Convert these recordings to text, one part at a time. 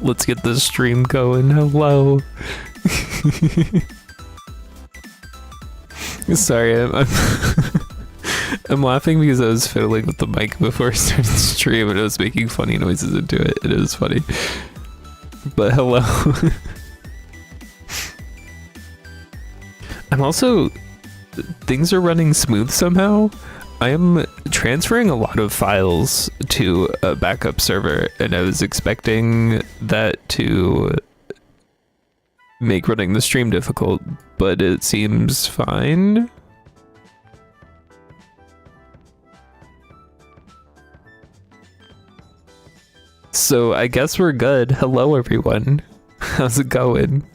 Let's get the stream going. Hello. Sorry, I'm laughing because I was fiddling with the mic before I started the stream and I was making funny noises into it. It is funny. But hello. I'm also... Things are running smooth somehow. I am transferring a lot of files to a backup server, and I was expecting that to make running the stream difficult, but it seems fine. So I guess we're good. Hello, everyone. How's it going?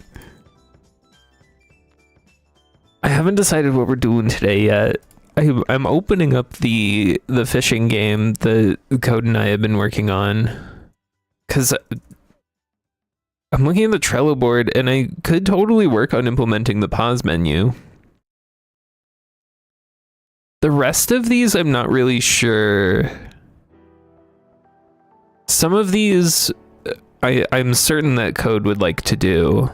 I haven't decided what we're doing today yet. I'm opening up the fishing game that Code and I have been working on, because I'm looking at the Trello board and I could totally work on implementing the pause menu. The rest of these, I'm not really sure. Some of these, I'm certain that Code would like to do.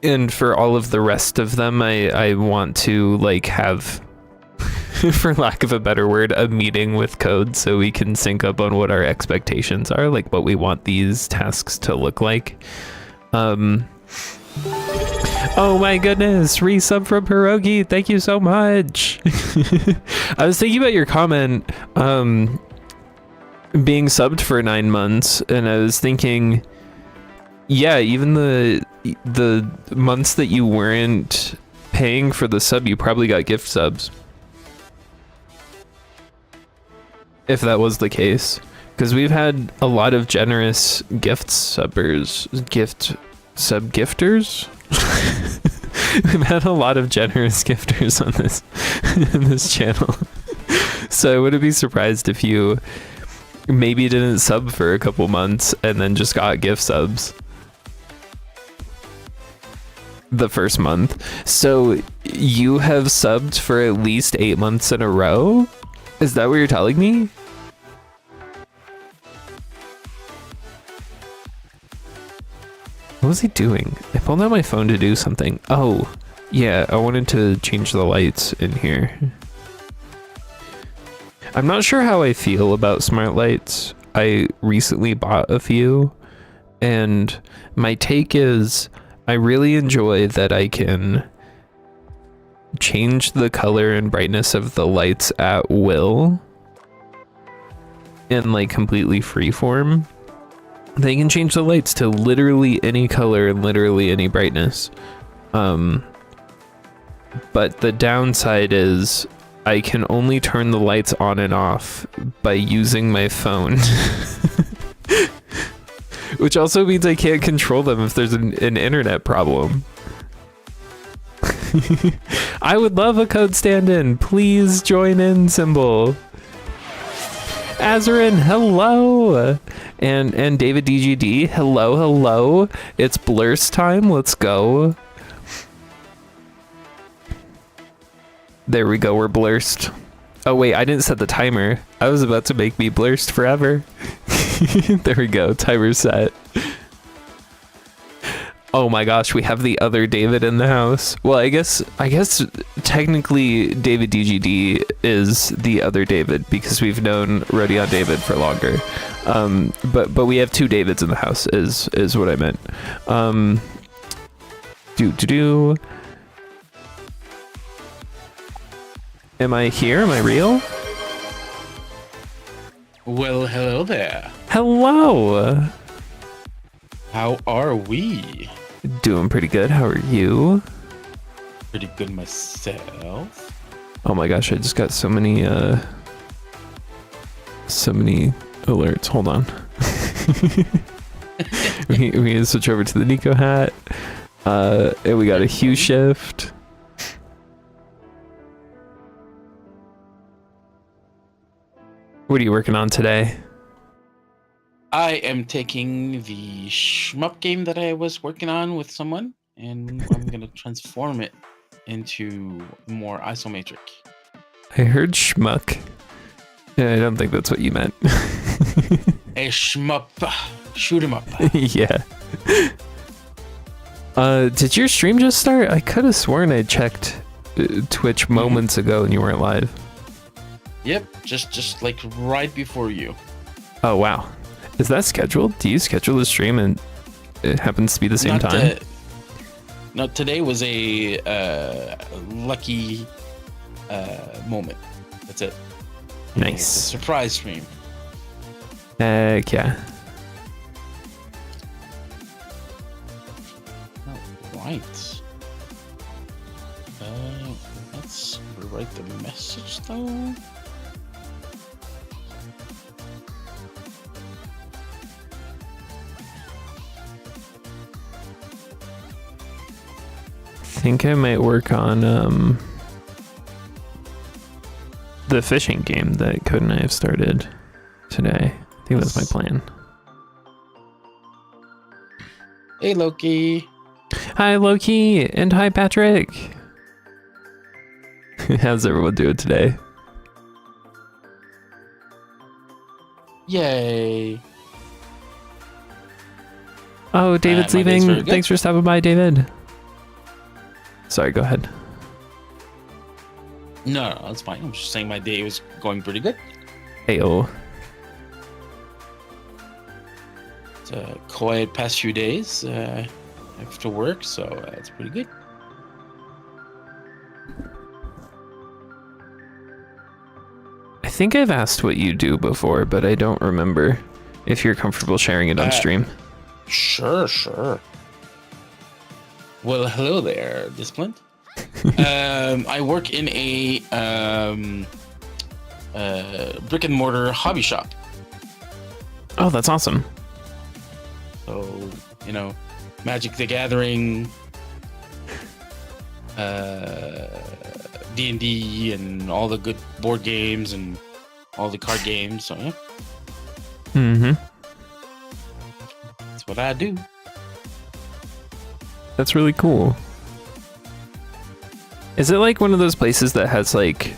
And for all of the rest of them, I want to like have, for lack of a better word, a meeting with Code so we can sync up on what our expectations are, like what we want these tasks to look like. Oh my goodness, resub from Pierogi, thank you so much. I was thinking about your comment, being subbed for 9 months, and I was thinking, yeah, even the months that you weren't paying for the sub, you probably got gift subs. If that was the case, because we've had a lot of generous gift subbers, sub gifters. We've had a lot of generous gifters on this this channel. So I wouldn't be surprised if you maybe didn't sub for a couple months and then just got gift subs the first month. So you have subbed for at least 8 months in a row? Is that what you're telling me? What was he doing? I pulled out my phone to do something. Oh, yeah, I wanted to change the lights in here. I'm not sure how I feel about smart lights. I recently bought a few, and my take is I really enjoy that I can change the color and brightness of the lights at will in like completely freeform. They can change the lights to literally any color and literally any brightness. But the downside is I can only turn the lights on and off by using my phone. Which also means I can't control them if there's an internet problem. I would love a code stand-in. Please join in, symbol. Azarin, hello. And David DGD, hello. It's Blurst time. Let's go. There we go. We're blurst. Oh wait, I didn't set the timer. I was about to make me blurst forever. There we go. Timer set. Oh my gosh, we have the other David in the house. Well, I guess technically David DGD is the other David because we've known Rodion David for longer. But we have two Davids in the house is what I meant. Am I here? Am I real? Well, hello there. Hello. How are we? Doing pretty good. How are you? Pretty good myself. Oh my gosh, I just got so many alerts. Hold on. we need to switch over to the Nico hat. And we got a hue shift. What are you working on today? I am taking the shmup game that I was working on with someone, and I'm gonna transform it into more isometric. I heard schmuck. Yeah, I don't think that's what you meant. A shmup. Shoot 'em up. Yeah. Did your stream just start? I could have sworn I checked Twitch moments ago and you weren't live. Yep, just like right before you. Oh wow. Is that scheduled? Do you schedule the stream and it happens to be the same time? No, today was a lucky moment. That's it. Nice. It's a surprise stream. Heck yeah. Right. Let's rewrite the message though. I think I might work on the fishing game that Code and I have started today. I think that's my plan. Hey Loki. Hi Loki and hi Patrick. How's everyone doing today? Yay. Oh, David's my day's very leaving. good. Thanks for stopping by, David. Sorry, go ahead. No, that's fine. I'm just saying my day was going pretty good. Heyo. It's a quiet past few days after work, so it's pretty good. I think I've asked what you do before, but I don't remember if you're comfortable sharing it on stream. Sure. Well, hello there, Discipline. I work in a brick and mortar hobby shop. Oh, that's awesome. So, Magic the Gathering, D&D, and all the good board games and all the card games. So, yeah, Mm-hmm. that's what I do. That's really cool. Is it like one of those places that has like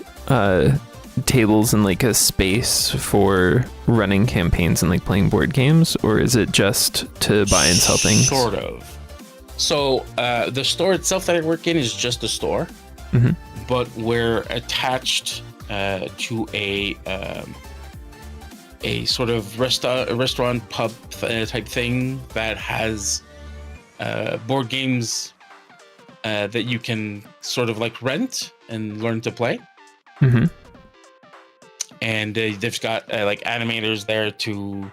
tables and like a space for running campaigns and like playing board games, or is it just to buy and sell things? Sort of. So the store itself that I work in is just a store, Mm-hmm. but we're attached to a sort of restaurant pub type thing that has board games that you can sort of like rent and learn to play. Mm-hmm. And they've got like animators there to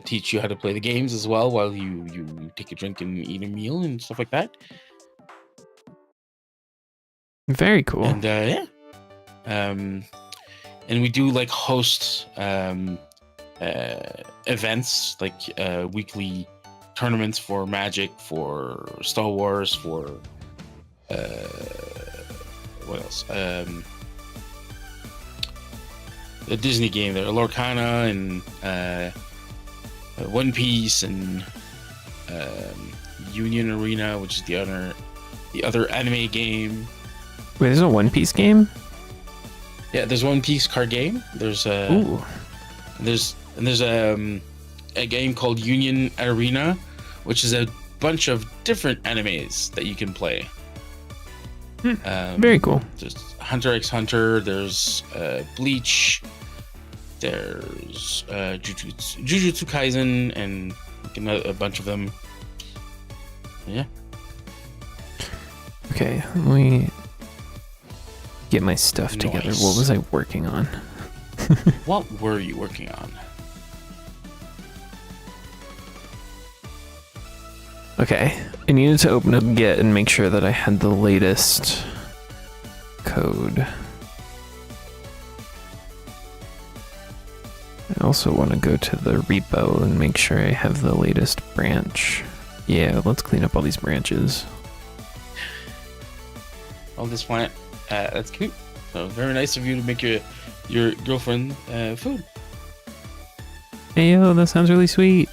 teach you how to play the games as well while you take a drink and eat a meal and stuff like that. Very cool. And yeah, and we do like host events like weekly tournaments for Magic, for Star Wars, for what else? The Disney game there, Lorcana, and One Piece, and Union Arena, which is the other anime game. Wait, there's a One Piece game? Yeah, there's One Piece card game. There's Ooh. there's a game called Union Arena, which is a bunch of different animes that you can play. Very cool. There's Hunter x Hunter. There's Bleach. There's Jujutsu Kaisen, and a bunch of them. Yeah. Okay, let me get my stuff together. Nice. What was I working on? What were you working on? Okay, I needed to open up Git and make sure that I had the latest code. I also want to go to the repo and make sure I have the latest branch. Yeah, let's clean up all these branches. Oh, this plant. That's cute. So very nice of you to make your girlfriend food. Hey, yo, that sounds really sweet.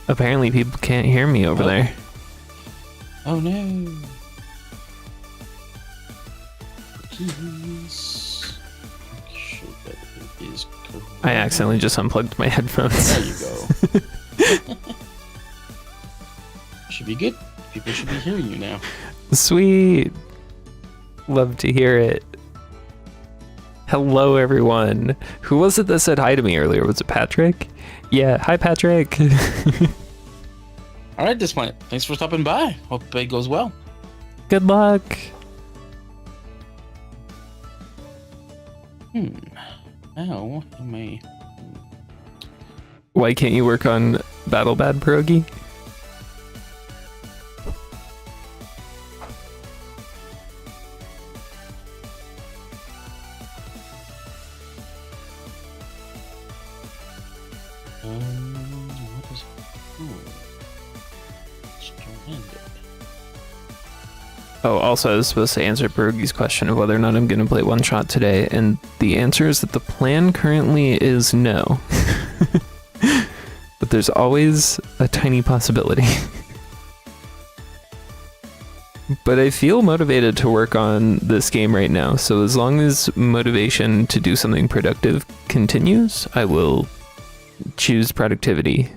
Apparently people can't hear me over there. Oh no. Please. Make sure that it is correct. I accidentally just unplugged my headphones. There you go. Should be good. People should be hearing you now. Sweet. Love to hear it. Hello, everyone. Who was it that said hi to me earlier? Was it Patrick? Yeah. Hi, Patrick. All right, Displanet. Thanks for stopping by. Hope it goes well. Good luck. How am I? Why can't you work on Battle Bad Pierogi? What is it? Stranded. Oh, also, I was supposed to answer Pierogi's question of whether or not I'm going to play OneShot today, and the answer is that the plan currently is no. But there's always a tiny possibility. But I feel motivated to work on this game right now, so as long as motivation to do something productive continues, I will choose productivity.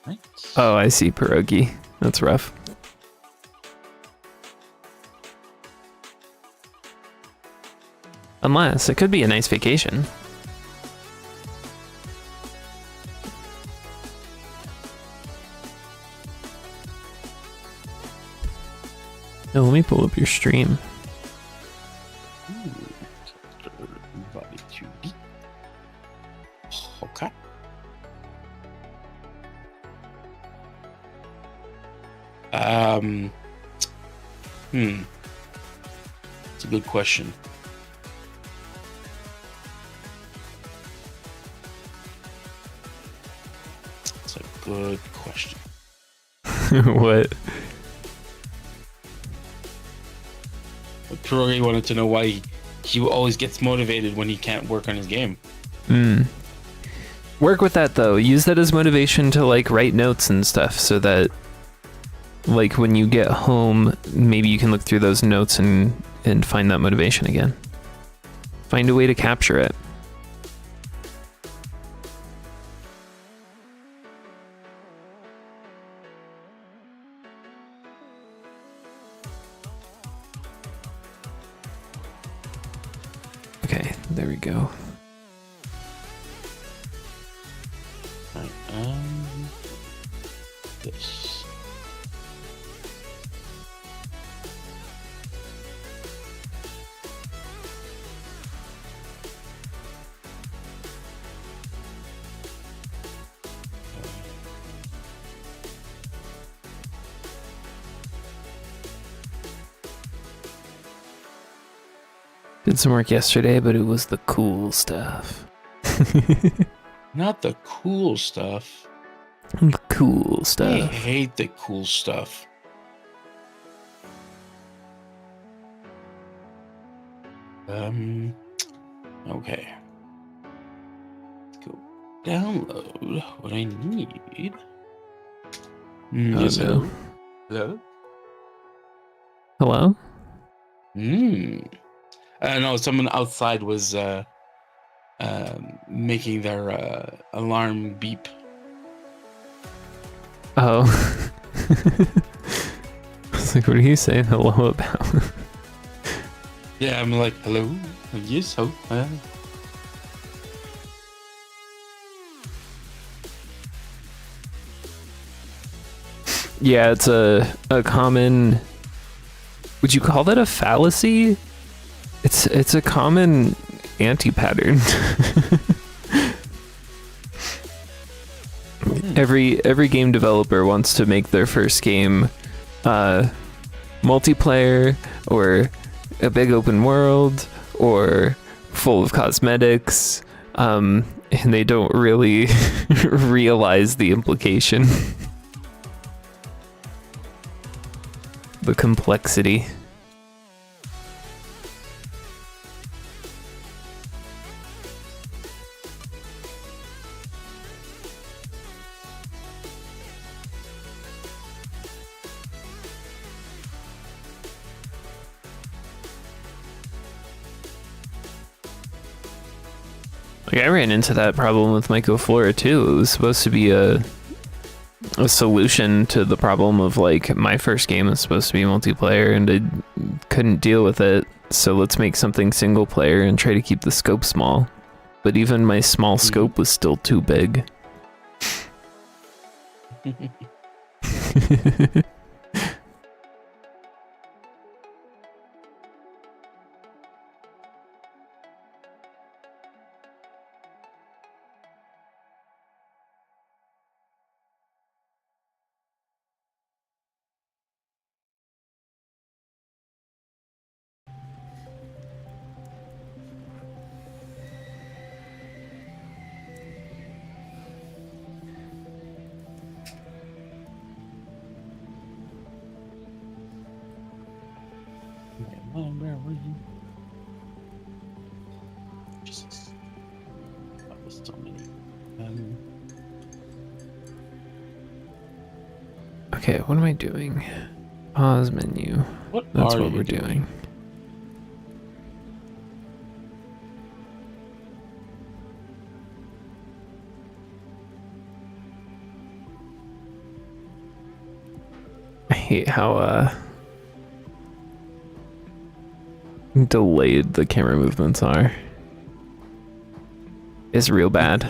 Right. Oh, I see, Pierogi. That's rough. Unless, it could be a nice vacation. No, let me pull up your stream. Body 2D. Okay. It's a good question. It's a good question. What? Pierogi wanted to know why he always gets motivated when he can't work on his game. Work with that though. Use that as motivation to like write notes and stuff so that like when you get home, maybe you can look through those notes and find that motivation again. Find a way to capture it. Okay, there we go. Right, this. Did some work yesterday, but it was the cool stuff. Not the cool stuff. The cool I stuff. hate the cool stuff. Okay. Let's go download what I need. Yes, no. hello? Hello? No, someone outside was making their alarm beep. Oh. I was like, what are you saying hello about? Yeah, I'm like, hello? Yes, ho. Yeah, it's a common... Would you call that a fallacy? It's a common anti-pattern. Every game developer wants to make their first game multiplayer or a big open world or full of cosmetics, and they don't really realize the implication. The complexity. Like I ran into that problem with Mycoflora too. It was supposed to be a solution to the problem of like my first game was supposed to be multiplayer and I couldn't deal with it. So let's make something single player and try to keep the scope small. But even my small scope was still too big. Where were you? Jesus. That was so many. Okay, what am I doing? Pause menu. That's what we're doing. I hate how delayed the camera movements are. It's real bad.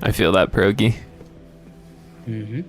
I feel that, Pierogi. Mm-hmm.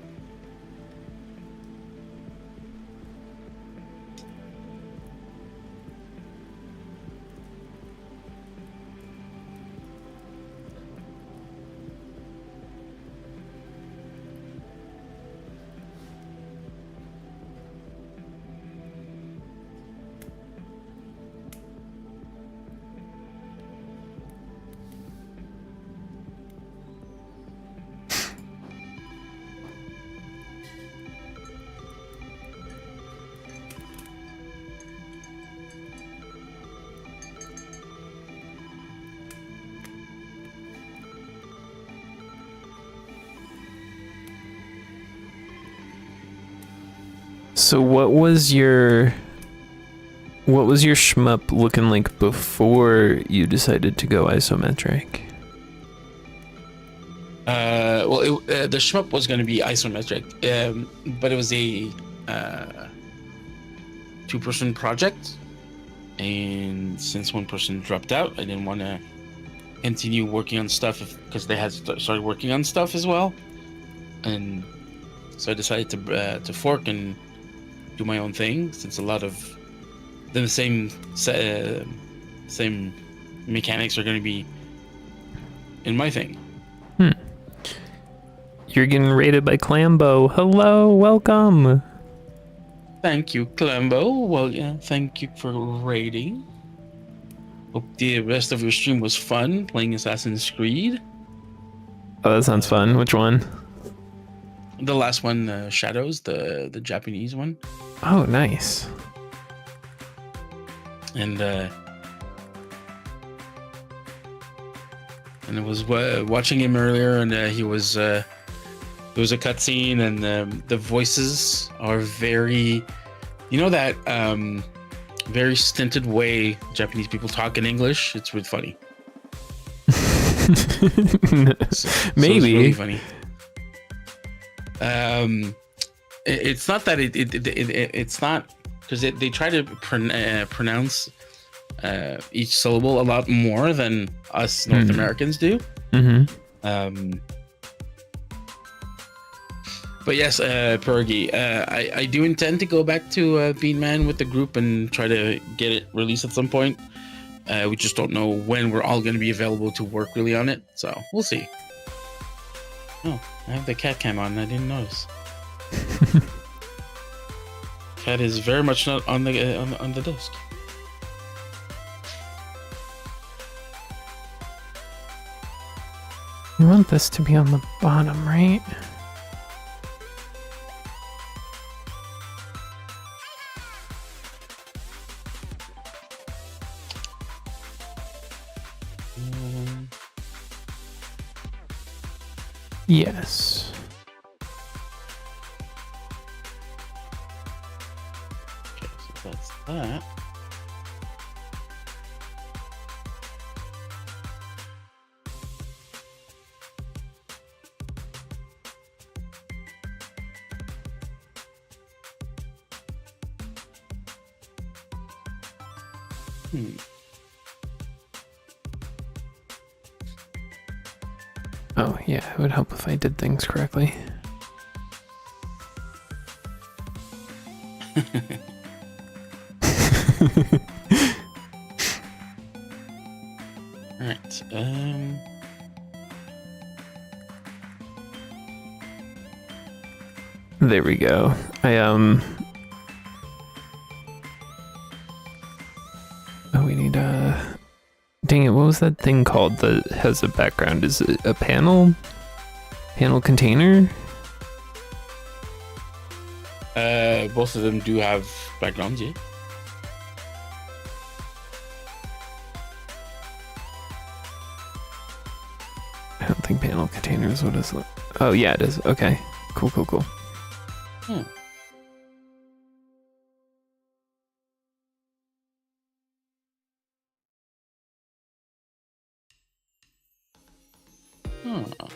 So what was your shmup looking like before you decided to go isometric? Well, the shmup was going to be isometric, but it was a two-person project, and since one person dropped out, I didn't want to continue working on stuff because they had started working on stuff as well, and so I decided to fork and do my own thing, since a lot of the same mechanics are going to be in my thing. You're getting rated by Clambo. Hello, welcome. Thank you, Clembo. Well, yeah, thank you for rating. Hope the rest of your stream was fun playing Assassin's Creed. Oh, that sounds fun. Which one? The last one, Shadows, the Japanese one. Oh, nice. And I was watching him earlier, and he was there was a cutscene, and the voices are very, you know, that very stinted way Japanese people talk in English. It's really funny. Maybe. It's really funny. It's not that it's not, because they try to pronounce each syllable a lot more than us North Americans do. But yes, Pierogi, I do intend to go back to Bean Man with the group and try to get it released at some point. We just don't know when we're all going to be available to work really on it, so we'll see. Oh, I have the cat cam on. I didn't notice. Cat is very much not on the desk. You want this to be on the bottom, right? Yes. Okay, so that's that. Oh, yeah, it would help if I did things correctly. Alright, There we go. Oh, we need dang it, what was that thing called that has a background? Is it a panel? Panel container? both of them do have backgrounds, yeah. I don't think panel container is what it's like. Oh, yeah, it is. Okay. Cool, cool, cool. Hmm. Huh.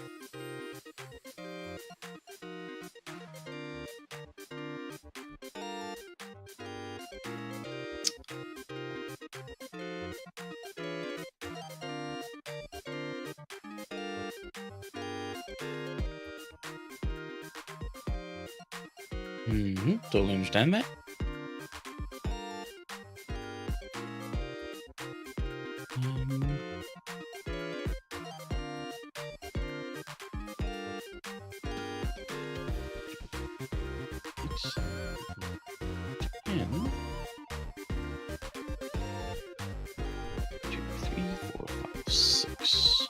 Totally understand that. Two, three, four, five, six.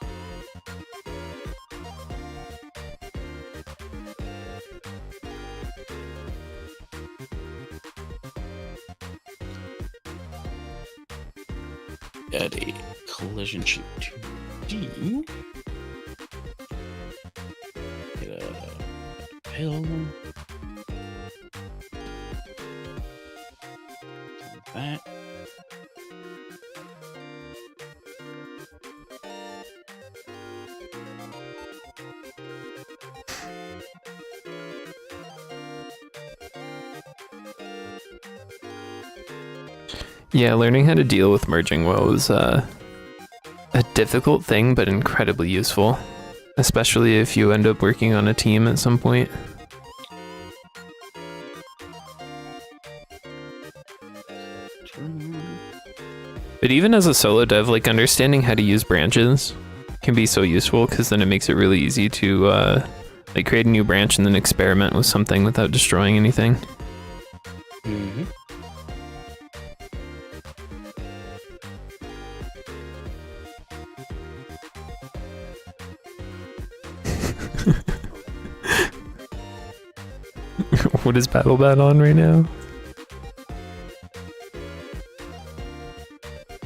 Add a collision sheet 2D. Get a pill. That. Yeah, learning how to deal with merging well is a difficult thing, but incredibly useful. Especially if you end up working on a team at some point. But even as a solo dev, like understanding how to use branches can be so useful because then it makes it really easy to like create a new branch and then experiment with something without destroying anything. Mm-hmm. What is BattleBat on right now?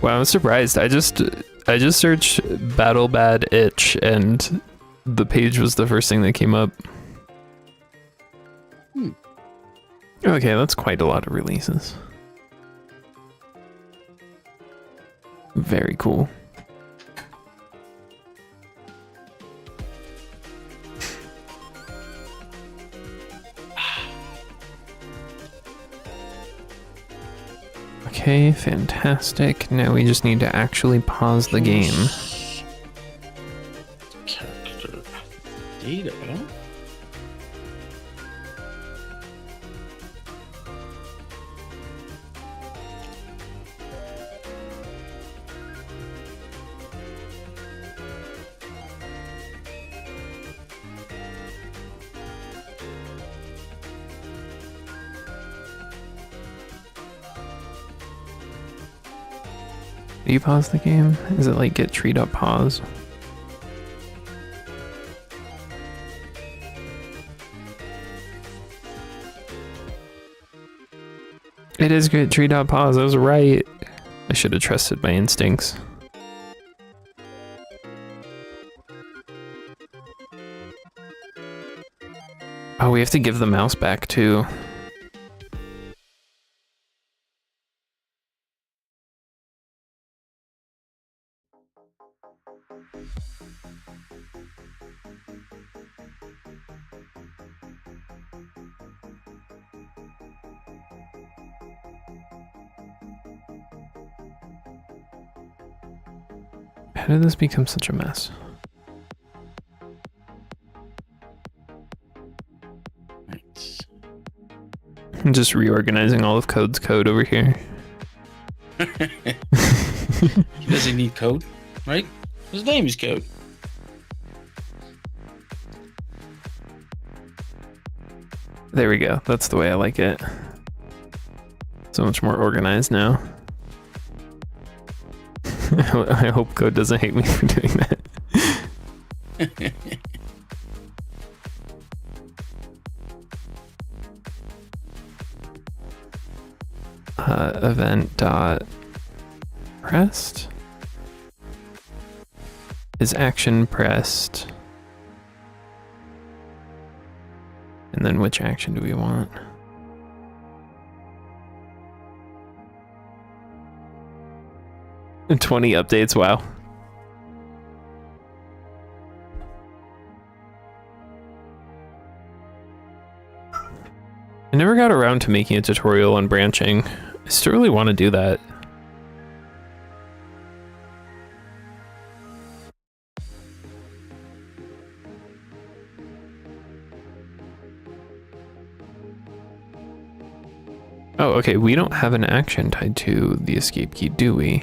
Wow, I'm surprised. I just searched BattleBad itch and the page was the first thing that came up. Okay, that's quite a lot of releases. Very cool. Okay, fantastic. Now we just need to actually pause the game. Character data. Do you pause the game? Is it like get tree.pause? It is get tree.pause, I was right. I should have trusted my instincts. Oh, we have to give the mouse back too. How did this become such a mess? Right. I'm just reorganizing all of Code's code over here. He doesn't need code, right? His name is Code. There we go. That's the way I like it. So much more organized now. I hope Code doesn't hate me for doing that. Event dot pressed is action pressed, and then which action do we want? And 20 updates. Wow. I never got around to making a tutorial on branching. I still really want to do that. Oh, okay, we don't have an action tied to the escape key, do we?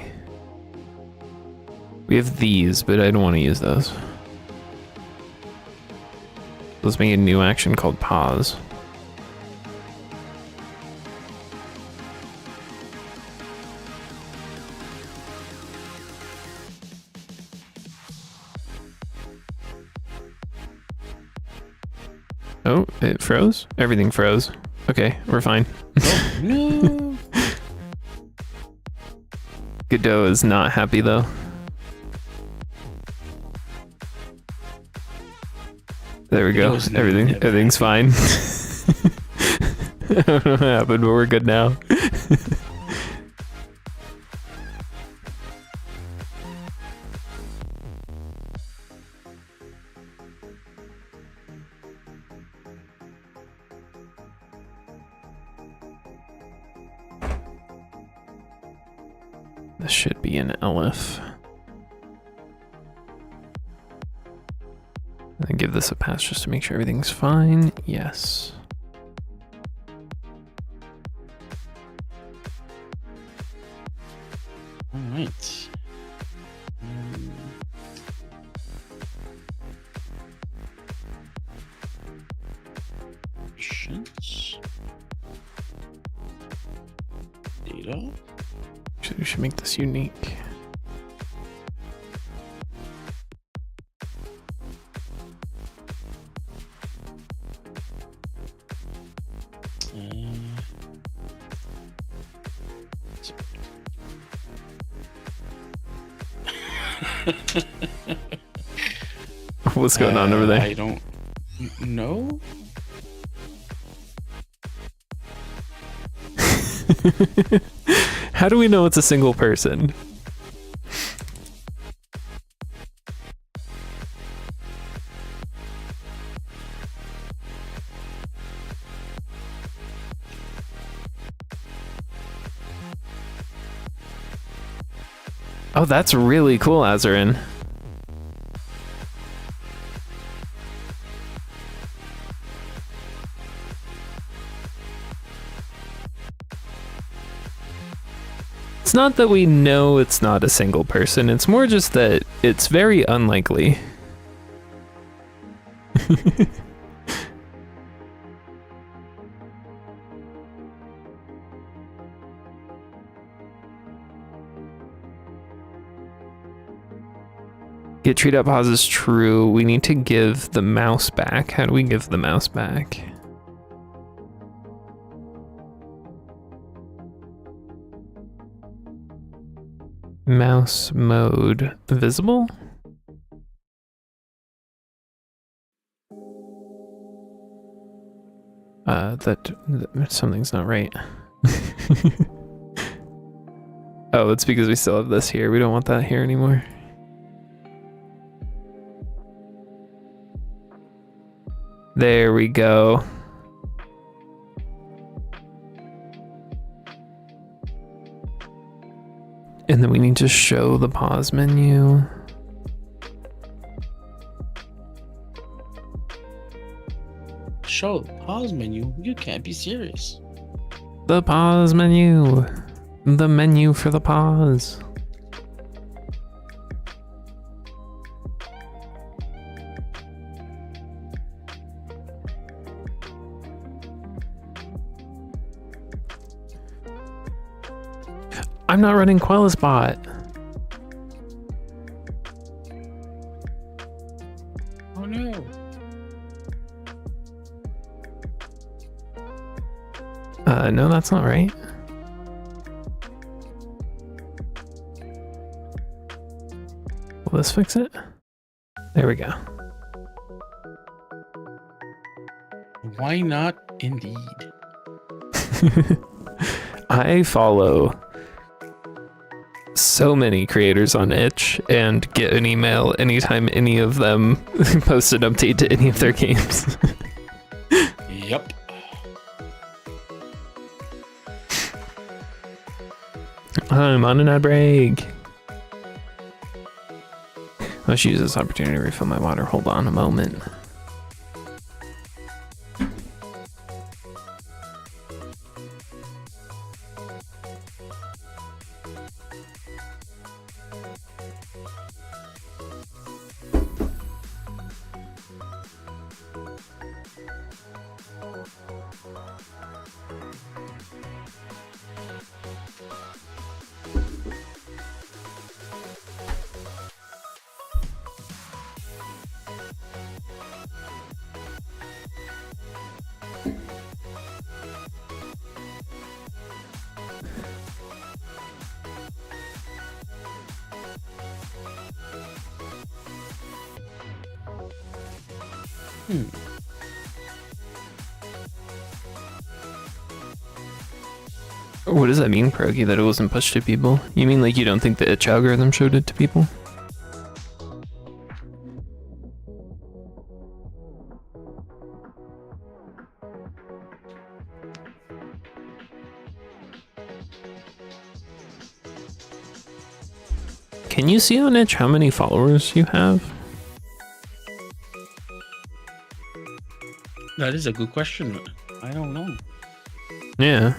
We have these, but I don't want to use those. Let's make a new action called pause. Oh, it froze? Everything froze. Okay, we're fine. Oh, no. Godot is not happy though. There we go. Everything's fine. I don't know what happened, but we're good now. This should be an elif. And give this a pass just to make sure everything's fine. Yes. All right. Options. Data. Actually, we should make this unique. What's going on over there? I don't know. How do we know it's a single person? Oh, that's really cool, Azarin. It's not that we know it's not a single person, it's more just that it's very unlikely. Get treat.pause is true. We need to give the mouse back. How do we give the mouse back? Mouse mode visible? that something's not right. Oh, it's because we still have this here. We don't want that here anymore. There we go. And then we need to show the pause menu. Show the pause menu? You can't be serious. The pause menu. The menu for the pause. I'm not running Quellaspot. Oh no. No, that's not right. Will this fix it? There we go. Why not indeed? I follow so many creators on itch and get an email anytime any of them post an update to any of their games. Yep. I'm on an ad break. I should use this opportunity to refill my water. Hold on a moment. What does that mean, Pierogi, that it wasn't pushed to people? You mean like you don't think the itch algorithm showed it to people? Can you see on itch how many followers you have? That is a good question. I don't know. Yeah.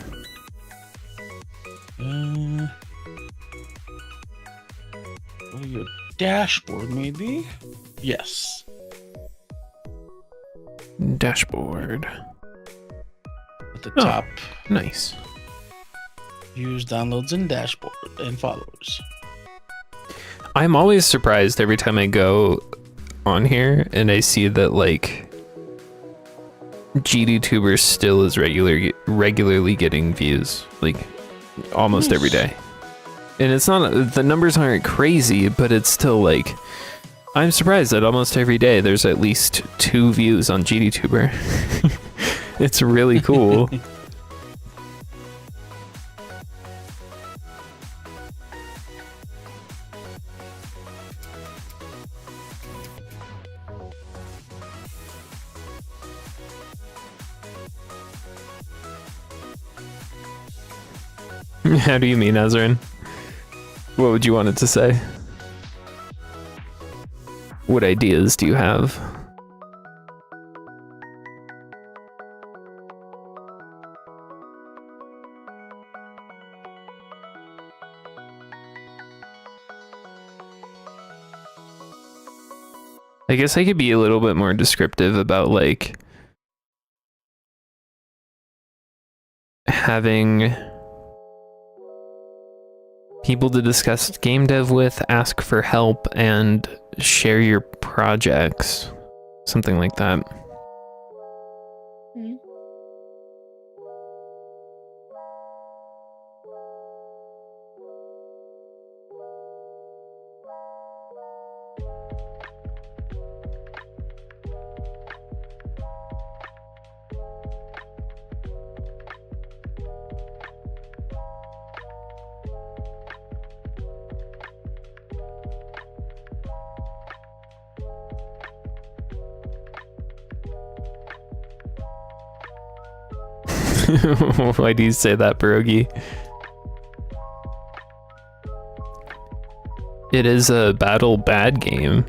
Go to your dashboard, maybe? Yes. Dashboard. At the top, Nice. use downloads and dashboard and followers. I'm always surprised every time I go on here and I see that like GDTuber still is regularly getting views, like almost every day. And it's not, the numbers aren't crazy, but it's still like, I'm surprised that almost every day there's at least 2 views on GDTuber. It's really cool. How do you mean, Ezrin? What would you want it to say? What ideas do you have? I guess I could be a little bit more descriptive about like having people to discuss game dev with, ask for help, and share your projects. Something like that. Why do you say that, Pierogi? It is a battle bad game.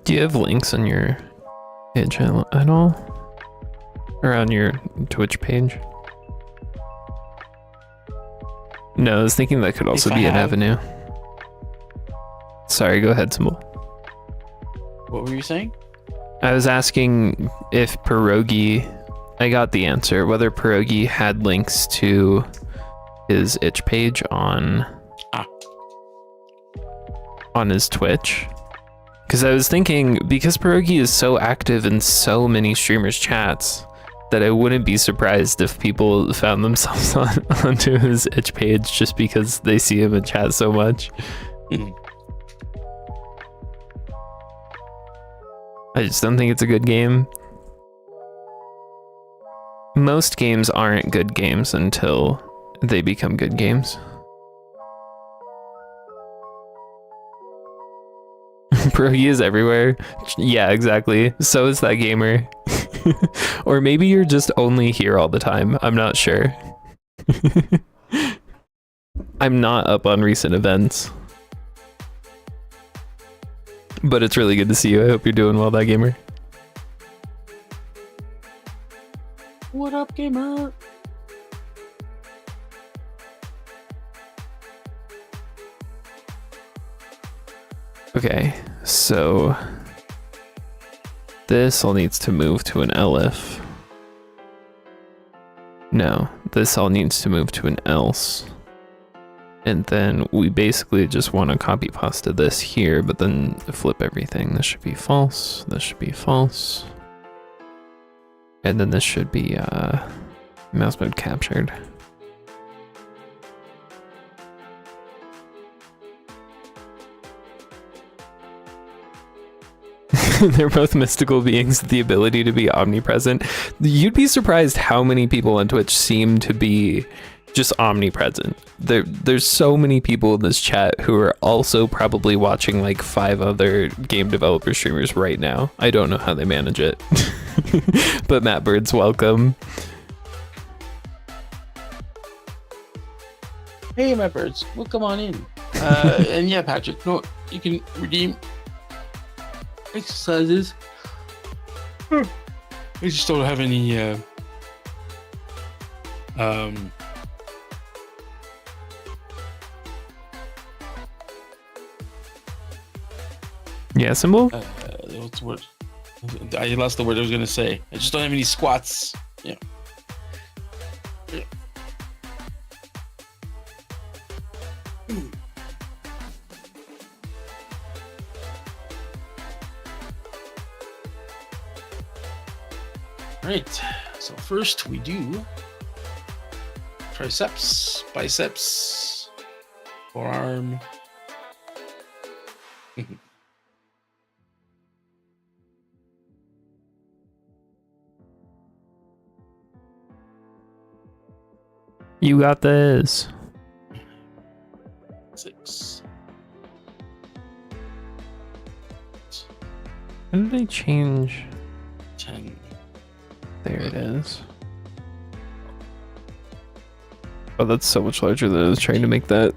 Do you have links on your channel at all? Or on your Twitch page? No, I was thinking that could also be an avenue. Sorry, go ahead, Symbol. What were you saying? I was asking if Pierogi, I got the answer, whether Pierogi had links to his itch page on his Twitch. Because I was thinking, because Pierogi is so active in so many streamers' chats, that I wouldn't be surprised if people found themselves onto his itch page just because they see him in chat so much. I just don't think it's a good game. Most games aren't good games until they become good games. Pierogi is everywhere. Yeah, exactly. So is that gamer. Or maybe you're just only here all the time. I'm not sure. I'm not up on recent events. But it's really good to see you. I hope you're doing well, that gamer. What up, gamer? Okay, so this all needs to move to an elif. No, this all needs to move to an else. And then we basically just want to copy pasta this here, but then flip everything. This should be false, this should be false. And then this should be mouse mode captured. They're both mystical beings with the ability to be omnipresent. You'd be surprised how many people on Twitch seem to be just omnipresent. There's so many people in this chat who are also probably watching like 5 other game developer streamers right now. I don't know how they manage it. But Matt Bird's welcome. Hey, Matt Birds, well, come on in. And yeah, Patrick, no, you can redeem exercises. I just don't have any yeah, Symbol? What's the word? I lost the word I was gonna say. I just don't have any squats. Yeah. Right, so first we do triceps, biceps, forearm. You got this. 6. How did they change? 10. There it is. Oh, that's so much larger than I was trying to make that.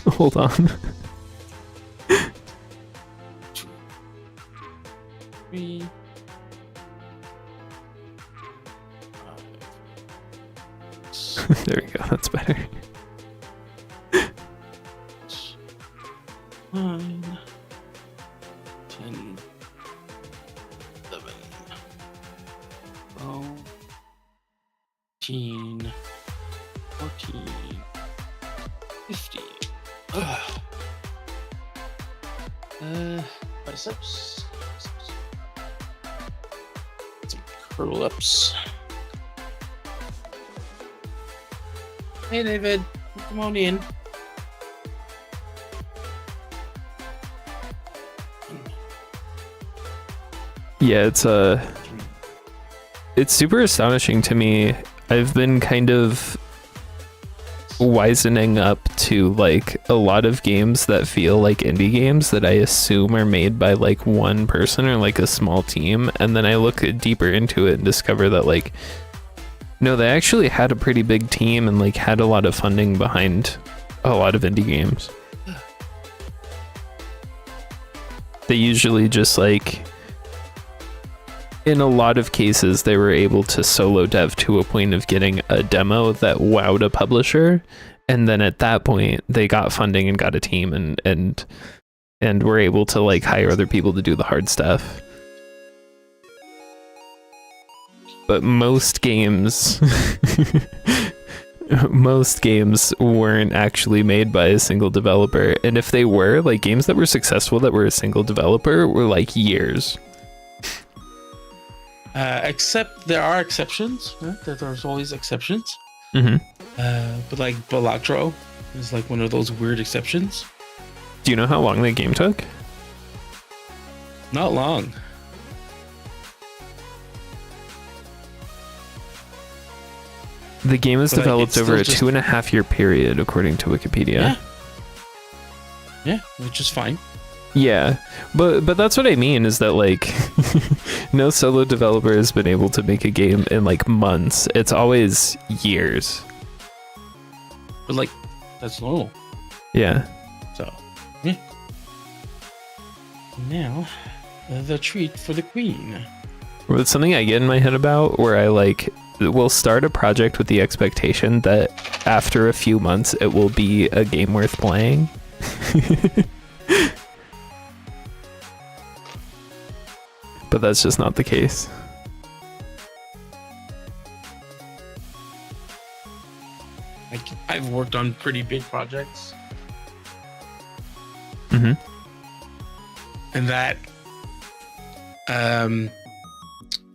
Hold on. 3. 5. There we go, that's better. 9. 10. 11. 12. 13. 14. 15. Biceps. Some curl ups. Hey, David. Come on in. Yeah, it's super astonishing to me. I've been kind of wisening up to like a lot of games that feel like indie games that I assume are made by like one person or like a small team, and then I look deeper into it and discover that like no, they actually had a pretty big team and like had a lot of funding behind a lot of indie games. They usually just like, in a lot of cases, they were able to solo dev to a point of getting a demo that wowed a publisher, and then at that point they got funding and got a team and were able to like hire other people to do the hard stuff. But most games weren't actually made by a single developer, and if they were, like games that were successful that were a single developer were like years. Except there are exceptions. There's always exceptions. Mm-hmm. But like Balatro is like one of those weird exceptions. Do you know how long that game took? Not long. The game was But, like, developed it's over a still just- 2.5 year period, according to Wikipedia. Yeah, which is fine. Yeah, but that's what I mean is that like no solo developer has been able to make a game in like months. It's always years. But like, that's normal. Yeah. So, yeah. Now, the treat for the queen. Well, it's something I get in my head about where I like will start a project with the expectation that after a few months it will be a game worth playing. But that's just not the case. Like, I've worked on pretty big projects, Mm-hmm. and that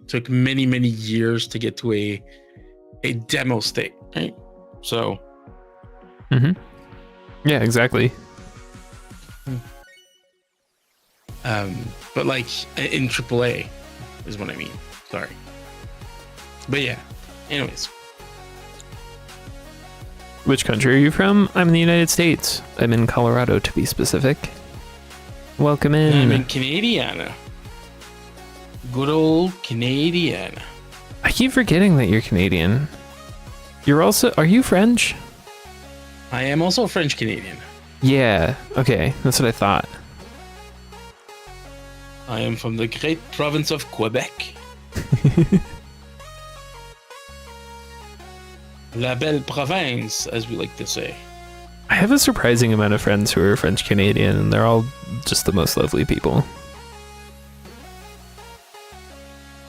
took many years to get to a demo state, right? So, Mm-hmm. Yeah, exactly. but like in AAA is what I mean. Sorry, but yeah. Anyways, Which country are you from? I'm in the United States. I'm in Colorado, to be specific. Welcome in. I'm in Canadiana. Good old Canadiana. I keep forgetting that you're Canadian. Are you French? I am also French Canadian. Yeah, okay, that's what I thought. I am from the great province of Quebec. La belle province, as we like to say. I have a surprising amount of friends who are French Canadian, and they're all just the most lovely people.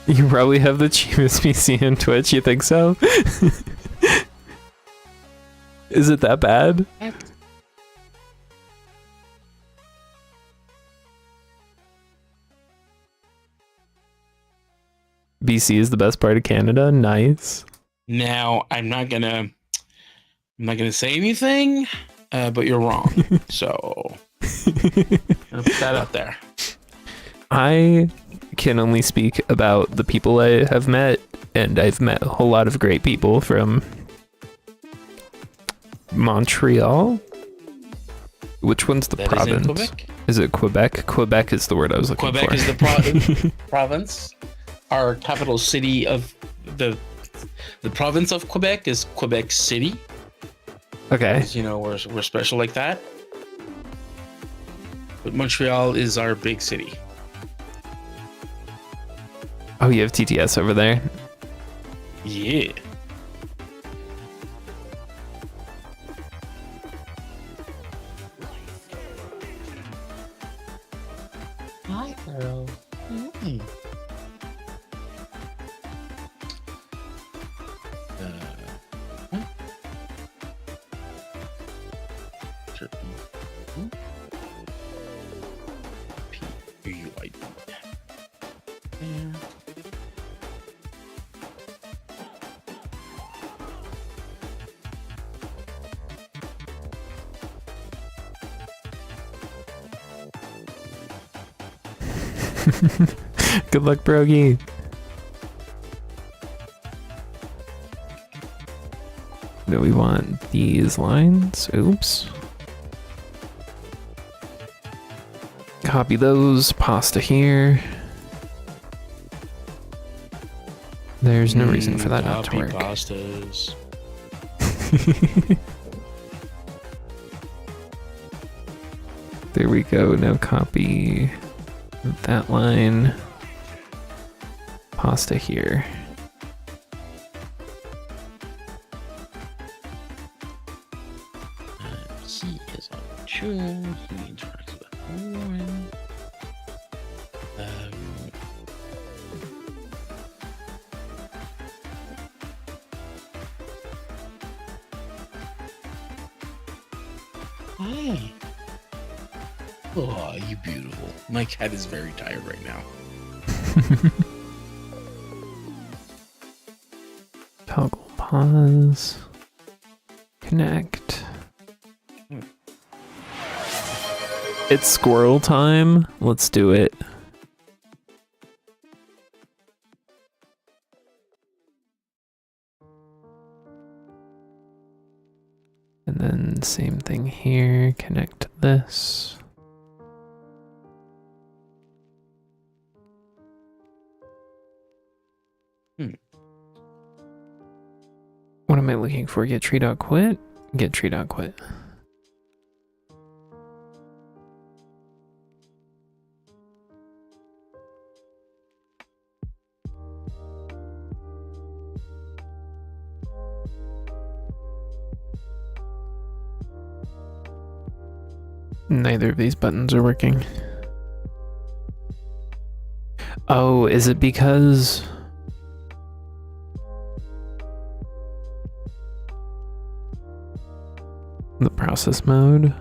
You probably have the cheapest PC on Twitch, you think so? Is it that bad? BC is the best part of Canada. Nice. Now, I'm not gonna say anything, but you're wrong. So, I'll put that out there. I can only speak about the people I have met, and I've met a whole lot of great people from Montreal. Which one's the That is in province? Quebec. Is it Quebec? Quebec is the word I was looking Quebec for. is the province. Our capital city of the province of Quebec is Quebec City. Okay. 'Cause, you know, we're special like that. But Montreal is our big city. Oh, you have TTS over there? Yeah. Hi, girl. Hey. Huh? Sure. P-U-I-D. There. Good luck, Brogy. Do we want these lines? Oops. Copy those. Pasta here. There's no reason for that not to work. Pastas. There we go. Now copy that line. Pasta here. He is on true. He interacts with one. Hi. Oh, you beautiful. My cat is very tired right now. Toggle pause. Connect. It's squirrel time. Let's do it. And then same thing here. Connect this. What am I looking for? Get tree.quit? Get tree.quit. Neither of these buttons are working. Oh, is it because... the process mode?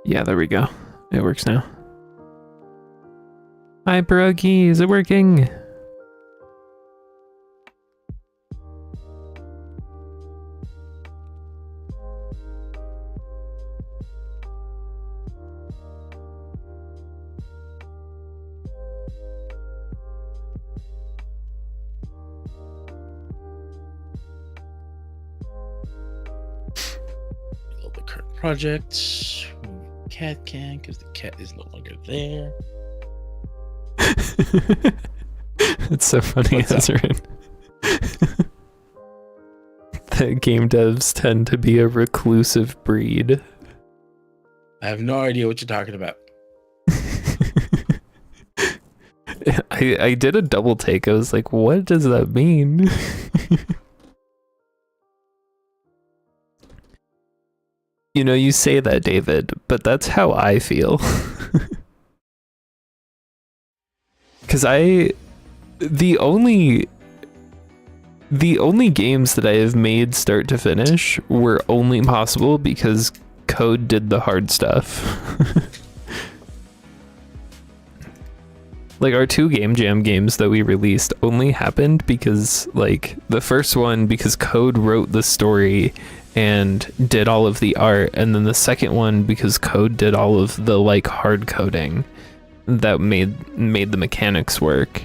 Yeah, there we go. It works now. Hi, Pierogi, is it working? The current project. Cat can, because the cat is no longer there. It's so funny, Ezrin. That game devs tend to be a reclusive breed. I have no idea what you're talking about. I did a double take. I was like, what does that mean? You know, you say that, David, but that's how I feel. Because the only games that I have made start to finish were only possible because Code did the hard stuff. Like, our 2 Game Jam games that we released only happened because, like, the first one because Code wrote the story and did all of the art, and then the second one because Code did all of the, like, hard coding that made the mechanics work.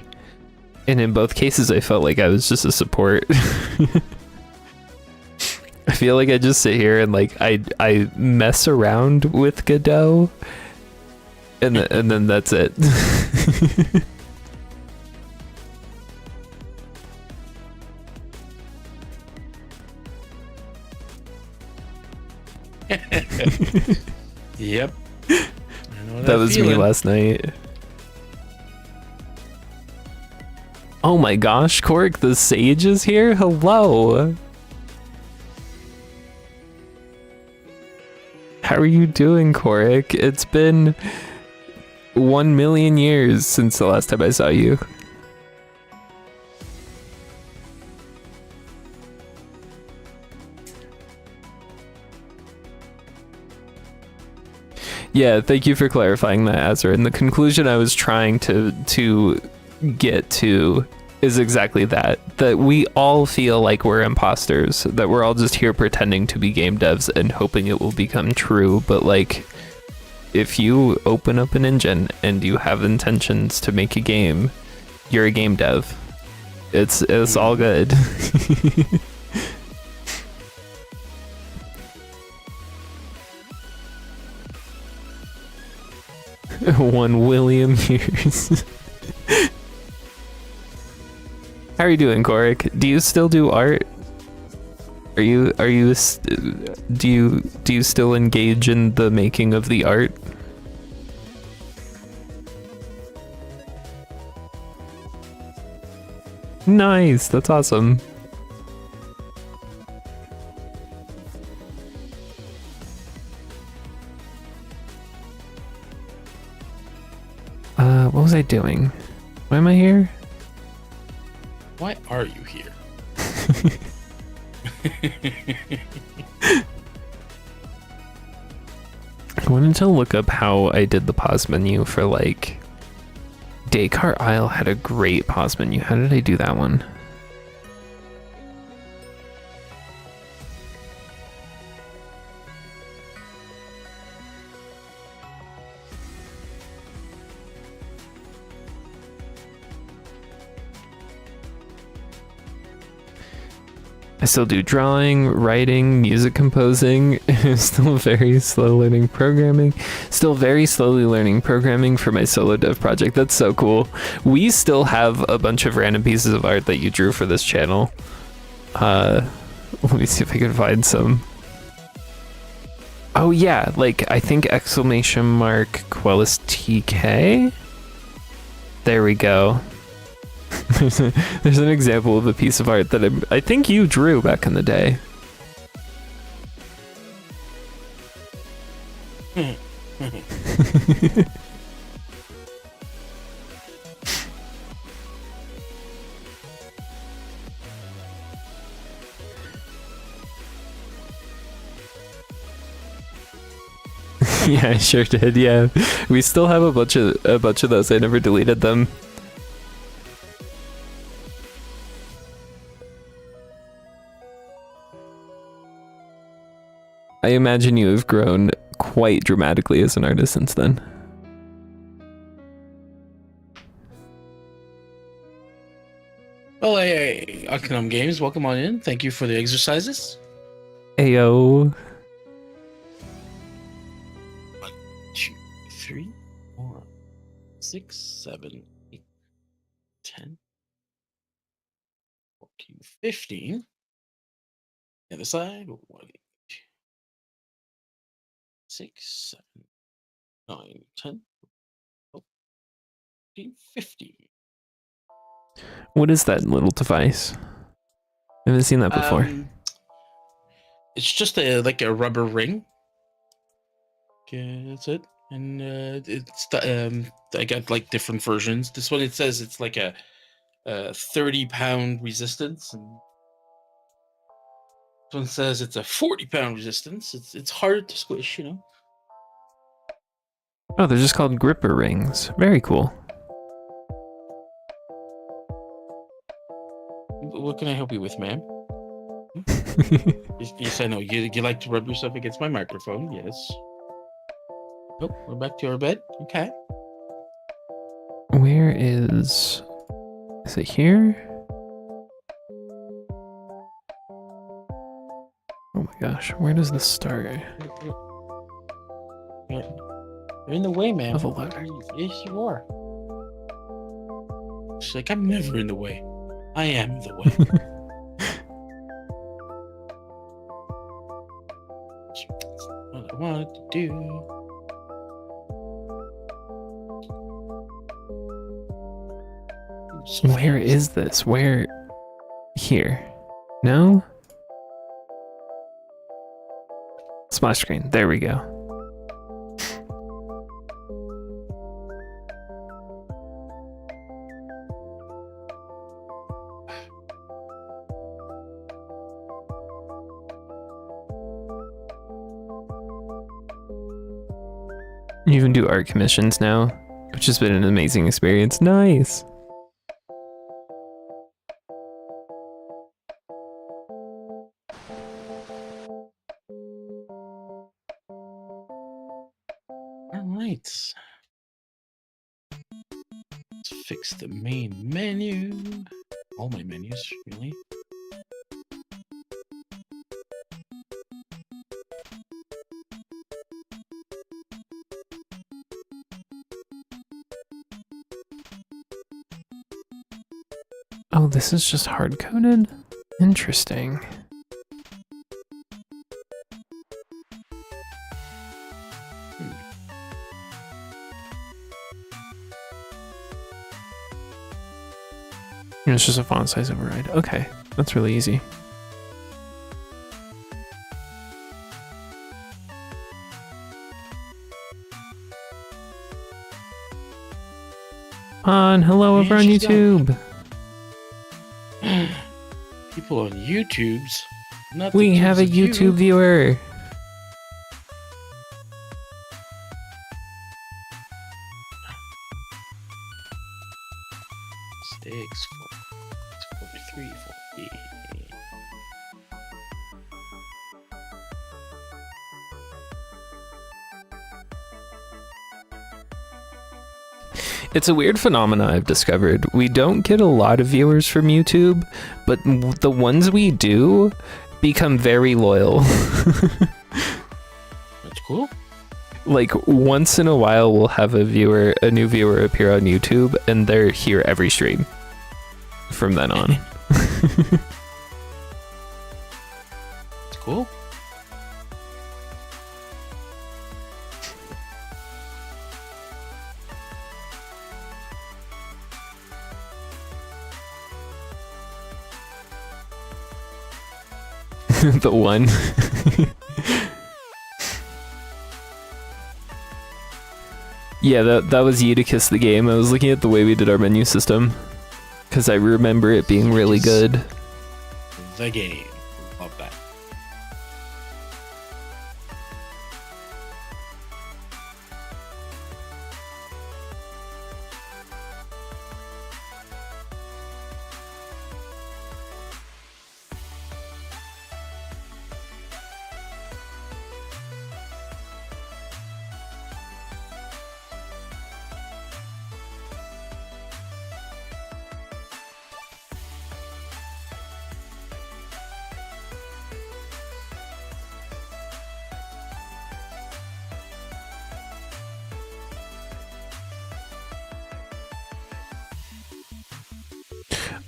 And in both cases I felt like I was just a support. I feel like I just sit here and like I mess around with Godot and then that's it. Yep. That was me last night. Oh my gosh, Cork, the sage is here? Hello. How are you doing, Cork? It's been 1 million years since the last time I saw you. Yeah, thank you for clarifying that, Azra. And the conclusion I was trying to get to is exactly that. That we all feel like we're imposters, that we're all just here pretending to be game devs and hoping it will become true. But like, if you open up an engine and you have intentions to make a game, you're a game dev. It's all good. One William Hughes. How are you doing, Korik? Do you still do art? Do you still engage in the making of the art? Nice, that's awesome. What was I doing? Why am I here? Why are you here? I wanted to look up how I did the pause menu for like Descartes Isle had a great pause menu. How did I do that one? I still do drawing, writing, music composing. Still very slow learning programming. Still very slowly learning programming for my solo dev project. That's so cool. We still have a bunch of random pieces of art that you drew for this channel. Let me see if I can find some. Oh yeah, like I think exclamation mark Quellis TK. There we go. There's an example of a piece of art that I think you drew back in the day. Yeah, I sure did. Yeah, we still have a bunch of those. I never deleted them. I imagine you have grown quite dramatically as an artist since then. Well, hey, Aknum Games, welcome on in. Thank you for the exercises. Ayo. 1, 2, 3, 4, 6, 7, 8, 10, 14, 15. The other side. 1, 6, 7, 9, 10, 14, 15. What is that little device? I haven't seen that before. It's just like a rubber ring. Okay, that's it. And it's I got like different versions. This one, it says it's like a 30-pound resistance, and this one says it's a 40-pound resistance. It's hard to squish, you know. Oh, they're just called gripper rings. Very cool. What can I help you with, ma'am? Yes, I know. You like to rub yourself against my microphone. Yes. Oh, we're back to our bed. Okay. Where is it here? Oh my gosh, where does this start? You're in the way, man. Level ladder. Yes, you are. She's like, I'm never in the way. I am in the way. What I wanted to do. Where is this? Where? Here. No? Splash screen. There we go. You even do art commissions now, which has been an amazing experience. Nice. right. Let's fix the main menu. All my menus, really. Oh, this is just hard-coded? Interesting. It's just a font size override. Okay, that's really easy. Hello over on YouTube. People on YouTube's. We have a YouTube viewer. Six, 4, 3, 4, 8. It's a weird phenomena I've discovered. We don't get a lot of viewers from YouTube, but the ones we do become very loyal. That's cool. Like once in a while we'll have a new viewer appear on YouTube and they're here every stream from then on. It's cool. The one. Yeah, that was Eutychus the game. I was looking at the way we did our menu system because I remember it being really good. The game. Love that.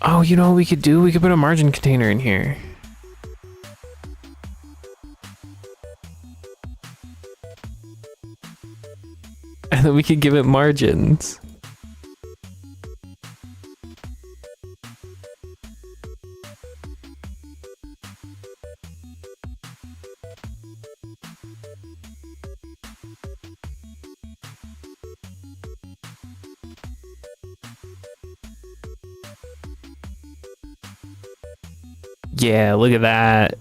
Oh, you know what we could do? We could put a margin container in here. And then we could give it margins. Yeah, look at that.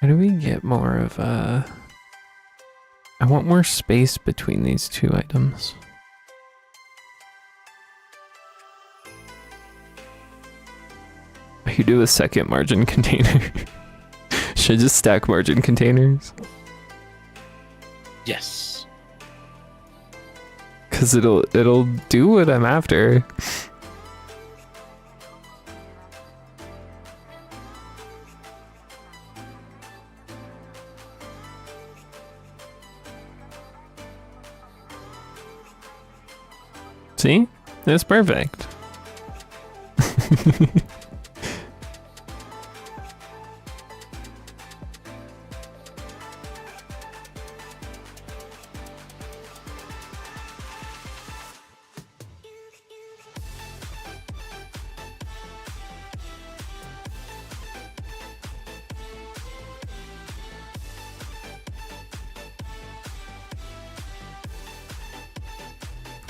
How do we get more of I want more space between these two items. I could do a second margin container. Should I just stack margin containers? Yes. Cause it'll do what I'm after. See? It's perfect.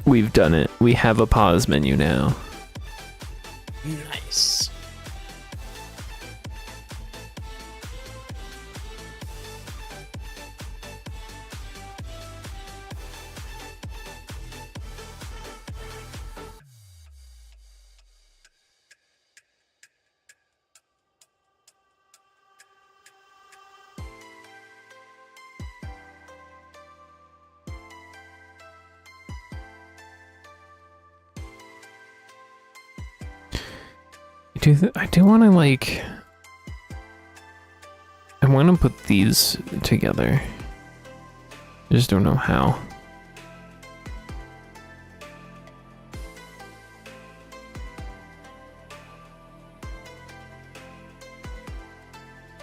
We've done it. We have a pause menu now. Nice. I do want to like. I want to put these together. I just don't know how.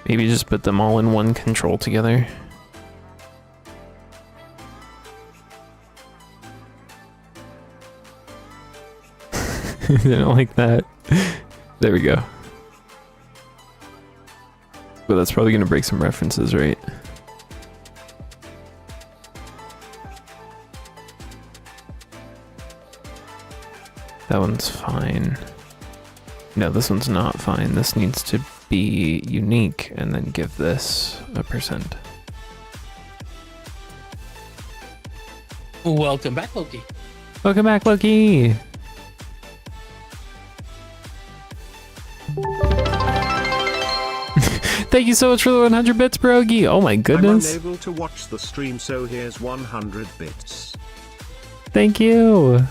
Maybe just put them all in one control together. I don't like that. There we go. But that's probably gonna break some references, right? That one's fine. No, this one's not fine. This needs to be unique and then give this a %. Welcome back, Loki. Welcome back, Loki! Thank you so much for the 100 bits, Brogy. Oh my goodness. I'm unable to watch the stream, so here's 100 bits. Thank you.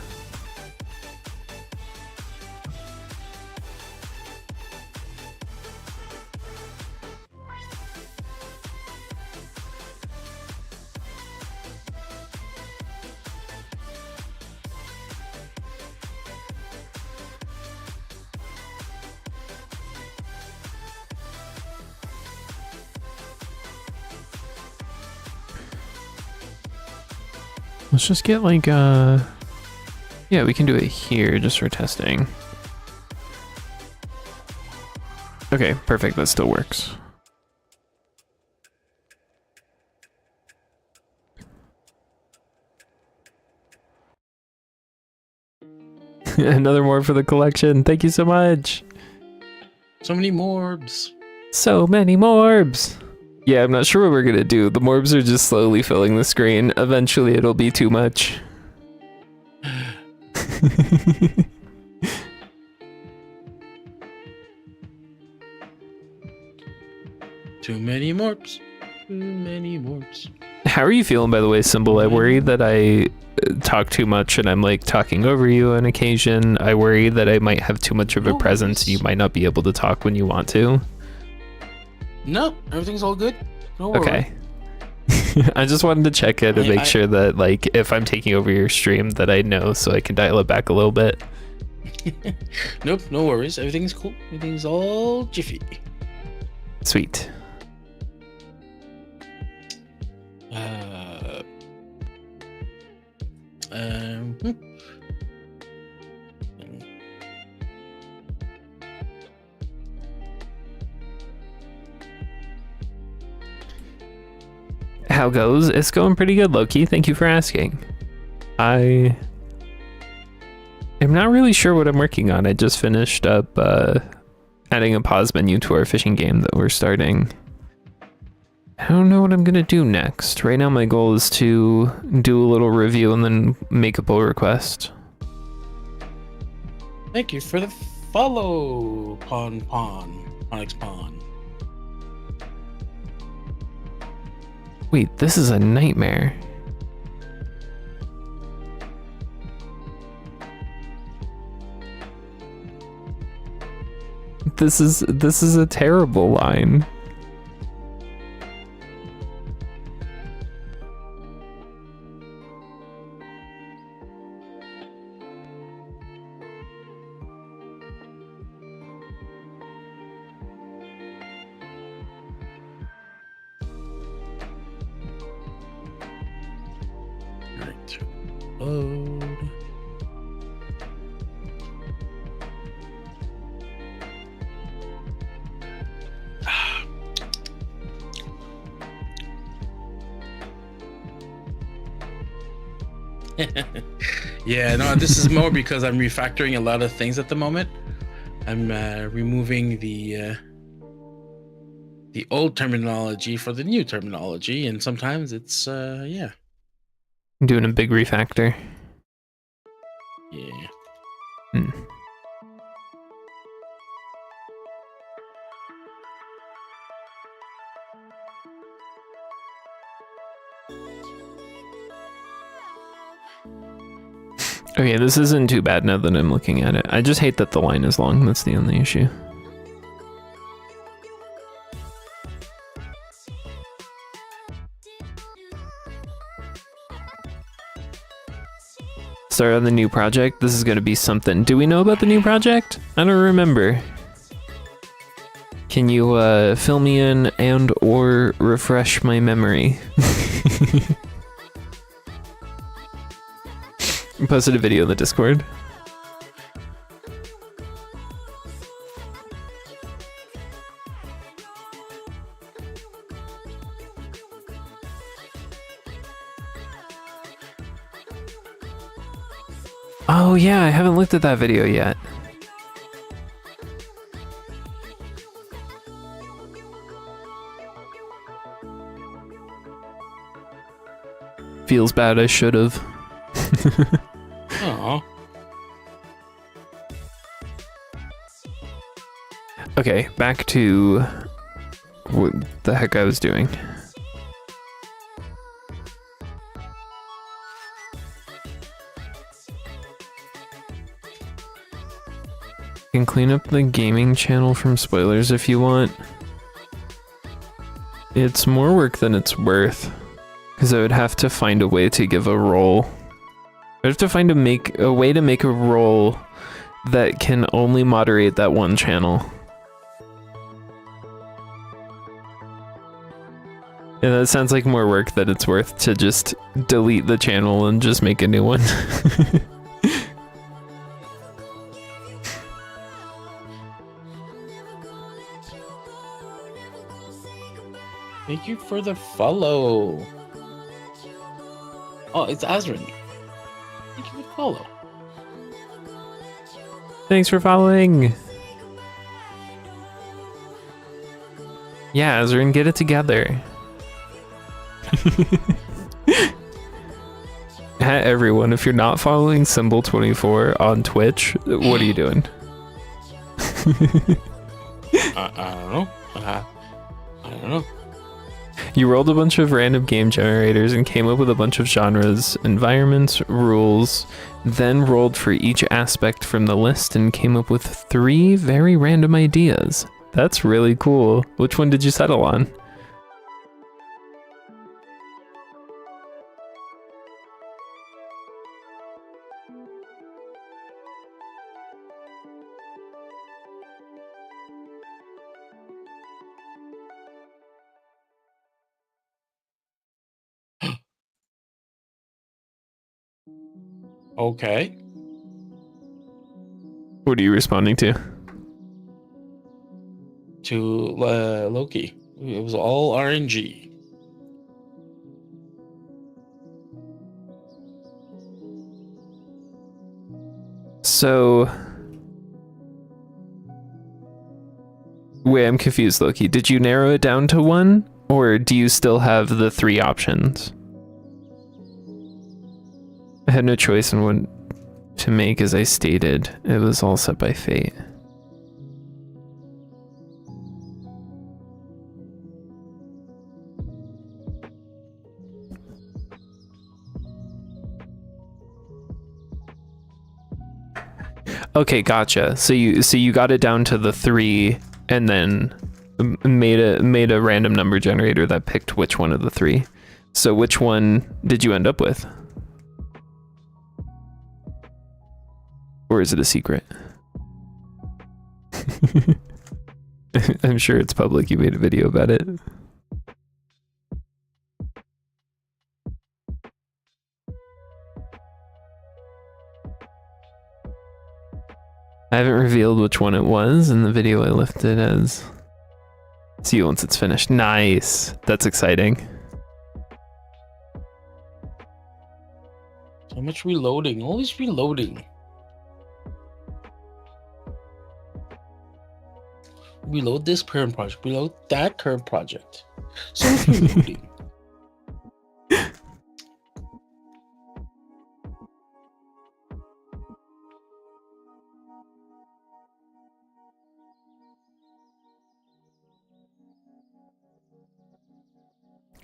Let's just get like yeah, we can do it here just for testing. Okay, perfect, that still works. Another more for the collection. Thank you so much. So many morbs. So many morbs. Yeah, I'm not sure what we're gonna do. The morbs are just slowly filling the screen. Eventually it'll be too much. Too many morbs. Too many morbs. How are you feeling, by the way, Symbol? I worry that I talk too much and I'm like talking over you on occasion. I worry that I might have too much of a presence. You might not be able to talk when you want to. No, everything's all good. Don't worry. Okay. I just wanted to check it and make sure that, like, if I'm taking over your stream, that I know so I can dial it back a little bit. Nope, no worries. Everything's cool. Everything's all jiffy. Sweet. Hmm. How goes? It's going pretty good, Loki. Thank you for asking. I am not really sure what I'm working on. I just finished up adding a pause menu to our fishing game that we're starting. I don't know what I'm gonna do next. Right now my goal is to do a little review and then make a pull request. Thank you for the follow, Ponix Pon. Wait, this is a nightmare. This is a terrible line. Load. Yeah, no, this is more because I'm refactoring a lot of things at the moment. I'm removing the old terminology for the new terminology, and sometimes it's yeah. Doing a big refactor. Yeah. Hmm. Okay, this isn't too bad now that I'm looking at it. I just hate that the line is long. That's the only issue. Start on the new project. This is going to be something. Do we know about the new project? I don't remember. Can you fill me in and or refresh my memory? Posted a video in the Discord. Oh yeah, I haven't looked at that video yet. Feels bad, I should've. Oh. Okay, back to what the heck I was doing. You can clean up the gaming channel from spoilers if you want. It's more work than it's worth, because I would have to find a way to give a role. I have to find a way to make a role that can only moderate that one channel. And that sounds like more work than it's worth to just delete the channel and just make a new one. Thank you for the follow. Oh, it's Azrin. Thank you for the follow. Thanks for following. Yeah, Azrin, get it together. Everyone, if you're not following Symbol24 on Twitch, what are you doing? I don't know. I don't know. You rolled a bunch of random game generators and came up with a bunch of genres, environments, rules, then rolled for each aspect from the list and came up with 3 very random ideas. That's really cool. Which one did you settle on? Okay. What are you responding to? To Loki. It was all RNG. So... Wait, I'm confused, Loki. Did you narrow it down to 1? Or do you still have the 3 options? I had no choice in what to make, as I stated. It was all set by fate. Okay, gotcha. So you got it down to the 3 and then made a random number generator that picked which one of the 3. So which one did you end up with? Or is it a secret? I'm sure it's public. You made a video about it. I haven't revealed which one it was in the video I left it as. See you once it's finished. Nice. That's exciting. So much reloading. Always reloading. Reload this current project. Reload that current project. So much reloading.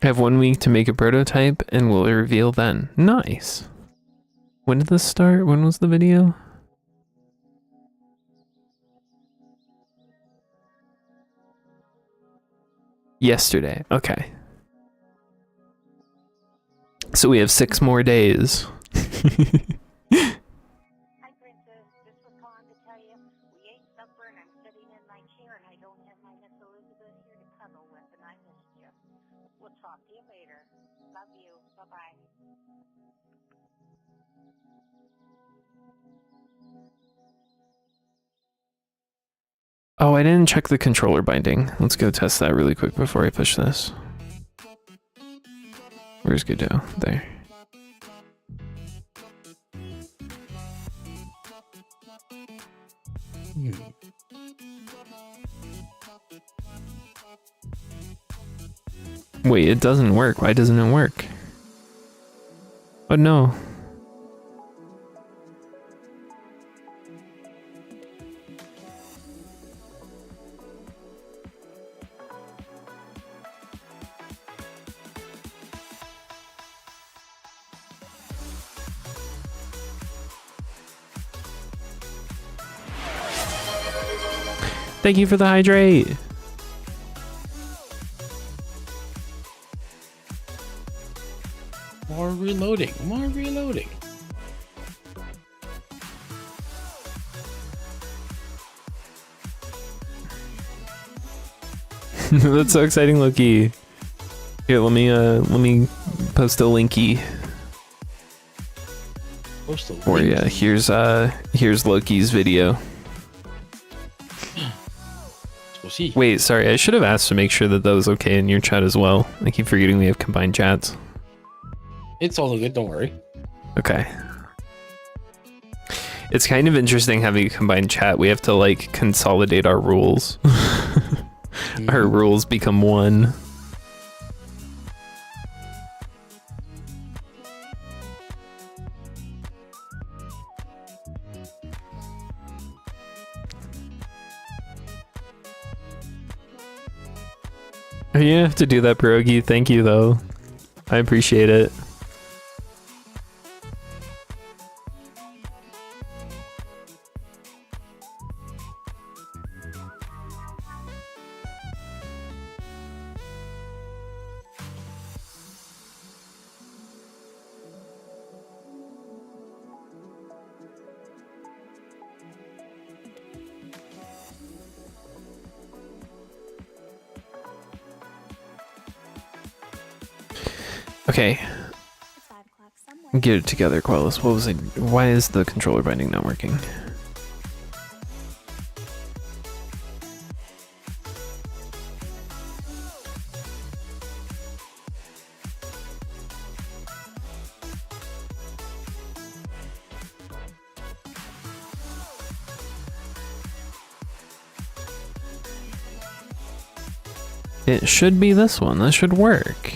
I have 1 week to make a prototype and we'll reveal then. Nice. When did this start? When was the video? Yesterday. Okay. So we have 6 more days. Hi, Princess. Just was calling to tell you we ate supper and I'm sitting in my chair and I don't have my Miss Elizabeth here to cuddle with and I missed you. We'll talk to you later. Love you. Bye-bye. Oh, I didn't check the controller binding. Let's go test that really quick before I push this. Where's Godot? There. Wait, it doesn't work. Why doesn't it work? Oh no. Thank you for the hydrate. More reloading. More reloading. That's so exciting, Loki. Here, let me post a linky. Post a Or link. yeah, here's Loki's video. We'll see. Wait, sorry, I should have asked to make sure that was okay in your chat as well. I keep forgetting we have combined chats. It's all good. Don't worry. Okay. It's kind of interesting having a combined chat. We have to like consolidate our rules. Our rules become one. You have to do that, Pierogi. Thank you, though. I appreciate it. Okay. Get it together, Quellis. What was it? Why is the controller binding not working? It should be this one. That should work.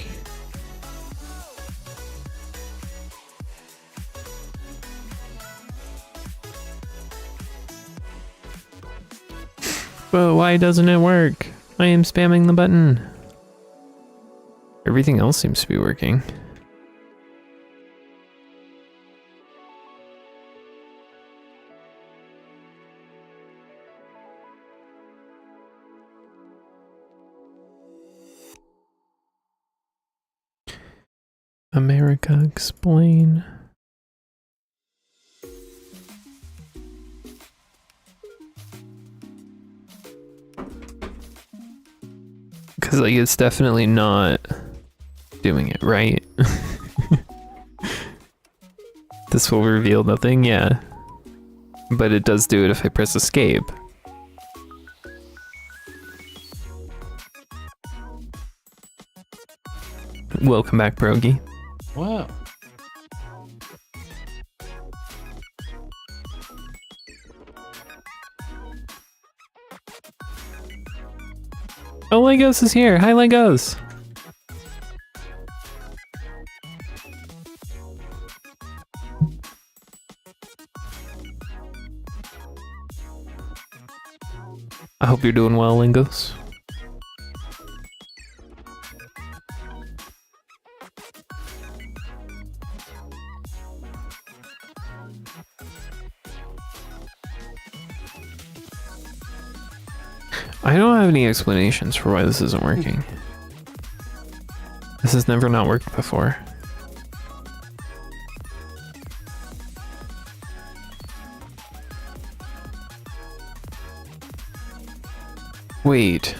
But why doesn't it work? I am spamming the button. Everything else seems to be working. America, explain. Because like it's definitely not doing it right. This will reveal nothing, yeah. But it does do it if I press escape. Welcome back, Brogy. Wow. Oh, Legos is here. Hi, Legos. I hope you're doing well, Legos. I don't have any explanations for why this isn't working. This has never not worked before. Wait.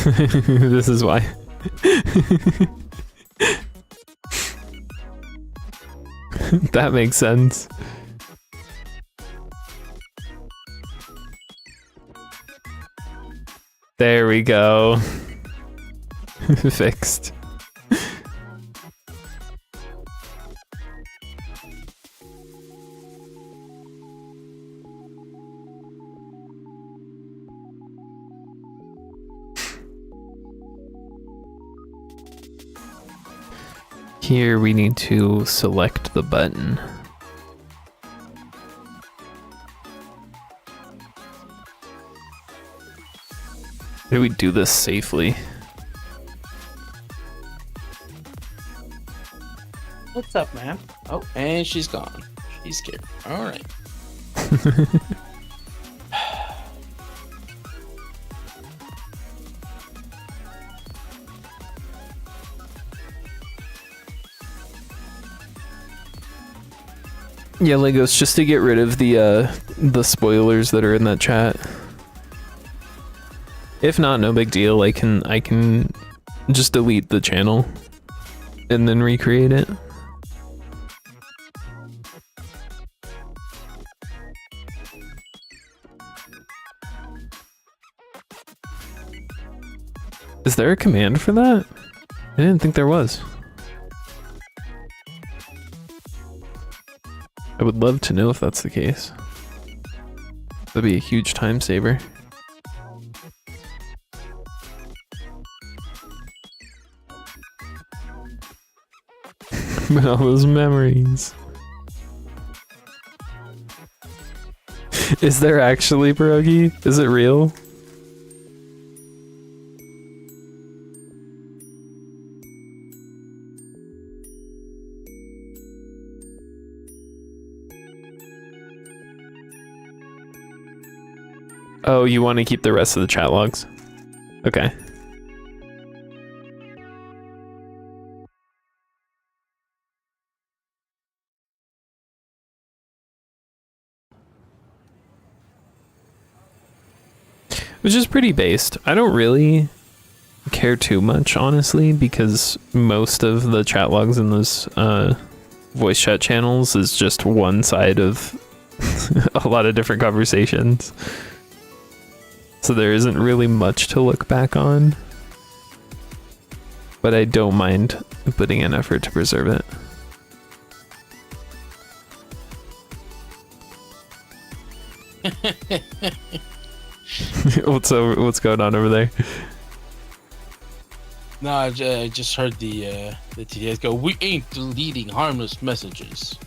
This is why. That makes sense. There we go. Fixed. Here we need to select the button. How do we do this safely? What's up, man? Oh, and she's gone. She's scared. All right. Yeah, Legos, just to get rid of the spoilers that are in that chat. If not, no big deal. I can just delete the channel and then recreate it. Is there a command for that? I didn't think there was. I would love to know if that's the case. That'd be a huge time saver. All those memories. Is there actually, Pierogi? Is it real? Oh, you want to keep the rest of the chat logs? Okay. Which is pretty based. I don't really care too much, honestly, because most of the chat logs in those voice chat channels is just one side of a lot of different conversations. So there isn't really much to look back on. But I don't mind putting in effort to preserve it. What's going on over there? No, I just heard the TDS go, "We ain't deleting harmless messages."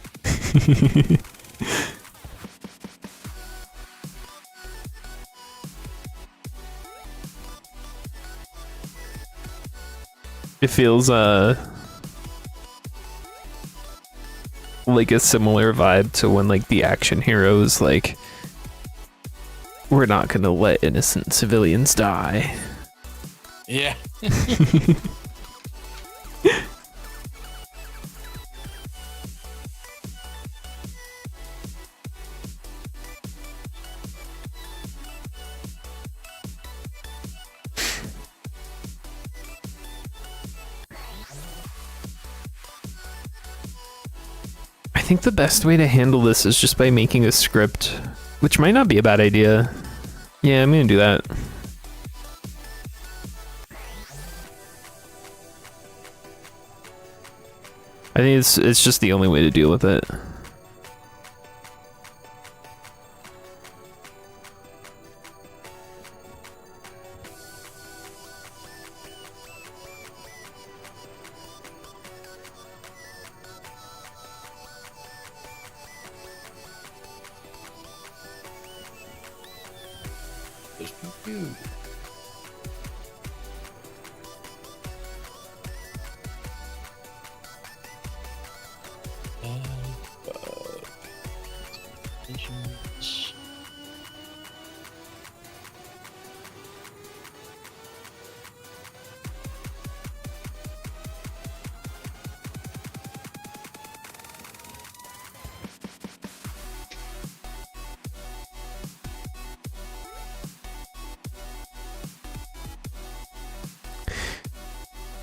It feels like a similar vibe to when like the action heroes like, we're not gonna let innocent civilians die. Yeah. I think the best way to handle this is just by making a script, which might not be a bad idea. Yeah, I'm gonna do that. I think it's just the only way to deal with it.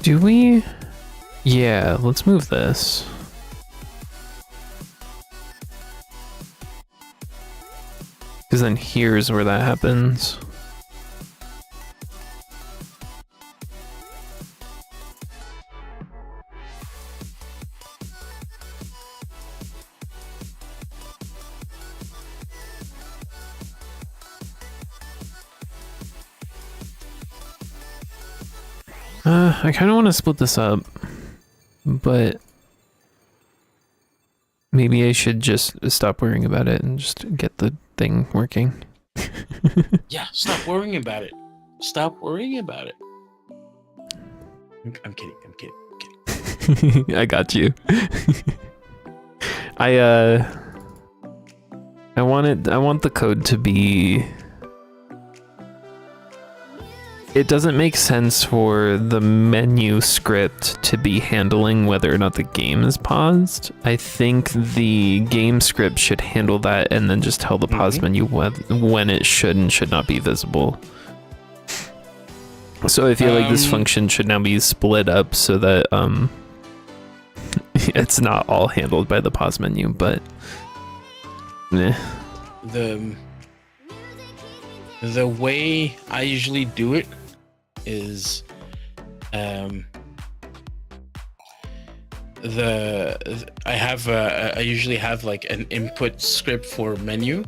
Do we? Yeah, let's move this. Because then here's where that happens. I kind of want to split this up, but maybe I should just stop worrying about it and just get the thing working. Yeah, stop worrying about it. Stop worrying about it. I'm kidding. I got you. I want the code to be. It doesn't make sense for the menu script to be handling whether or not the game is paused. I think the game script should handle that and then just tell the pause menu when it should and should not be visible. So I feel like this function should now be split up so that it's not all handled by the pause menu, but The way I usually do it is I usually have like an input script for menu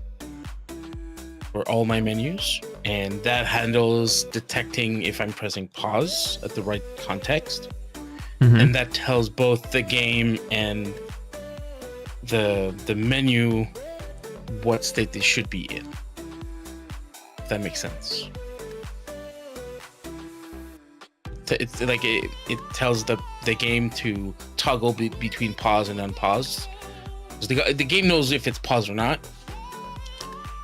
for all my menus, and that handles detecting if I'm pressing pause at the right context, and that tells both the game and the menu what state they should be in, if that makes sense. It's like it tells the game to toggle between pause and unpause. The game knows if it's paused or not.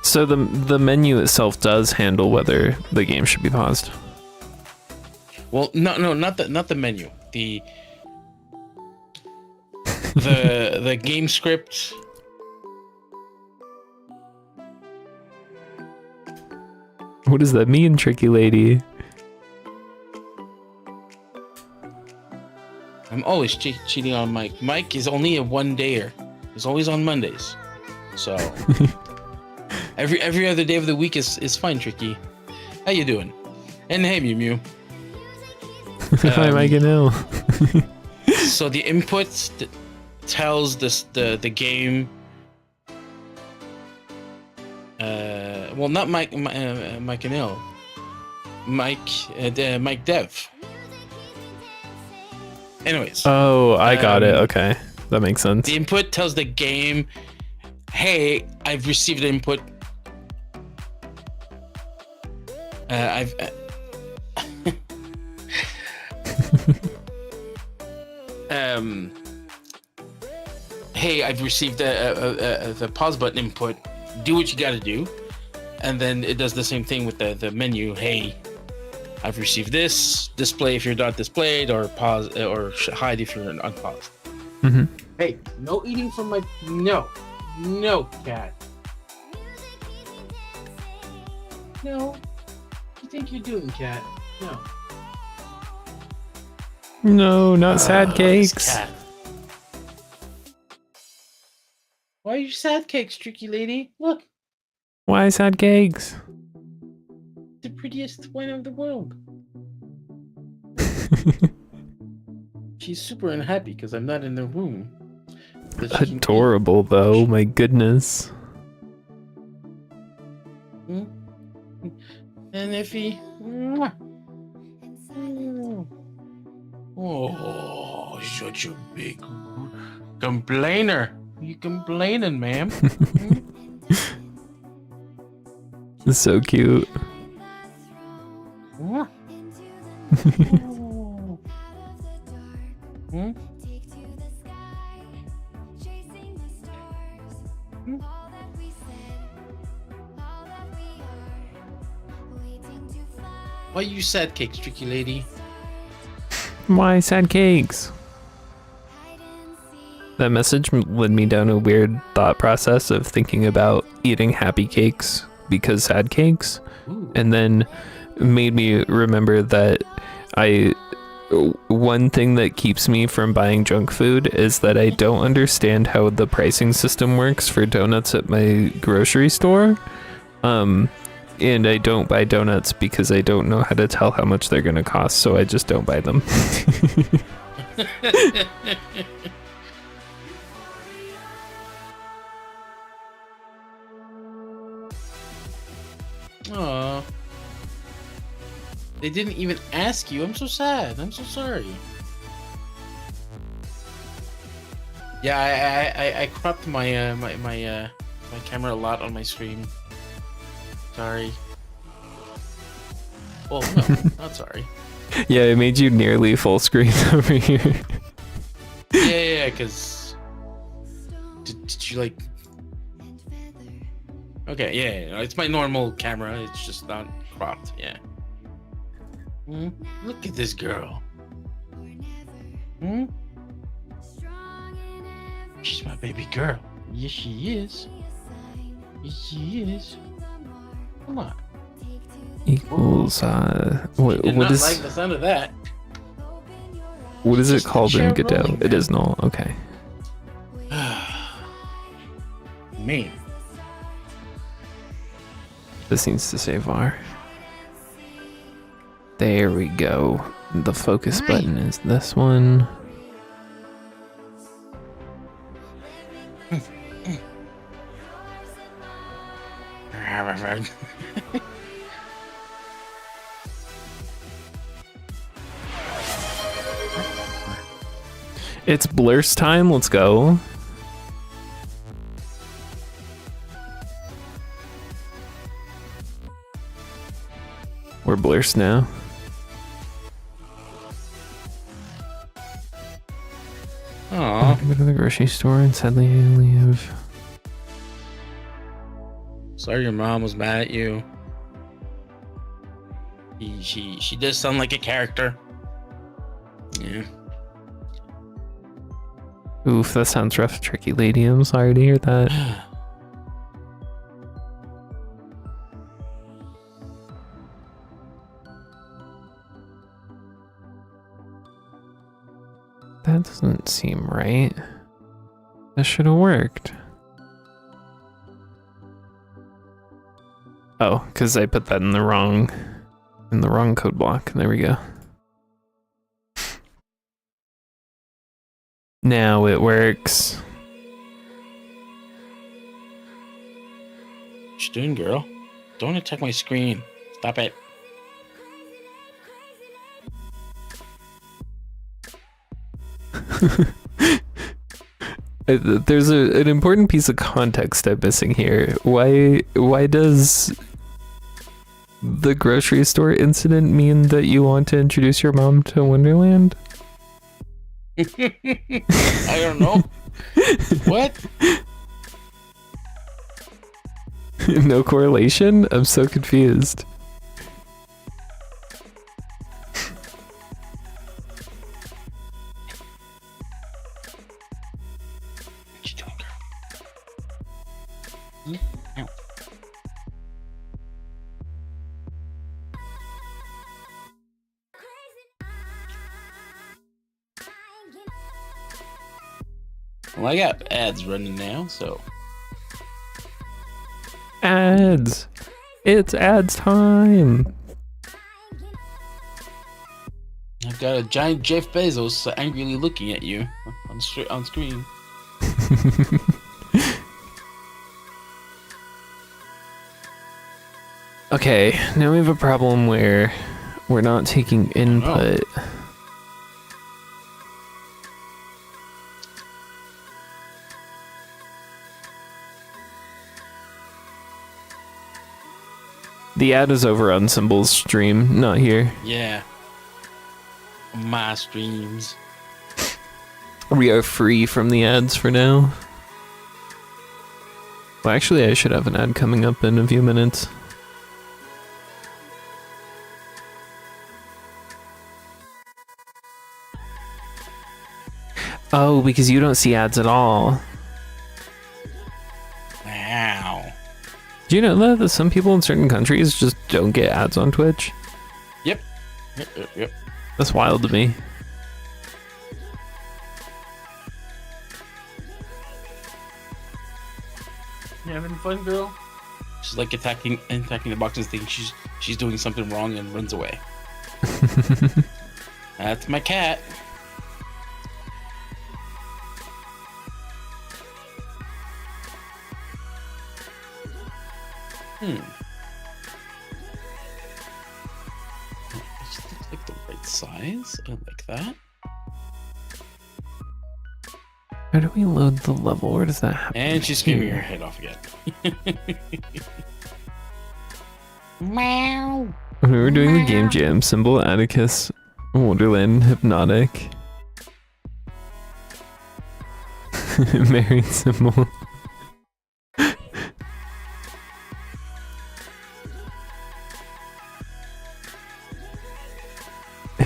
So the menu itself does handle whether the game should be paused. Well, not the menu. The game script. What does that mean, tricky lady? I'm always cheating on Mike. Mike is only a one-dayer. He's always on Mondays. So every other day of the week is fine, Tricky. How you doing? And hey, Mew Mew. Hi, Mike and Ill. So the input tells the game. Well, not Mike and Ill. Mike Dev. Anyways. Oh, I got it. Okay, that makes sense. The input tells the game, "Hey, I've received input. Hey, I've received the pause button input. Do what you got to do." And then it does the same thing with the menu. Hey, I've received this. Display if you're not displayed, or pause, or hide if you're unpaused. Hey, no eating from my no, cat. No, what do you think you're doing, cat? No. No, not sad cakes. Cat. Why are you sad cakes, tricky lady? Look, Why sad cakes? the prettiest one of the world. She's super unhappy because I'm not in the room. Adorable though, my goodness. And if he... Oh, such a big complainer. You complaining, ma'am? It's so cute. Why you sad cakes, tricky lady? Why sad cakes? That message led me down a weird thought process of thinking about eating happy cakes because sad cakes. Ooh. And then made me remember that I one thing that keeps me from buying junk food is that I don't understand how the pricing system works for donuts at my grocery store. And I don't buy donuts because I don't know how to tell how much they're gonna cost, so I just don't buy them. Aw. They didn't even ask you. I'm so sad. I'm so sorry. Yeah, I cropped my my camera a lot on my stream. Sorry. Well, no, not sorry. Yeah, it made you nearly full screen over here. Yeah, because did you like? Okay, yeah, it's my normal camera. It's just not cropped. Yeah. Look at this girl. She's my baby girl. Yes, she is. Yes, she is. Come on. Equals what Did not is like the sound of that. what is it Just called in chair Godot? rolling, It man. is null. Okay. Me. This needs to say var. There we go. The focus button is this one. It's Blur's time. Let's go. We're Blur's now. Aw. Go to the grocery store and sadly I only have. Sorry your mom was mad at you. She does sound like a character. Yeah. Oof, that sounds rough, tricky lady. I'm sorry to hear that. That doesn't seem right. That should have worked. Oh, because I put that in the wrong code block. There we go. Now it works. What you doing, girl? Don't attack my screen. Stop it. There's an important piece of context I'm missing here. Why does the grocery store incident mean that you want to introduce your mom to Wonderland? I don't know. What? No correlation? I'm so confused. What you doing, girl? Ow. Well, I got ads running now, so Ads! It's ads time! I've got a giant Jeff Bezos angrily looking at you on screen. Okay, now we have a problem where we're not taking input. The ad is over on Symbol's stream, not here. Yeah. My streams. We are free from the ads for now. Well, actually, I should have an ad coming up in a few minutes. Oh, because you don't see ads at all. Wow. Do you know that some people in certain countries just don't get ads on Twitch? Yep. That's wild to me. You having fun, girl? She's like attacking the boxes, thinking she's doing something wrong and runs away. That's my cat. This looks like the right size. I like that. How do we load the level? Where does that happen? And she's screaming her head off again. Meow. When we were doing the game jam, Symbol, Atticus, Wonderland, Hypnotic, married Symbol.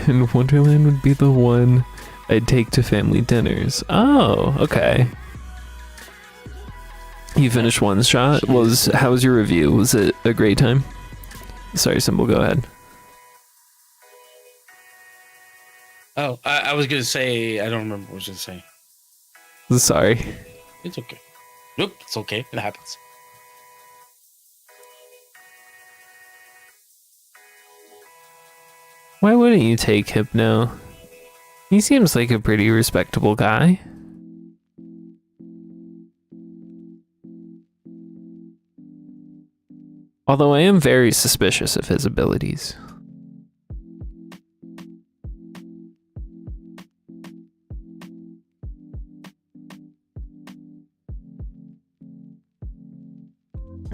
And Wonderland would be the one I'd take to family dinners. Oh, okay. You finished OneShot? How was your review? Was it a great time? Sorry, Symbol, go ahead. Oh, I was gonna say, I don't remember what I was gonna say. Sorry. It's okay. Nope, it's okay. It happens. Why wouldn't you take Hypno? He seems like a pretty respectable guy. Although I am very suspicious of his abilities.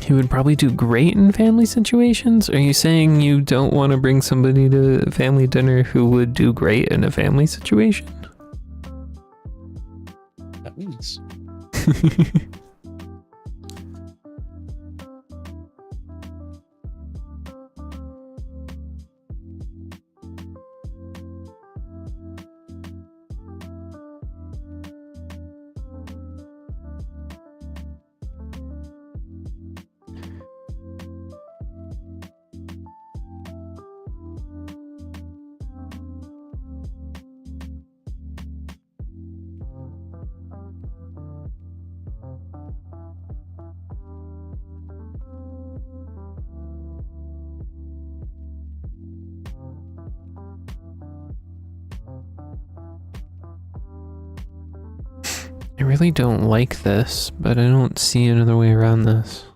He would probably do great in family situations? Are you saying you don't want to bring somebody to family dinner who would do great in a family situation? That means. I really don't like this, but I don't see another way around this.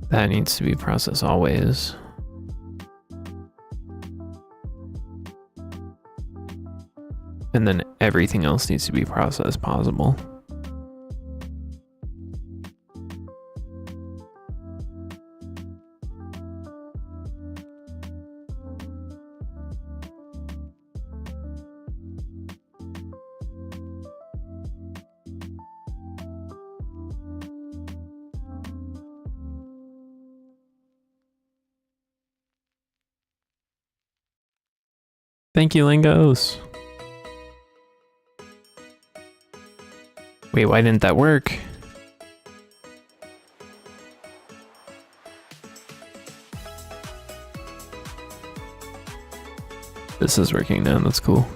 That needs to be processed always. And then everything else needs to be processed possible. Thank you, Lingos. Wait, why didn't that work? This is working now, that's cool.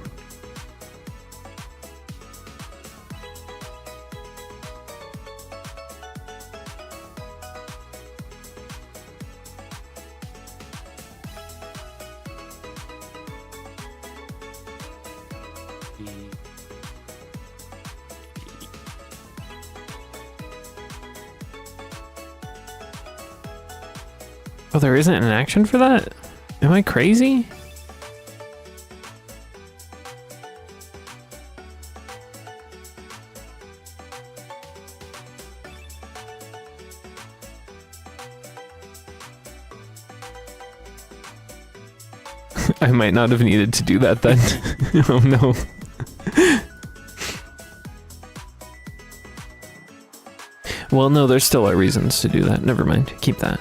Oh, there isn't an action for that? Am I crazy? I might not have needed to do that then. Oh no. Well, no, there still are reasons to do that. Never mind. Keep that.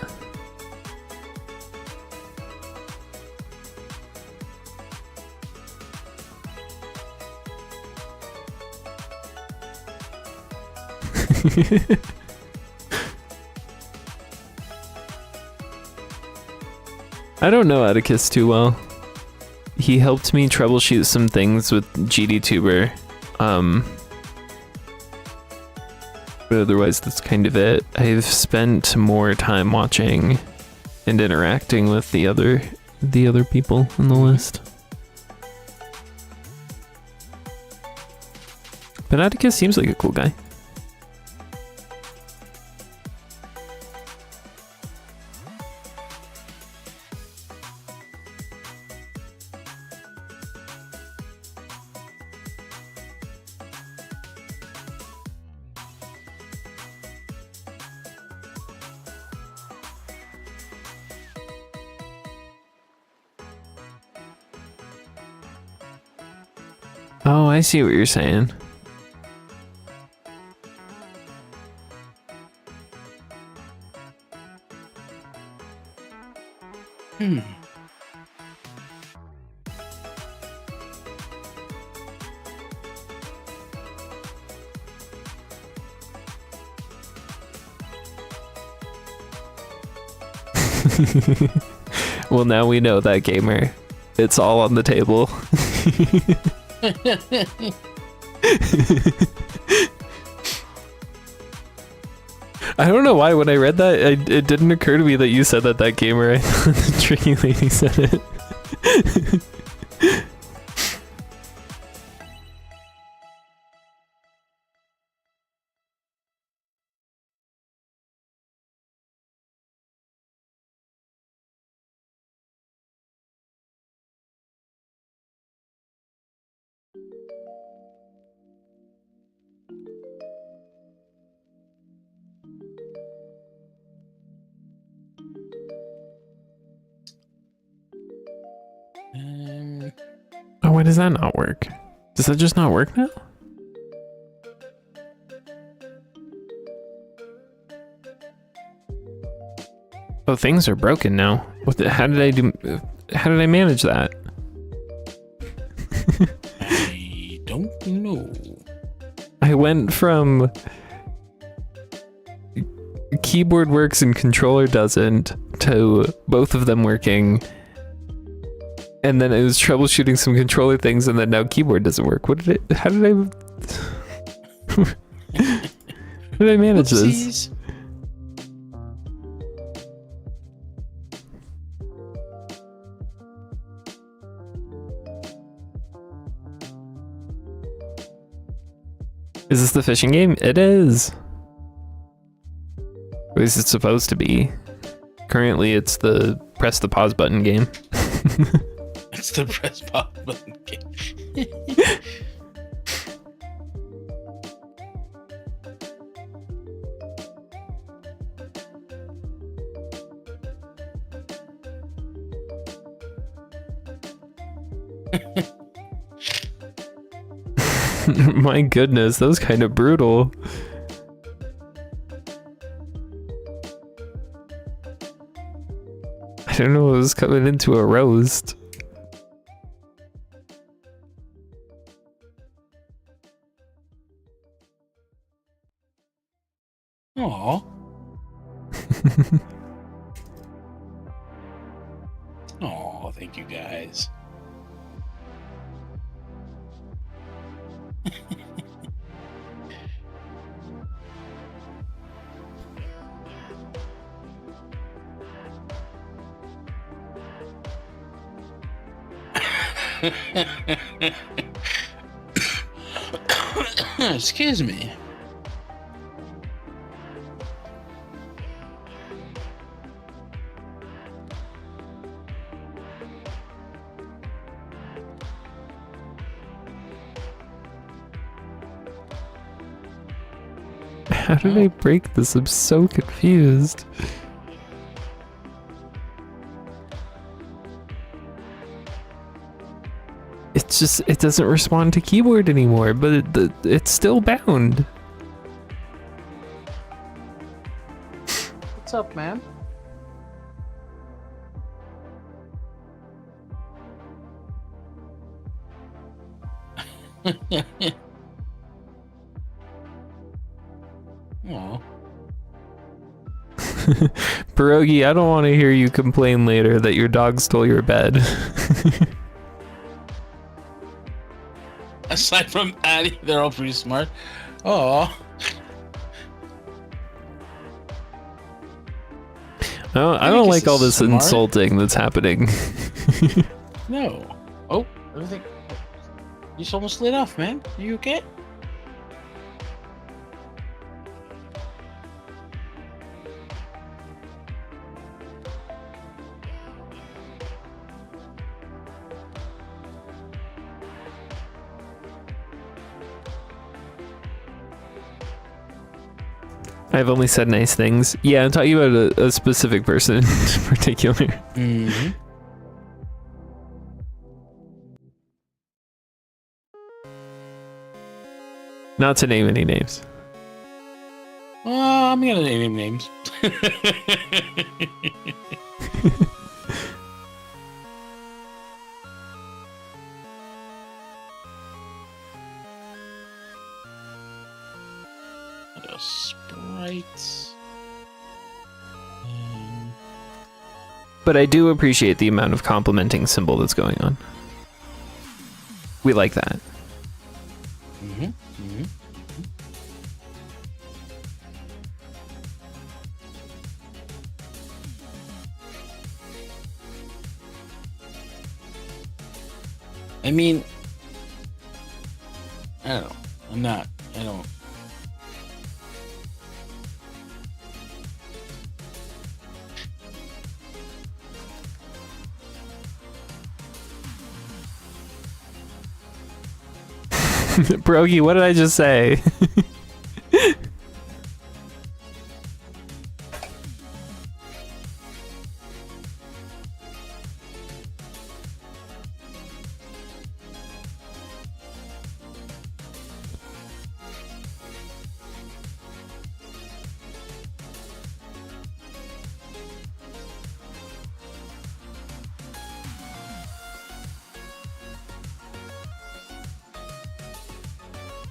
I don't know Atticus too well. He helped me troubleshoot some things with GDTuber. But otherwise, that's kind of it. I've spent more time watching and interacting with the other people on the list. But Atticus seems like a cool guy. Oh, I see what you're saying. Well, now we know that, gamer. It's all on the table. I don't know why when I read that, it didn't occur to me that you said that gamer. I thought the tricky lady said it. Oh, why does that not work? Does that just not work now? Oh, things are broken now. How did I manage that? I don't know. I went from keyboard works and controller doesn't to both of them working. And then I was troubleshooting some controller things, and then now keyboard doesn't work. How did I manage this? Is this the fishing game? It is. At least it's supposed to be. Currently, it's the press the pause button game. It's the press pause button game. My goodness, that was kind of brutal. I don't know, it was coming into a roast. Aww. Aw, thank you guys. Excuse me. How did I break this? I'm so confused. It's just, it doesn't respond to keyboard anymore, but it's still bound. What's up, man? Aw. Pierogi, I don't want to hear you complain later that your dog stole your bed. Aside from Addie, they're all pretty smart. Oh, No, I I don't guess like all it's this smart. insulting that's happening. no. Oh, everything. You just almost lit off, man. Are you okay? I've only said nice things. Yeah, I'm talking about a specific person in particular. Mm-hmm. Not to name any names. I'm gonna name him names. Sprite. But I do appreciate the amount of complimenting symbol that's going on. We like that. Mm-hmm. Mm-hmm. I mean, I don't know. I don't. Pierogi, what did I just say?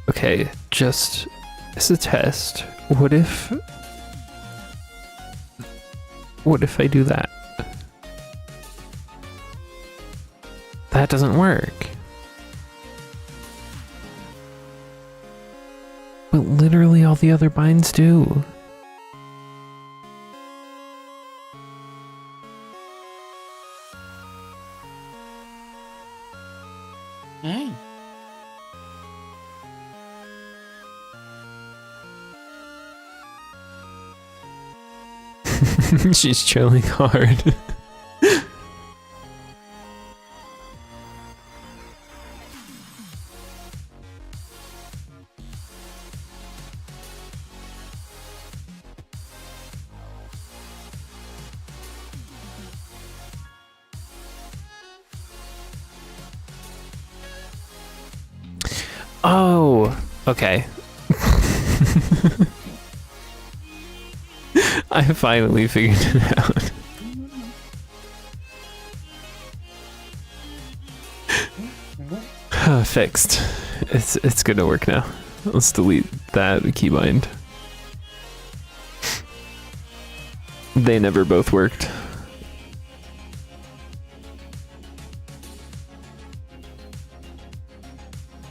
Okay, just as a test, what if I do that? That doesn't work. But literally all the other binds do. Hey. She's chilling hard. Oh, okay. I finally figured it out. Fixed. It's gonna work now. Let's delete that keybind. They never both worked.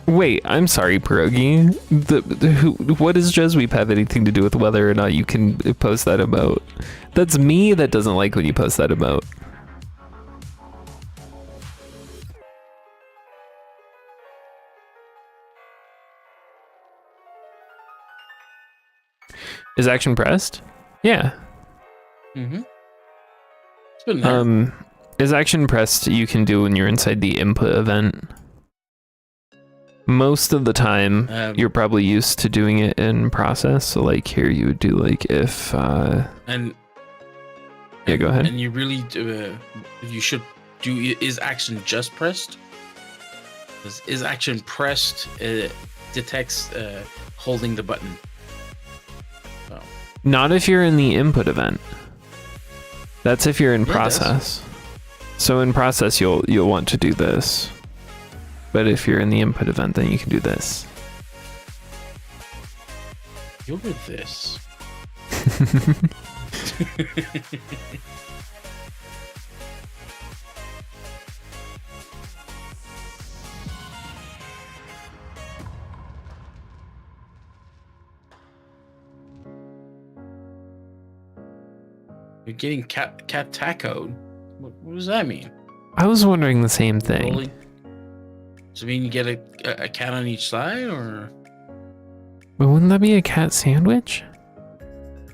Wait, I'm sorry, Pierogi. What does Jesweep have anything to do with whether or not you can post that emote? That's me that doesn't like when you post that emote. Is action pressed? Yeah. Mm-hmm. It's been there. Is action pressed you can do when you're inside the input event. Most of the time, you're probably used to doing it in process. So like here you would do like if... and yeah, go ahead. And you really you should do, is action just pressed? Is action pressed detects holding the button. Oh. Not if you're in the input event. That's if you're in process. So in process, you'll want to do this. But if you're in the input event, then you can do this. You're with this. You're getting cat tacoed. What does that mean? I was wondering the same thing. Rolling? Does it mean you get a cat on each side, or? But wouldn't that be a cat sandwich?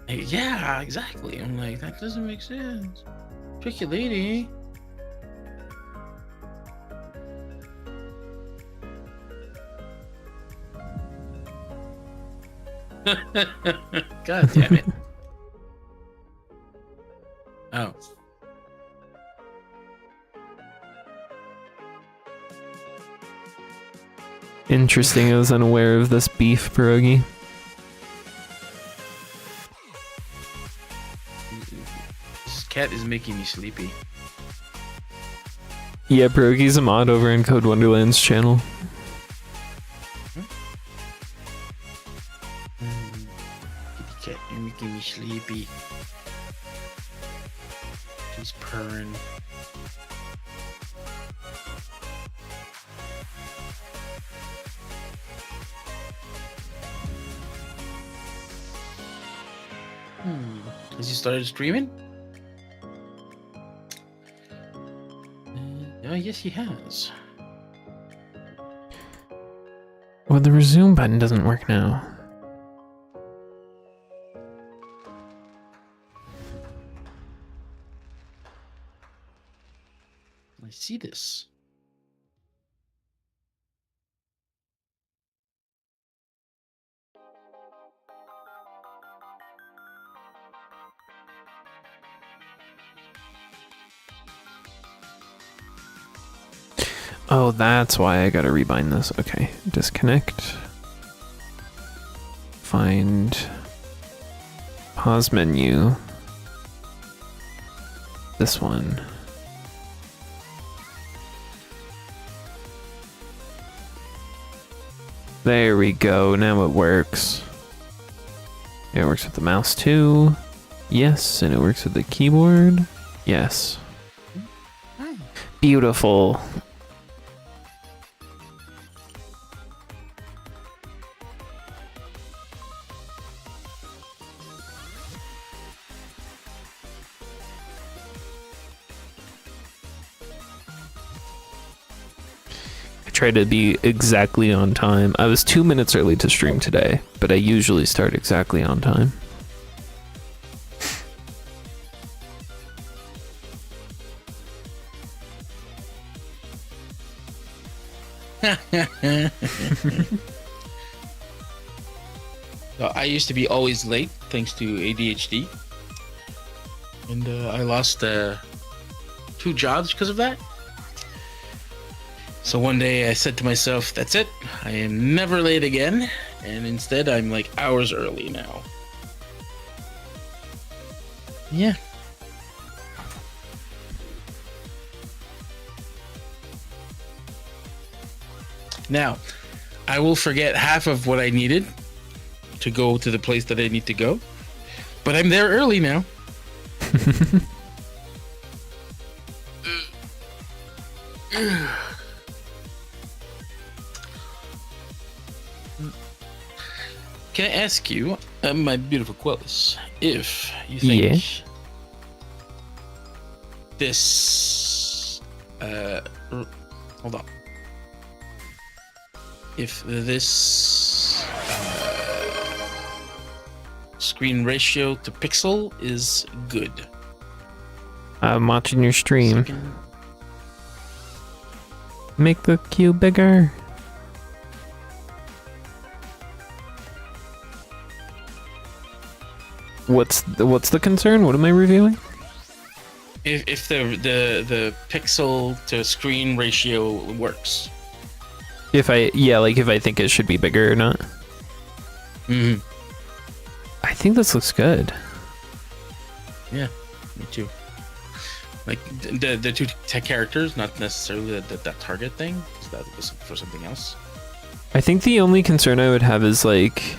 Yeah, exactly. I'm like, that doesn't make sense. Tricky lady. God damn it. Oh. Interesting, I was unaware of this beef pierogi. This cat is making me sleepy. Yeah, pierogi's a mod over in Code Wonderland's channel. Kitty cat, you're making me sleepy. She's purring. Has he started streaming? Oh, yes, he has. Well, the resume button doesn't work now. I see this. Oh, that's why I gotta rebind this. Okay, disconnect. Find pause menu. This one. There we go, now it works. It works with the mouse too. Yes, and it works with the keyboard. Yes. Beautiful. Try to be exactly on time. I was 2 minutes early to stream today, but I usually start exactly on time. So I used to be always late thanks to ADHD. And I lost 2 jobs because of that. So one day I said to myself, that's it. I am never late again. And instead I'm like hours early now. Yeah. Now, I will forget half of what I needed to go to the place that I need to go. But I'm there early now. Can I ask you, my beautiful Quellis, if you think this... hold on. If this screen ratio to pixel is good. I'm watching your stream. Make the cube bigger. What's the concern? What am I reviewing? If the pixel to screen ratio works. If I think it should be bigger or not. Mm-hmm. I think this looks good. Yeah, me too. Like the two characters, not necessarily that target thing, because that was for something else. I think the only concern I would have is like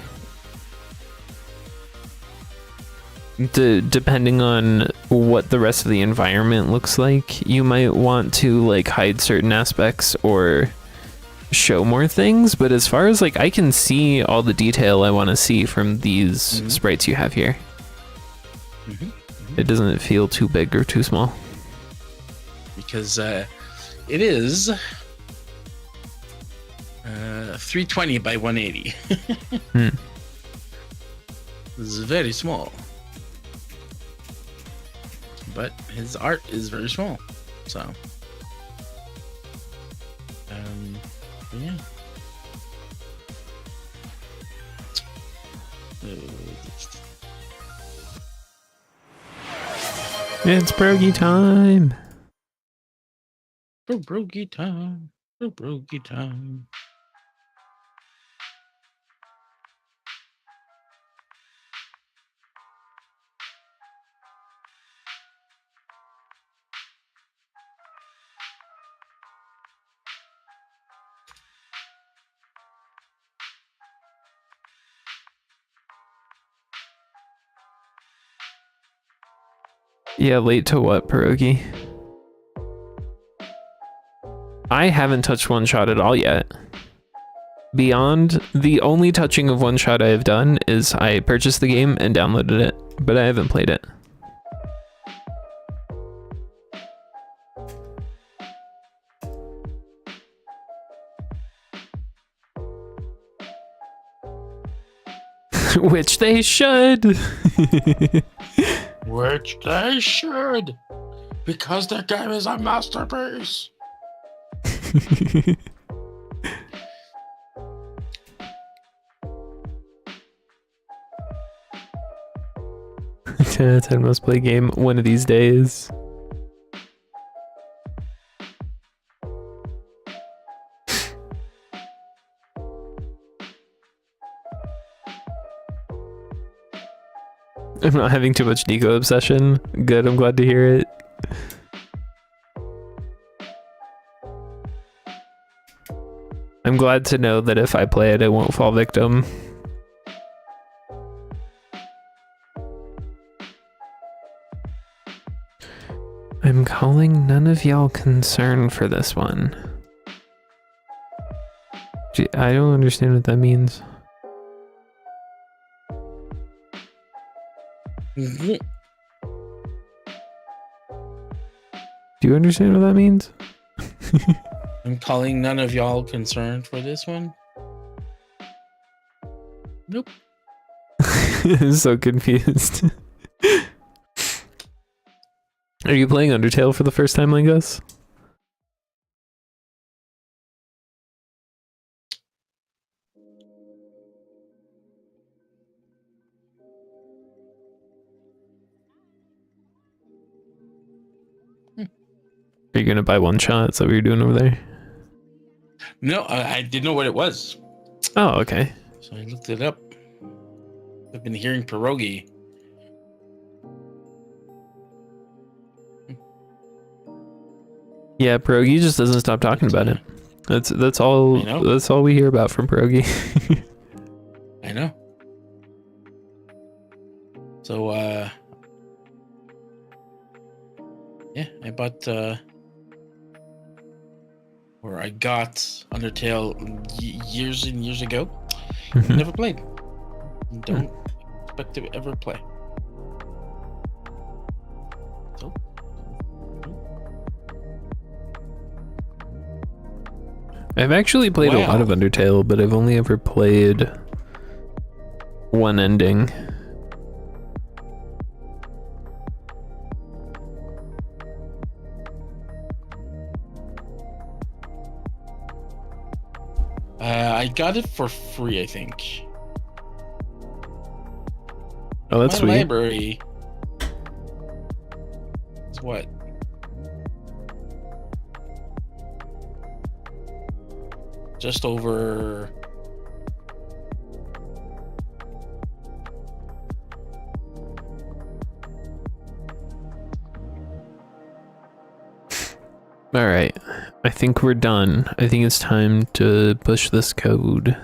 depending on what the rest of the environment looks like, you might want to like hide certain aspects or show more things. But as far as like, I can see all the detail I want to see from these sprites you have here. It doesn't feel too big or too small. Because it is 320 by 180. This is very small. But his art is very small. So yeah. It's Brogy time. Brogy time. Brogy time. Yeah, late to what, Pierogi? I haven't touched OneShot at all yet. Beyond the only touching of OneShot I have done is I purchased the game and downloaded it, but I haven't played it. Which they should. Which they should, because the game is a masterpiece. It's a must play game one of these days. I'm not having too much Nico obsession. Good, I'm glad to hear it. I'm glad to know that if I play it, I won't fall victim. I'm calling none of y'all concern for this one. Gee, I don't understand what that means. Do you understand what that means? I'm calling none of y'all concerned for this one. Nope. I'm so confused. Are you playing Undertale for the first time, Lingus? Are you gonna buy OneShot? Is that what you're doing over there? No, I didn't know what it was. Oh, okay. So I looked it up. I've been hearing pierogi. Yeah, Pierogi just doesn't stop talking about it. That's all. That's all we hear about from Pierogi. I know. So yeah, I bought or I got Undertale years and years ago. Never played. Don't expect to ever play. So I've actually played a lot of Undertale, but I've only ever played one ending. I got it for free, I think. Oh, that's sweet. My library is what? Just over All right, I think we're done. I think it's time to push this code.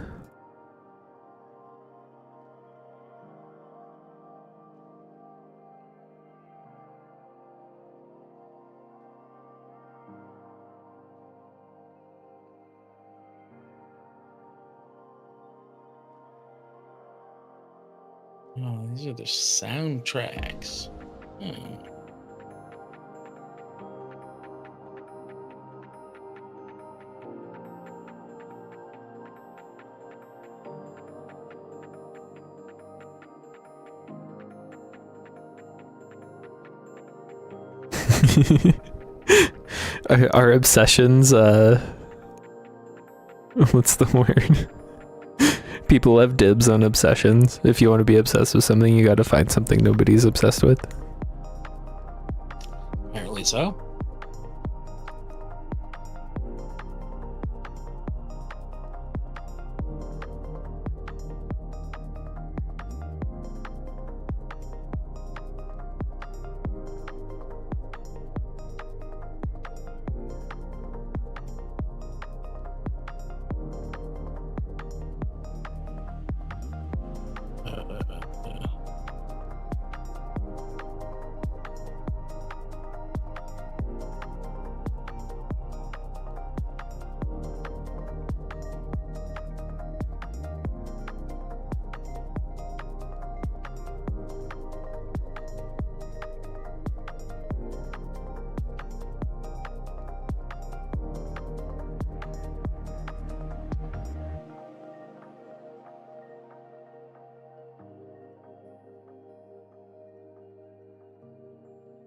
Oh, these are the soundtracks. Hmm. Our obsessions, what's the word? People have dibs on obsessions. If you want to be obsessed with something, you gotta find something nobody's obsessed with. Apparently so.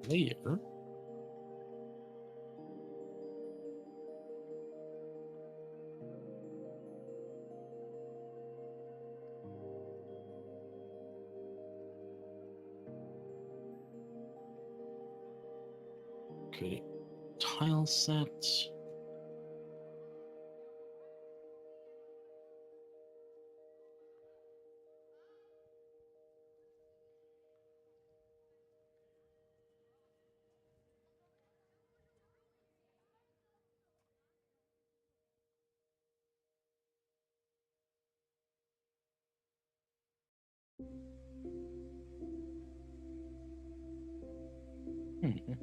Later. Okay. Tile set. Hmm.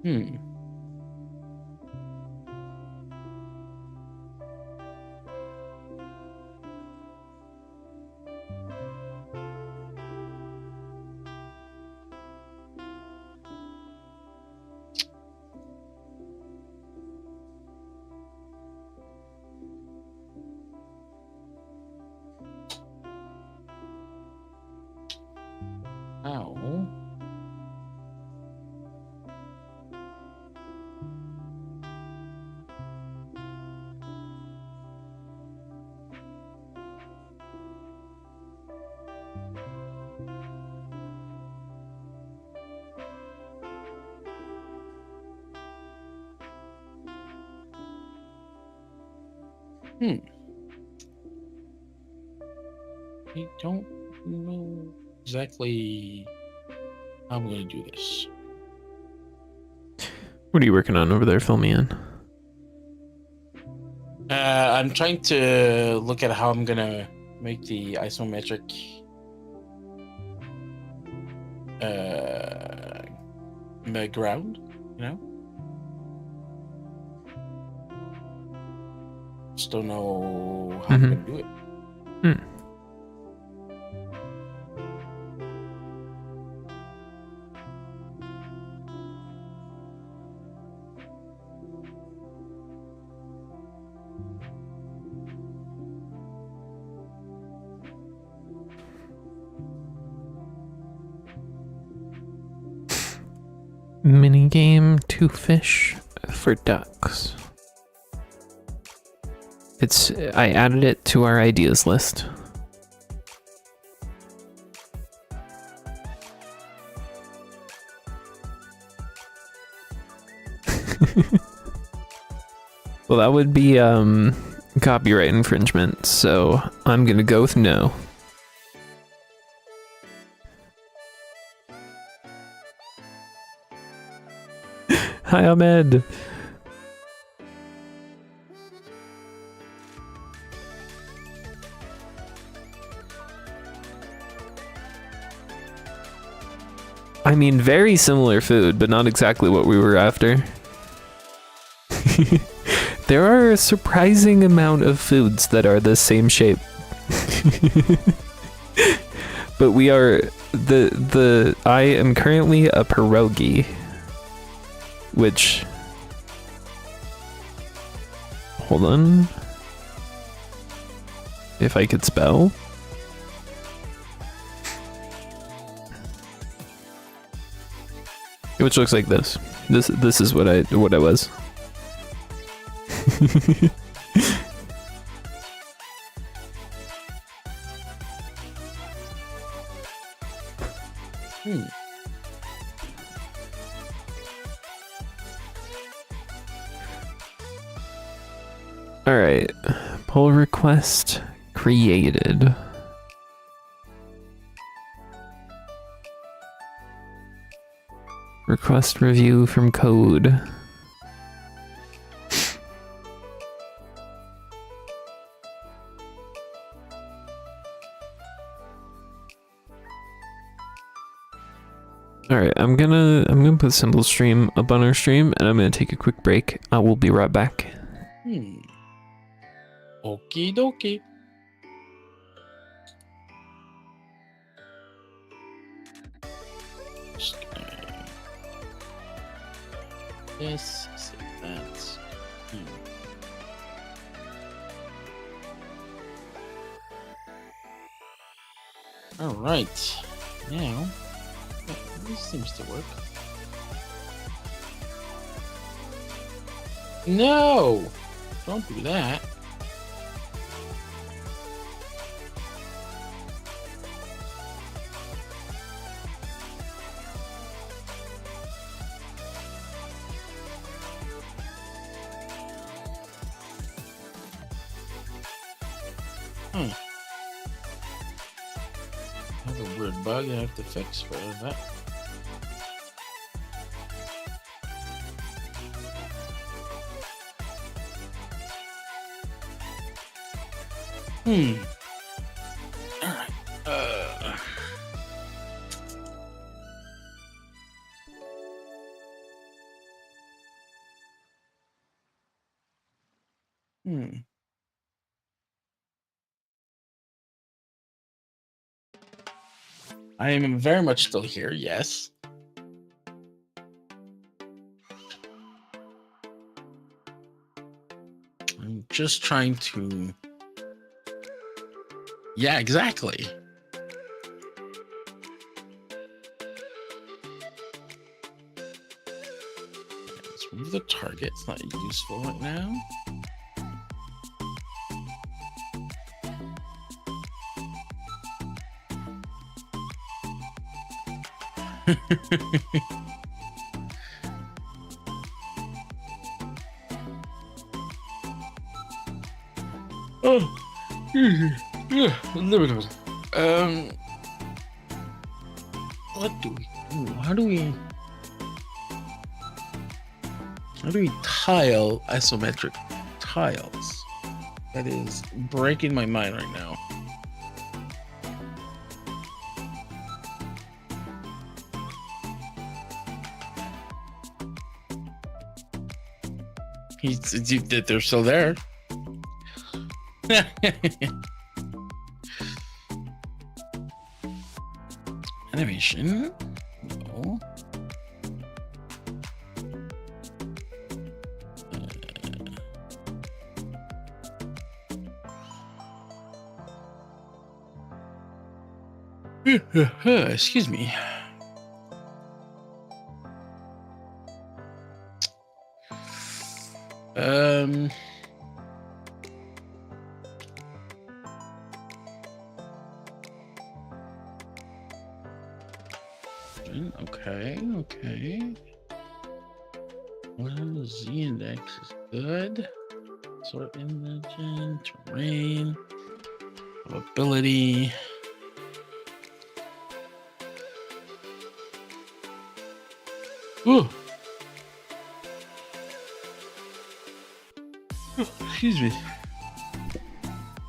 Hmm. Ow. Hmm. I don't know exactly how I'm going to do this. What are you working on over there, fill me in? I'm trying to look at how I'm going to make the isometric ground, you know? Just don't know how I'm going to do it. Minigame 2 fish for ducks. I added it to our ideas list. Well, that would be copyright infringement, so I'm gonna go with no. Hi, Ahmed. I mean, very similar food, but not exactly what we were after. There are a surprising amount of foods that are the same shape. But we are I am currently a pierogi, which, hold on, if I could spell. Which looks like this. This is what I was. All right. Pull request created. Request review from code. All right, I'm gonna put simple stream up on our stream, and I'm gonna take a quick break. I will be right back. Okie dokie. Yes, so that's. All right, now this seems to work. No, don't do that. I have a weird bug I have to fix for that. All right. I am very much still here, yes. I'm just trying to... Yeah, exactly. Let's remove the target. It's not useful right now. Oh, yeah, what do we do? How do we tile isometric tiles? That is breaking my mind right now. They're still there. Animation. No. Excuse me. Okay. Well, Z index is good. Sort engine, terrain, probability. Ooh. Excuse me.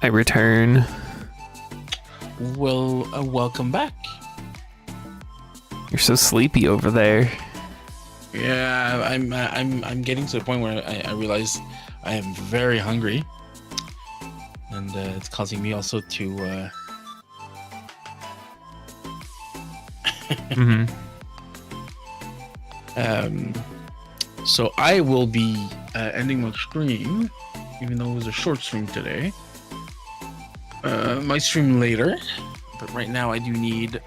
I return. Well, welcome back. You're so sleepy over there. Yeah, I'm getting to the point where I realize I am very hungry, and it's causing me also to. Mm-hmm. So I will be ending my stream, even though it was a short stream today. My stream later, but right now I do need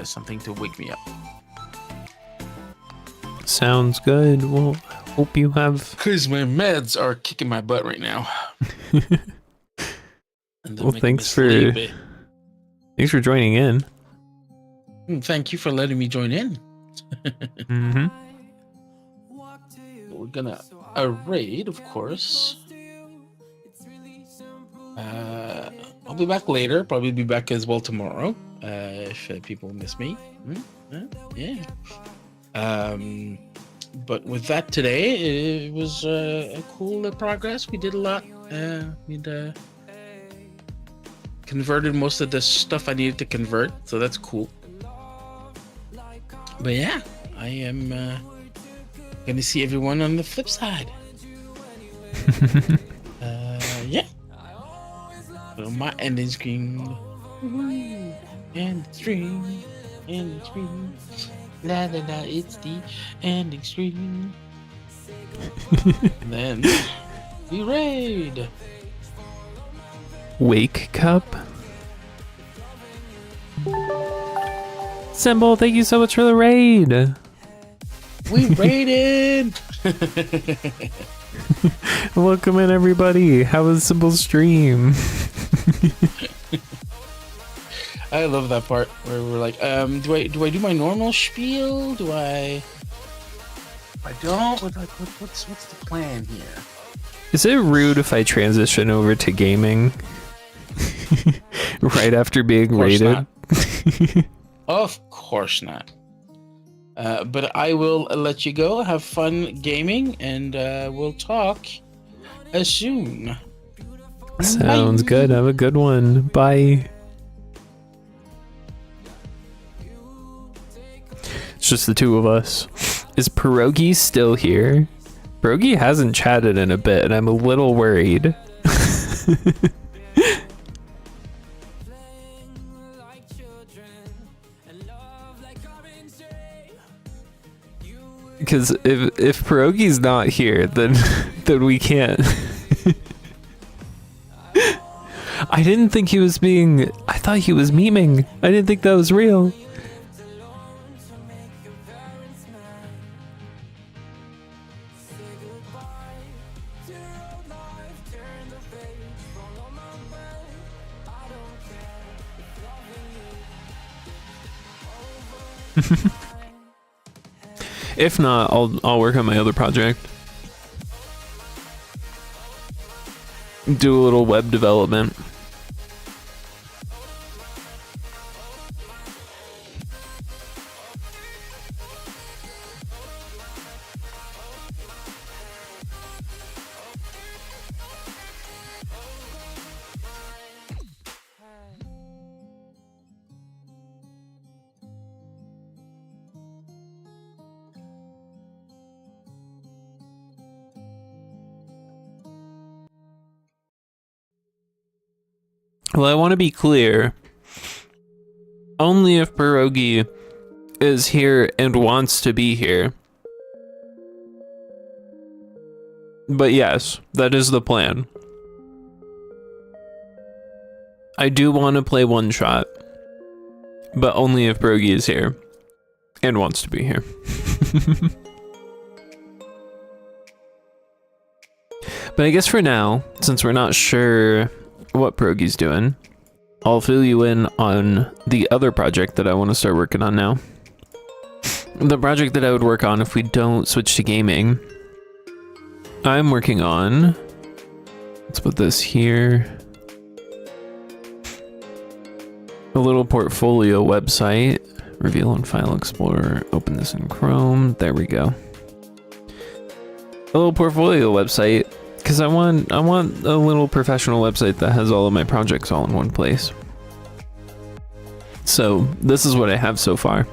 something to wake me up. Sounds good. Well, I hope you have. Because my meds are kicking my butt right now. And they're Well, making me thanks for sleepy. joining in. Thank you for letting me join in. Mm-hmm. We're gonna raid, of course. I'll be back later. Probably be back as well tomorrow. If people miss me. Yeah. But with that today, it was a cool progress. We did a lot. We converted most of the stuff I needed to convert, so that's cool. But yeah, I am gonna see everyone on the flip side. Yeah. So my ending screen. End stream. Ending screen. La la la, it's the ending screen. And then we raid. Wake Cup. Symbol, thank you so much for the raid. We raided. Welcome in, everybody. How was Symbol's stream? I love that part where we're like, do I do my normal spiel? Do I? If I don't, what's the plan here? Is it rude if I transition over to gaming right after being raided? Of course not. But I will let you go. Have fun gaming, and we'll talk soon. Sounds Bye. good. Have a good one. Bye. It's just the two of us. Is Pierogi still here? Pierogi hasn't chatted in a bit, and I'm a little worried. Because if Pierogi's not here, then we can't. I didn't think he was being. I thought he was memeing. I didn't think that was real. If not, I'll work on my other project. Do a little web development. Well, I want to be clear. Only if Pierogi is here and wants to be here. But yes, that is the plan. I do want to play OneShot, but only if Pierogi is here and wants to be here. But I guess for now, since we're not sure what Pierogi's doing, I'll fill you in on the other project that I want to start working on now. The project that I would work on if we don't switch to gaming. I'm working on, let's put this here, a little portfolio website. Reveal in File Explorer, open this in Chrome, there we go. A little portfolio website Because I want a little professional website that has all of my projects all in one place. So this is what I have so far.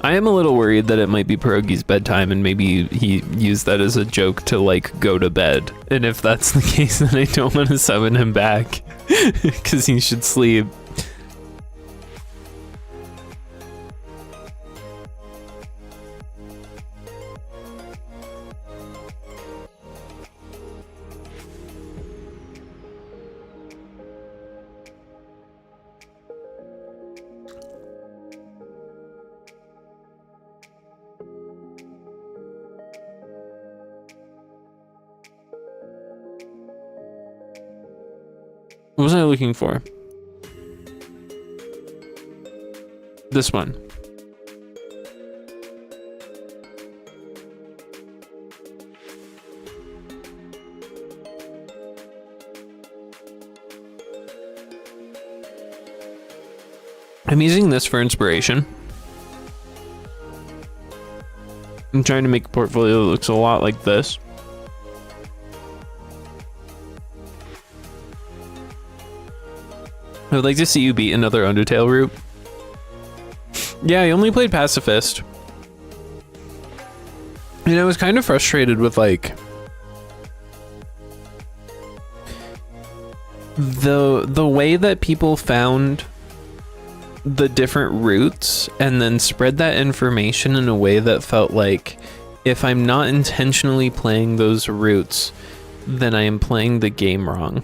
I am a little worried that it might be Pierogi's bedtime and maybe he used that as a joke to like go to bed. And if that's the case, then I don't want to summon him back because he should sleep. What was I looking for? This one. I'm using this for inspiration. I'm trying to make a portfolio that looks a lot like this. I would like to see you beat another Undertale route. Yeah, I only played Pacifist. And I was kind of frustrated with like the way that people found the different routes and then spread that information in a way that felt like if I'm not intentionally playing those routes, then I am playing the game wrong.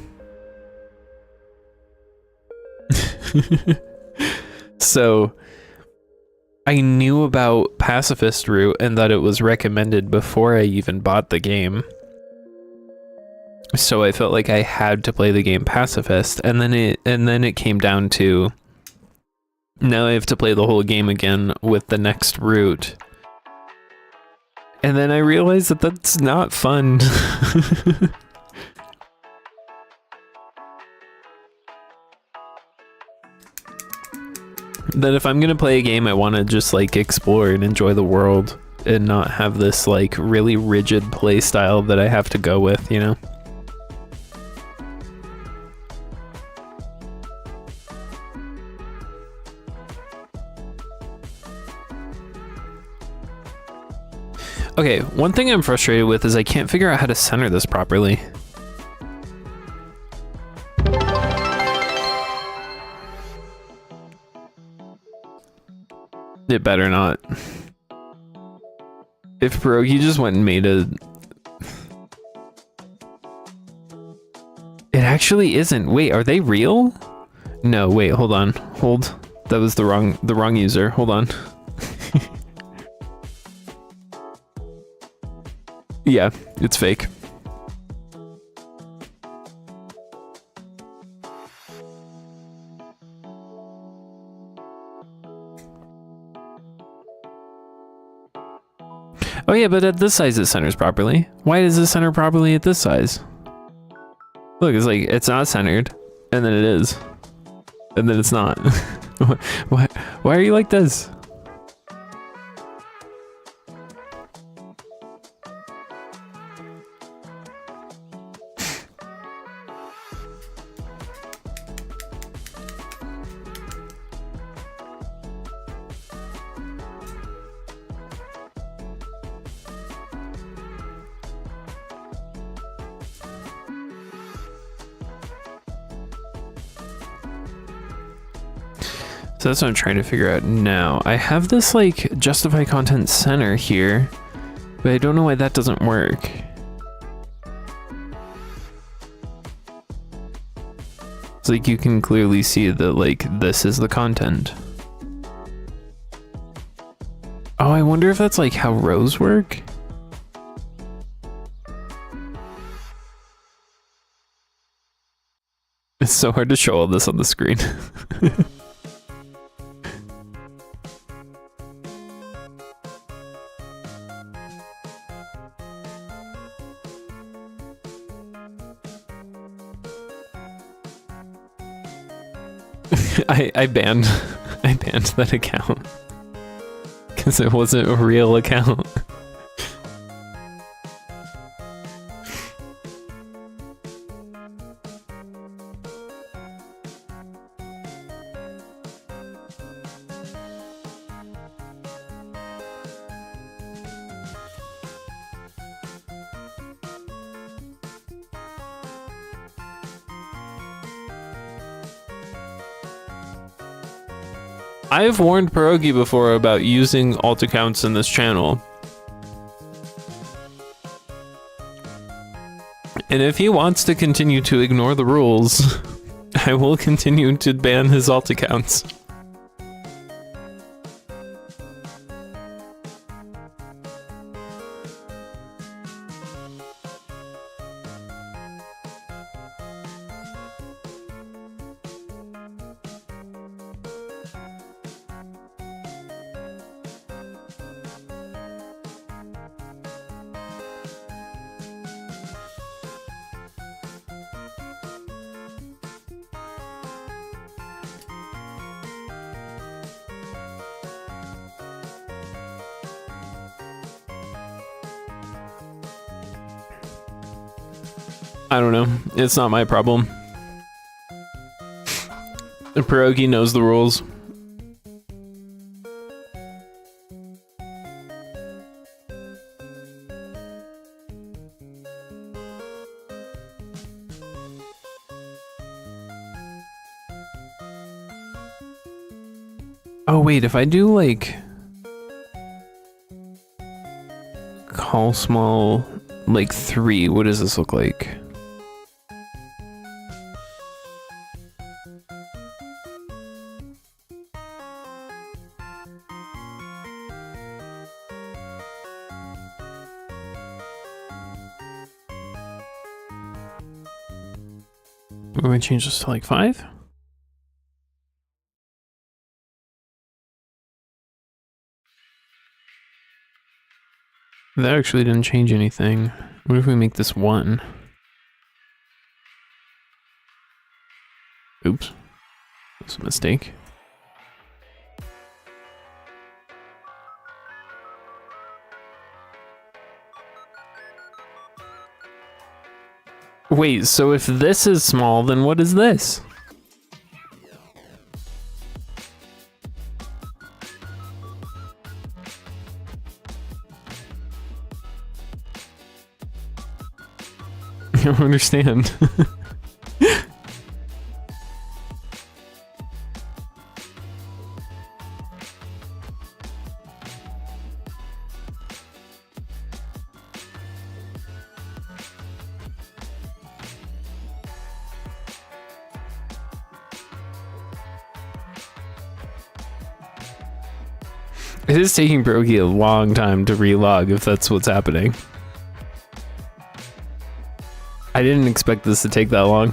So I knew about Pacifist route and that it was recommended before I even bought the game. So I felt like I had to play the game Pacifist, and then it came down to now I have to play the whole game again with the next route. And then I realized that that's not fun. That if I'm gonna play a game, I want to just like explore and enjoy the world and not have this like really rigid play style that I have to go with, you know? Okay, one thing I'm frustrated with is I can't figure out how to center this properly. It better not. If Pierogi just went and made a... It actually isn't. Wait, are they real? No, wait, hold on. Hold. That was the wrong user. Hold on. Yeah, it's fake. Oh yeah, but at this size it centers properly. Why does it center properly at this size? Look, it's like, it's not centered, and then it is. And then it's not. Why are you like this? So that's what I'm trying to figure out now. I have this like justify content center here, but I don't know why that doesn't work. It's like you can clearly see that like this is the content. Oh, I wonder if that's like how rows work. It's so hard to show all this on the screen. I banned I banned that account. Because it wasn't a real account. I've warned Pierogi before about using alt accounts in this channel. And if he wants to continue to ignore the rules, I will continue to ban his alt accounts. I don't know. It's not my problem. The Pierogi knows the rules. Oh wait, if I do like call small like 3, what does this look like? We're going to change this to like 5? That actually didn't change anything. What if we make this 1? Oops. That's a mistake. Wait, so if this is small, then what is this? I don't understand. It is taking Pierogi a long time to relog if that's what's happening. I didn't expect this to take that long.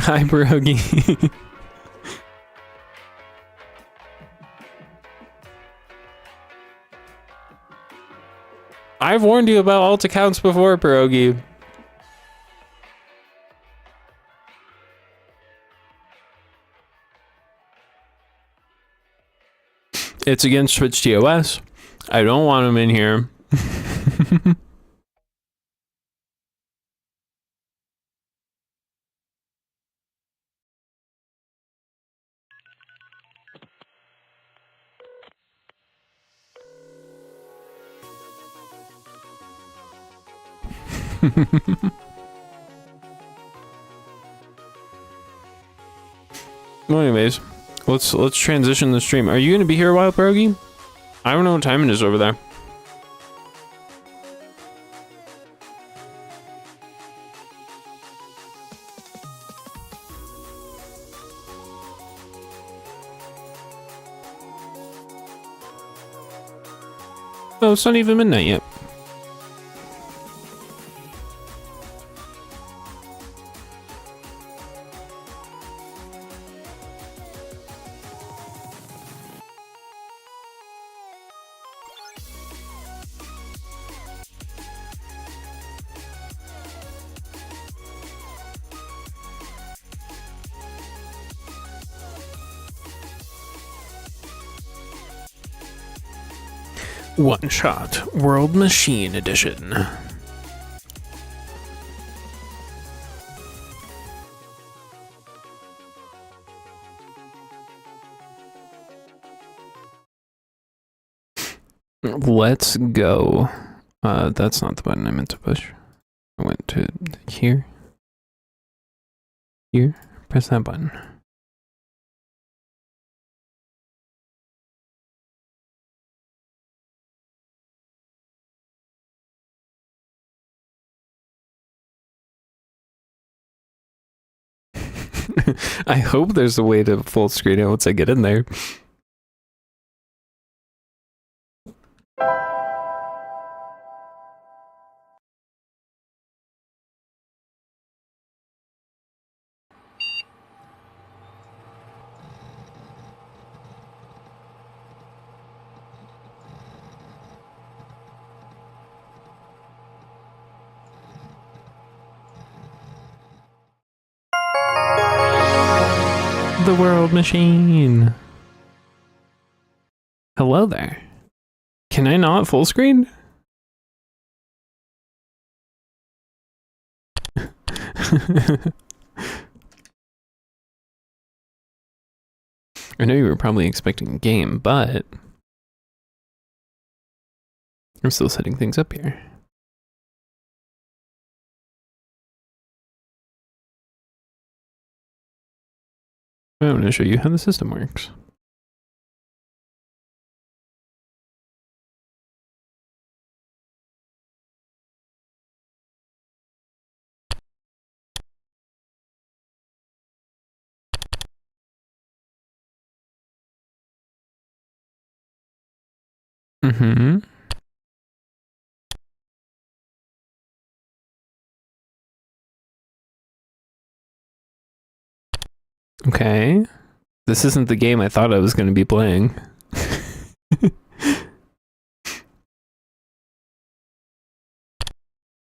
Hi, Pierogi. I've warned you about alt accounts before, Pierogi. It's against Twitch TOS. I don't want him in here. Well, anyways, let's transition the stream. Are you gonna be here a while, Pierogi? I don't know what time it is over there. Oh, it's not even midnight yet. OneShot World Machine Edition. Let's go. That's not the button I meant to push. I went to here. Here. Press that button. I hope there's a way to full screen it once I get in there. The World Machine. Hello there. Can I not full screen? I know you were probably expecting a game, but I'm still setting things up here. I want to show you how the system works. Mm-hmm. Okay. This isn't the game I thought I was going to be playing.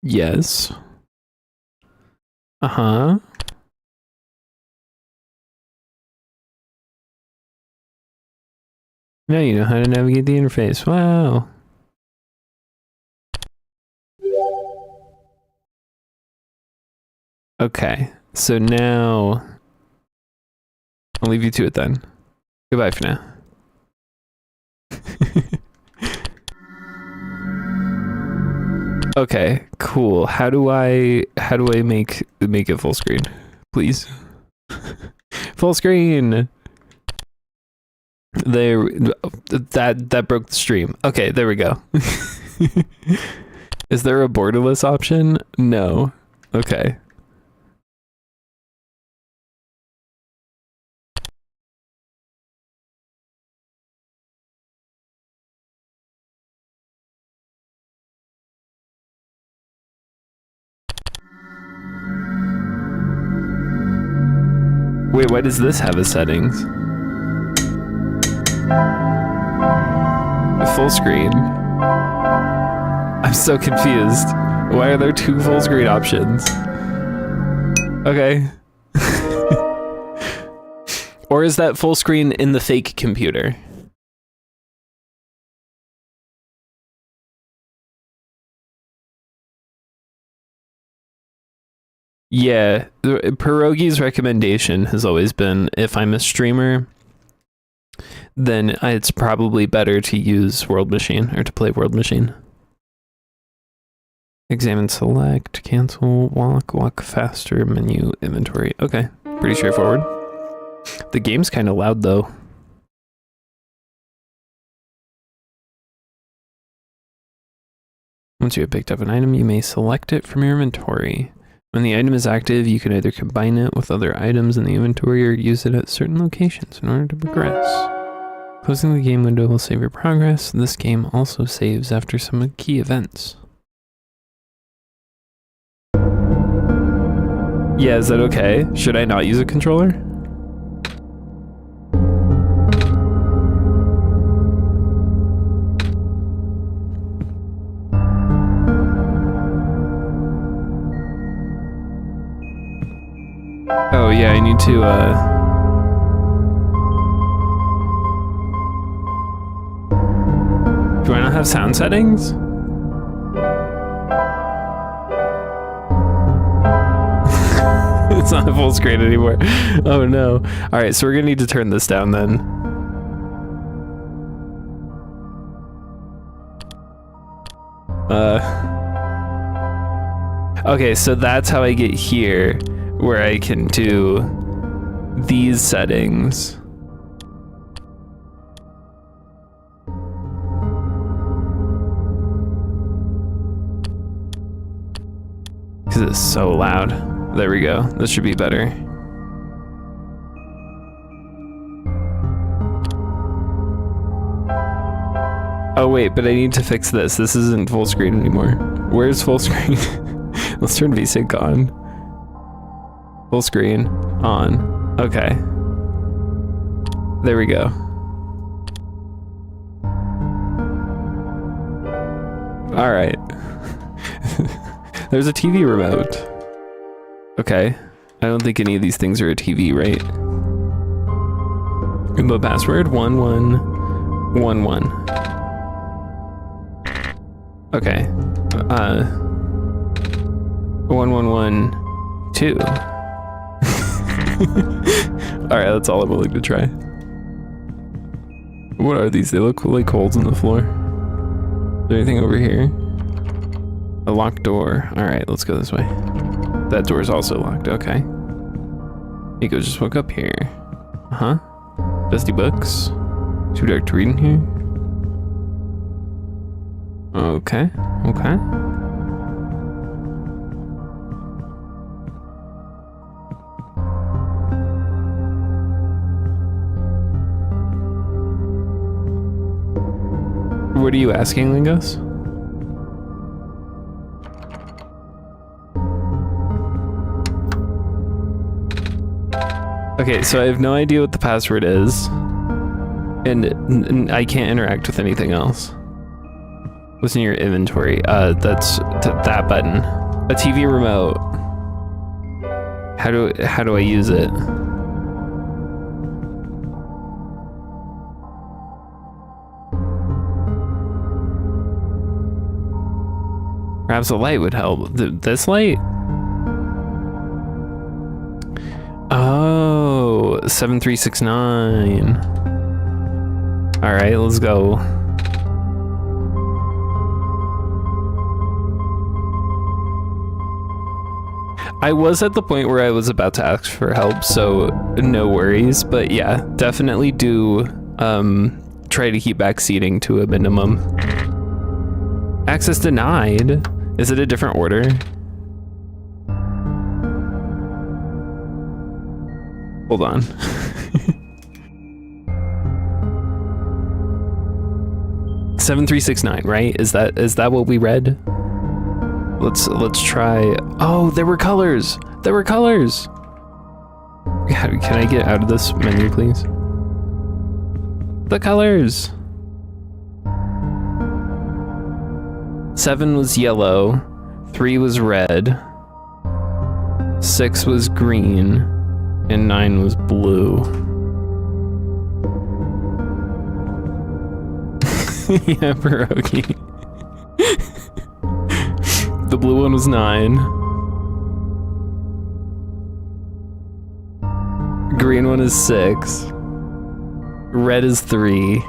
Yes. Uh-huh. Now you know how to navigate the interface. Wow. Okay. So now I'll leave you to it then. Goodbye for now. Okay, cool. How do I make it full screen? Please. Full screen. There, that broke the stream. Okay, there we go. Is there a borderless option? No. Okay. Wait, why does this have a settings? Full screen. I'm so confused. Why are there 2 full screen options? Okay. Or is that full screen in the fake computer? Yeah, Pierogi's recommendation has always been, if I'm a streamer, then it's probably better to use World Machine, or to play World Machine. Examine, select, cancel, walk faster, menu, inventory. Okay, pretty straightforward. The game's kind of loud though. Once you have picked up an item, you may select it from your inventory. When the item is active, you can either combine it with other items in the inventory or use it at certain locations in order to progress. Closing the game window will save your progress. This game also saves after some key events. Yeah, is that okay? Should I not use a controller? Oh yeah, I need to do I not have sound settings? It's not full screen anymore. Oh no. Alright, so we're gonna need to turn this down then. Okay, so that's how I get here, where I can do these settings. Because it's so loud. There we go. This should be better. Oh wait, but I need to fix this. This isn't full screen anymore. Where's full screen? Let's turn VSync on. Full screen on. Okay. There we go. All right. There's a TV remote. Okay. I don't think any of these things are a TV, right? Input password 1111. Okay. 1112. Alright, that's all I'm willing to try. What are these? They look like holes in the floor. Is there anything over here? A locked door. Alright, let's go this way. That door is also locked. Okay. Nico just woke up here. Uh-huh. Dusty books. Too dark to read in here. Okay. Okay. What are you asking, Lingos? Okay, so I have no idea what the password is, and I can't interact with anything else. What's in your inventory? That's that button. A TV remote. How do I use it? Perhaps a light would help. This light? Oh, 7369. All right, let's go. I was at the point where I was about to ask for help, so no worries. But yeah, definitely do try to keep backseating to a minimum. Access denied. Is it a different order? Hold on. $7369, right? Is that what we read? Let's try. Oh, there were colors. There were colors. Can I get out of this menu, please? The colors. 7 was yellow, 3 was red, 6 was green, and 9 was blue. Yeah, pierogi. The blue one was 9. Green one is 6. Red is 3.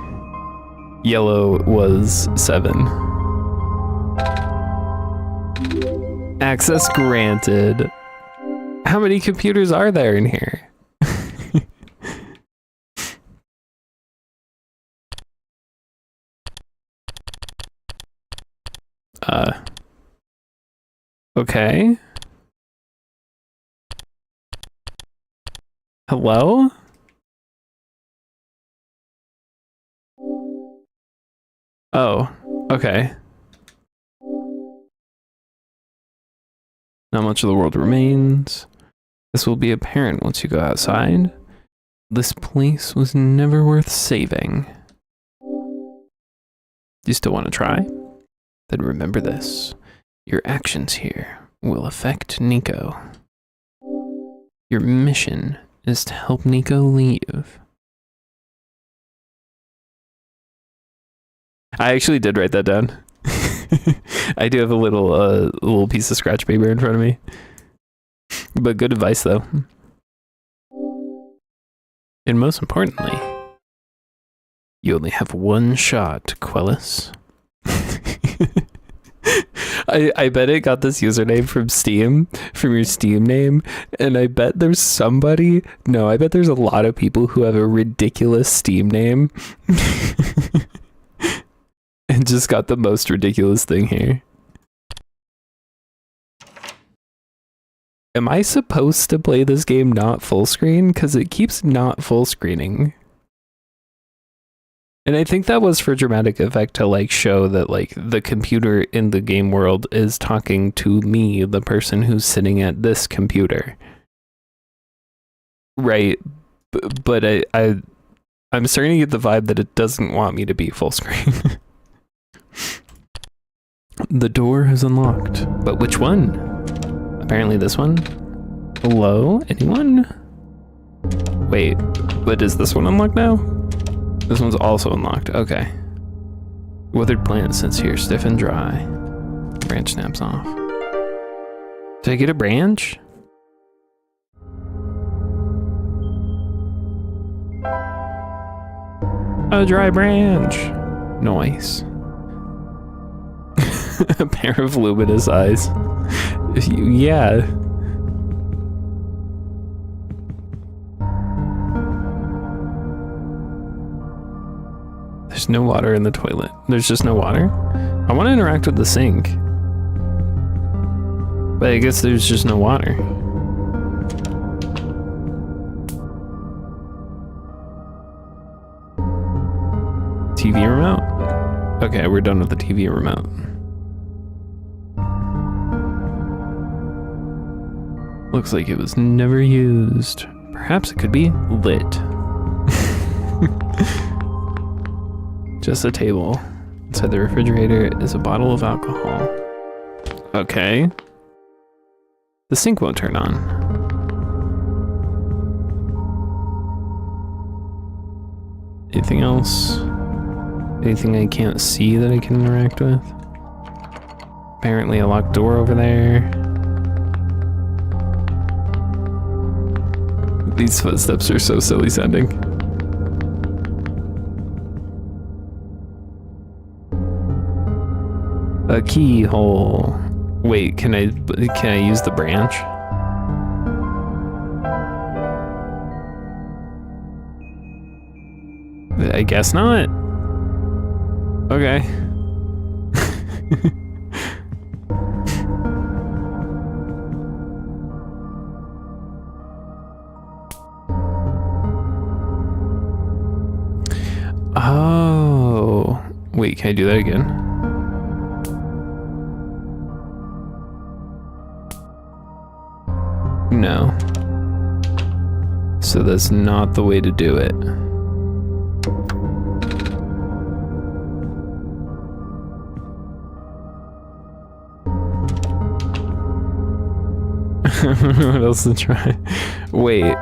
Yellow was 7. Access granted. How many computers are there in here? Okay. Hello? Oh, okay. Not much of the world remains. This will be apparent once you go outside. This place was never worth saving. Do you still want to try? Then remember this. Your actions here will affect Nico. Your mission is to help Nico leave. I actually did write that down. I do have a little piece of scratch paper in front of me. But good advice, though. And most importantly, you only have one shot, Quellis. I bet it got this username from Steam, from your Steam name, and I bet there's somebody, no, I bet there's a lot of people who have a ridiculous Steam name and just got the most ridiculous thing here. Am I supposed to play this game not full screen? Because it keeps not full screening. And I think that was for dramatic effect to like show that like the computer in the game world is talking to me, the person who's sitting at this computer. Right. But I'm starting to get the vibe that it doesn't want me to be full screen. The door is unlocked. But which one? Apparently this one. Hello? Anyone? Wait, but is this one unlocked now? This one's also unlocked. Okay. Withered plant sits here, stiff and dry. Branch snaps off. Did I get a branch? A dry branch. Nice. A pair of luminous eyes. Yeah. There's no water in the toilet. There's just no water? I want to interact with the sink. But I guess there's just no water. TV remote? Okay, we're done with the TV remote. Looks like it was never used. Perhaps it could be lit. Just a table. Inside the refrigerator is a bottle of alcohol. Okay. The sink won't turn on. Anything else? Anything I can't see that I can interact with? Apparently a locked door over there. These footsteps are so silly sounding. A keyhole. Wait, can I use the branch? I guess not. Okay. Oh. Wait, can I do that again? No. So that's not the way to do it. What else to try? Wait.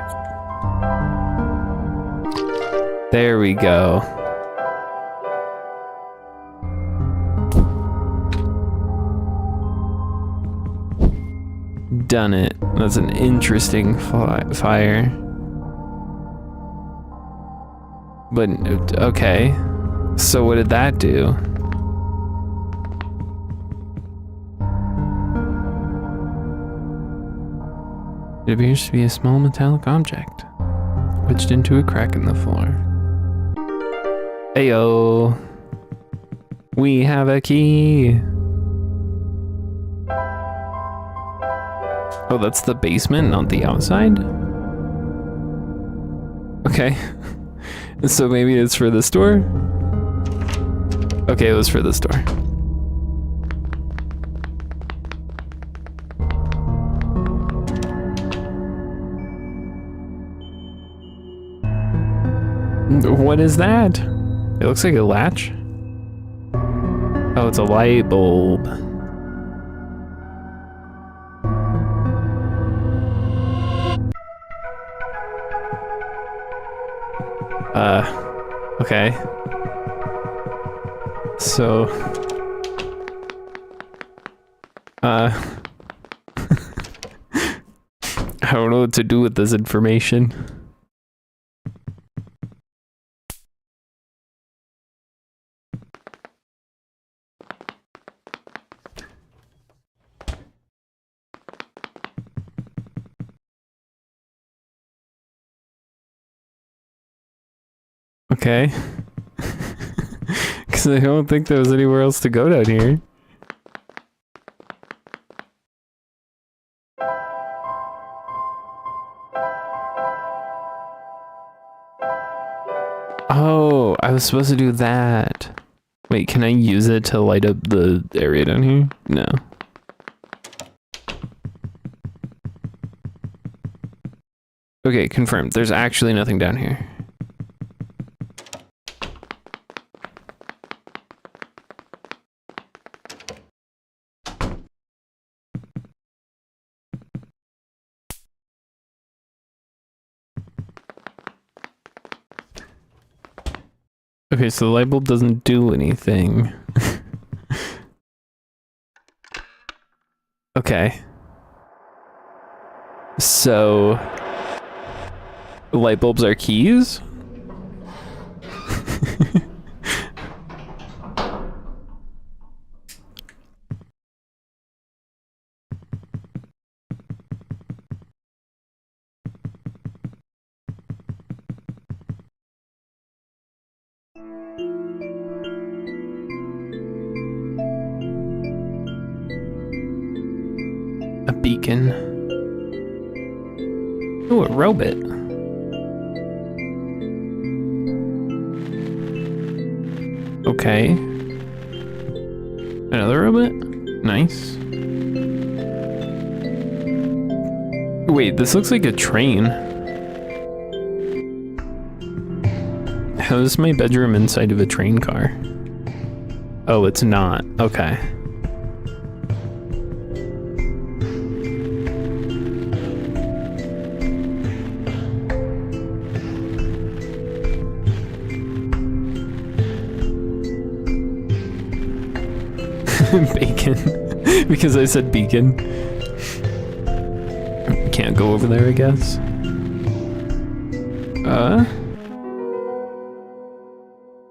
There we go. Done it. That's an interesting fire. But, okay. So what did that do? It appears to be a small metallic object, wedged into a crack in the floor. Ayo! We have a key! Oh, that's the basement, not the outside? Okay. So maybe it's for this door? Okay, it was for this door. What is that? It looks like a latch. Oh, it's a light bulb. Okay. So, I don't know what to do with this information. Okay. Because I don't think there was anywhere else to go down here. Oh, I was supposed to do that. Wait, can I use it to light up the area down here? No. Okay, confirmed. There's actually nothing down here. Okay, so the light bulb doesn't do anything. Okay. So, light bulbs are keys? A beacon. Ooh, a robot. Okay. Another robot? Nice. Wait, this looks like a train. How is my bedroom inside of a train car? Oh, it's not. Okay. Bacon. Because I said beacon. Can't go over there, I guess.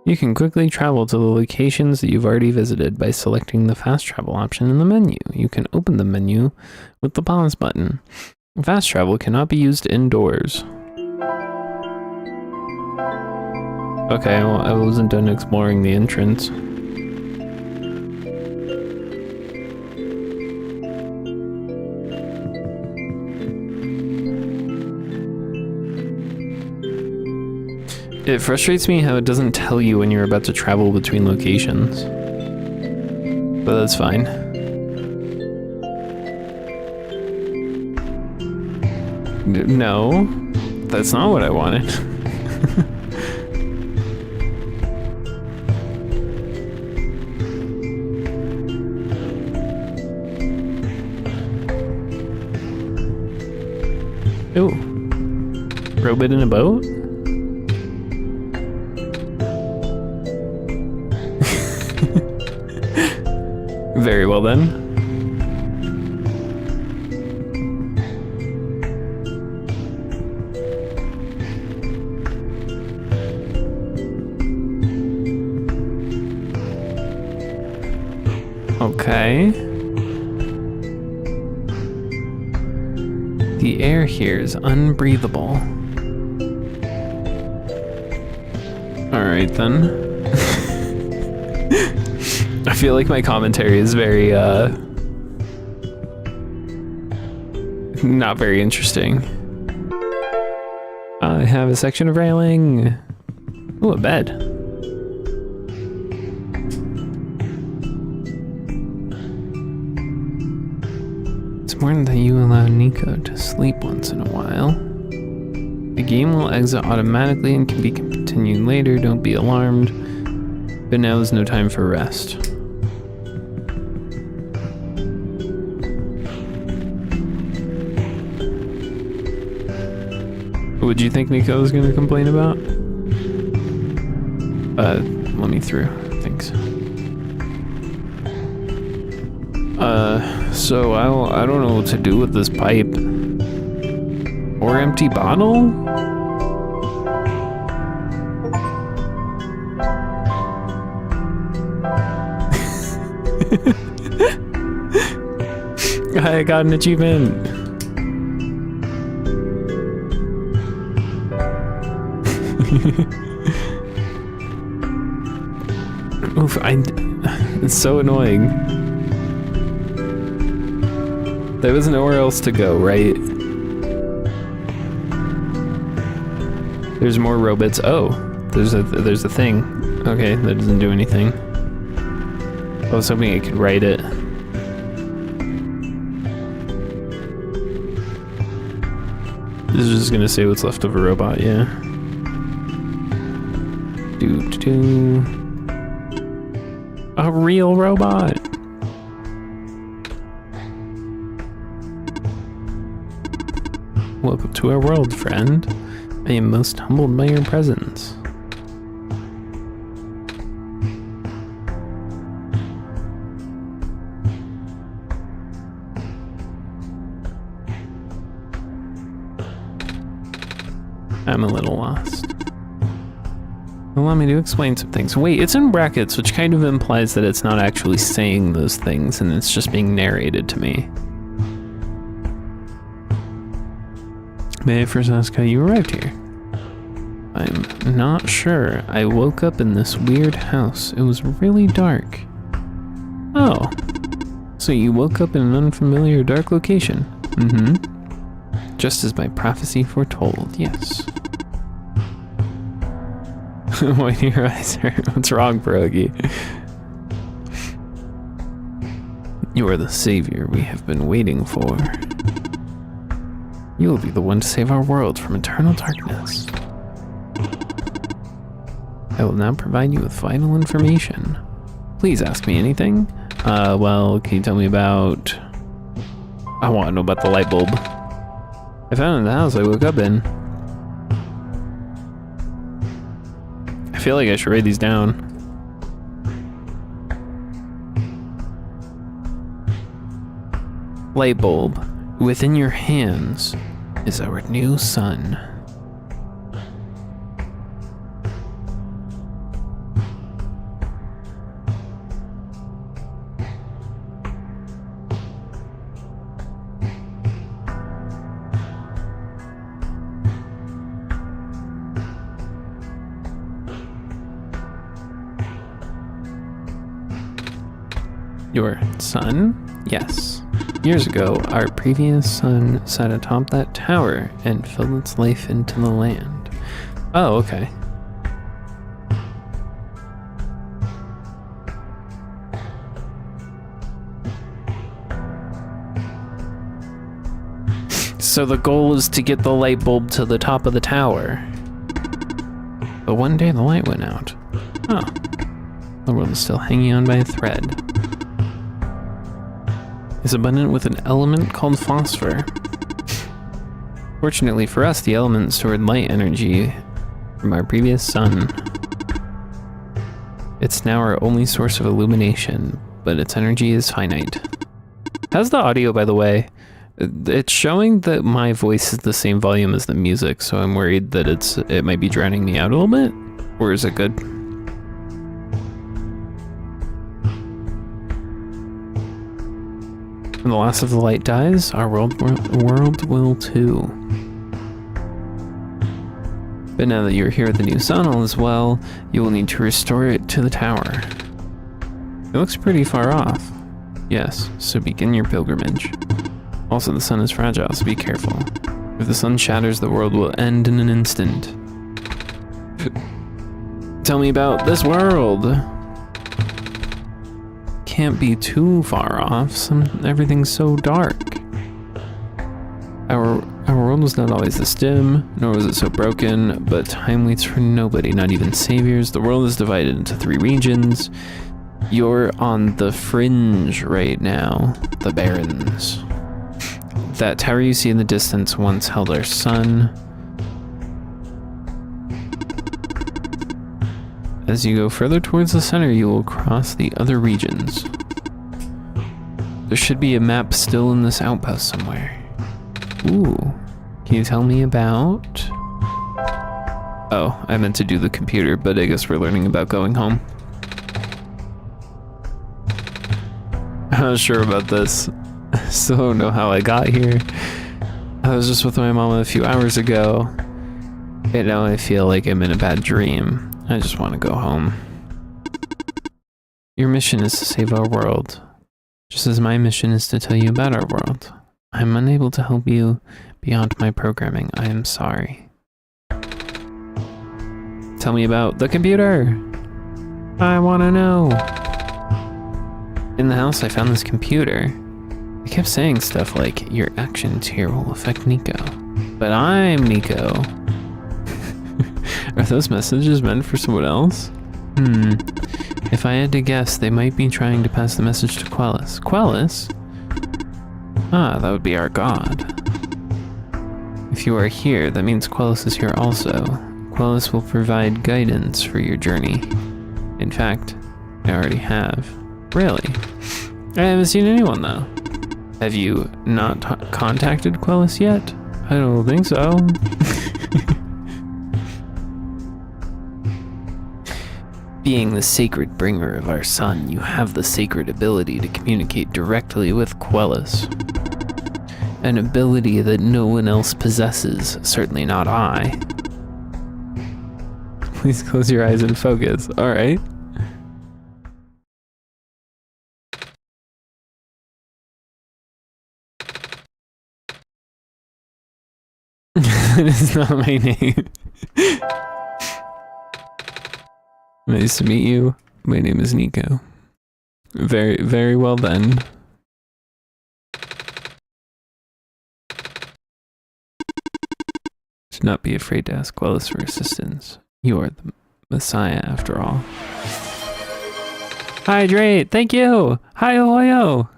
You can quickly travel to the locations that you've already visited by selecting the fast travel option in the menu. You can open the menu with the pause button. Fast travel cannot be used indoors. Okay, well, I wasn't done exploring the entrance. It frustrates me how it doesn't tell you when you're about to travel between locations. But that's fine. No, that's not what I wanted. Ooh. Robot in a boat? Very well then. Okay. The air here is unbreathable. Alright then. I feel like my commentary is very, not very interesting. I have a section of railing. Ooh, a bed. It's important that you allow Nico to sleep once in a while. The game will exit automatically and can be continued later. Don't be alarmed. But now is no time for rest. What do you think Nico was going to complain about? Let me through. Thanks. So I don't know what to do with this pipe. Or empty bottle? I got an achievement. Oof, it's so annoying. There was nowhere else to go, right? There's more robots. Oh, there's a thing. Okay, that doesn't do anything. I was hoping I could write it. This is just gonna say what's left of a robot, yeah. A real robot. Welcome to our world, friend. I am most humbled by your presence. I'm a little lost. Allow me to explain some things. Wait, it's in brackets, which kind of implies that it's not actually saying those things and it's just being narrated to me. May I first ask how you arrived here? I'm not sure. I woke up in this weird house. It was really dark. Oh. So you woke up in an unfamiliar dark location? Mm-hmm. Just as my prophecy foretold, yes. Why do your eyes hurt? What's wrong, Pierogi? You are the savior we have been waiting for. You will be the one to save our world from eternal darkness. I will now provide you with vital information. Please ask me anything. Well, can you tell me about... I want to know about the light bulb. I found it in the house I woke up in. I feel like I should write these down. Light bulb. Within your hands is our new sun. Your sun? Yes. Years ago, our previous sun sat atop that tower and filled its life into the land. Oh, okay. So the goal is to get the light bulb to the top of the tower. But one day the light went out. Oh. The world is still hanging on by a thread. Is abundant with an element called phosphor. Fortunately for us, the element stored light energy from our previous sun. It's now our only source of illumination, but its energy is finite. How's the audio, by the way? It's showing that my voice is the same volume as the music, so I'm worried that it might be drowning me out a little bit. Or is it good? When the last of the light dies, our world will too. But now that you're here with the new sun all is well, you will need to restore it to the tower. It looks pretty far off. Yes, so begin your pilgrimage. Also, the sun is fragile, so be careful. If the sun shatters, the world will end in an instant. Tell me about this world! Can't be too far off, everything's so dark. Our world was not always this dim, nor was it so broken, but time waits for nobody, not even saviors. The world is divided into 3 regions. You're on the fringe right now, the Barrens. That tower you see in the distance once held our sun. As you go further towards the center, you will cross the other regions. There should be a map still in this outpost somewhere. Ooh, can you tell me about... Oh, I meant to do the computer, but I guess we're learning about going home. I'm not sure about this. I still don't know how I got here. I was just with my mama a few hours ago, and now I feel like I'm in a bad dream. I just want to go home. Your mission is to save our world, just as my mission is to tell you about our world. I'm unable to help you beyond my programming. I am sorry. Tell me about the computer. I want to know. In the house, I found this computer. It kept saying stuff like, your actions here will affect Nico. But I'm Nico. Are those messages meant for someone else? If I had to guess, they might be trying to pass the message to Quellis. Quellis? Ah, that would be our god. If you are here, that means Quellis is here also. Quellis will provide guidance for your journey. In fact, I already have. Really? I haven't seen anyone though. Have you not contacted Quellis yet? I don't think so. Being the sacred bringer of our sun, you have the sacred ability to communicate directly with Quellis. An ability that no one else possesses, certainly not I. Please close your eyes and focus, alright? That is not my name. Nice to meet you. My name is Nico. Very, very well then. Do not be afraid to ask Quellis for assistance. You are the Messiah after all. Hydrate! Thank you! Hi-oh-hi-oh!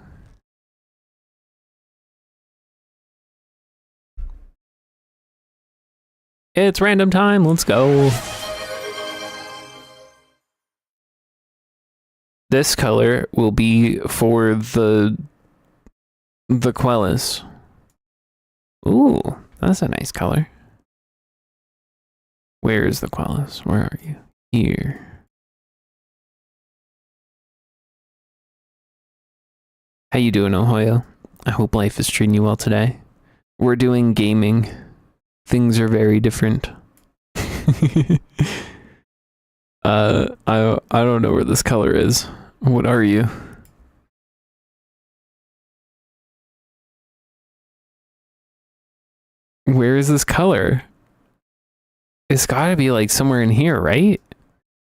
It's random time, let's go! This color will be for the Quellis. Ooh, that's a nice color. Where is the Quellis? Where are you? Here. How you doing, Ohio? I hope life is treating you well today. We're doing gaming. Things are very different. I don't know where this color is. What are you? Where is this color? It's gotta be like somewhere in here, right?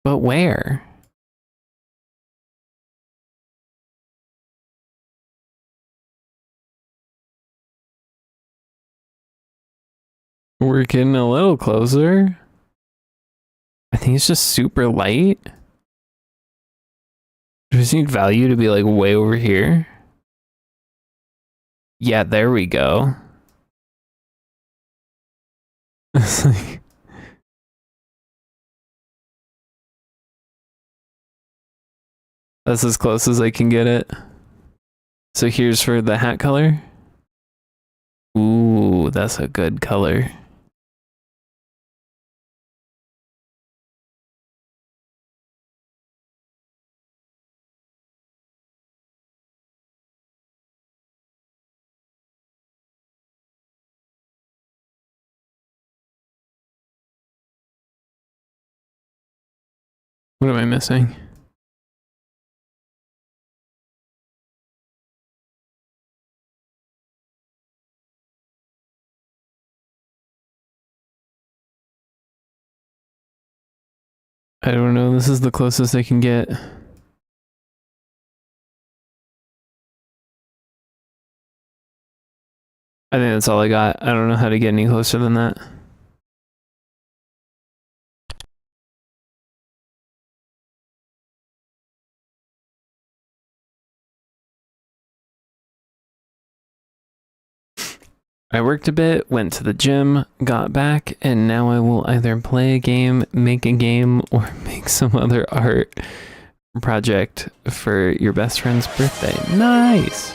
But where? We're getting a little closer. I think it's just super light. Do we need value to be like way over here? Yeah, there we go. It's like, that's as close as I can get it. So here's for the hat color. Ooh, that's a good color. What am I missing? I don't know. This is the closest I can get. I think that's all I got. I don't know how to get any closer than that. I worked a bit, went to the gym, got back, and now I will either play a game, make a game, or make some other art project for your best friend's birthday. Nice!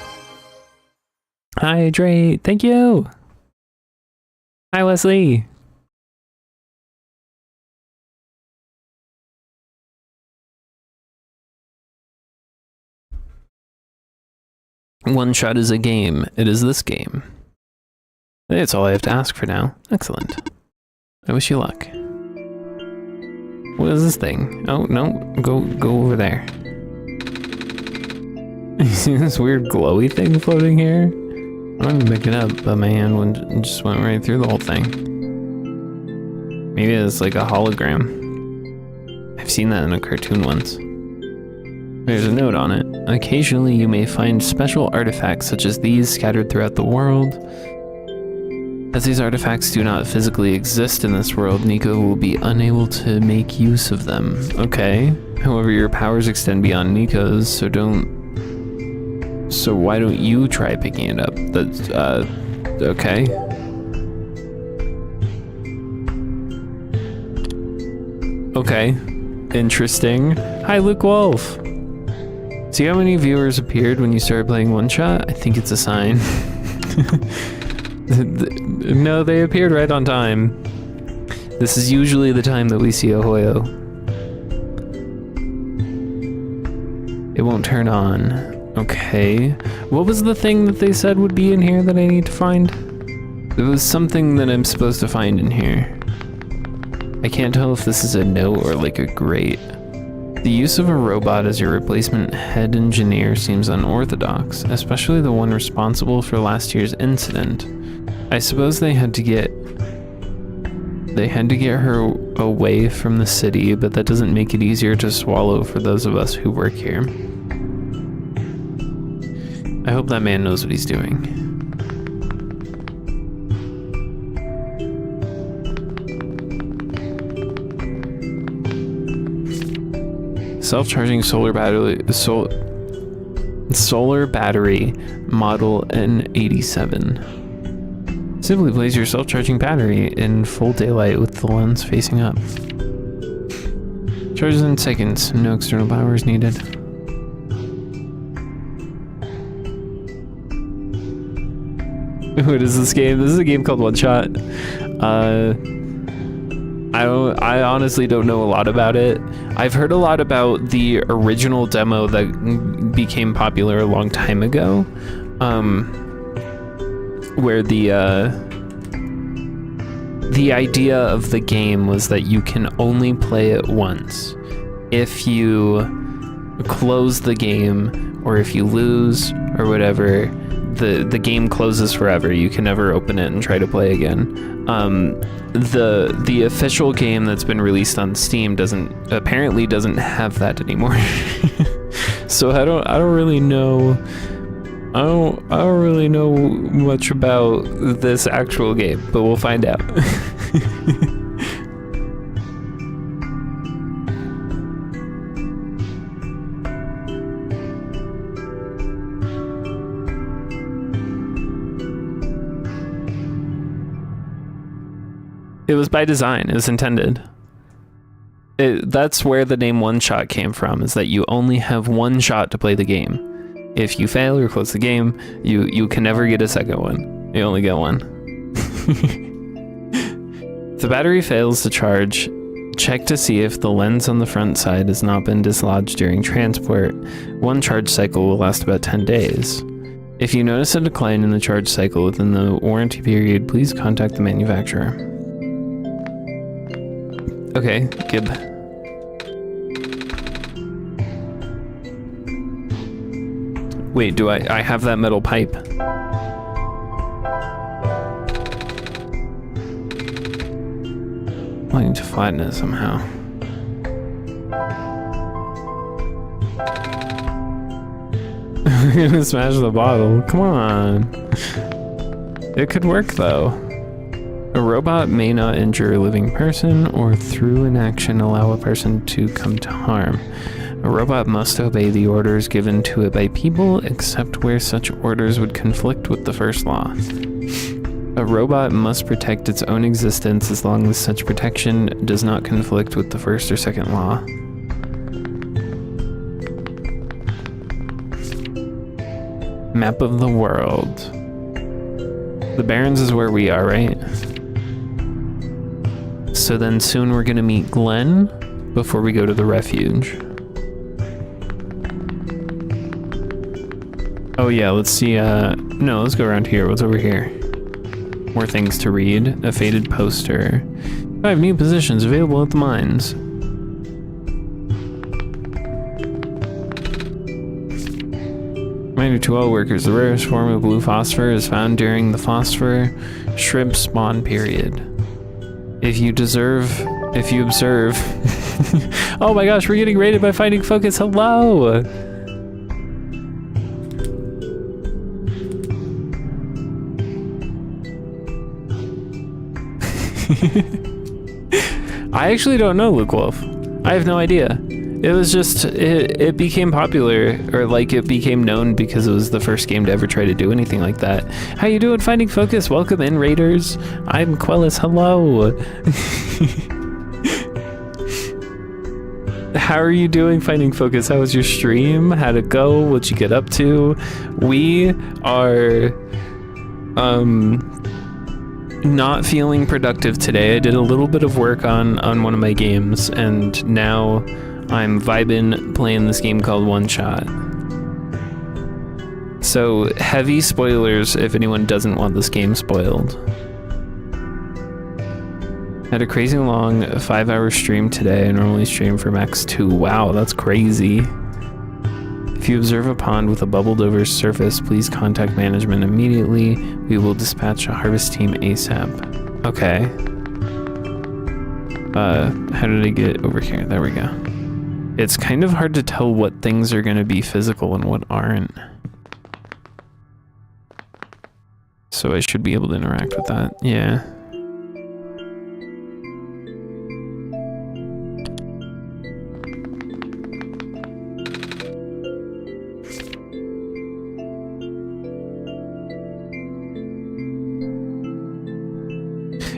Hydrate! Thank you! Hi, Wesley! OneShot is a game. It is this game. That's all I have to ask for now. Excellent. I wish you luck. What is this thing? Oh, no. Go over there. You see this weird glowy thing floating here? I don't even pick it up, but my hand just went right through the whole thing. Maybe it's like a hologram. I've seen that in a cartoon once. There's a note on it. Occasionally you may find special artifacts such as these scattered throughout the world. As these artifacts do not physically exist in this world, Nico will be unable to make use of them. Okay. However, your powers extend beyond Nico's, so why don't you try picking it up? That's, okay. Okay. Interesting. Hi, Luke Wolf! See how many viewers appeared when you started playing OneShot? I think it's a sign. No, they appeared right on time. This is usually the time that we see a Hoyo. It won't turn on. Okay. What was the thing that they said would be in here that I need to find? There was something that I'm supposed to find in here. I can't tell if this is a note or like a grate. The use of a robot as your replacement head engineer seems unorthodox, especially the one responsible for last year's incident. I suppose they had to get her away from the city, but that doesn't make it easier to swallow for those of us who work here. I hope that man knows what he's doing. Self-charging solar battery model N87. Simply place your self-charging battery in full daylight with the lens facing up. Charges in seconds. No external power is needed. What is this game? This is a game called OneShot. I honestly don't know a lot about it. I've heard a lot about the original demo that became popular a long time ago, where the idea of the game was that you can only play it once. If you close the game, or if you lose, or whatever, the game closes forever. You can never open it and try to play again. The official game that's been released on Steam apparently doesn't have that anymore. So I don't really know. I don't really know much about this actual game, but we'll find out. It was by design. It was intended. That's where the name OneShot came from, is that you only have one shot to play the game. If you fail or close the game, you can never get a second one. You only get one. If the battery fails to charge, check to see if the lens on the front side has not been dislodged during transport. One charge cycle will last about 10 days. If you notice a decline in the charge cycle within the warranty period, please contact the manufacturer. Okay, Gib. Wait, do I have that metal pipe? I need to flatten it somehow. We're gonna smash the bottle. Come on. It could work though. A robot may not injure a living person or through inaction allow a person to come to harm. A robot must obey the orders given to it by people, except where such orders would conflict with the first law. A robot must protect its own existence as long as such protection does not conflict with the first or second law. Map of the world. The Barrens is where we are, right? So then soon we're gonna meet Glenn before we go to the refuge. Oh yeah, let's see, no, let's go around here. What's over here? More things to read. A faded poster. 5 new positions available at the mines. Reminder to all workers, the rarest form of blue phosphor is found during the phosphor shrimp spawn period. If you observe... Oh my gosh, we're getting raided by Finding Focus, hello! I actually don't know, Luke Wolf. I have no idea. It was just, it became popular, or like it became known because it was the first game to ever try to do anything like that. How you doing, Finding Focus? Welcome in, Raiders. I'm Quellis, hello. How are you doing, Finding Focus? How was your stream? How'd it go? What'd you get up to? We are, not feeling productive today. I did a little bit of work on one of my games, and now I'm vibing playing this game called OneShot. So heavy spoilers if anyone doesn't want this game spoiled. Had a crazy long 5-hour stream today. I normally stream for max 2. Wow, that's crazy. If you observe a pond with a bubbled over surface, please contact management immediately. We will dispatch a harvest team ASAP. Okay. How did I get over here? There we go. It's kind of hard to tell what things are going to be physical and what aren't. So I should be able to interact with that. Yeah.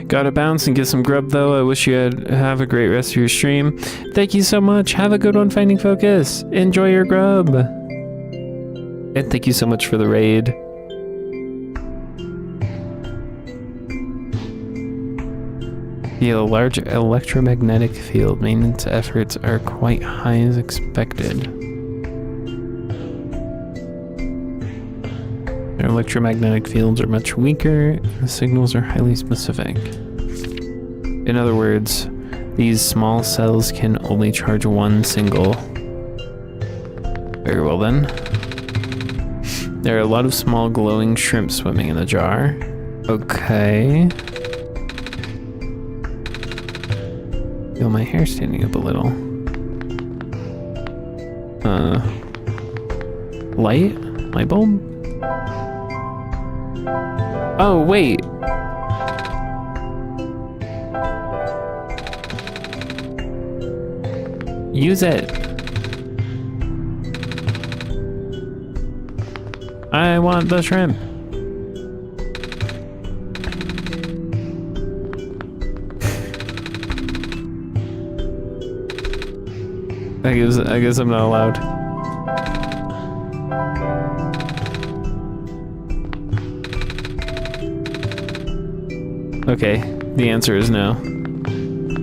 Gotta bounce and get some grub though. I wish you have a great rest of your stream. Thank you so much. Have a good one, Finding Focus. Enjoy your grub. And thank you so much for the raid. The large electromagnetic field maintenance efforts are quite high as expected. Their electromagnetic fields are much weaker, and the signals are highly specific. In other words, these small cells can only charge one single. Very well then. There are a lot of small glowing shrimp swimming in the jar. Okay. Feel my hair standing up a little. Light? Light bulb? Oh, wait. Use it. I want the shrimp. I guess I'm not allowed. Okay, the answer is no.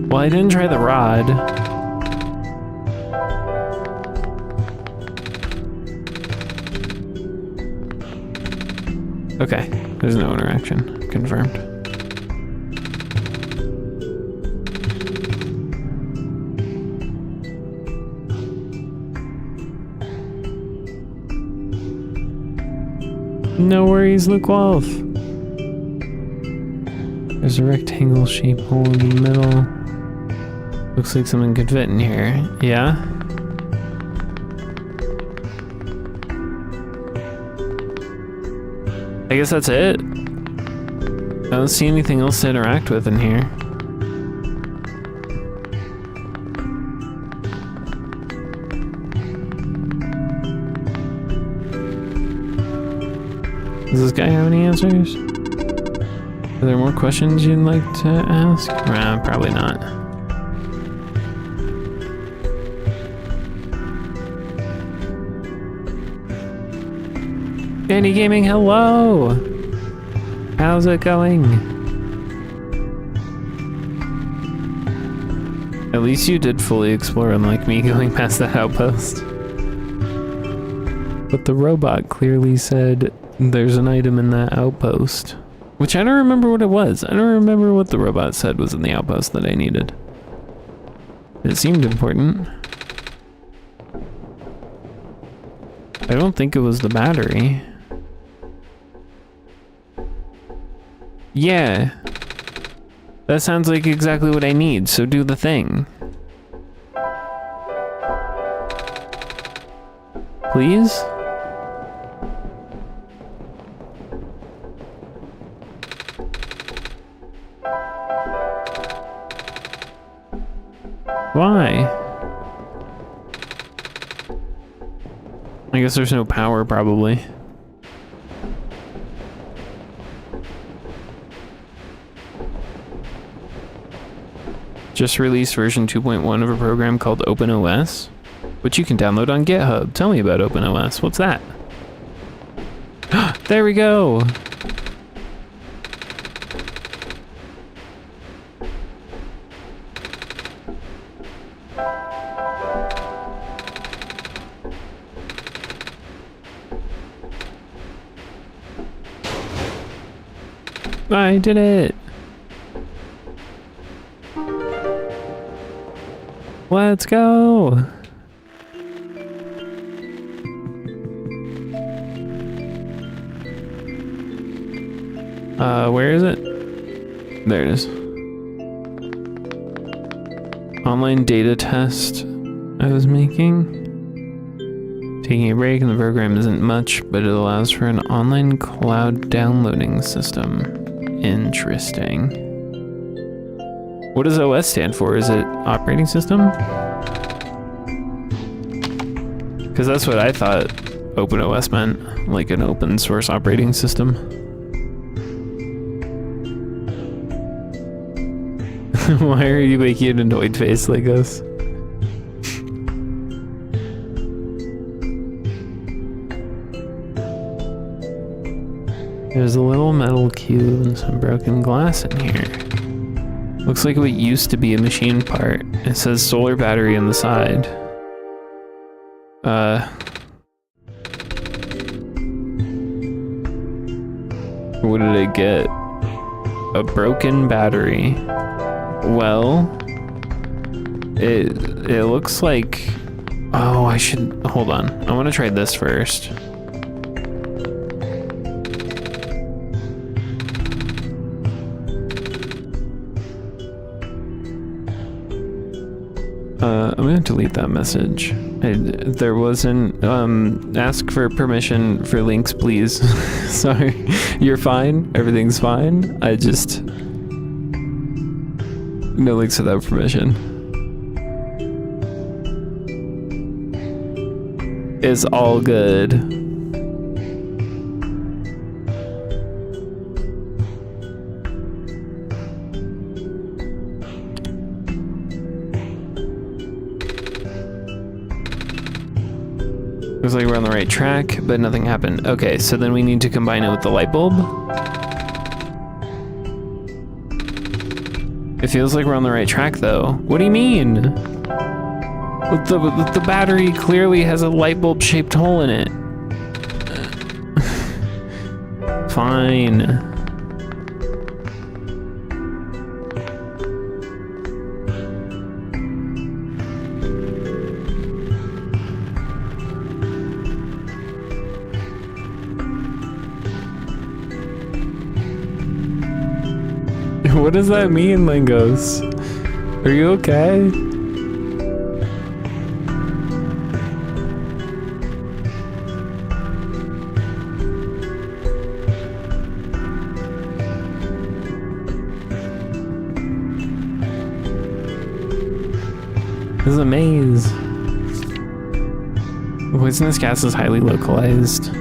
Well, I didn't try the rod. Okay, there's no interaction. Confirmed. No worries, Luke Wolf. There's a rectangle shaped hole in the middle. Looks like something could fit in here. Yeah? I guess that's it. I don't see anything else to interact with in here. Does this guy have any answers? Are there more questions you'd like to ask? Probably not. Danny Gaming, hello! How's it going? At least you did fully explore, unlike me going past that outpost. But the robot clearly said there's an item in that outpost. Which I don't remember what it was. I don't remember what the robot said was in the outpost that I needed. It seemed important. I don't think it was the battery. Yeah. That sounds like exactly what I need, so do the thing. Please? Why? I guess there's no power, probably. Just released version 2.1 of a program called OpenOS, which you can download on GitHub. Tell me about OpenOS. What's that? There we go! I did it! Let's go! Where is it? There it is. Online data test I was making. Taking a break in the program isn't much, but it allows for an online cloud downloading system. Interesting. What does OS stand for? Is it operating system? Because that's what I thought OpenOS meant, like an open source operating system. Why are you making an annoyed face like this? There's a little metal cube and some broken glass in here. Looks like what used to be a machine part. It says solar battery on the side. What did I get? A broken battery. Well, it looks like... Oh, I should... Hold on. I want to try this first. I'm gonna delete that message. There wasn't, ask for permission for links, please. Sorry. You're fine. Everything's fine. I just... No links without permission. It's all good. Looks like we're on the right track, but nothing happened. Okay, so then we need to combine it with the light bulb. It feels like we're on the right track though. What do you mean? The battery clearly has a light bulb shaped hole in it. Fine. What does that mean, Lingos? Are you okay? This is a maze. Poisonous gas is highly localized.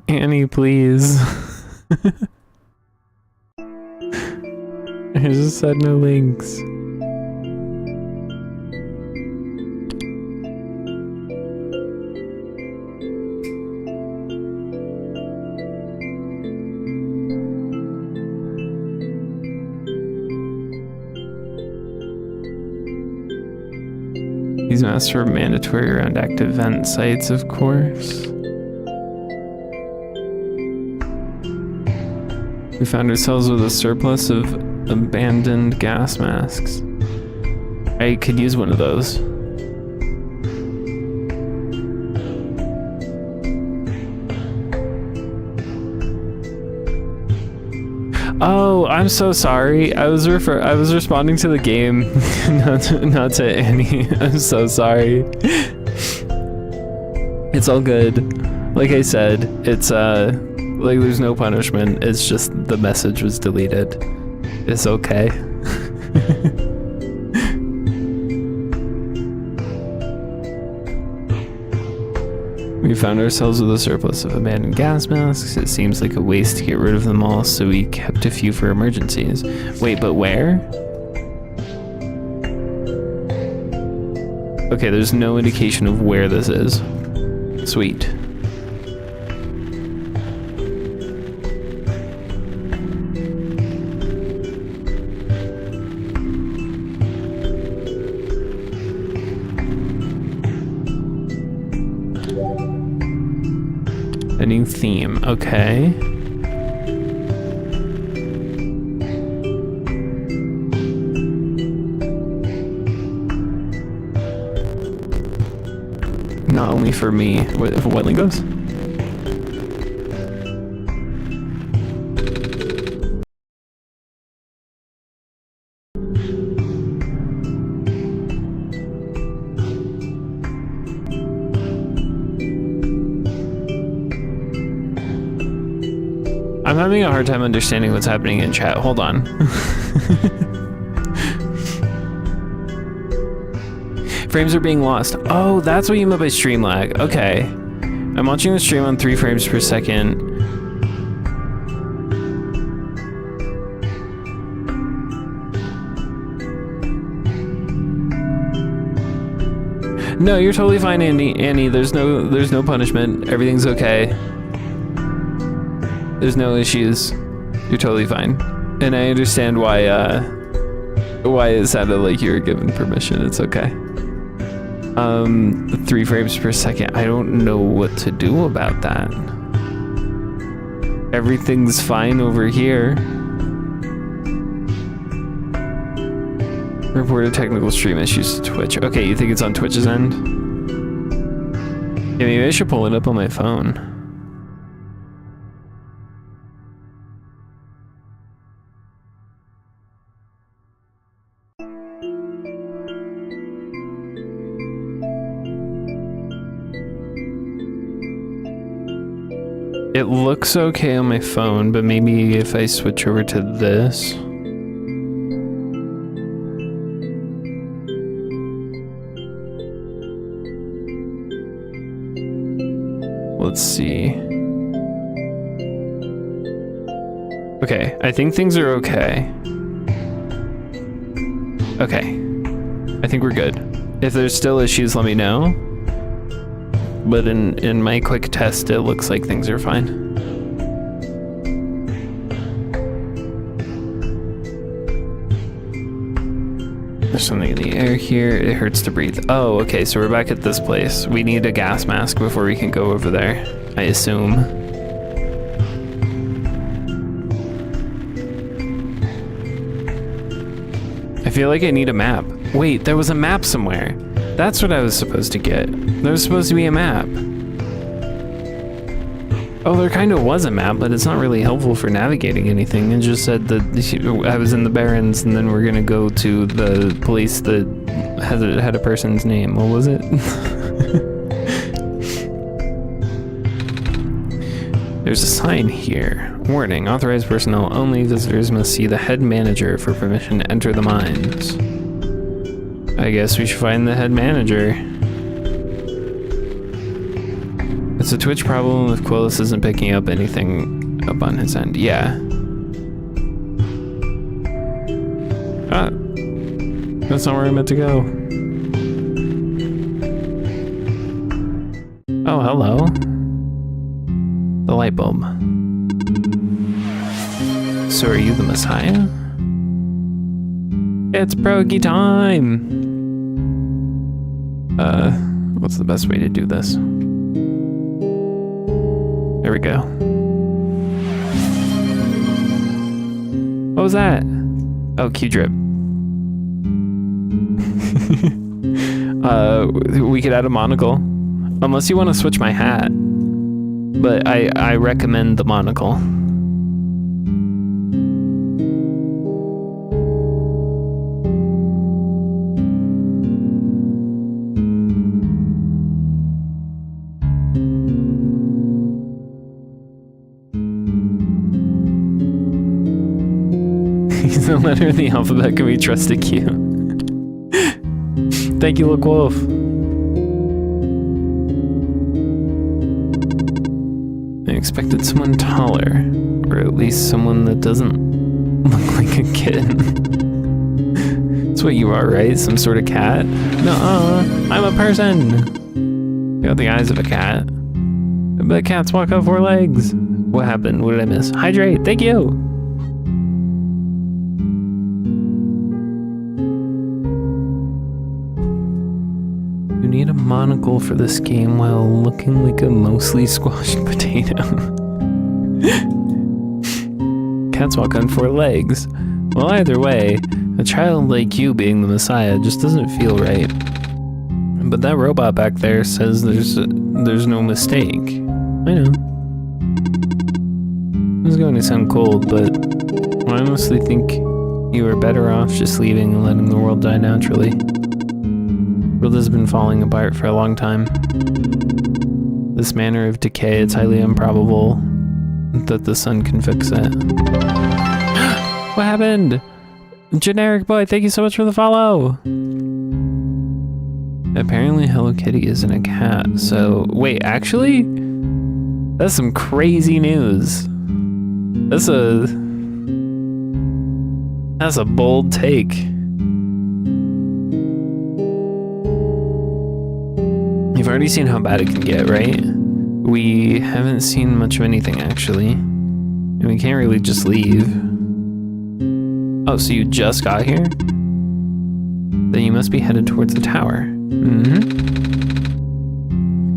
Annie, please. I just said no links. These masks are mandatory around active vent sites, of course. We found ourselves with a surplus of abandoned gas masks. I could use one of those. Oh, I'm so sorry. I was responding to the game, not to Annie. I'm so sorry. It's all good. Like I said, it's like there's no punishment. It's just the message was deleted. It's okay. We found ourselves with a surplus of abandoned gas masks. It seems like a waste to get rid of them all, so we kept a few for emergencies. Wait, but where? Okay, there's no indication of where this is. Sweet. A new theme, okay. Not only for me, what Lingos? I'm having a hard time understanding what's happening in chat. Hold on. Frames are being lost. Oh, that's what you meant by stream lag. Okay. I'm watching the stream on 3 frames per second. No, you're totally fine, Annie. There's no punishment. Everything's okay. There's no issues. You're totally fine. And I understand why it sounded like you were given permission. It's okay. 3 frames per second. I don't know what to do about that. Everything's fine over here. Reported technical stream issues to Twitch. Okay, you think it's on Twitch's end? Yeah, maybe I should pull it up on my phone. It looks okay on my phone, but maybe if I switch over to this. Let's see. Okay, I think things are okay. Okay, I think we're good. If there's still issues, let me know. But in my quick test, it looks like things are fine. There's something in the air here. It hurts to breathe. Oh, okay, so we're back at this place. We need a gas mask before we can go over there, I assume. I feel like I need a map. Wait, there was a map somewhere. That's what I was supposed to get. There was supposed to be a map. Oh, there kind of was a map, but it's not really helpful for navigating anything. It just said that I was in the Barrens, and then we're gonna go to the place that had a person's name. What was it? There's a sign here. Warning, authorized personnel only. Visitors must see the head manager for permission to enter the mines. I guess we should find the head manager. It's a Twitch problem if Quillis isn't picking up anything up on his end. Yeah. Ah. That's not where I meant to go. Oh, hello. The light bulb. So are you the Messiah? It's Progy time! What's the best way to do this? There we go. What was that? Oh, Q-drip. We could add a monocle. Unless you want to switch my hat. But I recommend the monocle. He's the letter in the alphabet. Can we trust a Q? Thank you, Look Wolf. I expected someone taller, or at least someone that doesn't look like a kid. That's what you are, right? Some sort of cat? Nuh-uh, I'm a person. You got the eyes of a cat. But cats walk on 4 legs. What happened? What did I miss? Hydrate, thank you. You need a monocle for this game while looking like a mostly squashed potato. Cats walk on 4 legs. Well, either way, a child like you being the Messiah just doesn't feel right. But that robot back there says there's no mistake. I know. It's going to sound cold, but I honestly think you are better off just leaving and letting the world die naturally. The world has been falling apart for a long time. This manner of decay, it's highly improbable that the sun can fix it. What happened? Generic boy, thank you so much for the follow. Apparently Hello Kitty isn't a cat, so... Wait, actually? That's some crazy news. That's a bold take. You've already seen how bad it can get, right? We haven't seen much of anything, actually. And we can't really just leave. Oh, so you just got here? Then you must be headed towards the tower. Mm-hmm.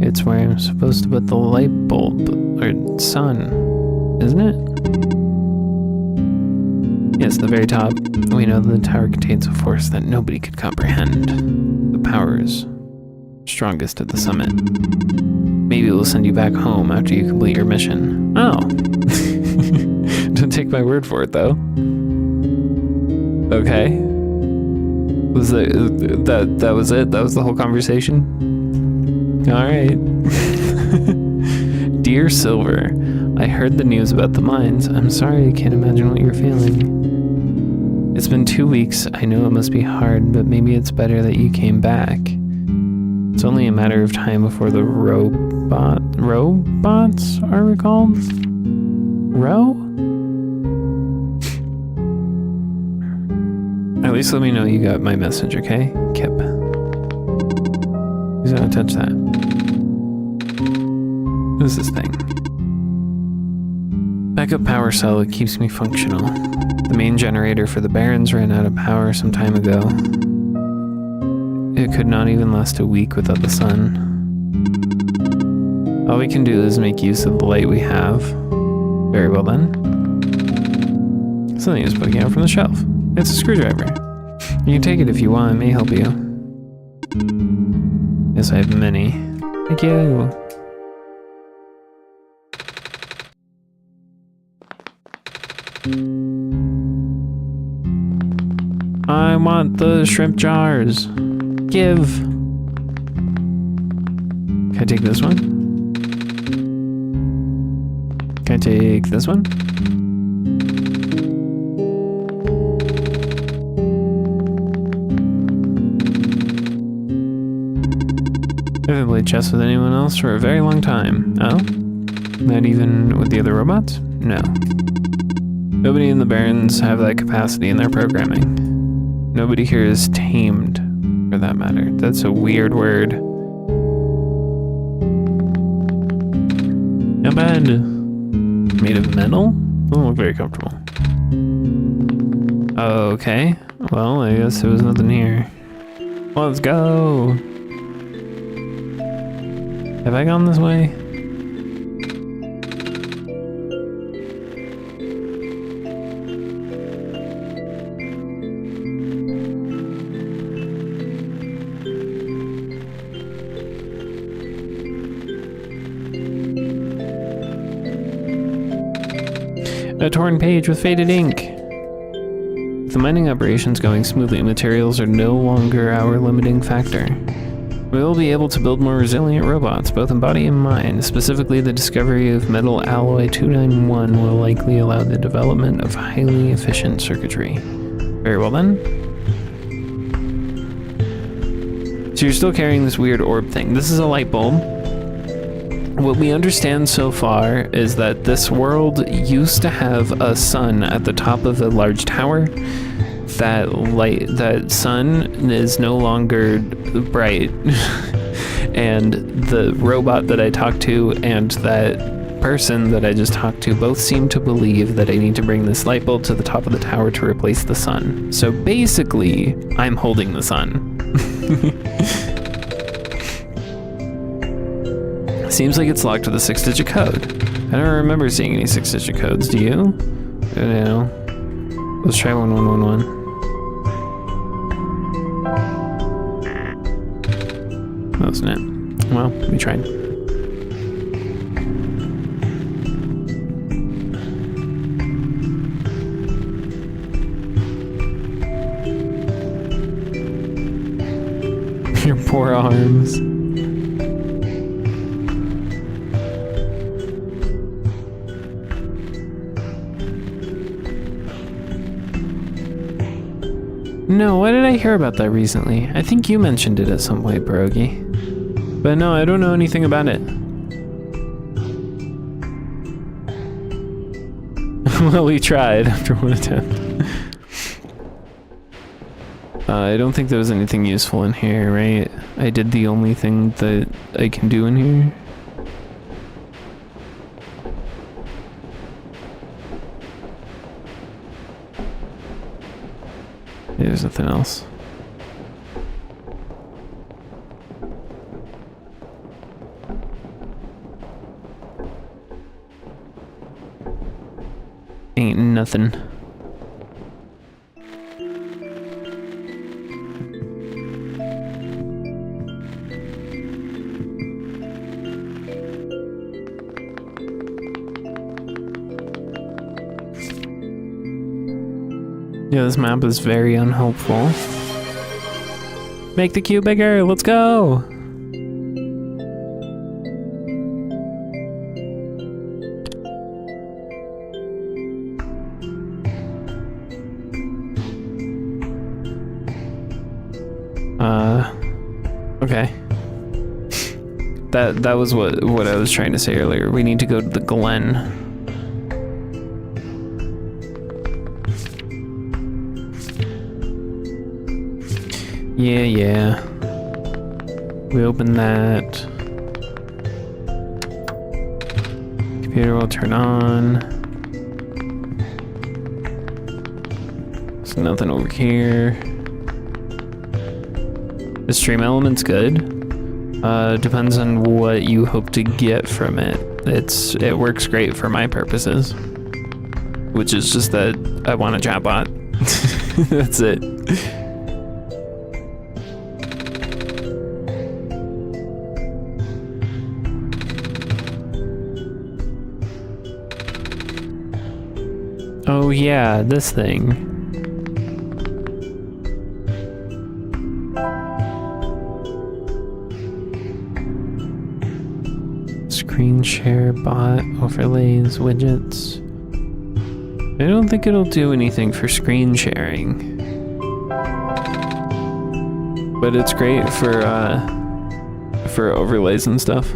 It's where I'm supposed to put the light bulb, or sun, isn't it? Yes, the very top. We know that the tower contains a force that nobody could comprehend. The powers strongest at the summit. Maybe we'll send you back home after you complete your mission. Oh. Don't take my word for it, though. Okay. Was that was it? That was the whole conversation? Alright. Dear Silver, I heard the news about the mines. I'm sorry, I can't imagine what you're feeling. It's been 2 weeks. I know it must be hard, but maybe it's better that you came back. It's only a matter of time before the robot robots are we called? Row? At least let me know you got my message, okay? Kip. Who's gonna touch that? Who's this thing? Backup power cell, it keeps me functional. The main generator for the Barrens ran out of power some time ago. It could not even last a week without the sun. All we can do is make use of the light we have. Very well then. Something is poking out from the shelf. It's a screwdriver. You can take it if you want, it may help you. Yes, I have many. Thank you. I want the shrimp jars. Give. Can I take this one? Can I take this one? I haven't played chess with anyone else for a very long time. Oh? Not even with the other robots? No. Nobody in the Barrens have that capacity in their programming. Nobody here is tamed, for that matter. That's a weird word. Not bad. Made of metal? Doesn't look very comfortable. Okay. Well, I guess there was nothing here. Let's go! Have I gone this way? A torn page with faded ink. With the mining operations going smoothly, materials are no longer our limiting factor. We will be able to build more resilient robots, both in body and mind. Specifically, the discovery of metal alloy 291 will likely allow the development of highly efficient circuitry. Very well then. So you're still carrying this weird orb thing. This is a light bulb. What we understand so far is that this world used to have a sun at the top of a large tower. That sun is no longer bright. And the robot that I talked to and that person that I just talked to both seem to believe that I need to bring this light bulb to the top of the tower to replace the sun. So basically, I'm holding the sun. Seems like it's locked with a 6-digit code. I don't remember seeing any 6-digit codes, do you? No. Let's try 1111. That wasn't it. Well, we tried. Your poor arms. No, why did I hear about that recently? I think you mentioned it at some point, Pierogi. But no, I don't know anything about it. Well, we tried after one attempt. I don't think there was anything useful in here, right? I did the only thing that I can do in here. There's nothing else. Ain't nothing. Yeah, this map is very unhelpful. Make the cube bigger, let's go! Okay. That was what I was trying to say earlier. We need to go to the Glen. Yeah. We open that. Computer will turn on. There's nothing over here. The stream element's good. Depends on what you hope to get from it. It works great for my purposes, which is just that I want a chatbot. That's it. Oh yeah, this thing. Screen share, bot, overlays, widgets. I don't think it'll do anything for screen sharing. But it's great for overlays and stuff.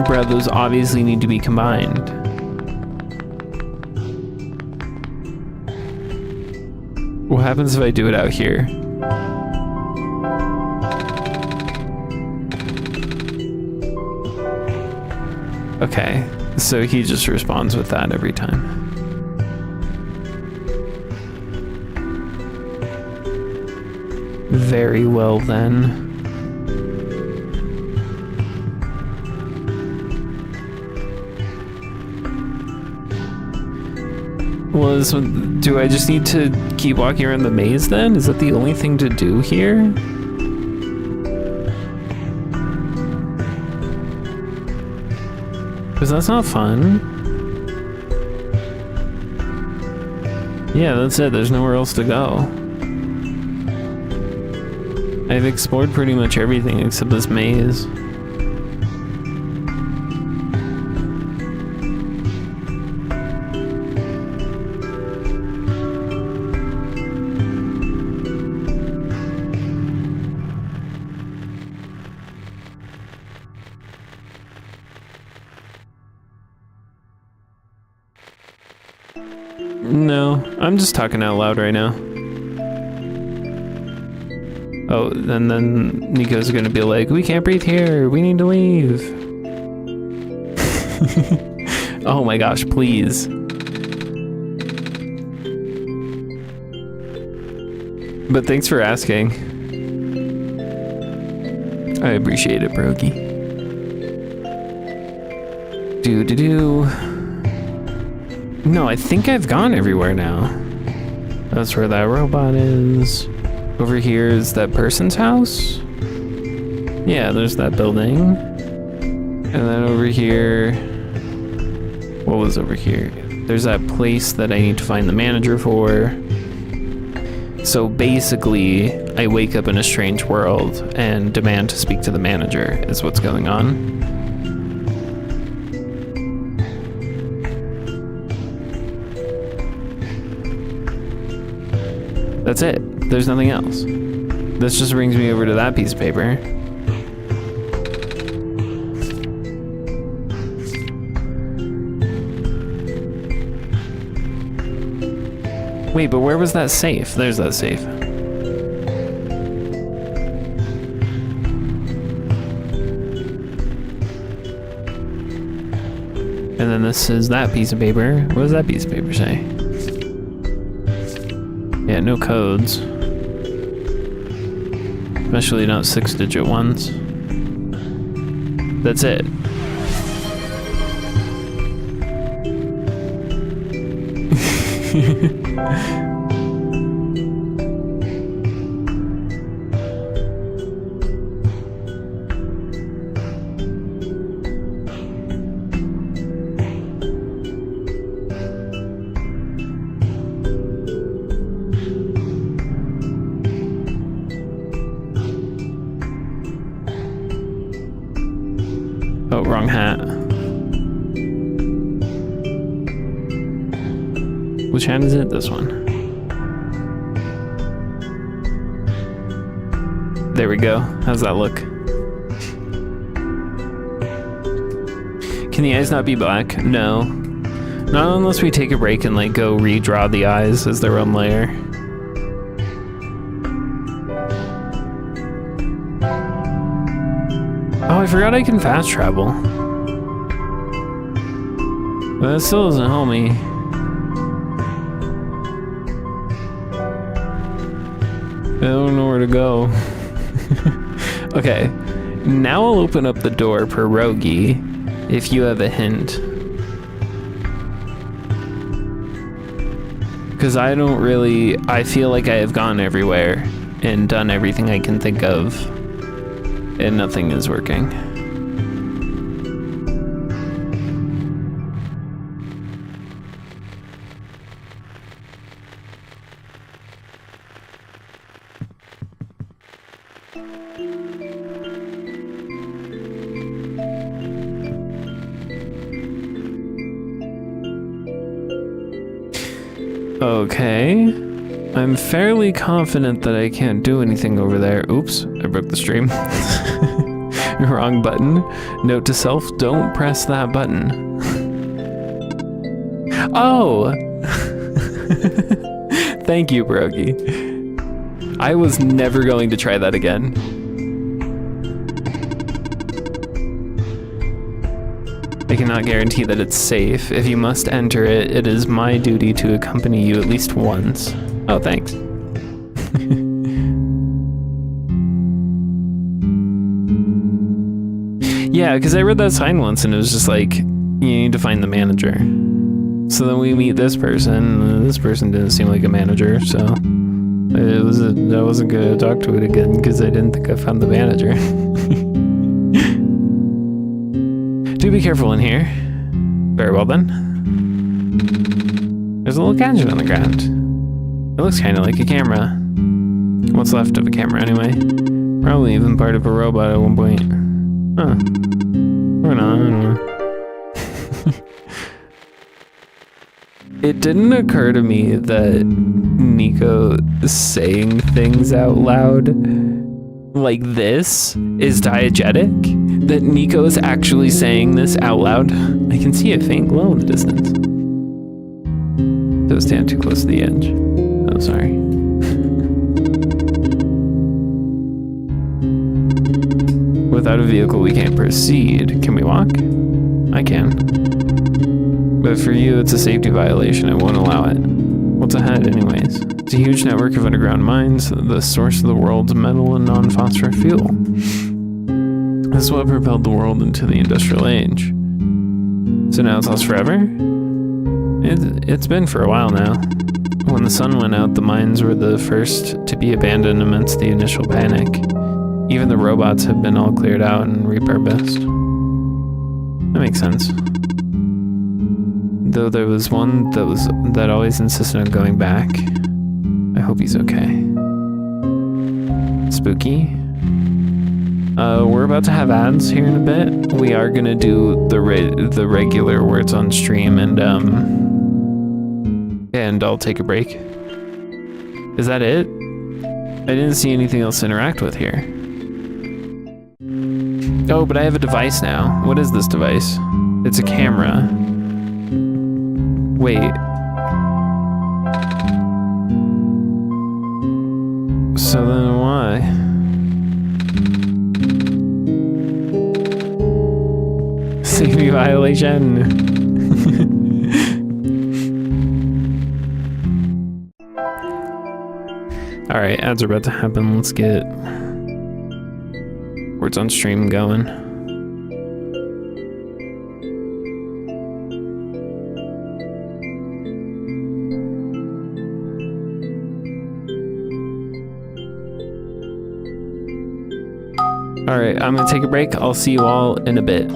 Brad, those obviously need to be combined. What happens if I do it out here? Okay, so he just responds with that every time. Very well then. Well, do I just need to keep walking around the maze then? Is that the only thing to do here? Because that's not fun. Yeah, that's it. There's nowhere else to go. I've explored pretty much everything except this maze. No, I'm just talking out loud right now. Oh, and then Nico's gonna be like, we can't breathe here, we need to leave. Oh my gosh, please. But thanks for asking. I appreciate it, Brogy. Do. No, I think I've gone everywhere now. That's where that robot is. Over here is that person's house. Yeah, there's that building. And then over here... What was over here? There's that place that I need to find the manager for. So basically, I wake up in a strange world and demand to speak to the manager, is what's going on. That's it. There's nothing else. This just brings me over to that piece of paper. Wait, but where was that safe? There's that safe. And then this is that piece of paper. What does that piece of paper say? Yeah, no codes. Especially not 6-digit ones. That's it. Oh, wrong hat. Which hand is it? This one. There we go. How's that look? Can the eyes not be black? No. Not unless we take a break and like go redraw the eyes as their own layer. Oh, I forgot I can fast travel. But that still doesn't help me. I don't know where to go. Okay, now I'll open up the door per Rogi if you have a hint. Because I feel like I have gone everywhere and done everything I can think of, and nothing is working. Okay, I'm fairly confident that I can't do anything over there. Oops, I broke the stream. Wrong button. Note to self, don't press that button. Oh! Thank you, Pierogi. I was never going to try that again. I cannot guarantee that it's safe. If you must enter it, it is my duty to accompany you at least once. Oh, thanks. Yeah, because I read that sign once and it was just like, you need to find the manager. So then we meet this person, and this person didn't seem like a manager, so I wasn't going to talk to it again because I didn't think I found the manager. Do be careful in here. Very well then. There's a little gadget on the ground. It looks kind of like a camera. What's left of a camera anyway? Probably even part of a robot at one point. Huh. Or not, I don't know. It didn't occur to me that Nico saying things out loud like this is diegetic. That Nico is actually saying this out loud. I can see a faint glow in the distance. Don't stand too close to the edge. Oh, sorry. Without a vehicle, we can't proceed. Can we walk? I can. But for you, it's a safety violation. It won't allow it. What's ahead, anyways? It's a huge network of underground mines, the source of the world's metal and non-phosphorus fuel. This is what propelled the world into the industrial age. So now it's lost forever? It's been for a while now. When the sun went out, the mines were the first to be abandoned amidst the initial panic. Even the robots have been all cleared out and repurposed. That makes sense. Though there was one that always insisted on going back. I hope he's okay. Spooky. We're about to have ads here in a bit. We are gonna do the regular where it's on stream, and I'll take a break. Is that it? I didn't see anything else to interact with here. Oh, but I have a device now. What is this device? It's a camera. Wait. So then why? Safety violation. Alright, ads are about to happen. Let's get Words on Stream going. Alright, I'm gonna take a break. I'll see you all in a bit.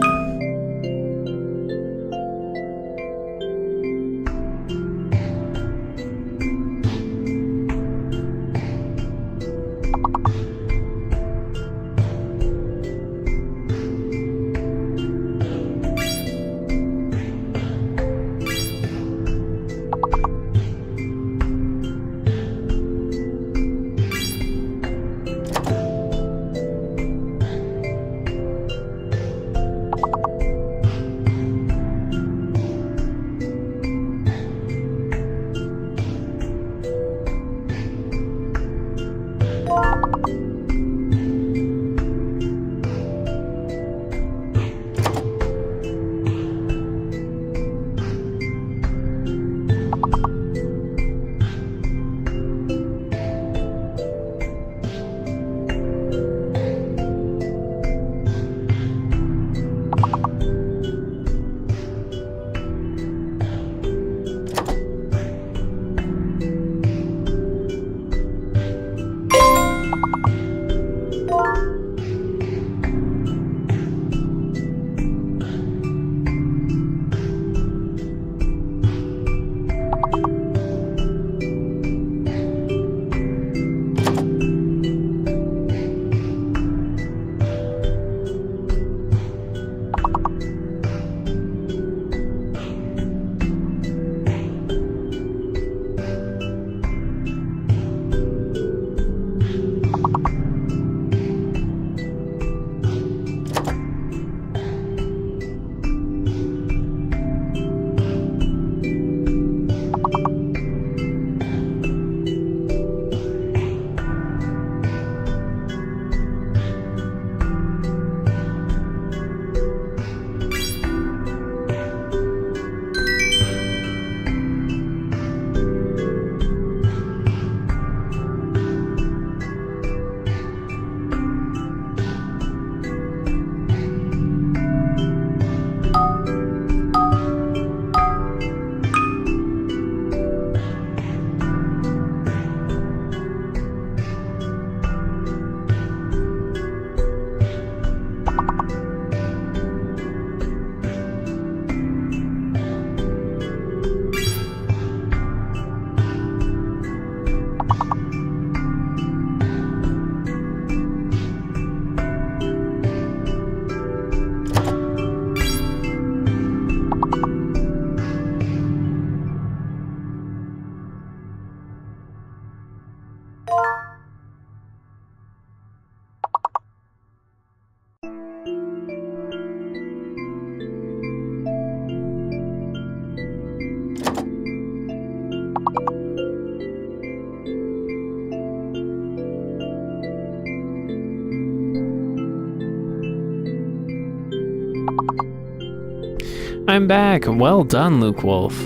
I'm back. Well done, Luke Wolf.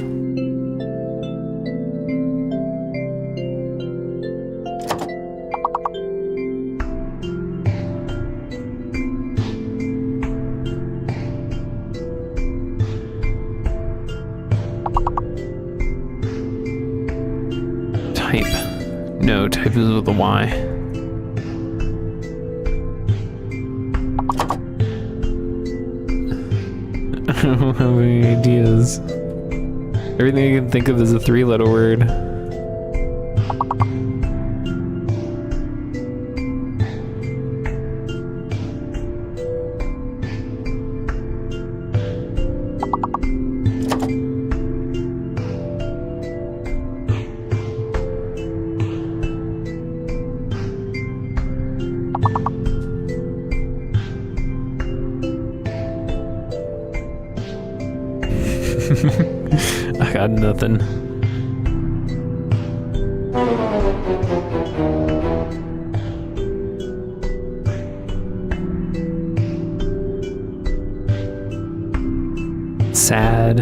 Type. No, type is with a Y. I don't have any ideas. Everything I can think of is a 3-letter word. I got nothing. Sad.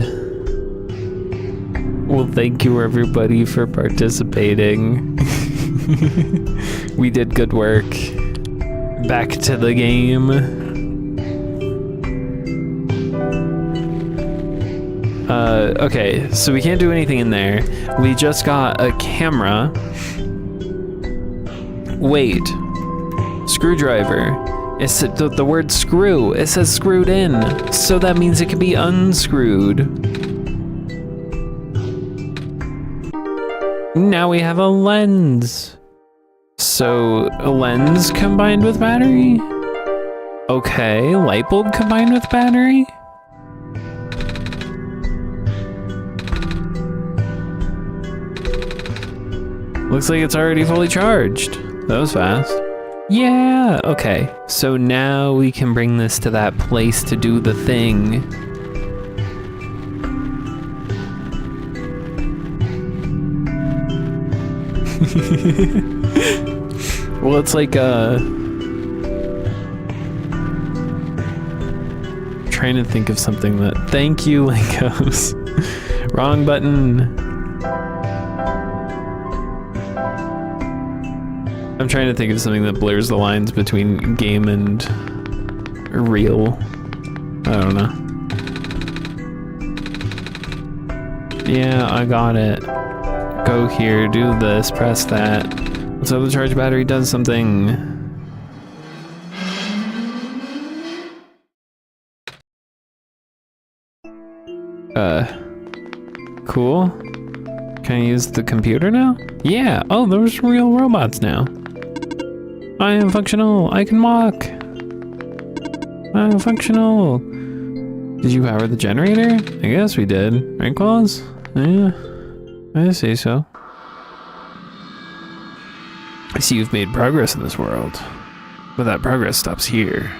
Well, thank you everybody for participating. We did good work. Back to the game. Okay, so we can't do anything in there. We just got a camera. Wait. Screwdriver. It's the word screw. It says screwed in. So that means it can be unscrewed. Now we have a lens. So a lens combined with battery? Okay, light bulb combined with battery? Looks like it's already fully charged. That was fast. Yeah, okay. So now we can bring this to that place to do the thing. Well, it's like trying to think of something that... Thank you, Legos. Wrong button. I'm trying to think of something that blurs the lines between game and real. I don't know. Yeah, I got it. Go here, do this, press that. So the charge battery does something. Cool. Can I use the computer now? Yeah, oh, there's real robots now. I am functional. I can walk. I am functional. Did you power the generator? I guess we did. Right, Claus? Yeah, I say so. I see you've made progress in this world, but that progress stops here.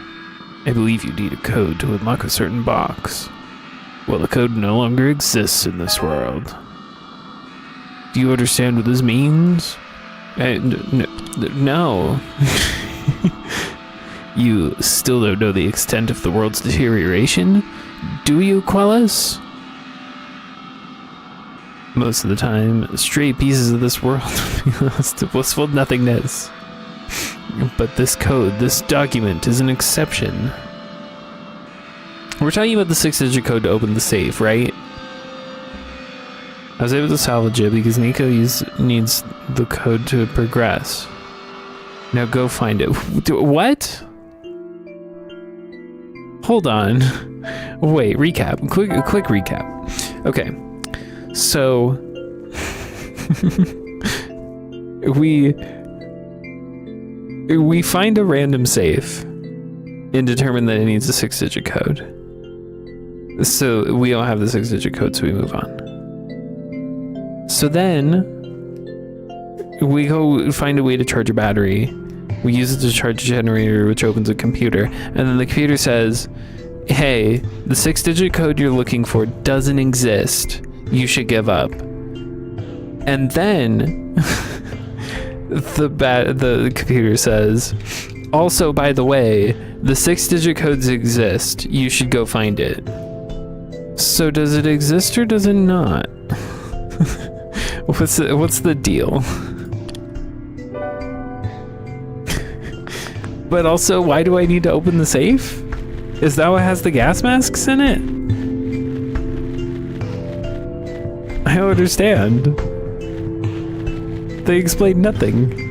I believe you need a code to unlock a certain box. Well, the code no longer exists in this world. Do you understand what this means? No. You still don't know the extent of the world's deterioration? Do you, Quellis? Most of the time, stray pieces of this world be lost to blissful nothingness. But this code, this document, is an exception. We're talking about the 6-digit code to open the safe, right? I was able to salvage it because Nico needs the code to progress. Now go find it. What? Hold on. Wait, recap. Quick recap. Okay. So we find a random safe and determine that it needs a 6-digit code. So we don't have the 6-digit code, so we move on. So then we go find a way to charge a battery. We use it to charge a generator, which opens a computer. And then the computer says, hey, the 6-digit code you're looking for doesn't exist. You should give up. And then the computer says, also, by the way, the 6-digit codes exist. You should go find it. So does it exist or does it not? What's the deal? But also, why do I need to open the safe? Is that what has the gas masks in it? I don't understand. They explain nothing.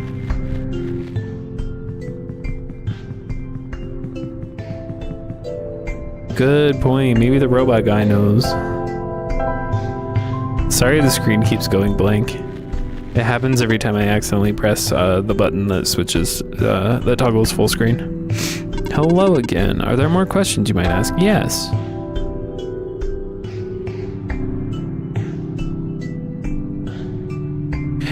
Good point. Maybe the robot guy knows. Sorry the screen keeps going blank. It happens every time I accidentally press the button that switches, that toggles full screen. Hello again. Are there more questions you might ask? Yes.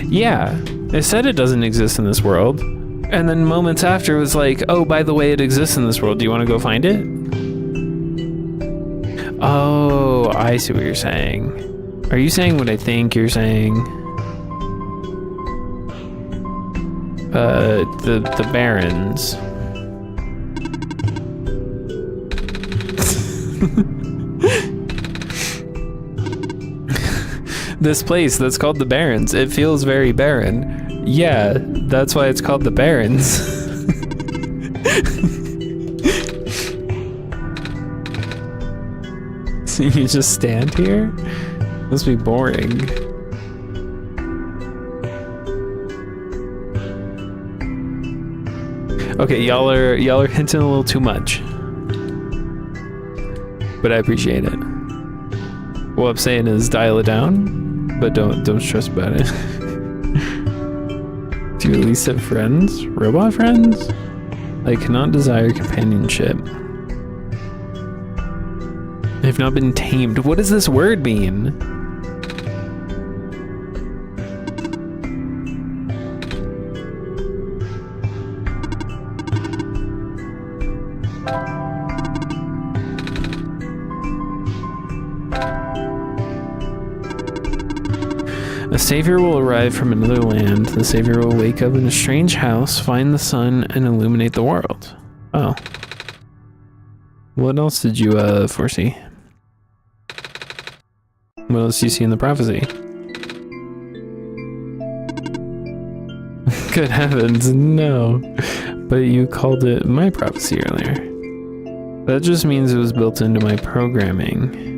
Yeah, it said it doesn't exist in this world. And then moments after it was like, oh, by the way, it exists in this world. Do you want to go find it? Oh, I see what you're saying. Are you saying what I think you're saying? The Barrens. This place that's called the Barrens, it feels very barren. Yeah, that's why it's called the Barrens. So you just stand here? Must be boring. Okay, y'all are hinting a little too much. But I appreciate it. What I'm saying is dial it down, but don't stress about it. Do you at least have friends? Robot friends? I cannot desire companionship. They've not been tamed. What does this word mean? A savior will arrive from another land. The savior will wake up in a strange house, find the sun, and illuminate the world. Oh. What else did you foresee? What else do you see in the prophecy? Good heavens, no. But you called it my prophecy earlier. That just means it was built into my programming.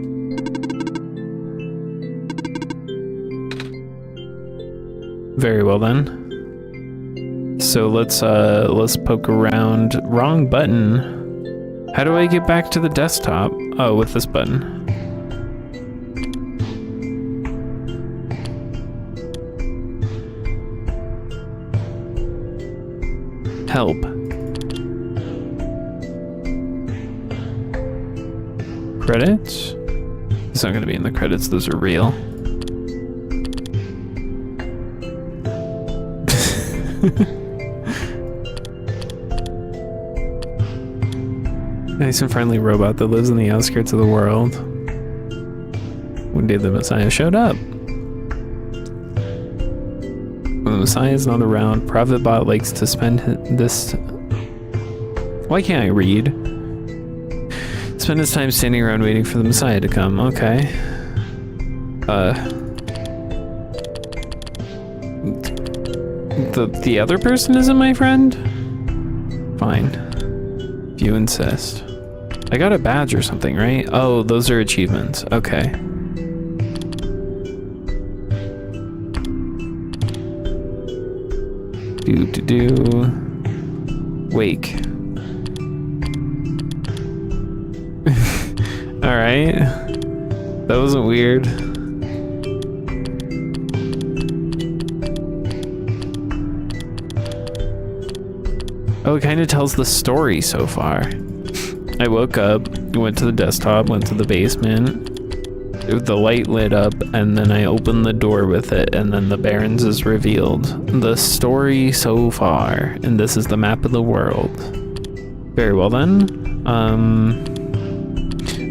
Very well then. So let's poke around. Wrong button. How do I get back to the desktop? Oh, with this button. Help. Credits? It's not gonna be in the credits, those are real. Nice and friendly robot that lives in the outskirts of the world. One day the Messiah showed up. When the Messiah is not around, Prophet Bot likes to spend this... Why can't I read? Spend his time standing around waiting for the Messiah to come. Okay. The other person isn't my friend? Fine. If you insist. I got a badge or something, right? Oh, those are achievements. Okay. Wake. Alright. That wasn't weird. Oh, it kind of tells the story so far. I woke up, went to the desktop, went to the basement. The light lit up, and then I opened the door with it, and then the Barrens is revealed. The story so far, and this is the map of the world. Very well then. I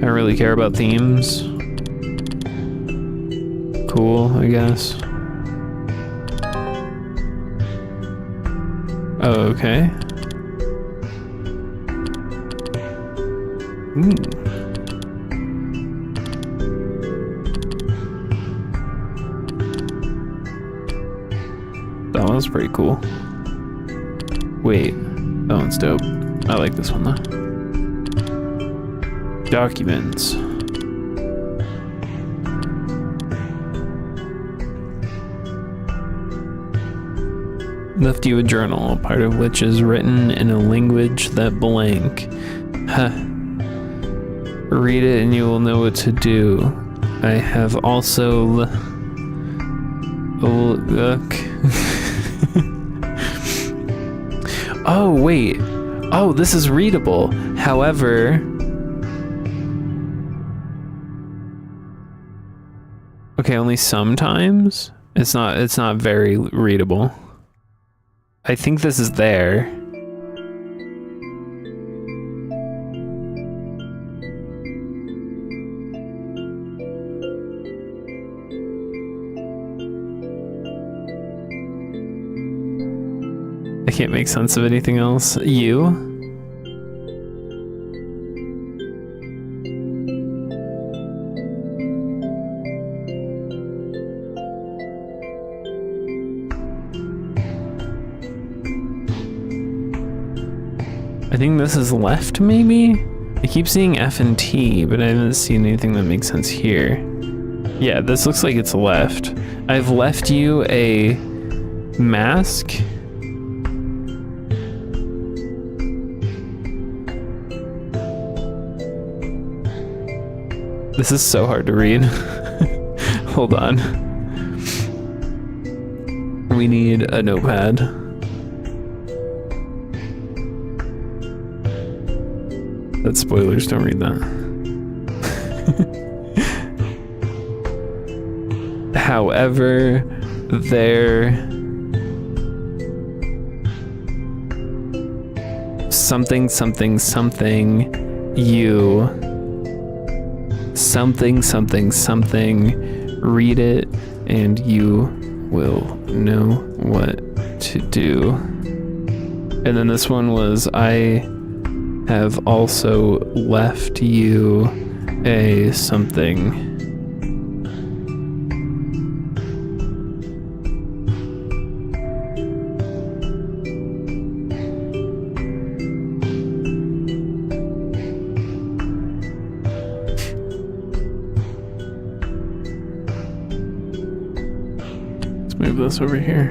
don't really care about themes. Cool, I guess. Oh, okay. that was pretty cool. Wait. That one's dope. I like this one though. Documents. Left you a journal, part of which is written in a language that blank. Huh. Read it and you will know what to do. I have also look. Oh, wait. Oh, this is readable. However, okay, only sometimes. It's not very readable. I think this is there. I can't make sense of anything else. You? I think this is left, maybe? I keep seeing F and T, but I haven't seen anything that makes sense here. Yeah, this looks like it's left. I've left you a mask. This is so hard to read. Hold on. We need a notepad. That's spoilers, don't read that. However, there... something, something, something, you... something, something, something, read it, and you will know what to do. And then this one was, I have also left you a something. Let's move this over here.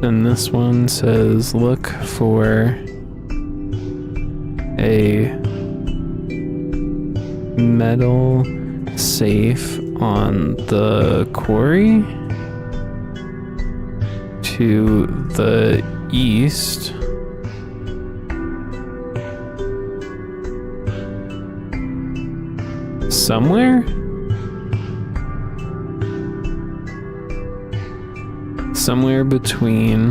And this one says, look for a metal safe on the quarry to the east. Somewhere? Somewhere between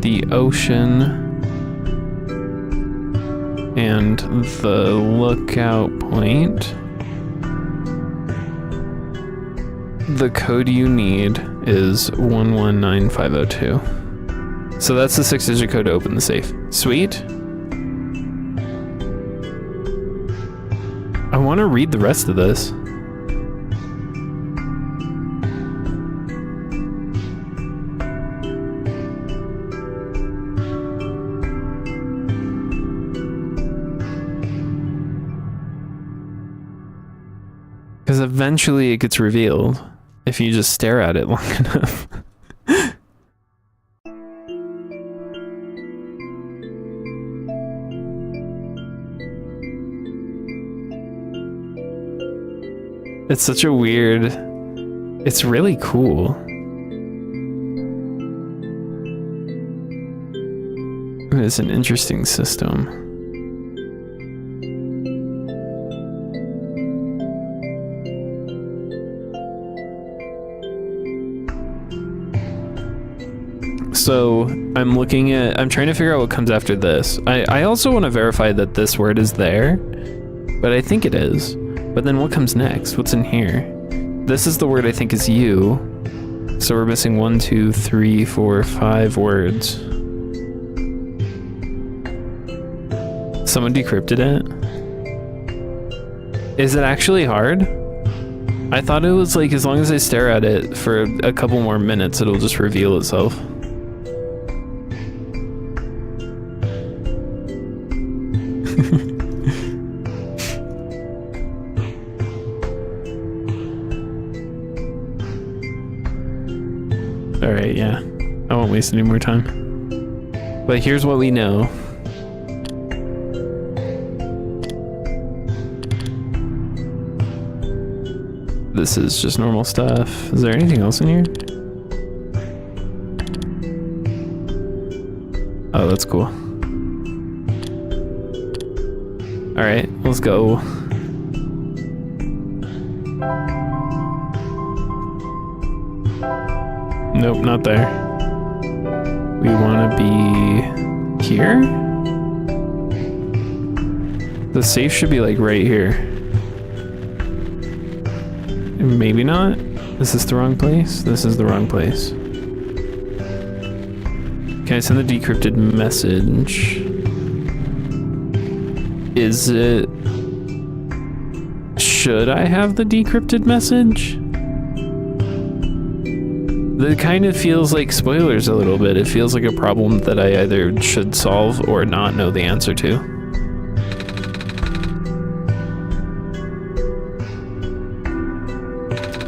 the ocean and the lookout point. The code you need is 119502. So that's the 6-digit code to open the safe. Sweet. I want to read the rest of this. Because eventually it gets revealed if you just stare at it long enough. It's such a weird... It's really cool. It's an interesting system. So I'm trying to figure out what comes after this. I also want to verify that this word is there, but I think it is. But then what comes next? What's in here? This is the word I think is you. So we're missing 1, 2, 3, 4, 5 words. Someone decrypted it. Is it actually hard? I thought it was like as long as I stare at it for a couple more minutes, it'll just reveal itself. Alright, yeah. I won't waste any more time. But here's what we know. This is just normal stuff. Is there anything else in here? Oh, that's cool. Alright, let's go. Nope, not there. We want to be here? The safe should be like right here. Maybe not. Is this the wrong place? This is the wrong place. Can I send the decrypted message? Is it... Should I have the decrypted message? It kind of feels like spoilers a little bit. It feels like a problem that I either should solve or not know the answer to.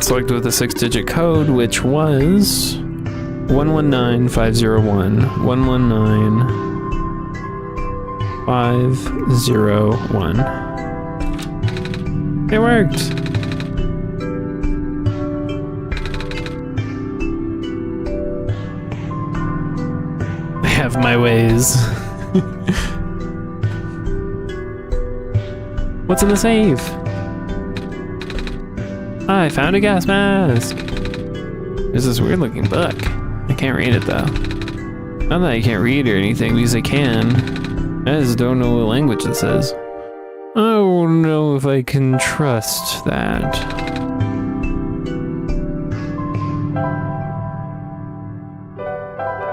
Select with a 6-digit code, which was 119501. 119501. It worked. I have my ways. What's in the safe? I found a gas mask. There's this weird looking book. I can't read it though. Not that I can't read or anything, because I can. I just don't know what language it says. I don't know if I can trust that.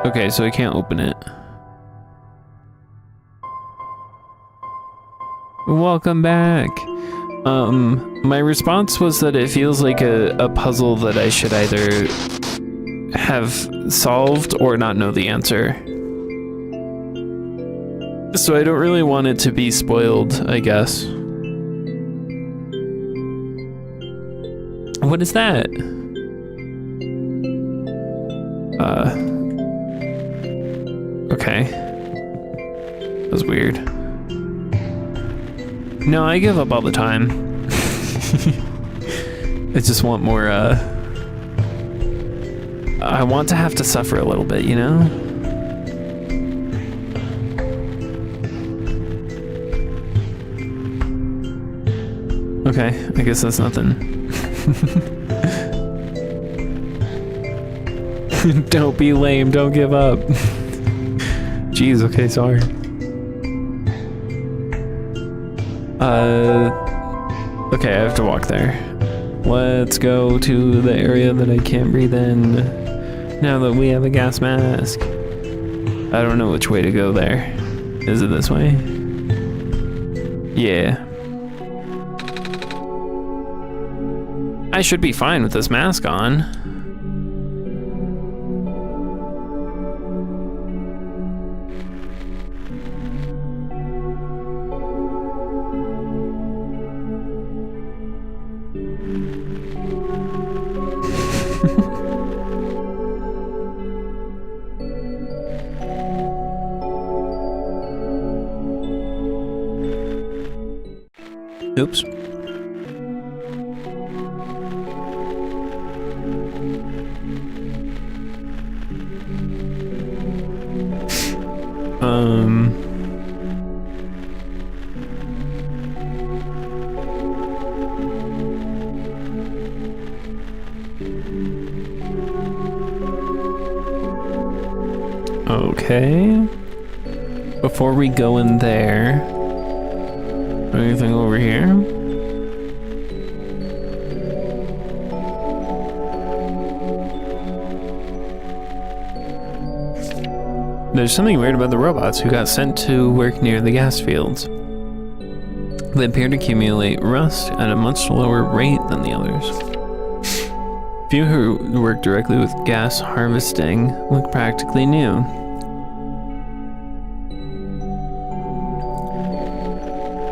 Okay, so I can't open it. Welcome back. My response was that it feels like a puzzle that I should either have solved or not know the answer. So I don't really want it to be spoiled, I guess. What is that? Okay. That was weird. No, I give up all the time. I just want more, I want to have to suffer a little bit, you know? Okay, I guess that's nothing. Don't be lame, don't give up. Jeez, okay, sorry. Okay, I have to walk there. Let's go to the area that I can't breathe in. Now that we have a gas mask. I don't know which way to go there. Is it this way? Yeah. I should be fine with this mask on. Oops. Okay. Before we go in there, anything over here? There's something weird about the robots who got sent to work near the gas fields. They appear to accumulate rust at a much lower rate than the others. Few who work directly with gas harvesting look practically new.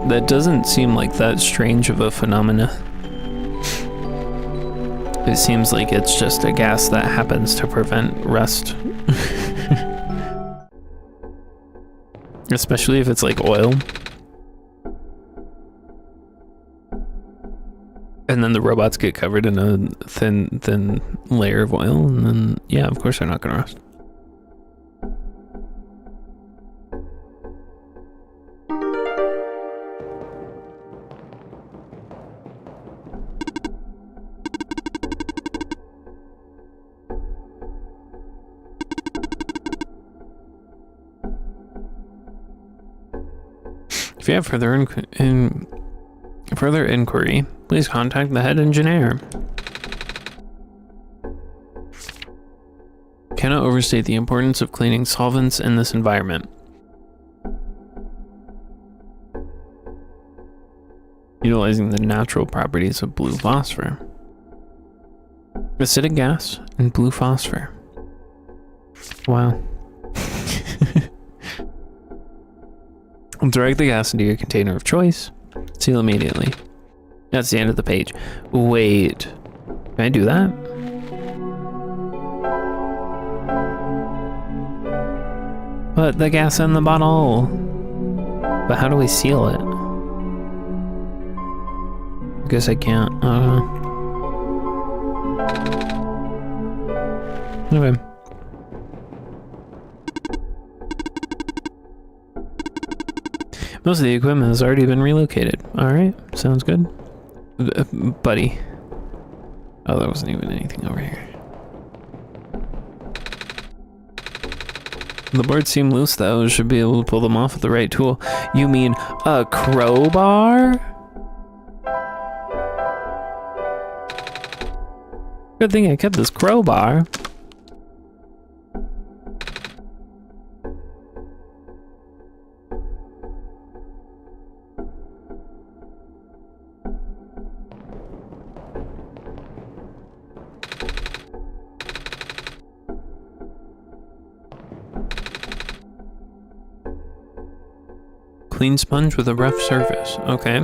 That doesn't seem like that strange of a phenomena. It seems like it's just a gas that happens to prevent rust. Especially if it's like oil. And then the robots get covered in a thin layer of oil, and then, yeah, of course they're not gonna rust. If you have further inquiry, please contact the head engineer. Cannot overstate the importance of cleaning solvents in this environment. Utilizing the natural properties of blue phosphor. Acidic gas and blue phosphor. Wow. Direct the gas into your container of choice. Seal immediately. That's the end of the page. Wait. Can I do that? Put the gas in the bottle. But how do we seal it? I guess I can't. Okay. Most of the equipment has already been relocated. Alright, sounds good. Buddy. Oh, there wasn't even anything over here. The boards seem loose though. Should be able to pull them off with the right tool. You mean a crowbar? Good thing I kept this crowbar. Clean sponge with a rough surface. Okay.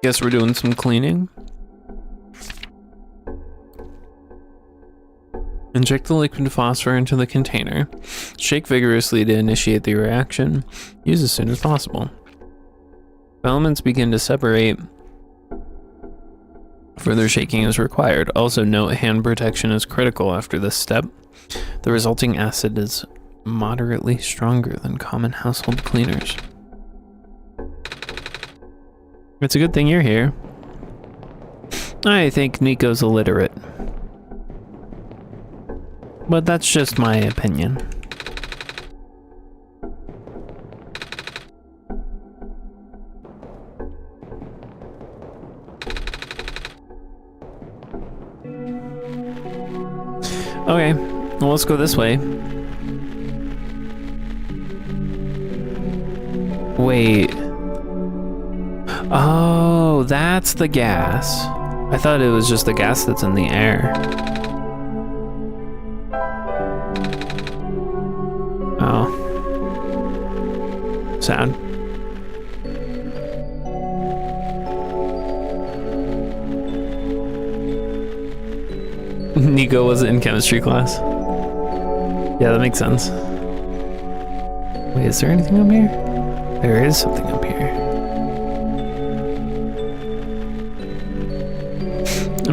Guess we're doing some cleaning. Inject the liquid phosphor into the container. Shake vigorously to initiate the reaction. Use as soon as possible. Elements begin to separate. Further shaking is required. Also note hand protection is critical after this step. The resulting acid is moderately stronger than common household cleaners. It's a good thing you're here. I think Nico's illiterate. But that's just my opinion. Okay, well, let's go this way. Wait. Oh, that's the gas. I thought it was just the gas that's in the air. Oh. Sad. Nico wasn't in chemistry class. Yeah, that makes sense. Wait, is there anything up here? There is something up here.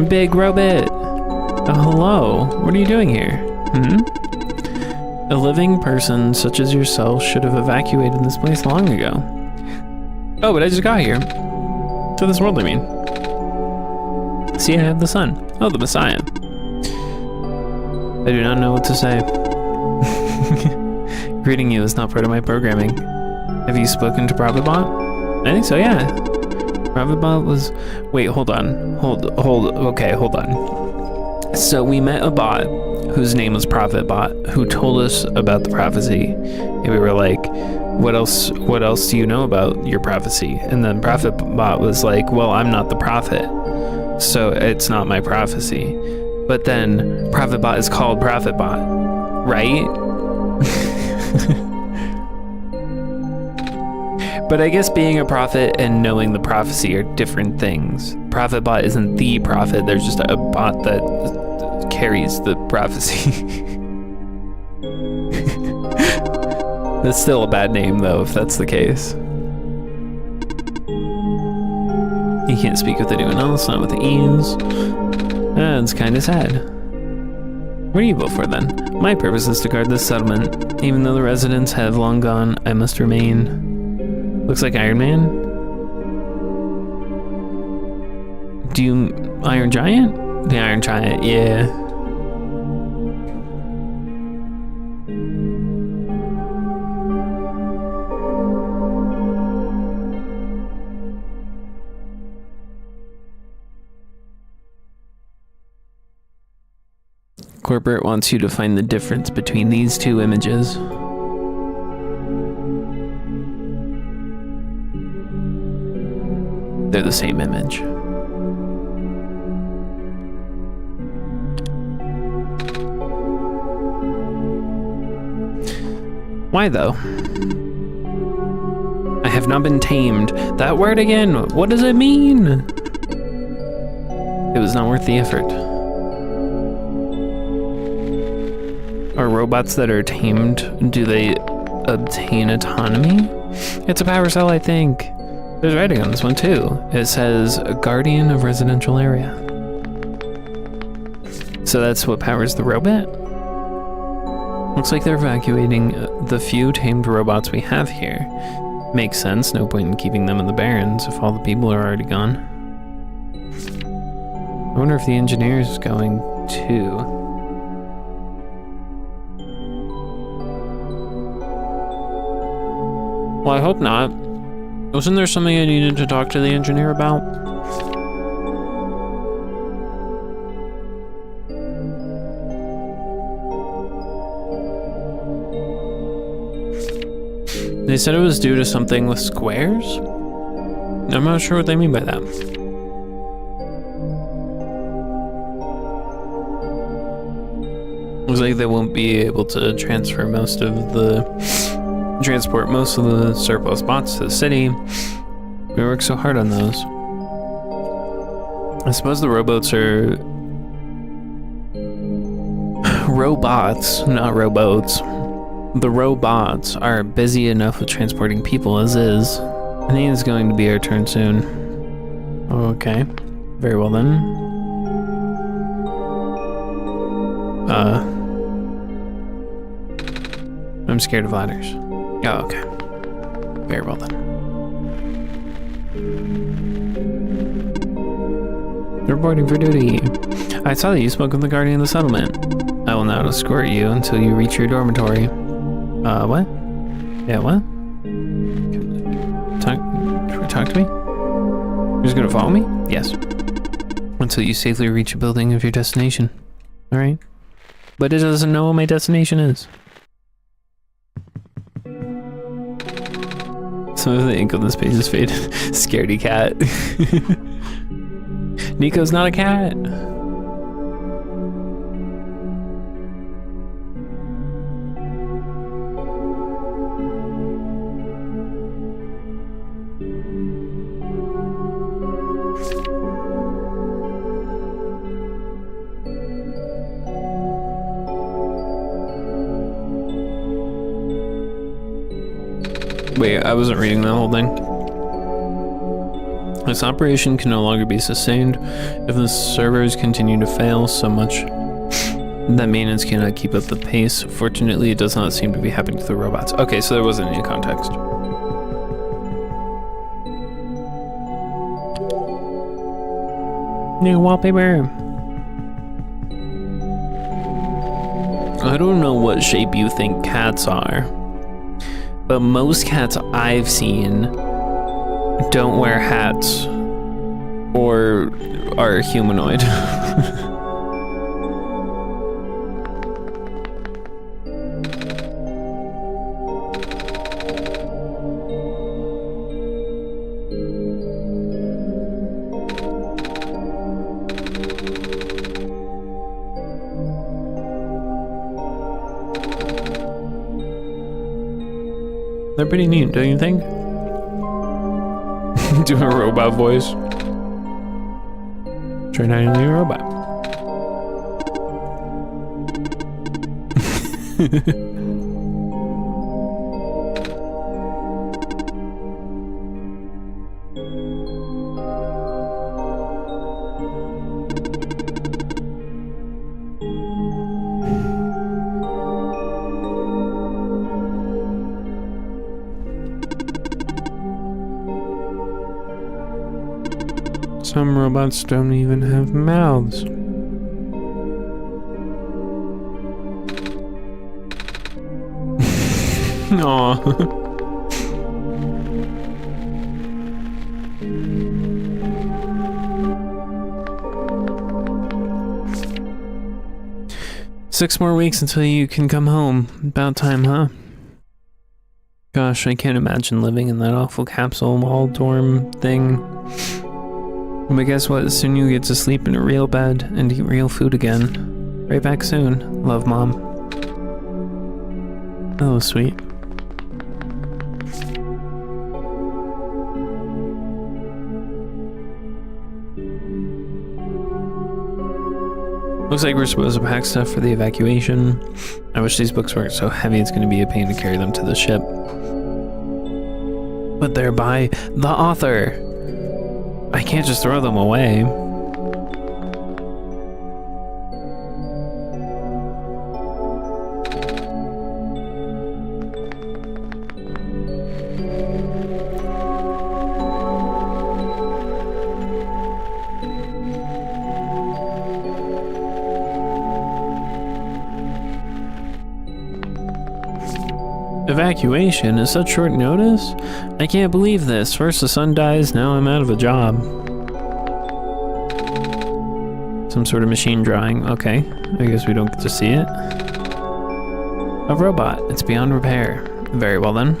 Big robot. Oh, hello. What are you doing here? A living person such as yourself should have evacuated this place long ago. Oh, but I just got here. To this world, I mean. See, I have the sun. Oh, the Messiah. I do not know what to say. Greeting you is not part of my programming. Have you spoken to ProfitBot? I think so, yeah. ProfitBot was... Wait, hold on. Okay, hold on. So we met a bot whose name was ProfitBot, who told us about the prophecy. And we were like, what else do you know about your prophecy? And then ProphetBot was like, well, I'm not the prophet, so it's not my prophecy. But then ProphetBot is called ProphetBot, right? But I guess being a prophet and knowing the prophecy are different things. ProphetBot isn't the prophet, there's just a bot that carries the prophecy. That's still a bad name though, if that's the case. You can't speak with anyone else, not with ease. That's kinda sad. What do you vote for then? My purpose is to guard this settlement. Even though the residents have long gone, I must remain. Looks like Iron Man? Iron Giant? The Iron Giant, yeah. Corporate wants you to find the difference between these two images. They're the same image. Why though? I have not been tamed. That word again, what does it mean? It was not worth the effort. Are robots that are tamed, do they obtain autonomy? It's a power cell, I think. There's writing on this one too. It says, Guardian of Residential Area. So that's what powers the robot? Looks like they're evacuating the few tamed robots we have here. Makes sense, no point in keeping them in the Barrens if all the people are already gone. I wonder if the engineer is going too. Well, I hope not. Wasn't there something I needed to talk to the engineer about? They said it was due to something with squares? I'm not sure what they mean by that. Looks like they won't be able to transport most of the surplus bots to the city. We worked so hard on those. I suppose the robots are robots, not rowboats. The robots are busy enough with transporting people as is. I think it's going to be our turn soon. Okay, very well then. I'm scared of ladders. Oh, okay. Very well then. Reporting for duty. I saw that you spoke with the guardian of the settlement. I will not escort you until you reach your dormitory. What? Yeah, what? Talk to me? You're just gonna follow me? Yes. Until you safely reach a building of your destination. Alright. But it doesn't know what my destination is. Some of the ink on this page is faded. Scaredy cat. Nico's not a cat. Wait, I wasn't reading the whole thing. This operation can no longer be sustained if the servers continue to fail so much that maintenance cannot keep up the pace. Fortunately, it does not seem to be happening to the robots. Okay, so there wasn't any context. New wallpaper. I don't know what shape you think cats are, but most cats I've seen don't wear hats or are humanoid. They're pretty neat, don't you think? Doing a robot voice. Try not to be a robot. Some robots don't even have mouths. Aww. Six more weeks until you can come home. About time, huh? Gosh, I can't imagine living in that awful capsule mall dorm thing. But guess what? Soon you get to sleep in a real bed and eat real food again. Right back soon. Love, Mom. That was sweet. Looks like we're supposed to pack stuff for the evacuation. I wish these books weren't so heavy, it's going to be a pain to carry them to the ship. But they're by the author. I can't just throw them away. Evacuation is such short notice? I can't believe this. First the sun dies, now I'm out of a job. Some sort of machine drawing. Okay, I guess we don't get to see it. A robot. It's beyond repair. Very well then.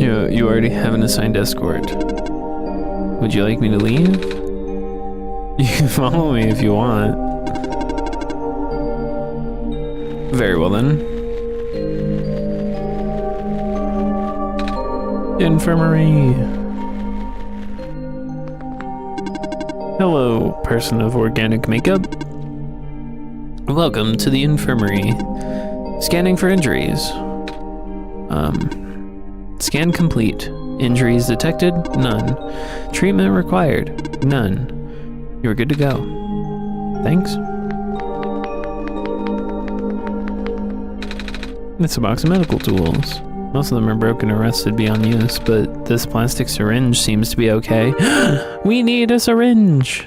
You already have an assigned escort. Would you like me to leave? You can follow me if you want. Very well then. Infirmary. Hello, person of organic makeup. Welcome to the infirmary. Scanning for injuries. Scan complete. Injuries detected? None. Treatment required? None. You're good to go. Thanks. It's a box of medical tools. Most of them are broken or rusted beyond use, but this plastic syringe seems to be okay. We need a syringe!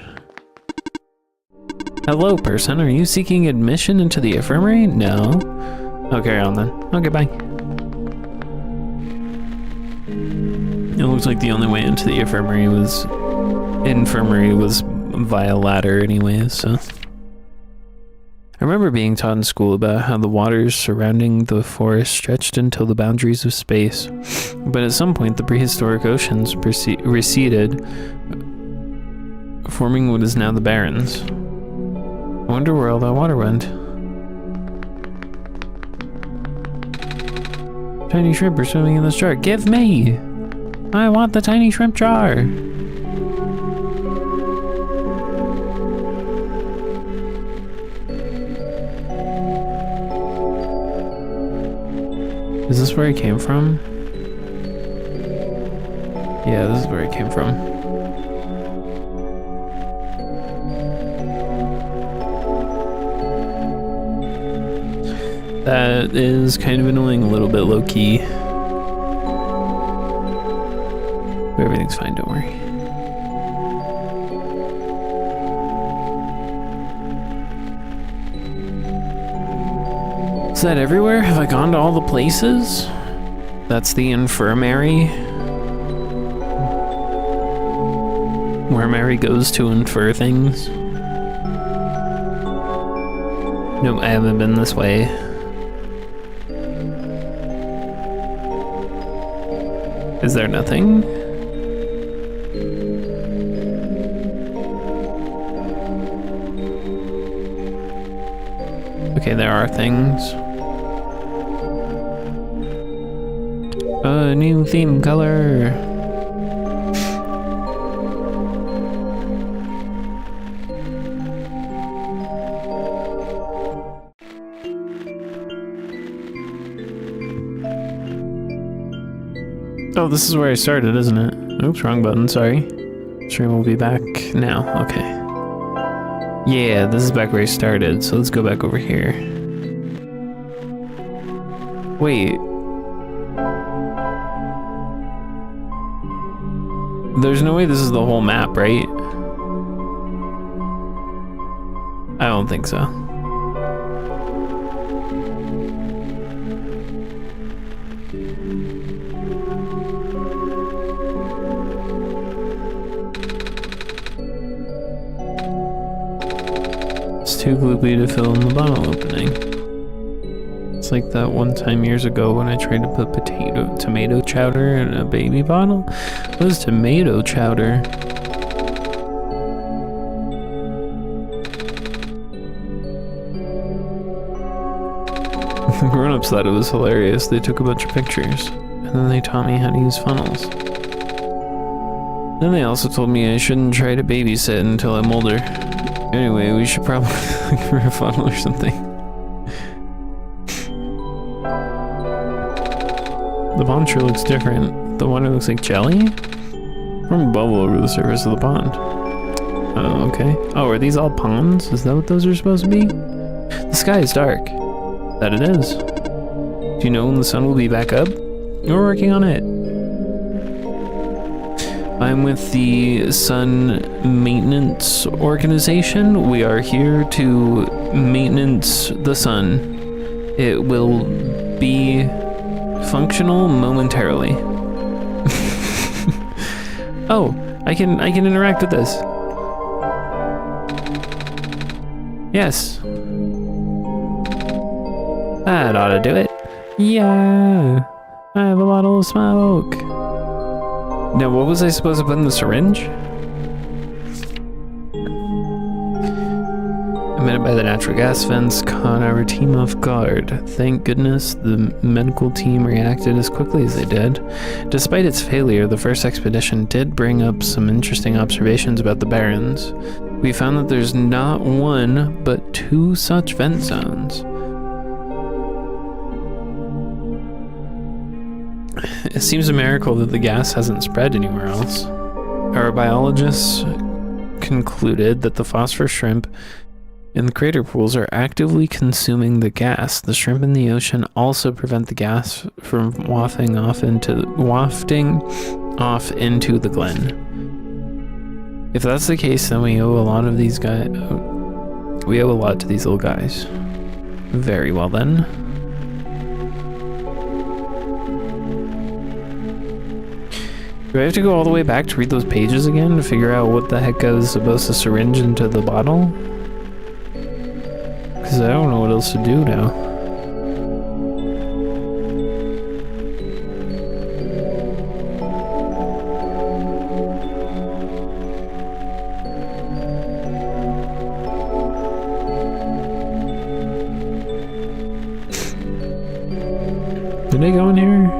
Hello, person. Are you seeking admission into the infirmary? No. Oh, carry on then. Okay, bye. It looks like the only way into the infirmary was via ladder anyways, so. I remember being taught in school about how the waters surrounding the forest stretched until the boundaries of space, but at some point the prehistoric oceans receded, forming what is now the Barrens. I wonder where all that water went. Tiny shrimp are swimming in this jar. Give me! I want the tiny shrimp jar! Is this where it came from? Yeah, this is where it came from. That is kind of annoying, a little bit low-key. But everything's fine, don't worry. Is that everywhere? Have I gone to all the places? That's the infirmary. Where Mary goes to infer things. Nope, I haven't been this way. Is there nothing? Okay, there are things. A new theme color. Oh, this is where I started, isn't it? Oops, wrong button, sorry. Stream will be back now, okay. Yeah, this is back where I started, so let's go back over here. Wait. There's no way this is the whole map, right? I don't think so. It's too gloopy to fill in the bottle opening. It's like that one time years ago when I tried to put tomato chowder in a baby bottle. What is tomato chowder? The grown-ups thought it was hilarious. They took a bunch of pictures, and then they taught me how to use funnels. Then they also told me I shouldn't try to babysit until I'm older. Anyway, we should probably look for a funnel or something. The pond sure looks different. The water looks like jelly? From a bubble over the surface of the pond. Oh, okay. Oh, are these all ponds? Is that what those are supposed to be? The sky is dark. That it is. Do you know when the sun will be back up? We're working on it. I'm with the Sun Maintenance Organization. We are here to maintenance the sun. It will be functional momentarily. Oh, I can interact with this. Yes. That ought to do it. Yeah. I have a bottle of smoke. Now, what was I supposed to put in the syringe? Emitted by the natural gas vents caught our team off guard. Thank goodness the medical team reacted as quickly as they did. Despite its failure, the first expedition did bring up some interesting observations about the Barrens. We found that there's not one, but 2 such vent zones. It seems a miracle that the gas hasn't spread anywhere else. Our biologists concluded that the phosphor shrimp in the crater pools are actively consuming the gas. The shrimp in the ocean also prevent the gas from wafting off into the glen. If that's the case, then we owe a lot of these guys. We owe a lot to these little guys. Very well then. Do I have to go all the way back to read those pages again to figure out what the heck I was supposed to syringe into the bottle? Because I don't know what else to do now. Did I go in here?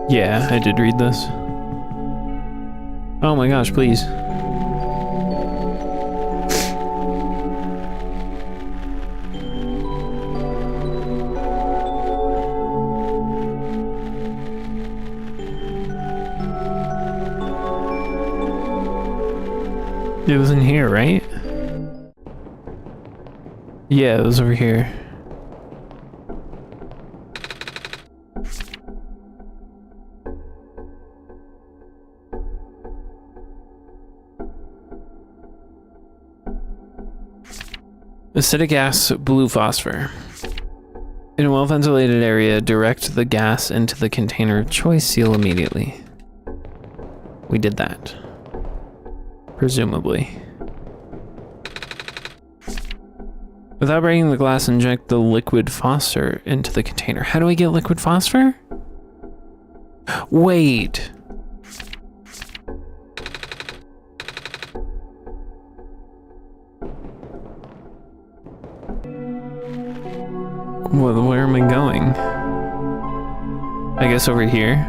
Yeah, I did read this. Oh my gosh, please. It was in here, right? Yeah, it was over here. Acidic gas, blue phosphor. In a well-ventilated area, direct the gas into the container of choice, seal immediately. We did that. Presumably. Without breaking the glass, inject the liquid phosphor into the container. How do I get liquid phosphor? Wait. Where am I going? I guess over here.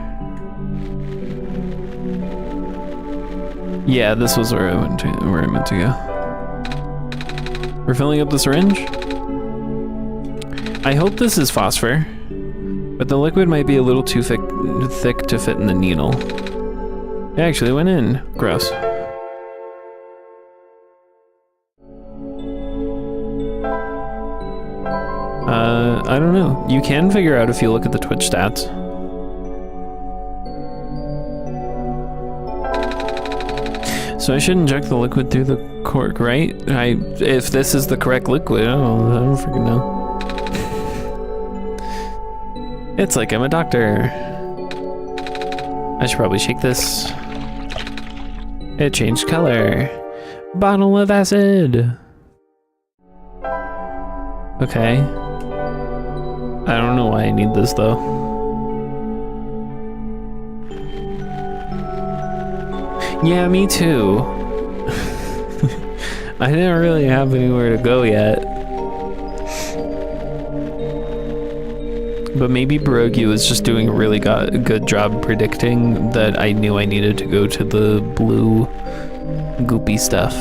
Yeah, this was where I meant to go. We're filling up the syringe. I hope this is phosphor, but the liquid might be a little too thick to fit in the needle. It actually went in. Gross. I don't know. You can figure out if you look at the Twitch stats. So I should inject the liquid through the cork, right? If this is the correct liquid, I don't freaking know. It's like I'm a doctor. I should probably shake this. It changed color. Bottle of acid. Okay. I don't know why I need this though. Yeah, me too. I didn't really have anywhere to go yet. But maybe Pierogi was just doing a really good job predicting that I knew I needed to go to the blue goopy stuff.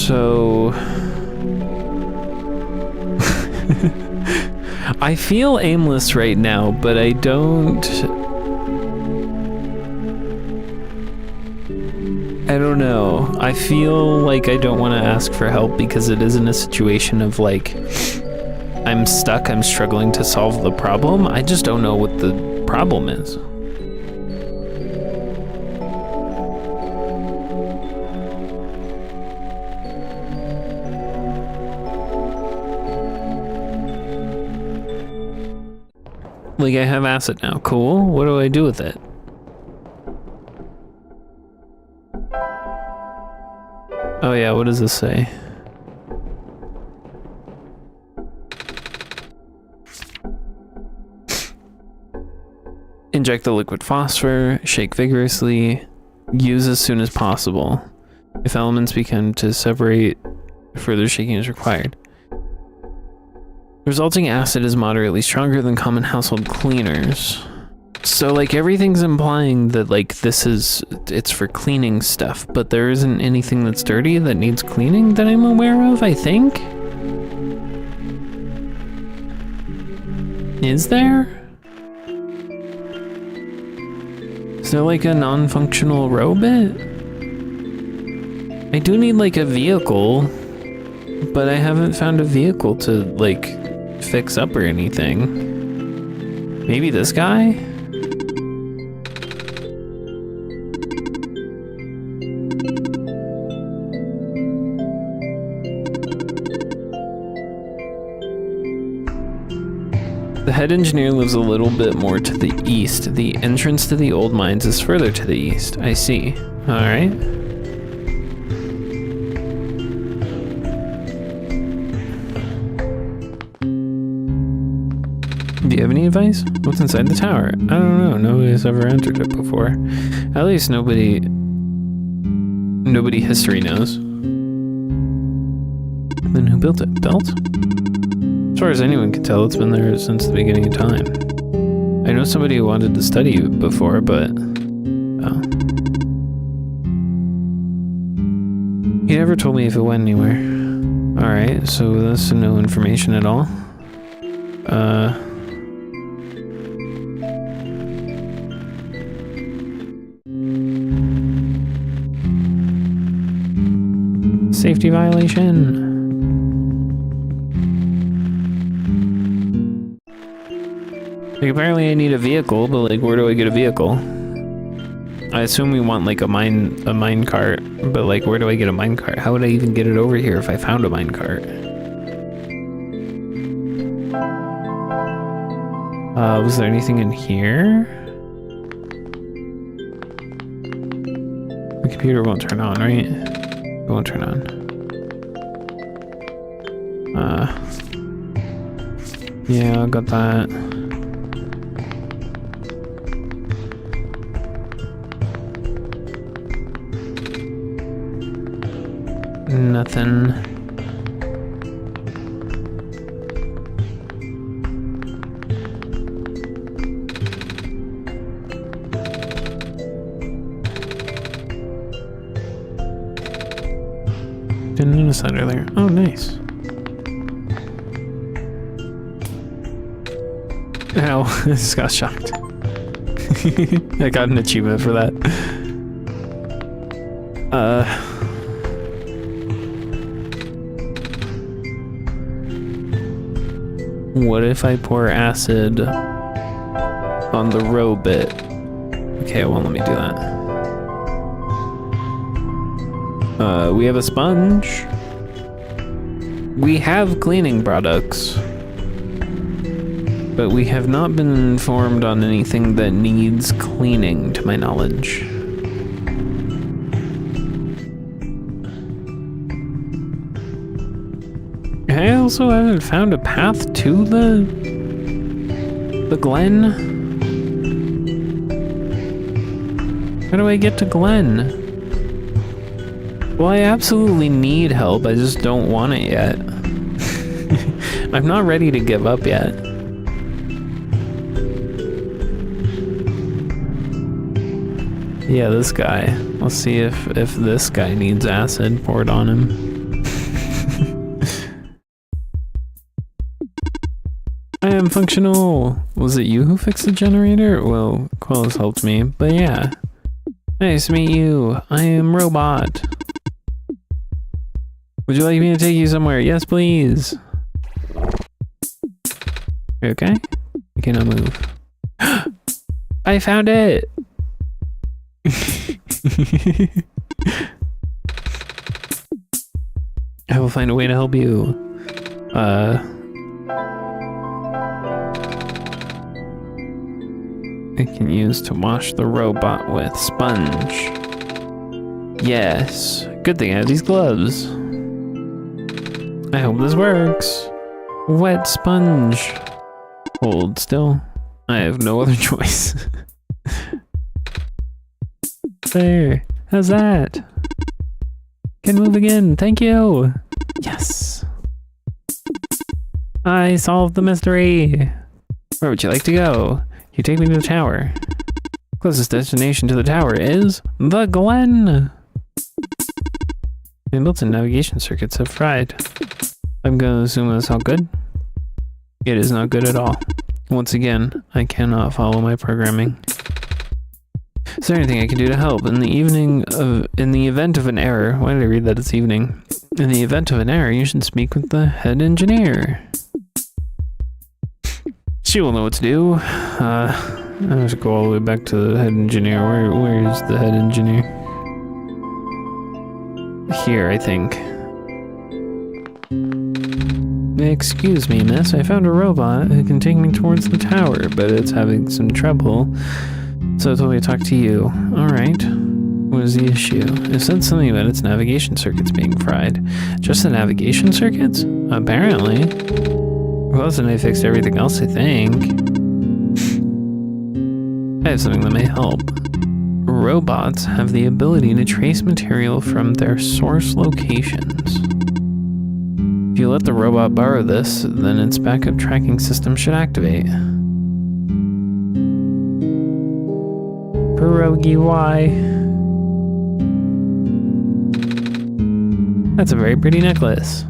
So I feel aimless right now, but I don't know. I feel like I don't want to ask for help because it isn't a situation of like I'm stuck, I'm struggling to solve the problem. I just don't know what the problem is. Like, I have acid now. Cool. What do I do with it? Oh yeah, what does this say? Inject the liquid phosphor, shake vigorously, use as soon as possible. If elements begin to separate, further shaking is required. The resulting acid is moderately stronger than common household cleaners. So like everything's implying that like it's for cleaning stuff, but there isn't anything that's dirty that needs cleaning that I'm aware of, I think? Is there? Is there like a non-functional robot? I do need like a vehicle, but I haven't found a vehicle to like fix up or anything. Maybe this guy? The head engineer lives a little bit more to the east. The entrance to the old mines is further to the east. I see. All right. Do you have any advice? What's inside the tower? I don't know. Nobody's ever entered it before. At least nobody history knows. Then who built it? Built? As far as anyone can tell, it's been there since the beginning of time. I know somebody who wanted to study it before, but... oh. He never told me if it went anywhere. Alright, so that's no information at all. Safety violation. Like, apparently I need a vehicle, but like, where do I get a vehicle? I assume we want like a mine cart, but like, where do I get a mine cart? How would I even get it over here if I found a mine cart? Was there anything in here? computer won't turn on, right? It won't turn on. Yeah, I got that. Nothing. Didn't notice that earlier. Oh, nice. Ow, I just got shocked. I got an achievement for that. What if I pour acid on the row bit? Okay, well, let me do that. We have a sponge. We have cleaning products. But we have not been informed on anything that needs cleaning, to my knowledge. I also haven't found a path to the Glen. How do I get to Glen? Well, I absolutely need help, I just don't want it yet. I'm not ready to give up yet. Yeah, this guy. Let's see if this guy needs acid poured on him. I am functional. Was it you who fixed the generator? Well, Quellis helped me, but yeah. Nice to meet you. I am Robot. Would you like me to take you somewhere? Yes, please. You okay? You cannot move. I found it! I will find a way to help you. I can use to wash the robot with sponge. Yes. Good thing I have these gloves. I hope this works. Wet sponge. Hold still. I have no other choice. There. How's that? Can move again. Thank you. Yes. I solved the mystery. Where would you like to go? You take me to the tower. Closest destination to the tower is the Glen. The built-in navigation circuits have fried. I'm gonna assume that's all good. It is not good at all. Once again, I cannot follow my programming. Is there anything I can do to help? In the event of an error, why did I read that it's evening? In the event of an error, you should speak with the head engineer. She will know what to do. I have to go all the way back to the head engineer. Where is the head engineer? Here, I think. Excuse me, miss. I found a robot who can take me towards the tower, but it's having some trouble. So it told me to talk to you. Alright. What is the issue? It said something about its navigation circuits being fried. Just the navigation circuits? Apparently. Well, then I fixed everything else, I think. I have something that may help. Robots have the ability to trace material from their source locations. If you let the robot borrow this, then its backup tracking system should activate. Pierogi, why? That's a very pretty necklace.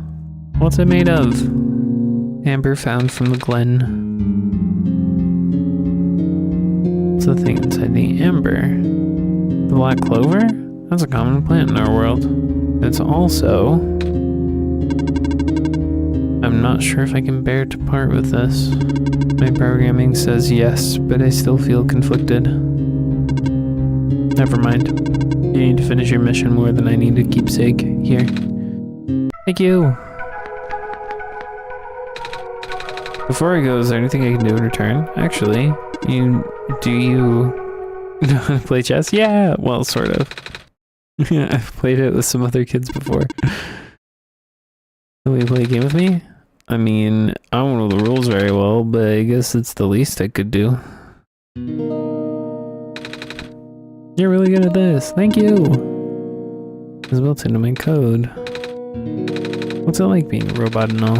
What's it made of? Amber found from the Glen. What's the thing inside the amber? The black clover? That's a common plant in our world. It's also... I'm not sure if I can bear to part with this. My programming says yes, but I still feel conflicted. Never mind. You need to finish your mission more than I need a keepsake. Here. Thank you. Before I go, is there anything I can do in return? Actually, do you know how to play chess? Yeah, well, sort of. Yeah, I've played it with some other kids before. Will you play a game with me? I mean, I don't know the rules very well, but I guess it's the least I could do. You're really good at this. Thank you. It's built into my code. What's it like being a robot and all?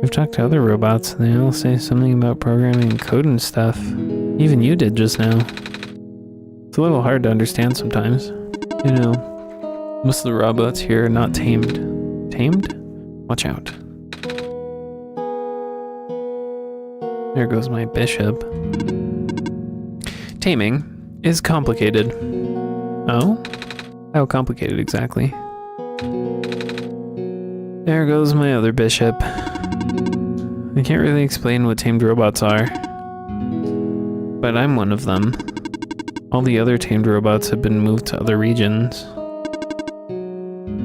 I've talked to other robots and they all say something about programming and code and stuff. Even you did just now. It's a little hard to understand sometimes. You know, most of the robots here are not tamed. Tamed? Watch out. There goes my bishop. Taming is complicated. Oh? How complicated exactly? There goes my other bishop. I can't really explain what tamed robots are, but I'm one of them. All the other tamed robots have been moved to other regions.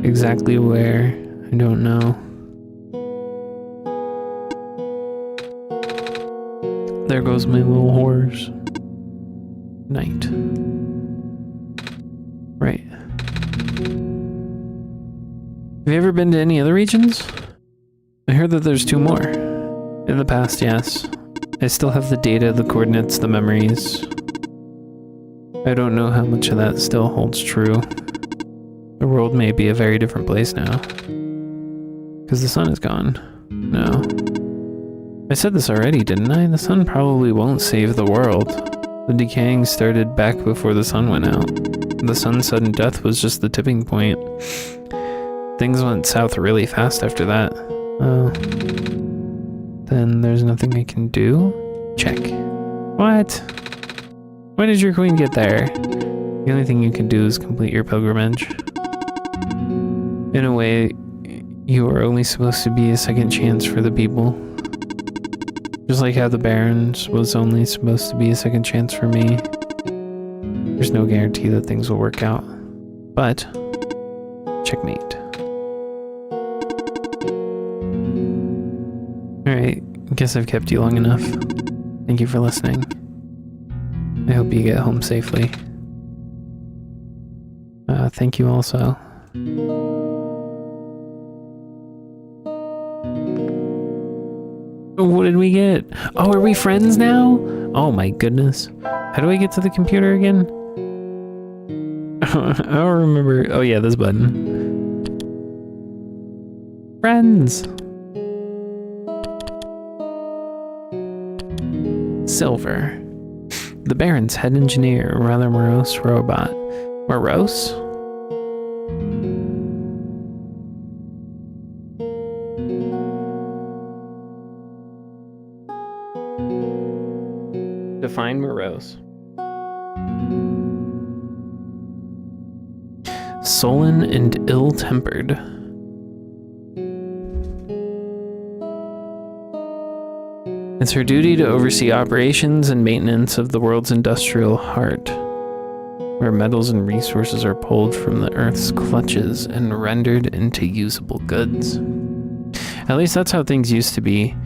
Exactly where, I don't know. There goes my little horse. Knight. Right. Have you ever been to any other regions? I heard that there's 2 more. In the past, yes. I still have the data, the coordinates, the memories. I don't know how much of that still holds true. The world may be a very different place now. Because the sun is gone. No. I said this already, didn't I? The sun probably won't save the world. The decaying started back before the sun went out. The sun's sudden death was just the tipping point. Things went south really fast after that. Oh. Then there's nothing I can do? Check. What? When did your queen get there? The only thing you can do is complete your pilgrimage. In a way, you are only supposed to be a second chance for the people. Just like how the Barons was only supposed to be a second chance for me. There's no guarantee that things will work out. But, checkmate. Alright, guess I've kept you long enough. Thank you for listening. I hope you get home safely. Thank you also. What did we get? Oh, are we friends now? Oh my goodness. How do I get to the computer again? I don't remember. Oh yeah, this button. Friends. Silver. The Baron's head engineer, rather morose robot. Morose? Define morose. Sullen and ill-tempered. It's her duty to oversee operations and maintenance of the world's industrial heart, where metals and resources are pulled from the Earth's clutches and rendered into usable goods. At least that's how things used to be.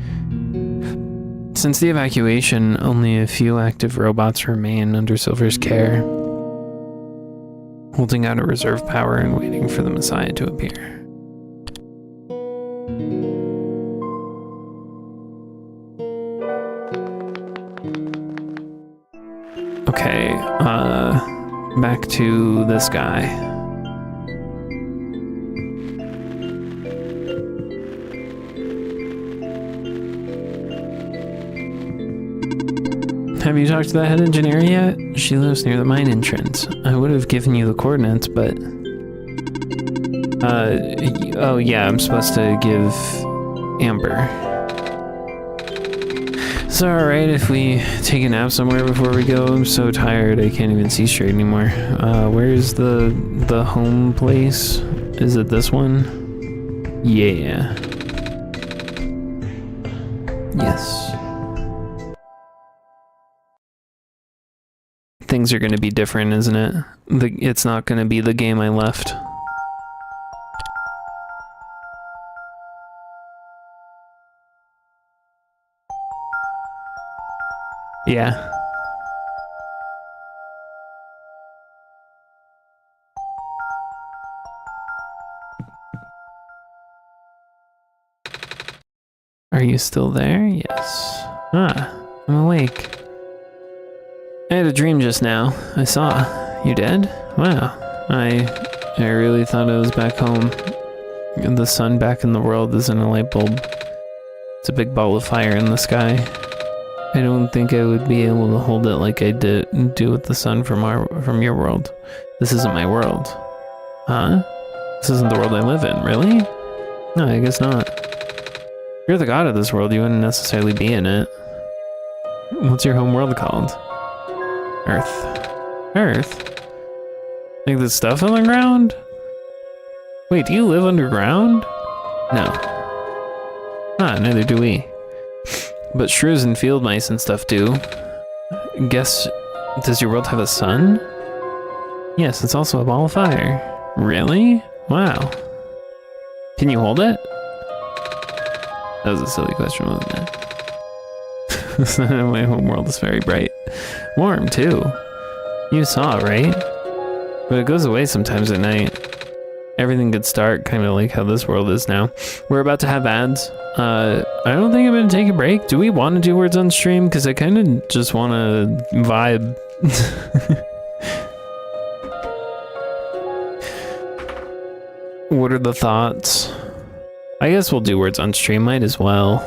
Since the evacuation, only a few active robots remain under Silver's care, holding out a reserve power and waiting for the Messiah to appear. Okay, back to this guy. Have you talked to that head engineer yet? She lives near the mine entrance. I would have given you the coordinates, but... oh yeah, I'm supposed to give Amber. It's alright if we take a nap somewhere before we go. I'm so tired I can't even see straight anymore. Where's the home place? Is it this one? Yeah. Yes. Things are going to be different, isn't it? It's not going to be the game I left. Yeah. Are you still there? Yes. Ah, I'm awake. I had a dream just now. I saw. You did? Wow. I really thought I was back home. And the sun back in the world isn't a light bulb. It's a big ball of fire in the sky. I don't think I would be able to hold it like I do with the sun from your world. This isn't my world. Huh? This isn't the world I live in, really? No, I guess not. If you're the god of this world, you wouldn't necessarily be in it. What's your home world called? Earth. Earth? Like the stuff on the ground? Wait, do you live underground? No. Ah, neither do we. But shrews and field mice and stuff do. Guess, does your world have a sun? Yes, it's also a ball of fire. Really? Wow. Can you hold it? That was a silly question, wasn't it? My home world is very bright. Warm, too. You saw, right? But it goes away sometimes at night. Everything gets dark, kind of like how this world is now. We're about to have ads. I don't think I'm gonna take a break. Do we want to do words on stream? Because I kind of just want to vibe. What are the thoughts? I guess we'll do words on stream, might as well.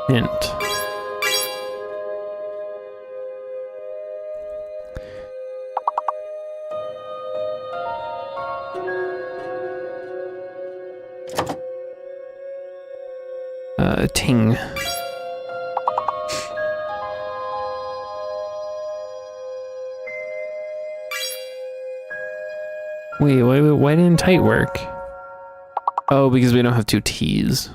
Hint. Ting. Wait, why didn't tight work? Oh, because we don't have two T's.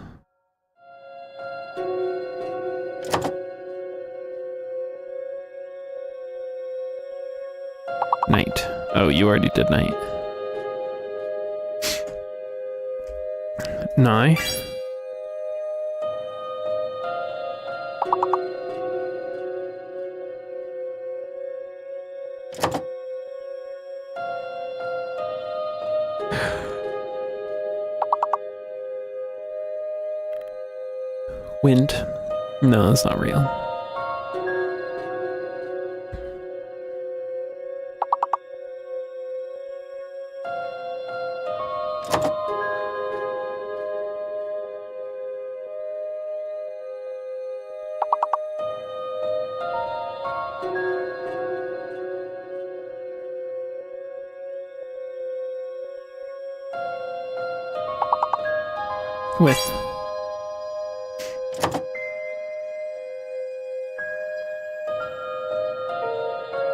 Night. Oh, you already did night. Nigh. Wind. No, that's not real. With.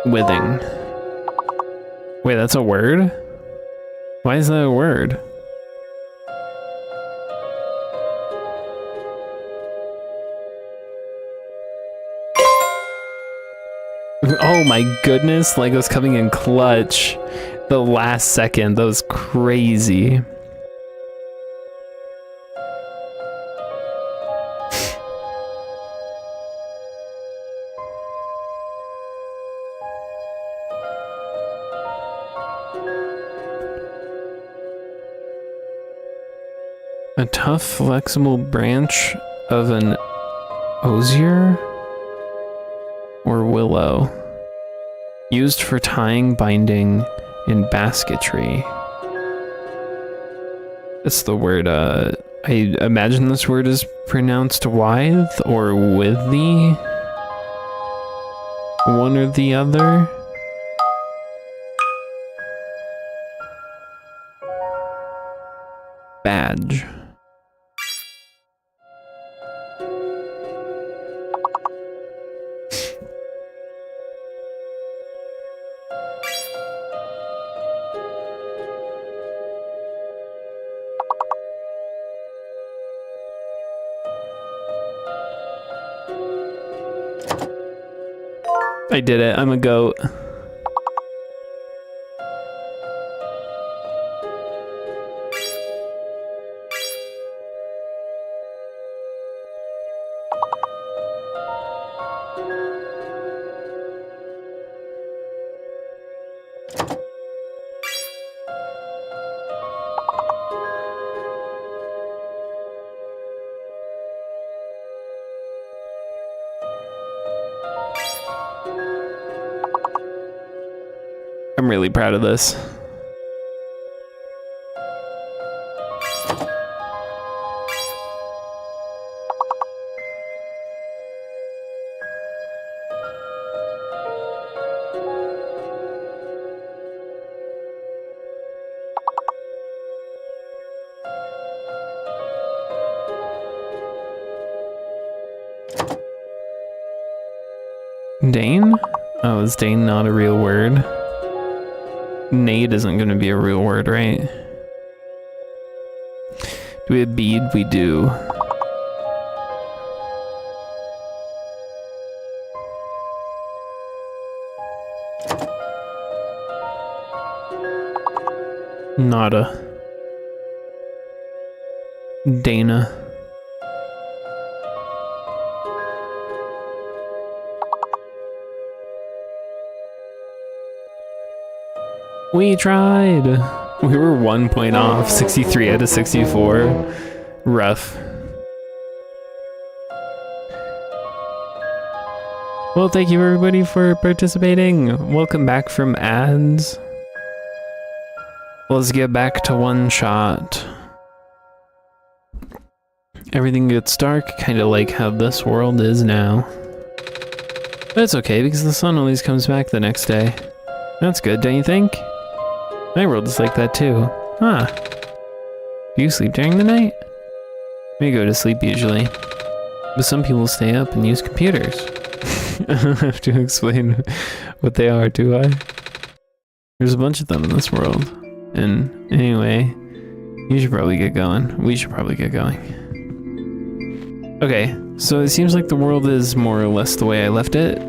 Withing. Wait, that's a word? Why is that a word? Oh my goodness, Lego's coming in clutch. The last second, that was crazy. A tough, flexible branch of an osier or willow, used for tying, binding, and basketry. It's the word, I imagine this word is pronounced withe or withy. One or the other. Badge. I did it. I'm a goat. I'm really proud of this. Dane? Oh, is Dane not a real word? Nade isn't going to be a real word, right? Do we have bead? We do. Nada. Dana. We tried. We were 1 point off. 63 out of 64. Rough. Well, thank you everybody for participating. Welcome back from ads. Let's get back to OneShot. Everything gets dark, kind of like how this world is now. But it's okay because the sun always comes back the next day. That's good, don't you think? My world is like that too. Huh. Do you sleep during the night? I go to sleep usually. But some people stay up and use computers. I don't have to explain what they are, do I? There's a bunch of them in this world. And anyway, you should probably get going. We should probably get going. Okay, so it seems like the world is more or less the way I left it.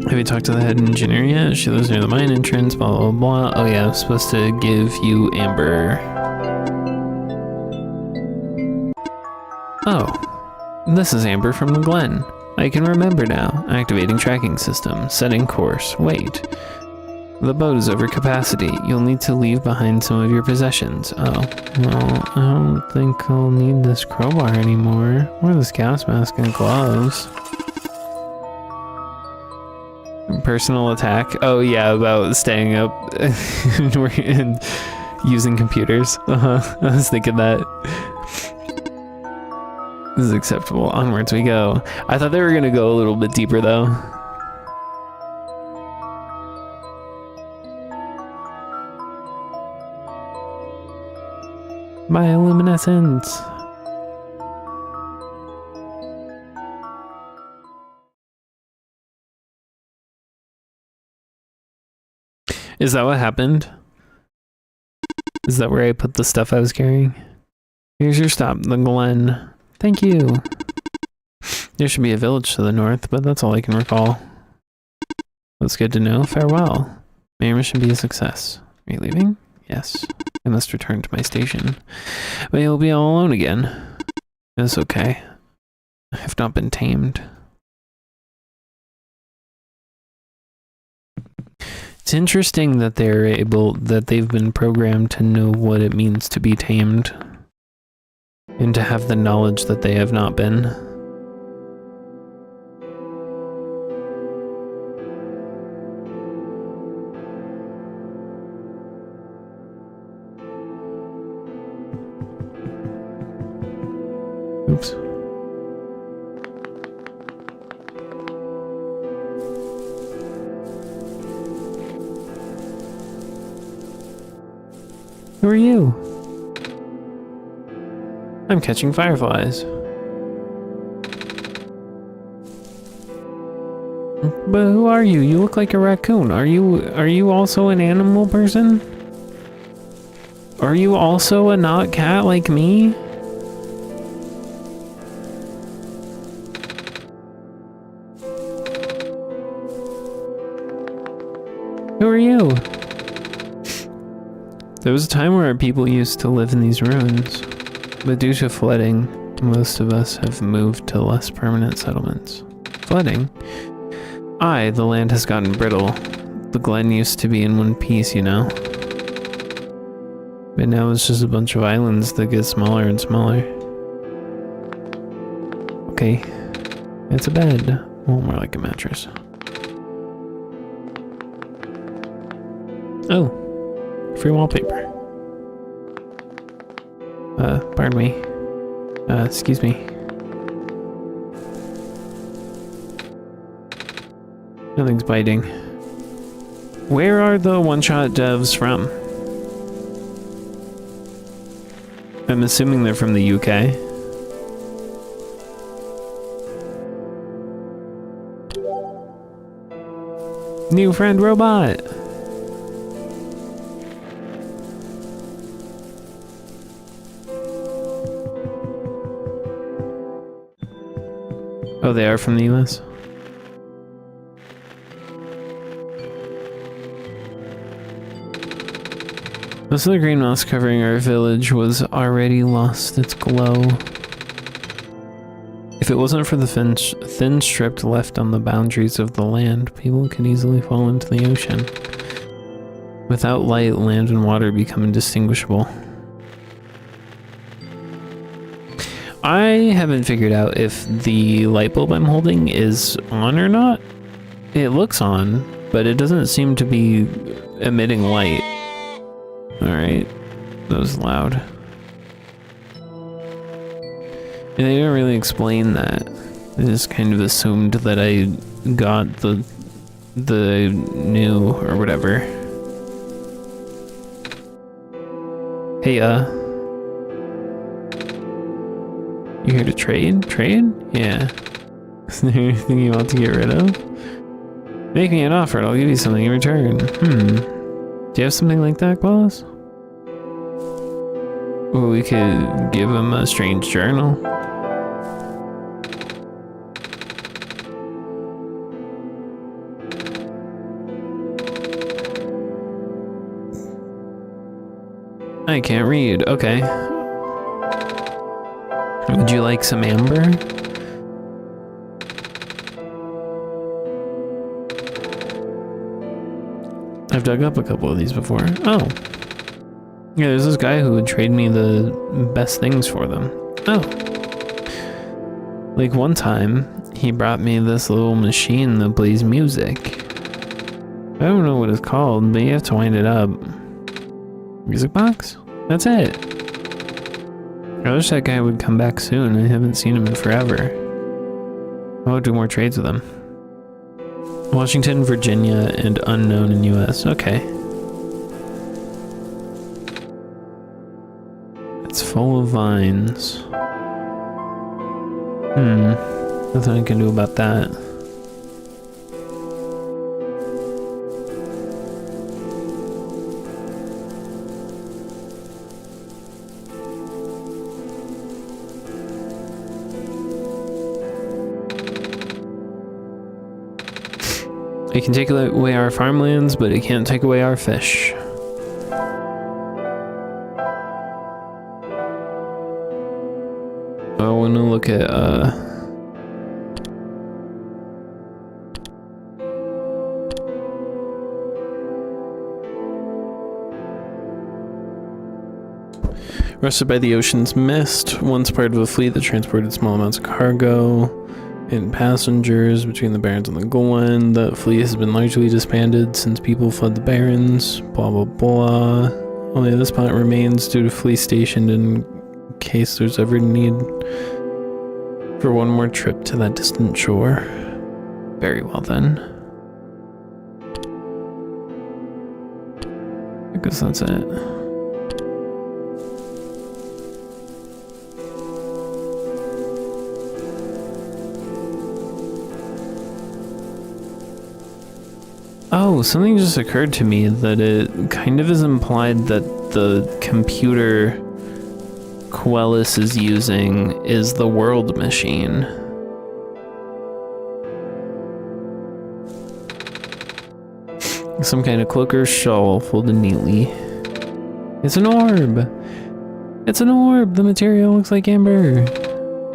Have you talked to the head engineer yet? She lives near the mine entrance, blah, blah, blah. Oh yeah, I'm supposed to give you Amber. Oh, this is Amber from the Glen. I can remember now. Activating tracking system, setting course. Wait. The boat is over capacity. You'll need to leave behind some of your possessions. Oh, well, I don't think I'll need this crowbar anymore. Or this gas mask and gloves. Personal attack. Oh yeah, about staying up and using computers. I was thinking that. This is acceptable. Onwards we go. I thought they were gonna go a little bit deeper though. Bioluminescence. Is that what happened? Is that where I put the stuff I was carrying? Here's your stop, the Glen. Thank you. There should be a village to the north, but that's all I can recall. That's good to know. Farewell. May your mission be a success. Are you leaving? Yes. I must return to my station. But you'll be all alone again. It's okay. I have not been tamed. It's interesting that they've been programmed to know what it means to be tamed. And to have the knowledge that they have not been. Oops. Who are you? I'm catching fireflies. But who are you? You look like a raccoon. Are you also an animal person? Are you also a not cat like me? Who are you? There was a time where our people used to live in these ruins, but due to flooding, most of us have moved to less permanent settlements. Flooding? Aye, the land has gotten brittle. The Glen used to be in one piece, you know. But now it's just a bunch of islands that get smaller and smaller. Okay, it's a bed. Well, more like a mattress. Oh, free wallpaper. Pardon me. Excuse me. Nothing's biting. Where are the OneShot devs from? I'm assuming they're from the UK. New friend robot! Oh, they are from the US? Most of the green moss covering our village was already lost its glow. If it wasn't for the thin strip left on the boundaries of the land, people could easily fall into the ocean. Without light, land and water become indistinguishable. I haven't figured out if the light bulb I'm holding is on or not. It looks on, but it doesn't seem to be emitting light. Alright, that was loud. And they didn't really explain that. They just kind of assumed that I got the new or whatever. Hey, you here to trade? Trade? Yeah. Is there anything you want to get rid of? Make me an offer and I'll give you something in return. Do you have something like that, Wallace? Well, we could give him a strange journal. I can't read. Okay. Would you like some amber? I've dug up a couple of these before. Oh. Yeah, there's this guy who would trade me the best things for them. Oh. Like one time, he brought me this little machine that plays music. I don't know what it's called, but you have to wind it up. Music box? That's it. I wish that guy would come back soon. I haven't seen him in forever. I'll do more trades with him. Washington, Virginia, and unknown in US. Okay. It's full of vines. Nothing I can do about that. It can take away our farmlands, but it can't take away our fish. I want to look at, Rusted by the ocean's mist, once part of a fleet that transported small amounts of cargo and passengers between the Barrens and the Golan. The fleet has been largely disbanded since people fled the Barrens, blah blah blah. Only this spot remains due to fleet stationed in case there's ever need for one more trip to that distant shore. Very well then. I guess that's it. Oh, something just occurred to me that it kind of is implied that the computer Quellis is using is the world machine. Some kind of cloak or shawl folded neatly. It's an orb! It's an orb! The material looks like amber.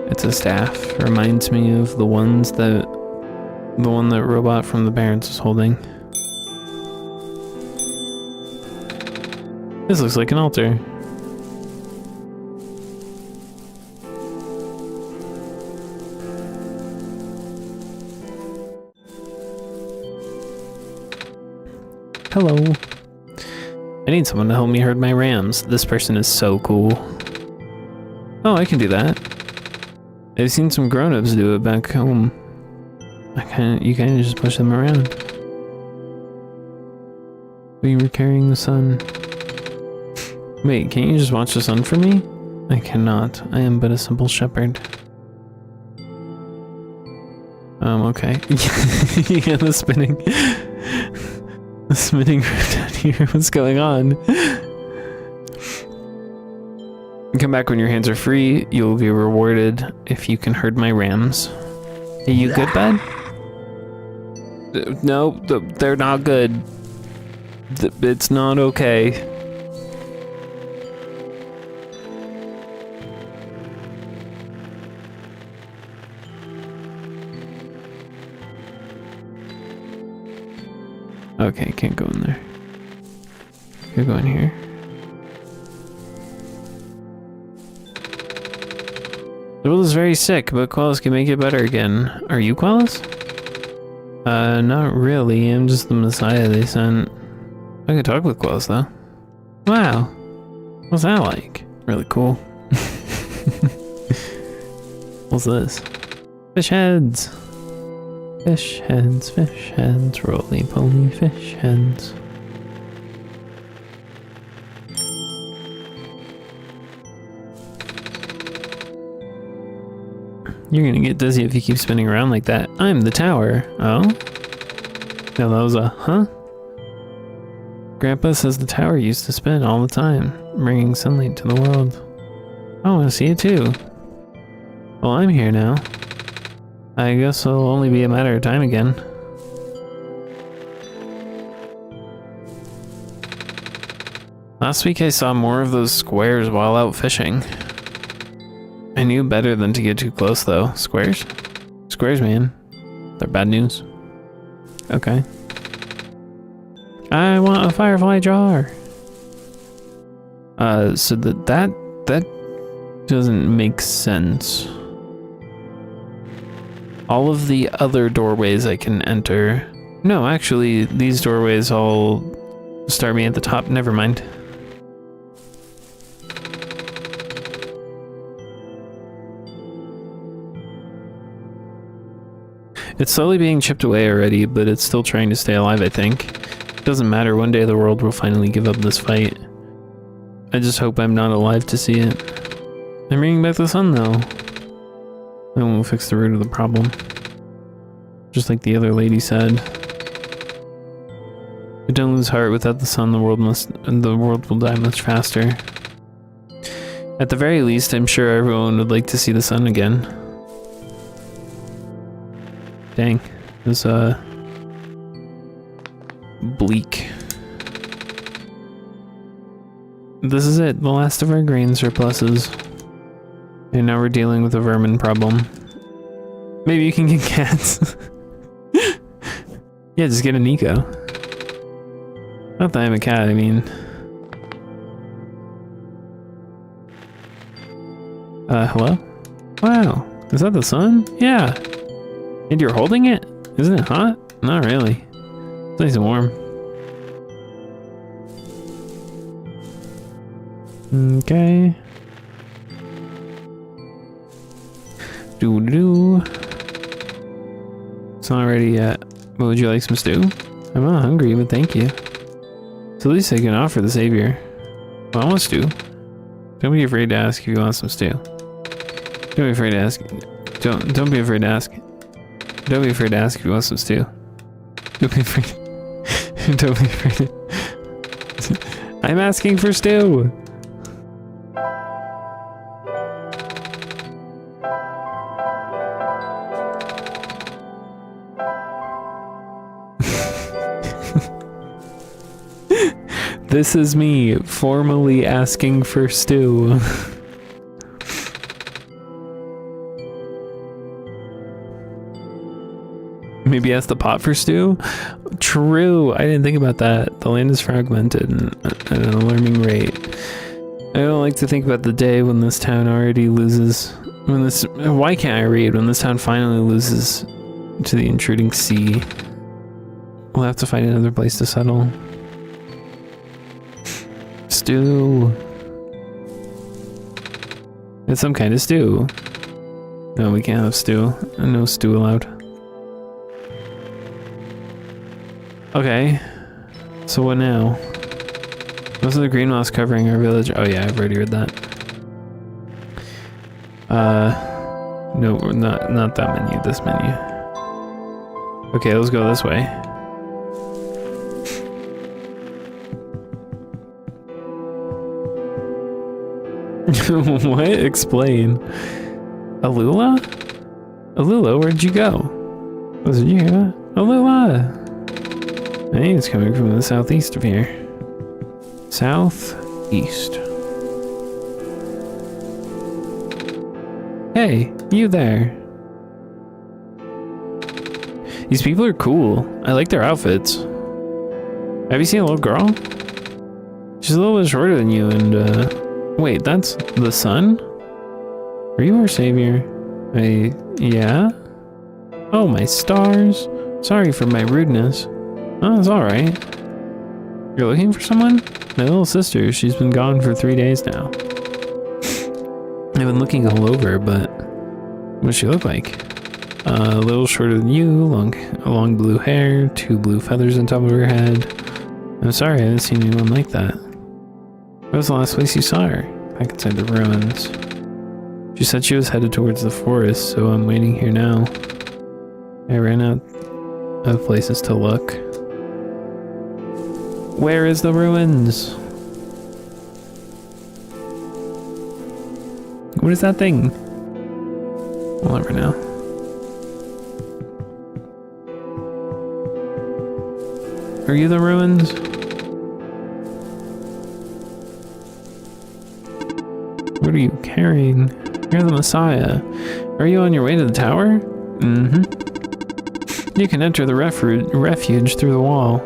It's a staff. Reminds me of the one that Robot from the Barrens was holding. This looks like an altar. Hello. I need someone to help me herd my rams. This person is so cool. Oh, I can do that. I've seen some grown-ups do it back home. You kinda just push them around. We were carrying the sun. Wait, can't you just watch the sun for me? I cannot. I am but a simple shepherd. Okay. Yeah, the spinning. The spinning down here. What's going on? Come back when your hands are free. You will be rewarded if you can herd my rams. Are you good, bud? No, they're not good. It's not okay. Okay, can't go in there. Can't go in here. The world is very sick, but Quellis can make it better again. Are you Quellis? Not really. I'm just the Messiah they sent. I can talk with Quellis though. Wow. What's that like? Really cool. What's this? Fish heads. Fish heads, roly-poly fish heads. You're gonna get dizzy if you keep spinning around like that. I'm the tower. Oh? No, that was a huh? Grandpa says the tower used to spin all the time, bringing sunlight to the world. I want to see it too. Well, I'm here now. I guess it'll only be a matter of time again. Last week I saw more of those squares while out fishing. I knew better than to get too close though. Squares? Squares, man. They're bad news. Okay. I want a firefly jar. So that doesn't make sense. All of the other doorways I can enter. No, actually, these doorways all start me at the top. Never mind. It's slowly being chipped away already, but it's still trying to stay alive, I think. It doesn't matter, one day the world will finally give up this fight. I just hope I'm not alive to see it. I'm bringing back the sun, though. That won't fix the root of the problem. Just like the other lady said. But don't lose heart, without the sun the world will die much faster. At the very least, I'm sure everyone would like to see the sun again. Dang, it was bleak. This is it, the last of our grain surpluses. And now we're dealing with a vermin problem. Maybe you can get cats. Yeah, just get a Nico. Not that I'm a cat, I mean. Hello? Wow, is that the sun? Yeah. And you're holding it? Isn't it hot? Not really. It's nice and warm. Okay. Doo-doo. It's not ready yet. But would you like some stew? I'm not hungry, but thank you. So at least I can offer the savior. Well, I want stew. Don't be afraid to ask if you want some stew. Don't be afraid to ask. Don't be afraid to ask. Don't be afraid to ask if you want some stew. Don't be afraid. Don't be afraid. I'm asking for stew. This is me formally asking for stew. Maybe ask the pot for stew? True, I didn't think about that. The land is fragmented at an alarming rate. I don't like to think about the day when this town already loses... Why can't I read? When this town finally loses to the intruding sea. We'll have to find another place to settle. stew. It's some kind of stew. No, we can't have stew. No stew allowed. Okay. So what now? Most of the green moss covering our village. Oh yeah, I've already read that. No, not that menu, this menu. Okay, let's go this way. What? Explain. Alula? Alula, where'd you go? Did you hear that? Alula! I think it's coming from the southeast of here. Southeast. Hey, you there. These people are cool. I like their outfits. Have you seen a little girl? She's a little bit shorter than you and, wait, that's the sun? Are you our savior? Yeah? Oh, my stars. Sorry for my rudeness. Oh, it's alright. You're looking for someone? My little sister, she's been gone for 3 days now. I've been looking all over, but what does she look like? A little shorter than you, long blue hair, 2 blue feathers on top of her head. I'm sorry, I haven't seen anyone like that. Where was the last place you saw her? Back inside the ruins. She said she was headed towards the forest, so I'm waiting here now. I ran out of places to look. Where is the ruins? What is that thing? We'll never know. Are you the ruins? What are you carrying? You're the Messiah. Are you on your way to the tower? Mm-hmm. You can enter the refuge through the wall.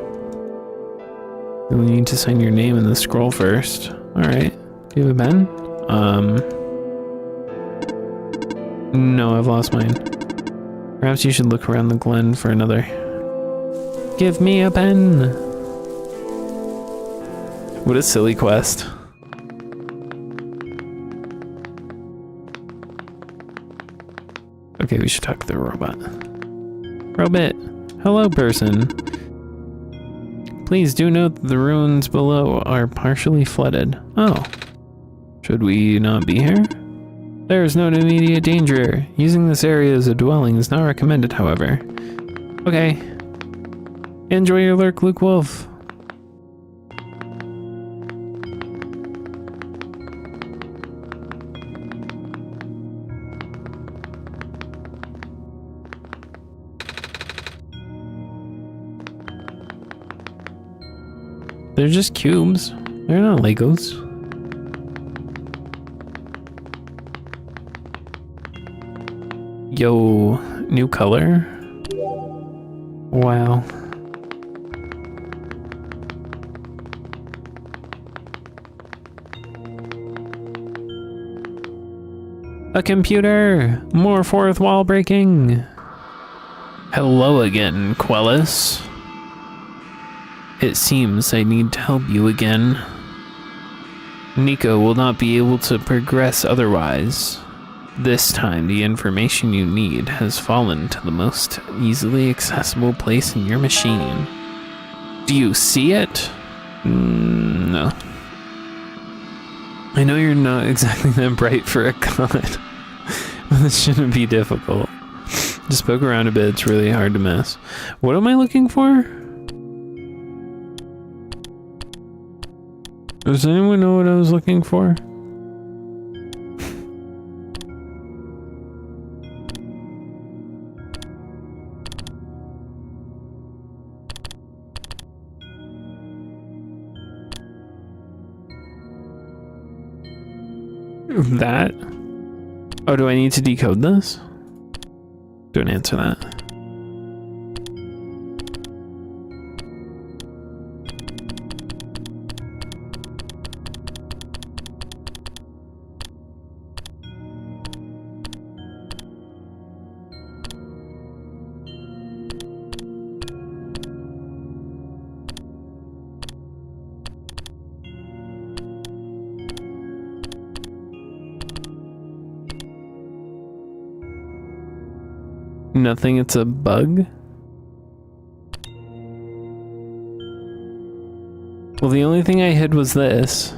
You'll need to sign your name in the scroll first. Alright. Do you have a pen? No, I've lost mine. Perhaps you should look around the glen for another. Give me a pen! What a silly quest. Okay, we should talk to the robot. Robot! Hello, person. Please do note that the ruins below are partially flooded. Oh. Should we not be here? There is no immediate danger. Using this area as a dwelling is not recommended, however. Okay. Enjoy your lurk, Luke Wolf. They're just cubes. They're not Legos. Yo, new color? Wow. A computer! More fourth wall breaking! Hello again, Quellis. It seems I need to help you again. Nico will not be able to progress otherwise. This time, the information you need has fallen to the most easily accessible place in your machine. Do you see it? No. I know you're not exactly that bright for a god, but this shouldn't be difficult. Just poke around a bit, it's really hard to miss. What am I looking for? Does anyone know what I was looking for? That? Oh, do I need to decode this? Don't answer that. Nothing, it's a bug? Well, the only thing I hid was this.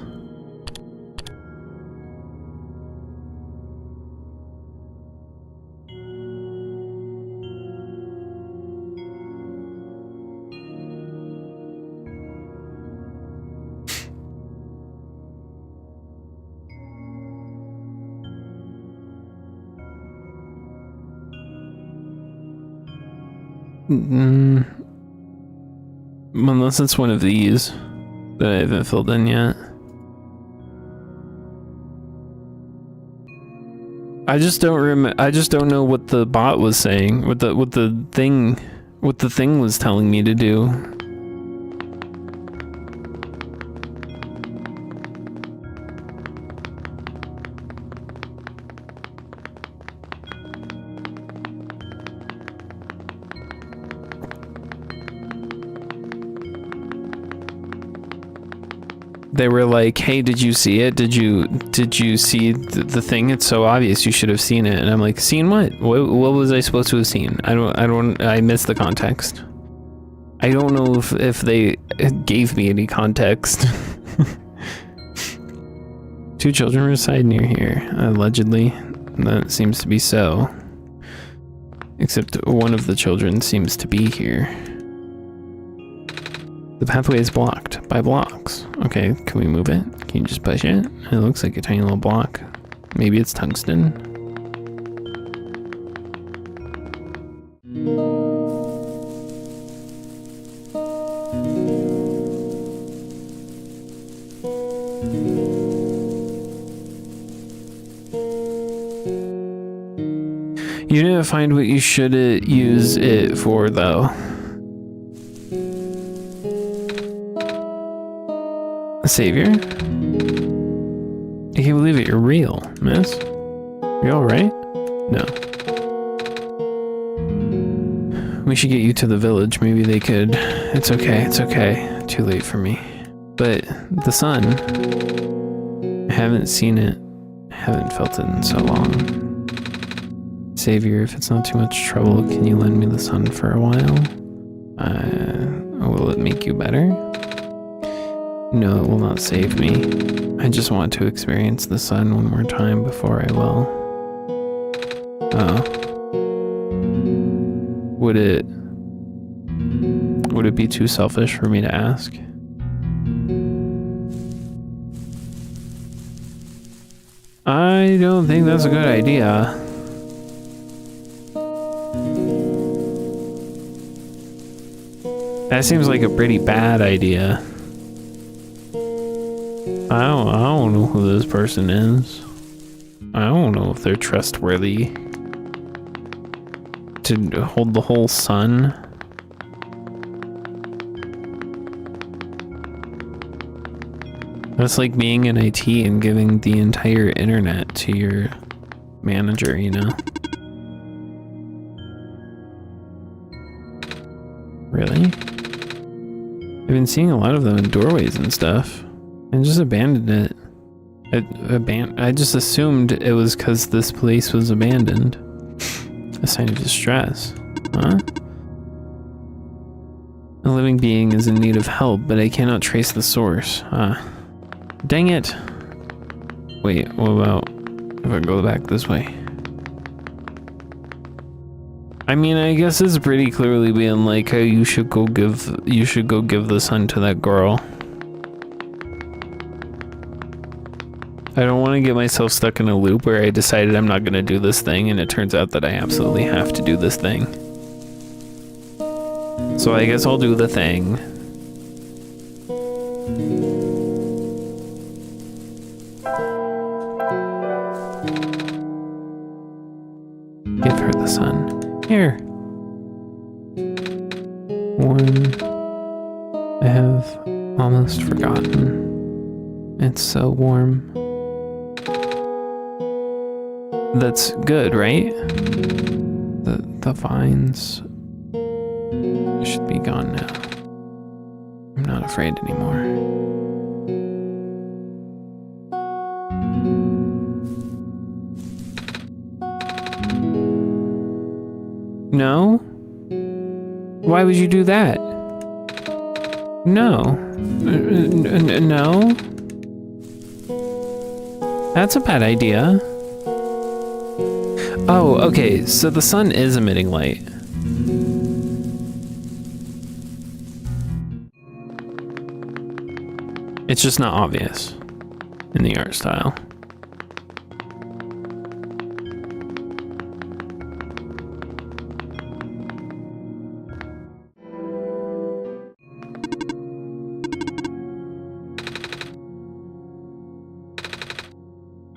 Unless it's one of these that I haven't filled in yet. I just don't know what the bot was saying, what the thing was telling me to do. They were like, "Hey, did you see it? Did you see the thing? It's so obvious. You should have seen it." And I'm like, "Seen what? What was I supposed to have seen? I missed the context. I don't know if they gave me any context." 2 children reside near here, allegedly. That seems to be so. Except one of the children seems to be here. The pathway is blocked by blocks. Okay, can we move it? Can you just push it? It looks like a tiny little block. Maybe it's tungsten. You didn't find what you should use it for, though. Savior? I can't believe it, you're real, miss. You alright? No. We should get you to the village, maybe they could... It's okay. Too late for me. But the sun... I haven't seen it. I haven't felt it in so long. Savior, if it's not too much trouble, can you lend me the sun for a while? Will it make you better? No, it will not save me. I just want to experience the sun one more time before I will. Oh. Would it be too selfish for me to ask? I don't think that's a good idea. That seems like a pretty bad idea. I don't know who this person is. I don't know if they're trustworthy to hold the whole sun. That's like being in IT and giving the entire internet to your manager, you know? Really? I've been seeing a lot of them in doorways and stuff. And just abandoned it. I just assumed it was because this place was abandoned. A sign of distress. Huh? A living being is in need of help, but I cannot trace the source. Dang it! Wait, what about if I go back this way? I mean, I guess it's pretty clearly being like, hey, you should go give the sun to that girl. I don't want to get myself stuck in a loop where I decided I'm not going to do this thing and it turns out that I absolutely have to do this thing. So I guess I'll do the thing. Give her the sun. Here. Warm. I have almost forgotten. It's so warm. That's good, right? The vines should be gone now. I'm not afraid anymore. No? Why would you do that? No. No? That's a bad idea. Oh, okay, so the sun is emitting light. It's just not obvious in the art style.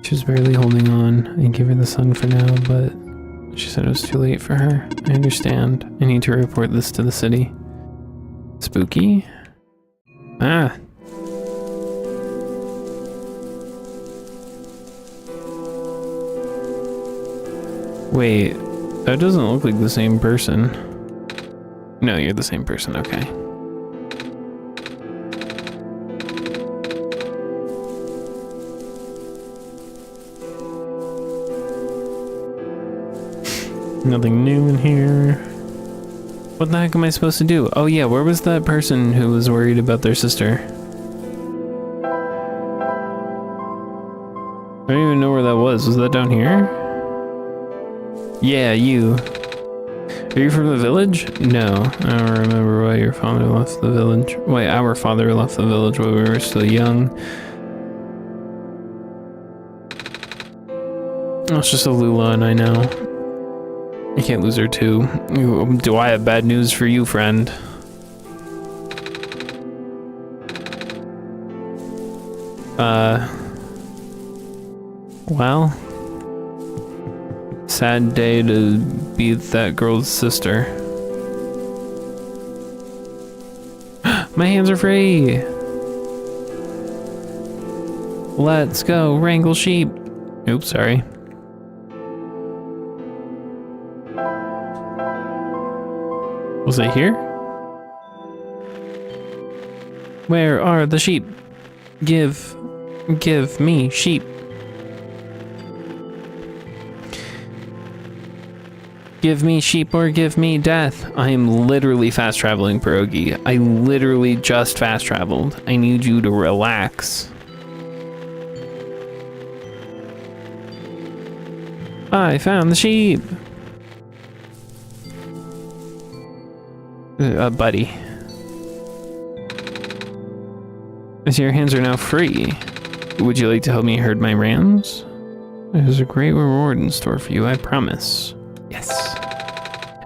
She was barely holding on. I gave her the sun for now, but she said it was too late for her. I understand. I need to report this to the city. Spooky? Ah. Wait, that doesn't look like the same person. No, you're the same person, okay. Nothing new in here. What the heck am I supposed to do? Oh yeah, where was that person who was worried about their sister? I don't even know where that was. Was that down here? Yeah, you. Are you from the village? No, I don't remember why your father left the village. Wait, our father left the village when we were still young. Oh, it's just a Lula, and I know. I can't lose her too. Do I have bad news for you, friend? Well, sad day to be that girl's sister. My hands are free! Let's go wrangle sheep. Oops, sorry. Was it here? Where are the sheep? Give me sheep. Give me sheep or give me death. I am literally fast traveling, Pierogi. I literally just fast traveled. I need you to relax. I found the sheep. Buddy. As your hands are now free, would you like to help me herd my rams? There's a great reward in store for you, I promise. Yes.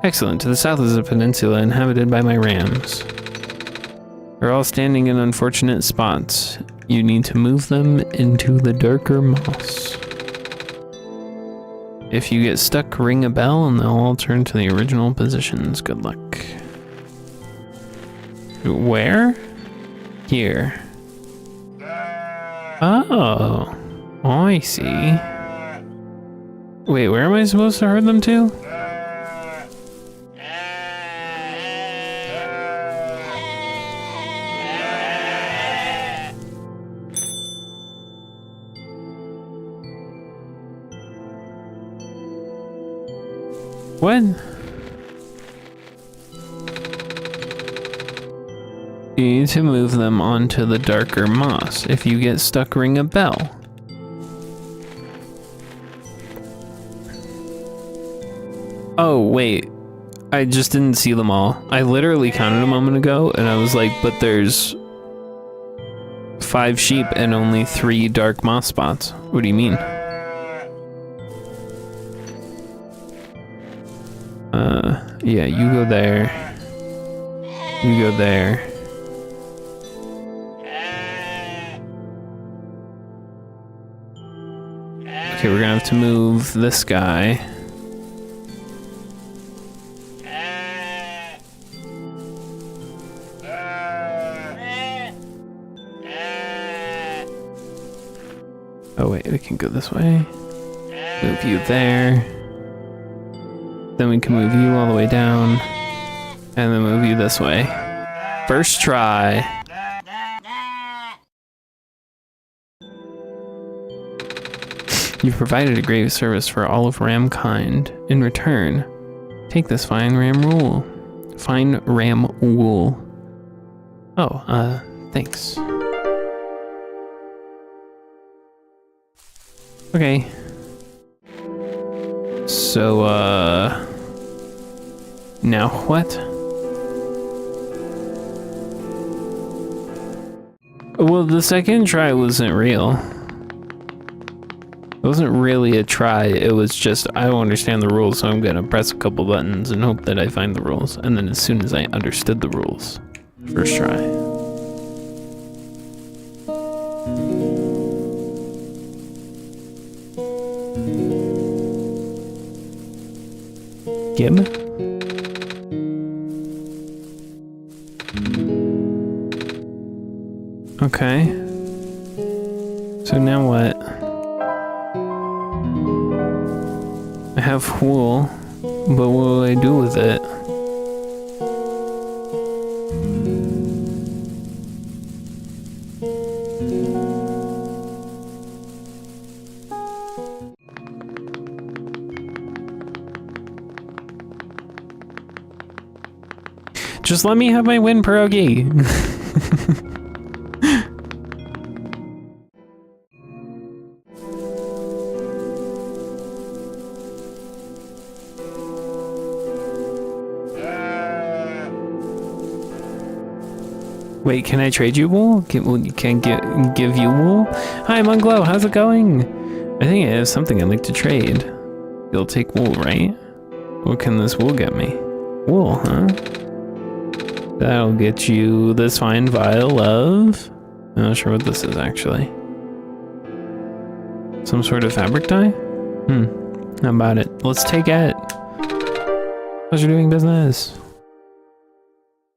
Excellent. To the south is a peninsula inhabited by my rams. They're all standing in unfortunate spots. You need to move them into the darker moss. If you get stuck, ring a bell and they'll all turn to the original positions. Good luck. Where? Here. Oh, I see. Wait, where am I supposed to herd them to? What? You need to move them onto the darker moss. If you get stuck, ring a bell. Oh, wait. I just didn't see them all. I literally counted a moment ago, and I was like, but there's 5 sheep and only 3 dark moss spots. What do you mean? Yeah, you go there. You go there. Okay, we're gonna have to move this guy. Oh wait, we can go this way. Move you there. Then we can move you all the way down. And then move you this way. First try. You've provided a great service for all of Ramkind. In return, Take this fine ram wool. Fine ram wool. Oh, thanks. Okay. So, now what? Well, the second try wasn't real. It wasn't really a try, it was just, I don't understand the rules, so I'm gonna press a couple buttons and hope that I find the rules. And then as soon as I understood the rules, first try. Gib? Okay. So now what? I have wool, but what will I do with it? Just let me have my win, pierogi. Wait, can I trade you wool? Can give you wool? Hi, Munglow, how's it going? I think I have something I'd like to trade. You'll take wool, right? What can this wool get me? Wool, huh? That'll get you this fine vial of... I'm not sure what this is, actually. Some sort of fabric dye? How about it? Let's take it. Pleasure doing business.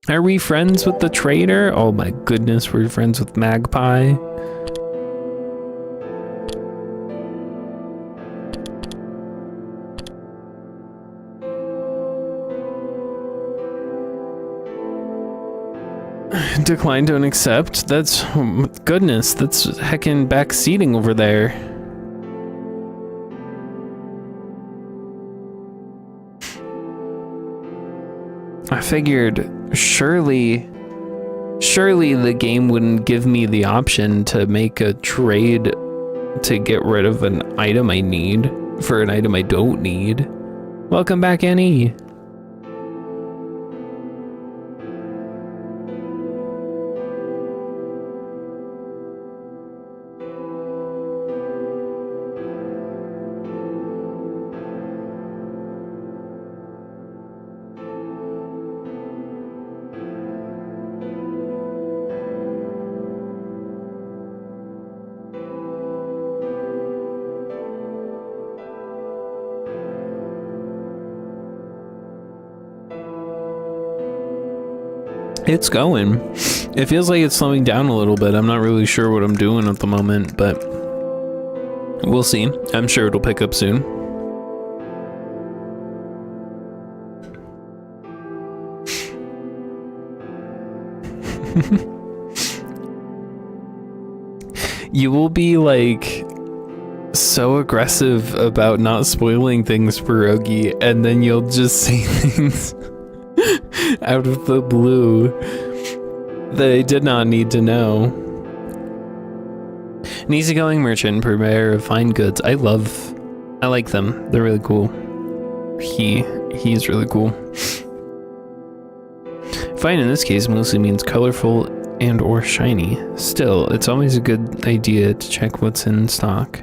Are we friends with the trader? Oh my goodness, we're friends with Magpie. Decline, don't accept. That's, oh goodness, that's heckin' backseating over there. I figured surely the game wouldn't give me the option to make a trade to get rid of an item I need for an item I don't need. Welcome back, Annie. It's going. It feels like it's slowing down a little bit. I'm not really sure what I'm doing at the moment, but we'll see. I'm sure it'll pick up soon. You will be like so aggressive about not spoiling things, pierogi, and then you'll just say things out of the blue that I did not need to know. An easygoing merchant, purveyor of fine goods. I like them. They're really cool. He's really cool. Fine in this case mostly means colorful and or shiny. Still, it's always a good idea to check what's in stock.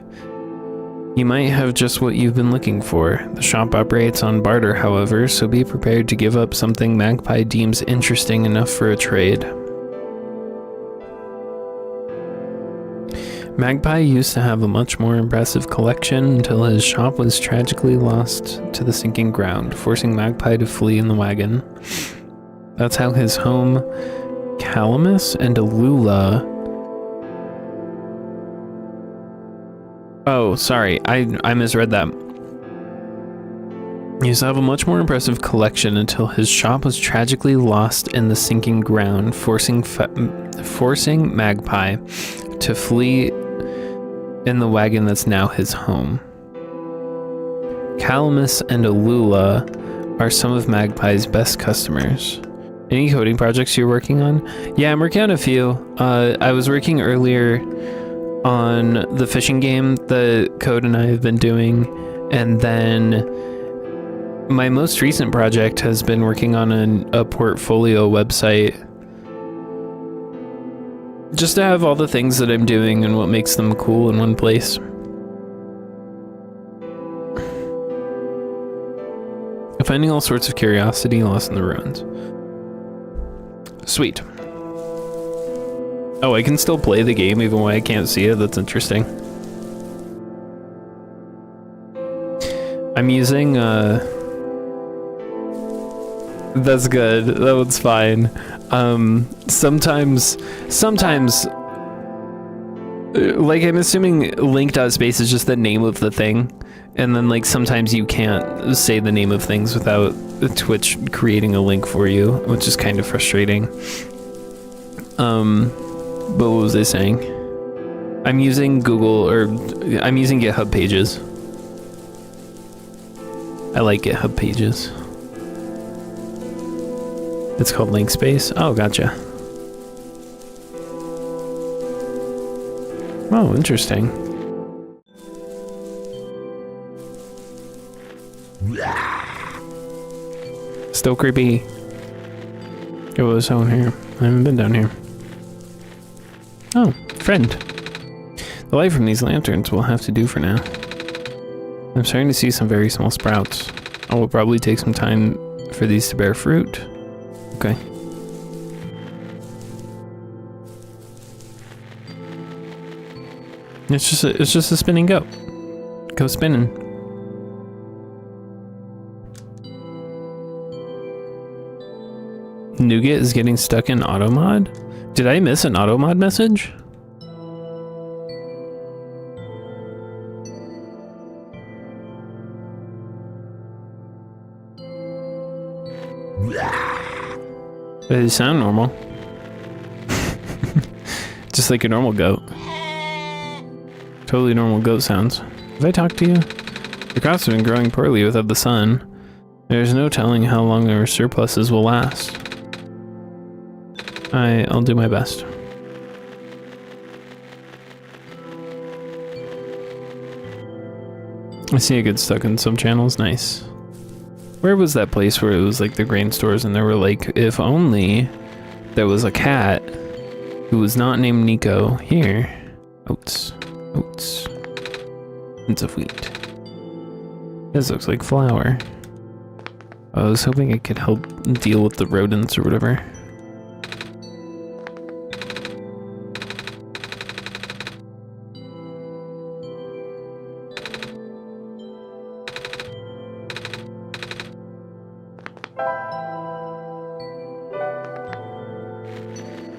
You might have just what you've been looking for. The shop operates on barter, however, so be prepared to give up something Magpie deems interesting enough for a trade. Magpie used to have a much more impressive collection until his shop was tragically lost to the sinking ground, forcing Magpie to flee in the wagon. That's how his home, Calamus and Alula... Oh, sorry, I misread that. He used to have a much more impressive collection until his shop was tragically lost in the sinking ground, forcing Magpie to flee in the wagon that's now his home. Calamus and Alula are some of Magpie's best customers. Any coding projects you're working on? Yeah, I'm working on a few. I was working earlier on the fishing game that Code and I have been doing, and then my most recent project has been working on a portfolio website. Just to have all the things that I'm doing and what makes them cool in one place. Finding all sorts of curiosity lost in the ruins. Sweet. Oh, I can still play the game even when I can't see it. That's interesting. I'm using, that's good. That one's fine. Sometimes, like, I'm assuming link.space is just the name of the thing. And then, like, sometimes you can't say the name of things without Twitch creating a link for you, which is kind of frustrating. But what was I saying? I'm using I'm using GitHub Pages. I like GitHub Pages. It's called Link Space. Oh, gotcha. Oh, interesting. Still creepy. It was down here. I haven't been down here. Oh, friend. The light from these lanterns will have to do for now. I'm starting to see some very small sprouts. I will probably take some time for these to bear fruit. Okay. It's just a spinning goat. Go spinning. Nougat is getting stuck in automod? Did I miss an automod message? They sound normal. Just like a normal goat. Totally normal goat sounds. Have I talked to you? Your crops have been growing poorly without the sun. There's no telling how long our surpluses will last. I'll do my best. I see it gets stuck in some channels. Nice. Where was that place where it was like the grain stores and there were like, if only there was a cat who was not named Nico. Here. Oats. Oats. Hints of wheat. This looks like flour. I was hoping it could help deal with the rodents or whatever.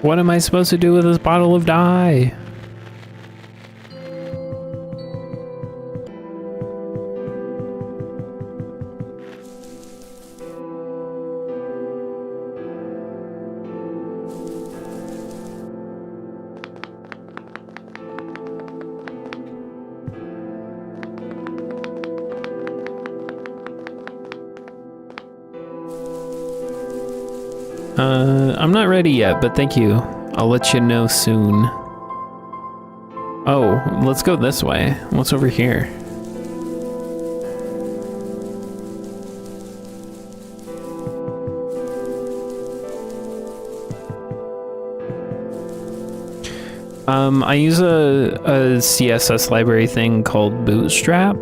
What am I supposed to do with this bottle of dye? I'm not ready yet, but thank you. I'll let you know soon. Oh, let's go this way. What's over here? I use a CSS library thing called Bootstrap.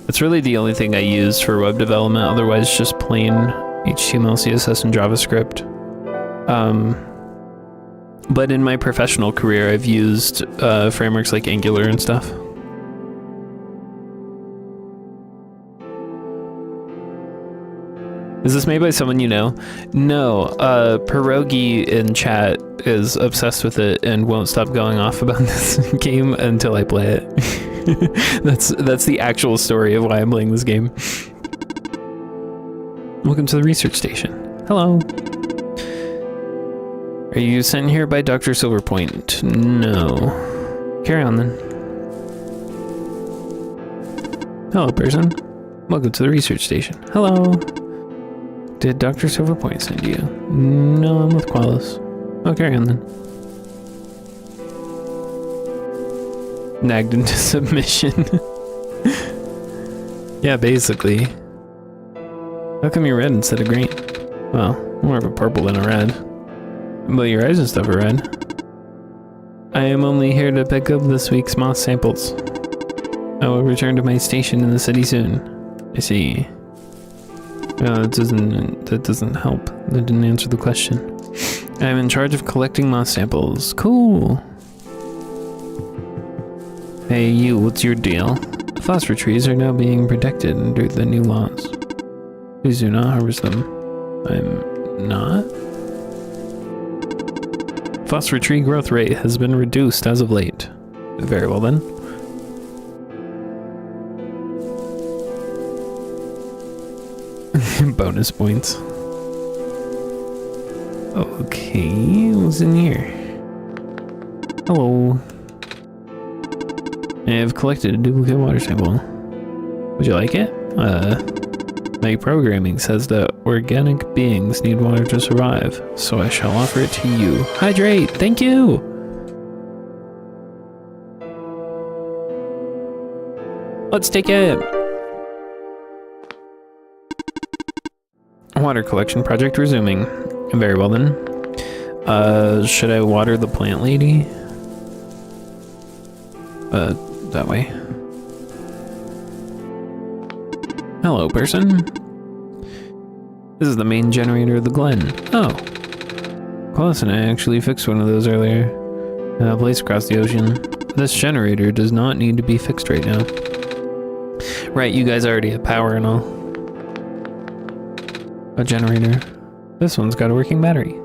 It's really the only thing I use for web development, otherwise just plain HTML, CSS, and JavaScript. But in my professional career, I've used frameworks like Angular and stuff. Is this made by someone you know? No, Pierogi in chat is obsessed with it and won't stop going off about this game until I play it. That's the actual story of why I'm playing this game. Welcome to the research station. Hello. Are you sent here by Dr. Silverpoint? No. Carry on then. Hello, person. Welcome to the research station. Hello. Did Dr. Silverpoint send you? No, I'm with Qualis. Oh, carry on then. Nagged into submission. Yeah, basically. How come you're red instead of green? Well, more of a purple than a red. But your eyes and stuff are red. I am only here to pick up this week's moss samples. I will return to my station in the city soon. I see. That doesn't help. That didn't answer the question. I'm in charge of collecting moss samples. Cool. Hey you, what's your deal? Phosphor trees are now being protected under the new laws. Please do not harvest them. I'm not? Phosphor tree growth rate has been reduced as of late. Very well then. Bonus points. Okay, what's in here? Hello. I have collected a duplicate water sample. Would you like it? My programming says that organic beings need water to survive, so I shall offer it to you. Hydrate! Thank you! Let's take it! Water collection project resuming. Very well then. Should I water the plant lady? That way. Hello, person. This is the main generator of the Glen. Oh. Qualis and I actually fixed one of those earlier. Placed across the ocean. This generator does not need to be fixed right now. Right, you guys already have power and all. A generator. This one's got a working battery.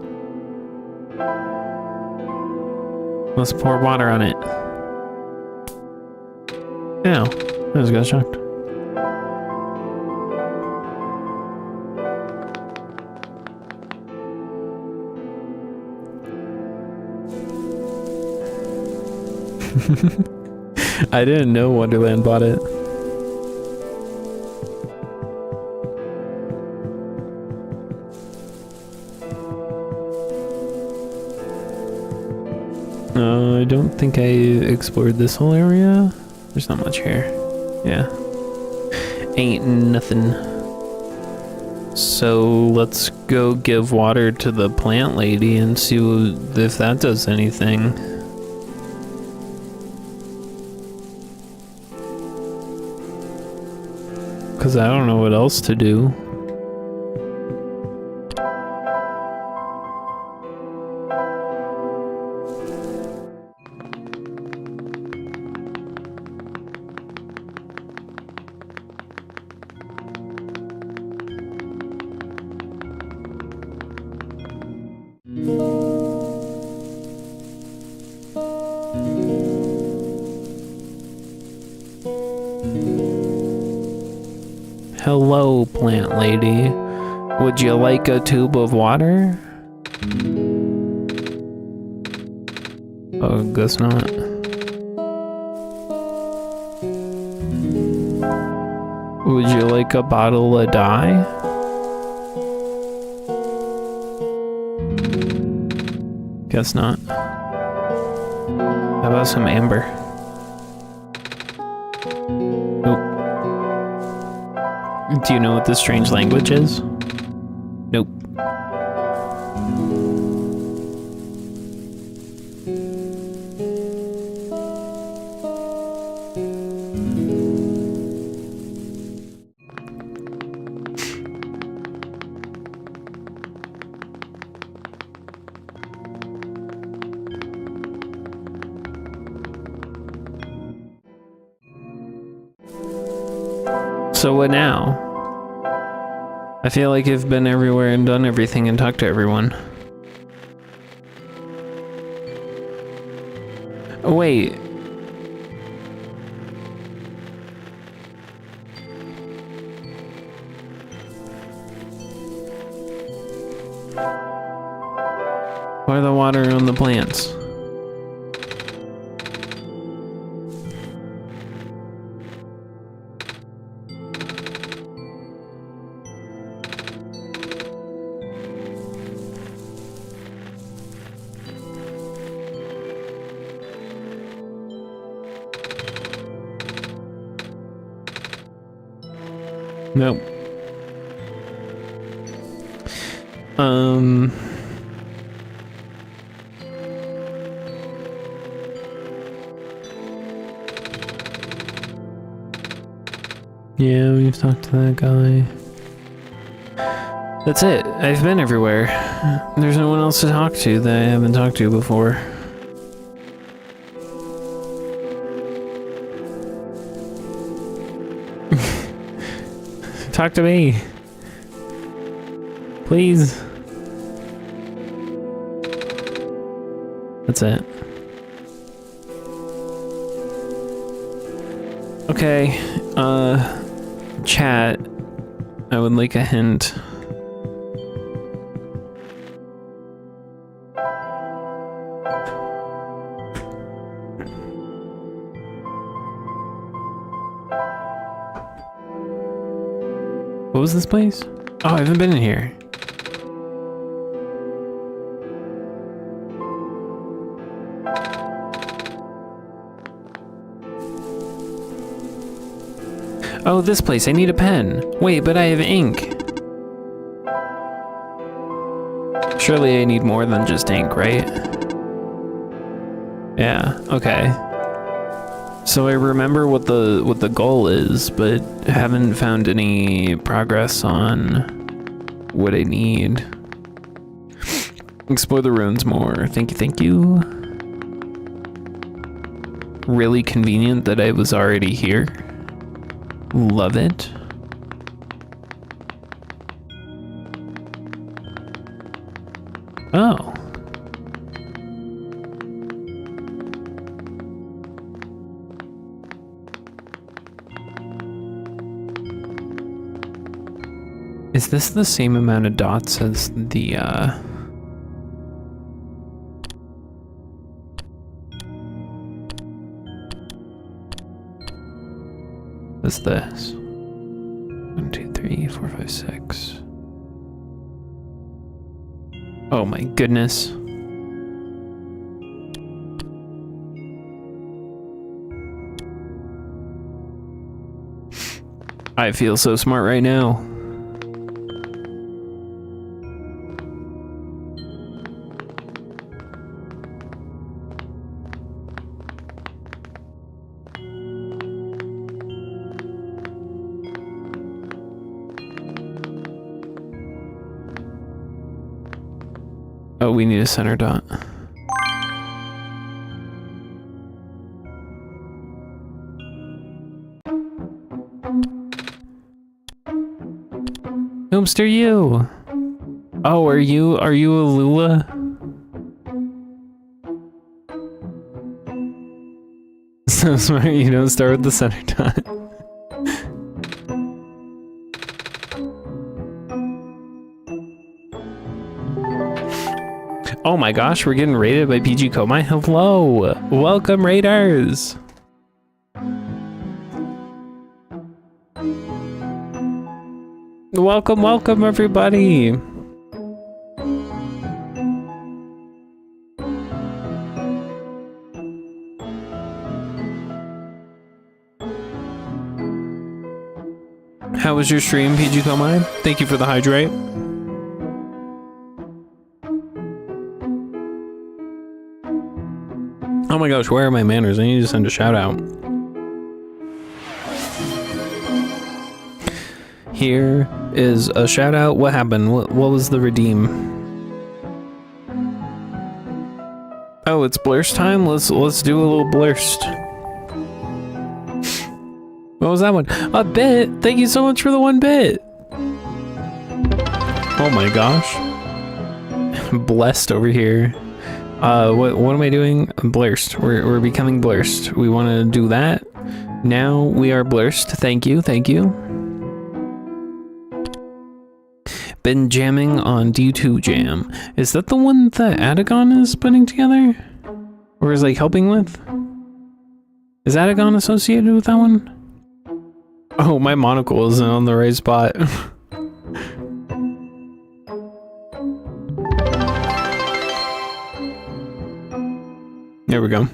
Let's pour water on it. Ow, I just got shocked. I didn't know Wonderland bought it. I don't think I explored this whole area. There's not much here. Yeah. Ain't nothing. So let's go give water to the plant lady and see if that does anything. Because I don't know what else to do. Hello, plant lady. Would you like a tube of water? Oh, guess not. Would you like a bottle of dye? Guess not. How about some amber? Nope. Do you know what this strange language is? Nope. So what now? I feel like I've been everywhere and done everything and talked to everyone. Oh, wait. Pour the water on the plants. Nope. Yeah, we've talked to that guy. That's it. I've been everywhere. There's no one else to talk to that I haven't talked to before. Talk to me. Please. That's it. Okay, chat. I would like a hint. What was this place? Oh, I haven't been in here. Oh, this place. I need a pen. Wait, but I have ink. Surely I need more than just ink, right? Yeah, okay. So I remember what the goal is, but haven't found any progress on what I need. Explore the ruins more. Thank you, thank you. Really convenient that I was already here. Love it. Oh. Is this the same amount of dots as the, What's this? 1, 2, 3, 4, 5, 6. Oh my goodness. I feel so smart right now. Oh, we need a center dot. Hoomster, you. Oh, are you a Lula? So smart, you don't start with the center dot. Oh my gosh, we're getting raided by PG Komai. Hello, welcome raiders. Welcome, welcome everybody. How was your stream, PG Komai? Thank you for the hydrate. Oh my gosh, where are my manners? I need to send a shout out. Here is a shout out. What happened? What was the redeem? Oh, it's blurst time? Let's do a little blurst. What was that one? A bit. Thank you so much for the 1 bit. Oh my gosh. Blessed over here. What am I doing? Blurst. We're becoming blurst. We want to do that. Now we are blurst. Thank you, thank you. Been jamming on D2 Jam. Is that the one that Adagon is putting together? Or is like helping with? Is Adagon associated with that one? Oh, my monocle isn't on the right spot. There we go.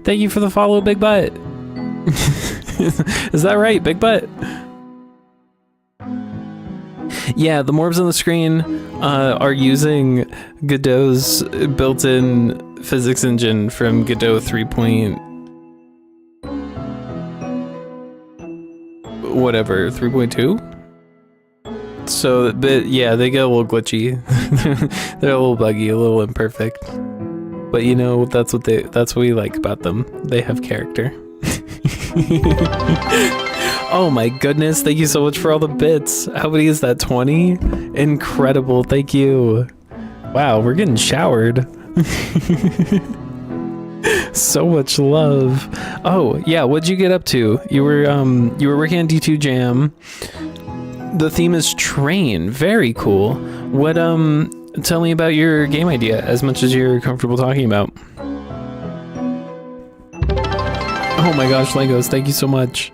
Thank you for the follow, Big Butt. Is that right, Big Butt? Yeah, the morbs on the screen are using Godot's built-in physics engine from Godot 3. Whatever, 3.2? So, but yeah, they get a little glitchy. They're a little buggy, a little imperfect. But you know, that's what we like about them. They have character. Oh my goodness, thank you so much for all the bits. How many is that, 20? Incredible, thank you. Wow, we're getting showered. So much love. Oh, yeah, what'd you get up to? You were working on D2 Jam. The theme is train. Very cool. What tell me about your game idea as much as you're comfortable talking about. Oh my gosh, Legos, thank you so much.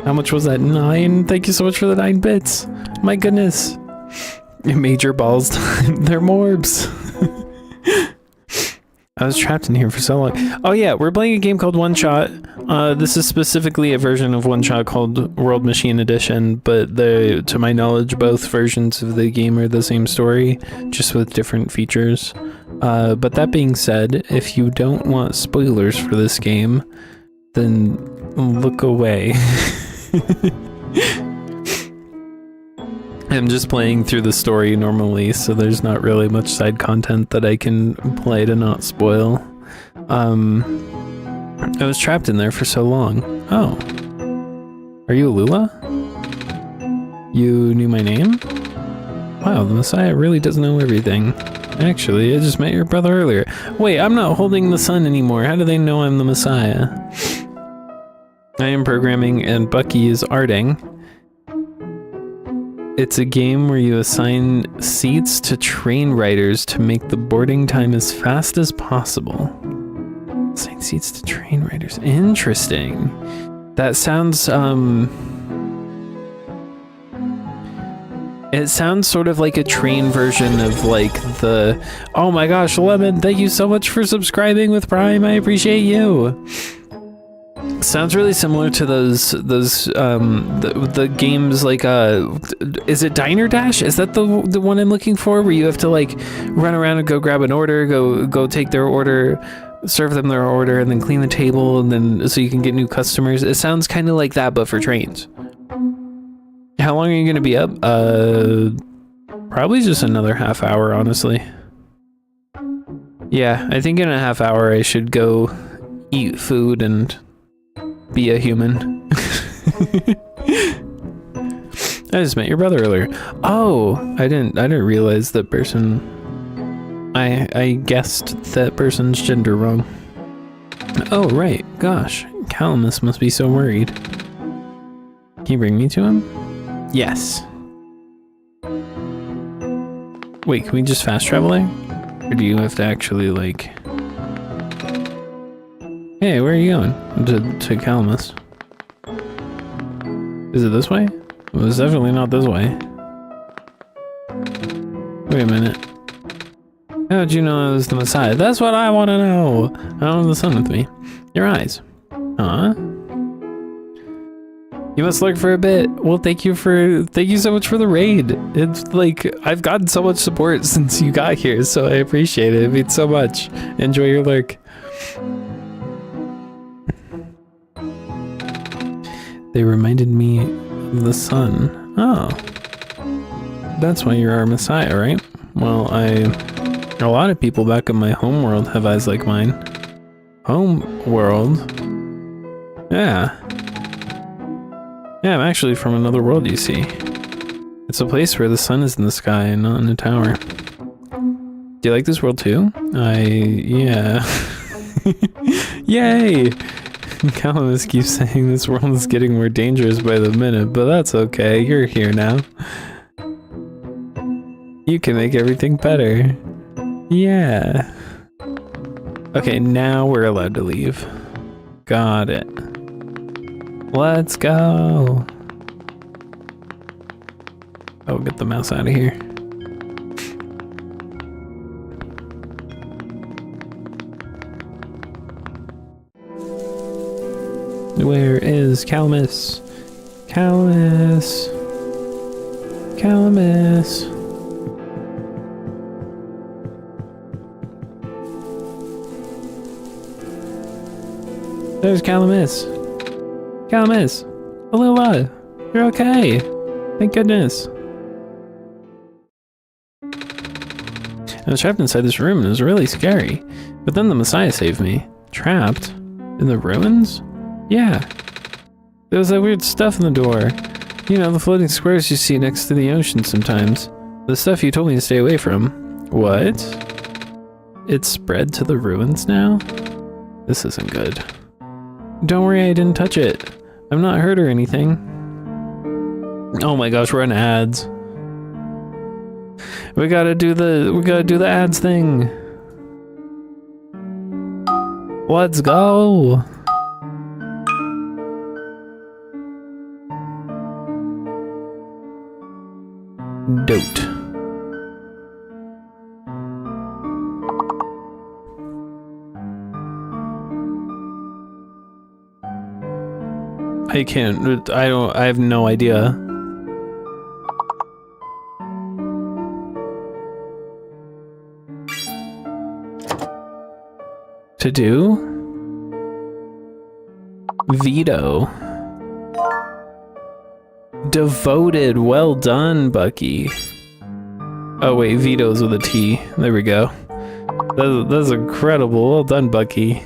How much was that? 9? Thank you so much for the 9 bits. My goodness. Major balls time. They're morbs. I was trapped in here for so long. Oh yeah, we're playing a game called OneShot. This is specifically a version of OneShot called World Machine Edition, but to my knowledge, both versions of the game are the same story, just with different features. But that being said, if you don't want spoilers for this game, then look away. I'm just playing through the story normally, so there's not really much side content that I can play to not spoil. I was trapped in there for so long. Oh. Are you Lula? You knew my name? Wow, the Messiah really does know everything. Actually, I just met your brother earlier. Wait, I'm not holding the sun anymore. How do they know I'm the Messiah? I am programming and Bucky is arting. It's a game where you assign seats to train riders to make the boarding time as fast as possible. Assign seats to train riders. Interesting. That sounds, it sounds sort of like a train version of like the... Oh my gosh, Lemon, thank you so much for subscribing with Prime. I appreciate you. Sounds really similar to the games like is it Diner Dash? Is that the one I'm looking for, where you have to like run around and go grab an order, go take their order, serve them their order, and then clean the table, and then so you can get new customers. It sounds kind of like that, but for trains. How long are you gonna be up? Probably just another half hour, honestly. Yeah, I think in a half hour I should go eat food and be a human. I just met your brother earlier. Oh, I didn't realize that person. I guessed that person's gender wrong. Oh right, gosh, Calamus must be so worried. Can you bring me to him? Yes. Wait, can we just fast travel there? Or do you have to actually like... Hey, where are you going? To Calamus. Is it this way? Well, it's definitely not this way. Wait a minute. How did you know I was the Messiah? That's what I want to know! I don't have the sun with me. Your eyes. Huh? You must lurk for a bit. Well, thank you so much for the raid. It's like, I've gotten so much support since you got here, so I appreciate it. It means so much. Enjoy your lurk. They reminded me of the sun. Oh. That's why you're our Messiah, right? Well, a lot of people back in my home world have eyes like mine. Home world? Yeah. Yeah, I'm actually from another world, you see. It's a place where the sun is in the sky and not in a tower. Do you like this world too? Yeah. Yay! Calamus keeps saying this world is getting more dangerous by the minute, but that's okay, you're here now. You can make everything better. Yeah. Okay, now we're allowed to leave. Got it. Let's go. Oh, get the mouse out of here. Where is Calamus? Calamus. Calamus. There's Calamus. Calamus. Alula. You're okay. Thank goodness. I was trapped inside this room and it was really scary. But then the Messiah saved me. Trapped? In the ruins? Yeah. There was that weird stuff in the door. You know, the floating squares you see next to the ocean sometimes. The stuff you told me to stay away from. What? It's spread to the ruins now? This isn't good. Don't worry, I didn't touch it. I'm not hurt or anything. Oh my gosh, we're on ads. We gotta do the ads thing. Let's go. Dote. I have no idea. To do? Veto. Devoted. Well done, Bucky. Oh wait, veto's with a T. There we go. That's incredible. Well done, Bucky.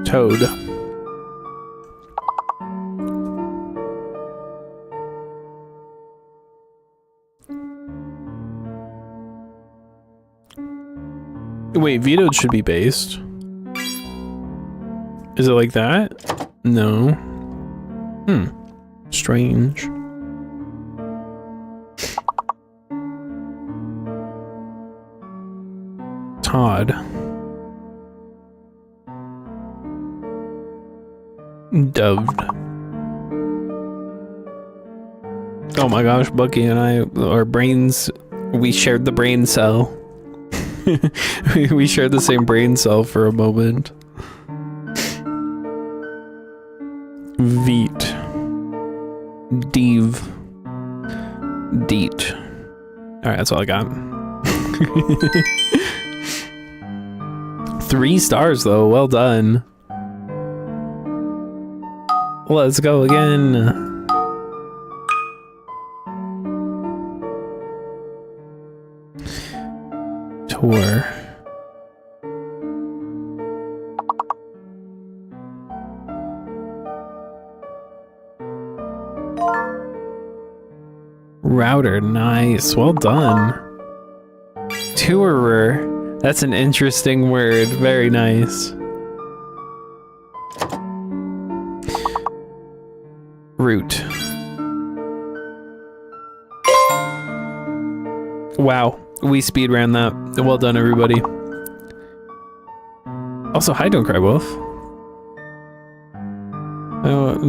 Toad. Wait, vetoed should be based. Is it like that? No. Strange. Todd. Doved. Oh my gosh, Bucky and I, our brains, we shared the brain cell. we shared the same brain cell for a moment. Veet. Deeve. Deet. Alright, that's all I got. 3 stars though, well done. Let's go again. Tour. Router, nice, well done. Tourer, that's an interesting word, very nice. Root. Wow, we speed ran that. Well done, everybody. Also, hi, Don't Cry Wolf.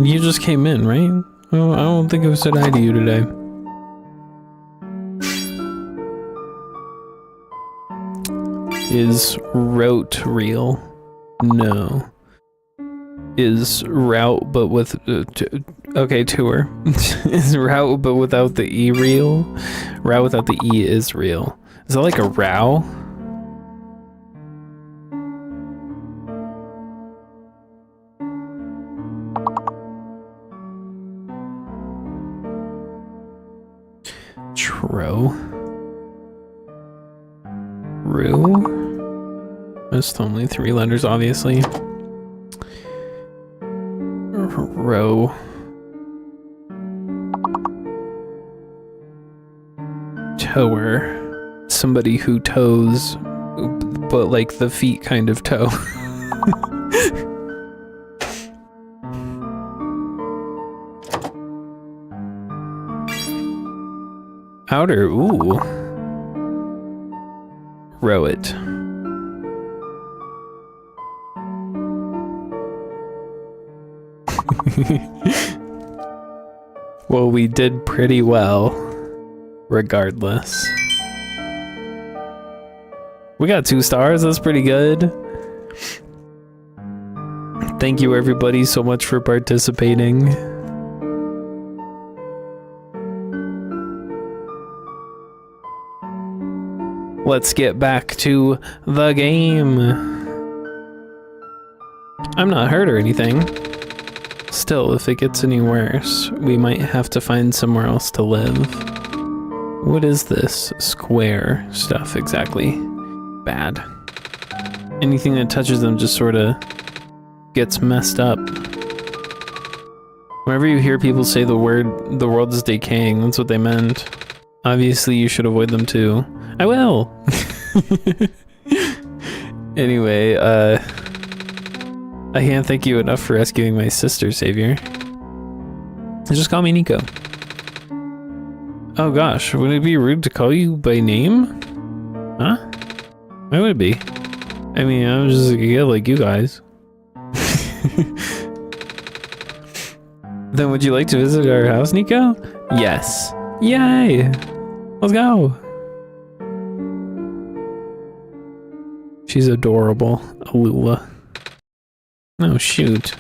You just came in, right? Oh, I don't think I said hi to you today. Is rote real? No. Is route but with okay, tour. Is route but without the E real? Route without the E is real. Is that like a row? Tro. Rue. That's only 3 letters, obviously. Row. Tower. Somebody who tows, but like the feet kind of toe. Outer, ooh. Row it. Well, we did pretty well, regardless. We got 2 stars, that's pretty good. Thank you everybody so much for participating. Let's get back to the game. I'm not hurt or anything. Still, if it gets any worse, we might have to find somewhere else to live. What is this square stuff exactly? Bad. Anything that touches them just sort of gets messed up. Whenever you hear people say the world is decaying, that's what they meant. Obviously, you should avoid them too. I will! Anyway, I can't thank you enough for rescuing my sister, Savior. Just call me Nico. Oh gosh, would it be rude to call you by name? Huh? Why would it be? I mean, I'm just a kid like you guys. Then would you like to visit our house, Nico? Yes. Yay! Let's go! She's adorable, Alula. Oh shoot.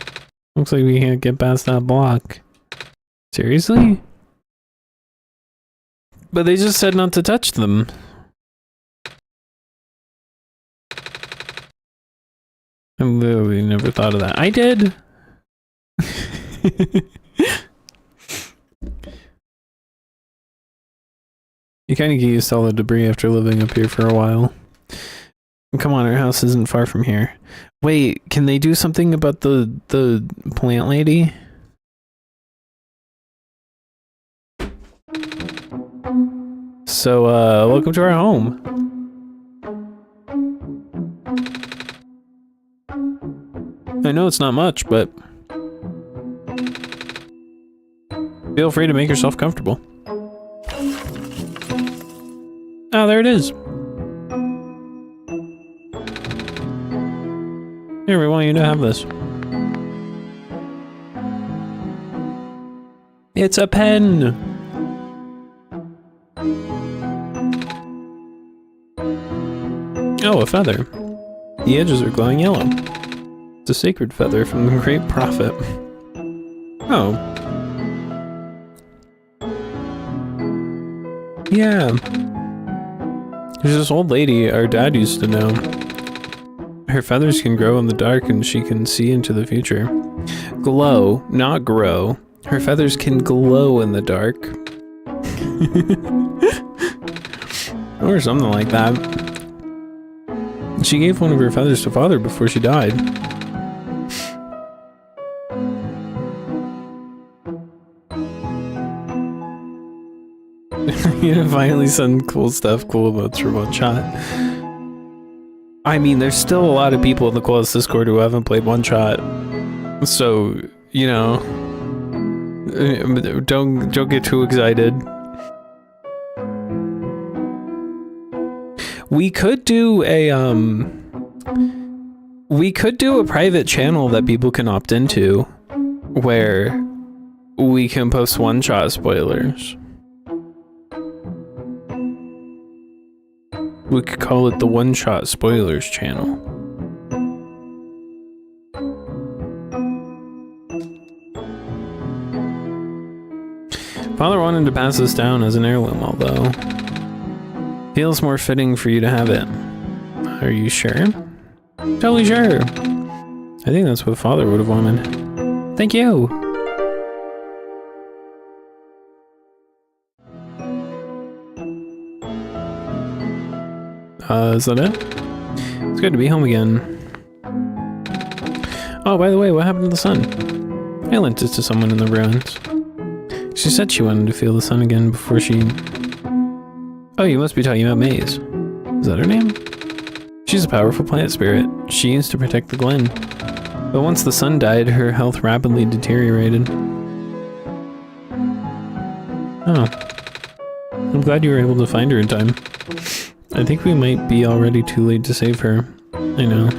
Looks like we can't get past that block. Seriously? But they just said not to touch them. I literally never thought of that. I did! You kind of get used to all the debris after living up here for a while. Come on, our house isn't far from here. Wait, can they do something about the plant lady? So, welcome to our home. I know it's not much, but feel free to make yourself comfortable. Oh, there it is. Here, we want you to have this. It's a pen! Oh, a feather. The edges are glowing yellow. It's a sacred feather from the great prophet. Oh. Yeah. There's this old lady our dad used to know. Her feathers can grow in the dark and she can see into the future. Glow, not grow. Her feathers can glow in the dark. Or something like that. She gave one of her feathers to father before she died. You know, finally some cool stuff, cool emotes for OneShot. I mean, there's still a lot of people in the Quest Discord who haven't played OneShot. So, you know, don't get too excited. We could do a private channel that people can opt into where we can post OneShot spoilers. We could call it the OneShot Spoilers channel. Father wanted to pass this down as an heirloom, although feels more fitting for you to have it. Are you sure? Totally sure. I think that's what Father would have wanted. Thank you. Is that it? It's good to be home again. Oh, by the way, what happened to the sun? I lent it to someone in the ruins. She said she wanted to feel the sun again before she... Oh, you must be talking about Maze. Is that her name? She's a powerful plant spirit. She used to protect the glen. But once the sun died, her health rapidly deteriorated. Oh. I'm glad you were able to find her in time. I think we might be already too late to save her. I know.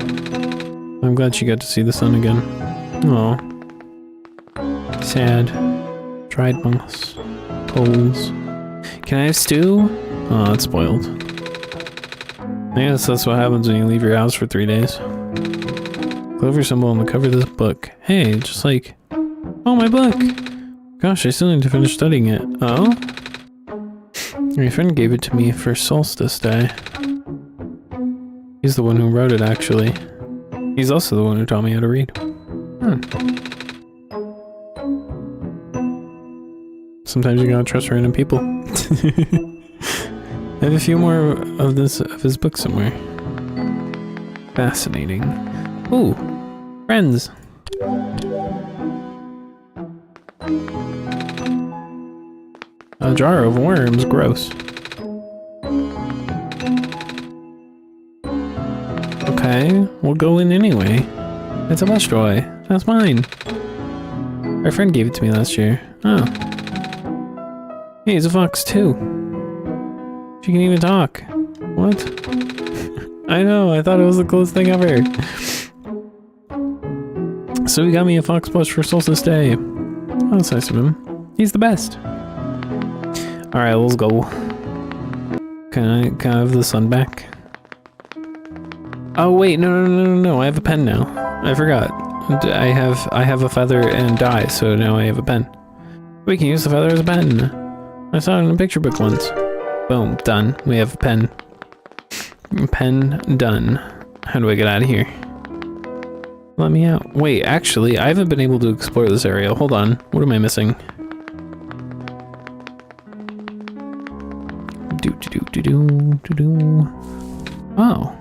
I'm glad she got to see the sun again. Aw. Sad. Dried moss. Coals. Can I have stew? Oh, it's spoiled. I guess that's what happens when you leave your house for 3 days. Clover symbol on the cover of this book. Hey, just like... Oh, my book! Gosh, I still need to finish studying it. Oh? My friend gave it to me for Solstice Day. He's the one who wrote it, actually. He's also the one who taught me how to read. Sometimes you gotta trust random people. I have a few more of his book somewhere. Fascinating. Ooh, friends. A jar of worms, gross. Okay, we'll go in anyway. It's a bus toy. That's mine. Our friend gave it to me last year. Oh. Hey, he's a fox too. She can even talk. What? I know, I thought it was the coolest thing ever. So he got me a fox plush for Solstice Day. Oh, that's nice of him. He's the best. Alright, let's go. Can I have the sun back? Oh wait, no, I have a pen now. I forgot. I have a feather and dye, so now I have a pen. We can use the feather as a pen. I saw it in a picture book once. Boom, done. We have a pen. Pen done. How do I get out of here? Let me out. Wait, actually, I haven't been able to explore this area. Hold on. What am I missing? Oh.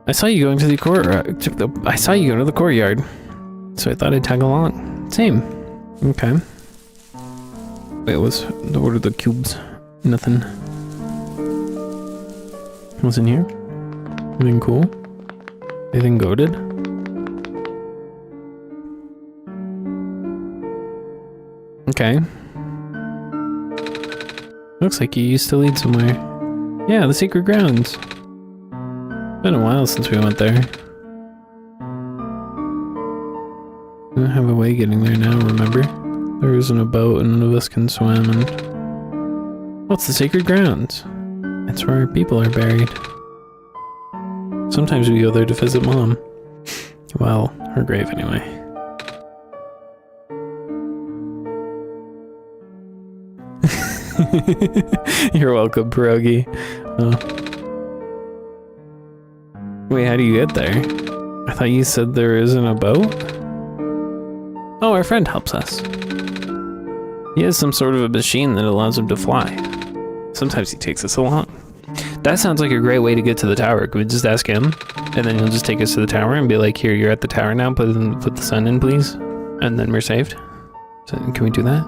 I saw you going to the I saw you go to the courtyard. So I thought I'd tag along. Same. Okay. Wait, what are the cubes? Nothing. What's in here? Anything cool? Anything goated? Okay. Looks like you used to lead somewhere. Yeah, the secret grounds. Been a while since we went there. We don't have a way getting there now, remember? There isn't a boat and none of us can swim and... What's the sacred grounds? It's where our people are buried. Sometimes we go there to visit Mom. Well, her grave anyway. You're welcome, Pierogi. Wait, how do you get there? I thought you said there isn't a boat? Oh, our friend helps us. He has some sort of a machine that allows him to fly. Sometimes he takes us along. That sounds like a great way to get to the tower. Can we just ask him? And then he'll just take us to the tower and be like, here, you're at the tower now, put the sun in, please. And then we're saved. So, can we do that?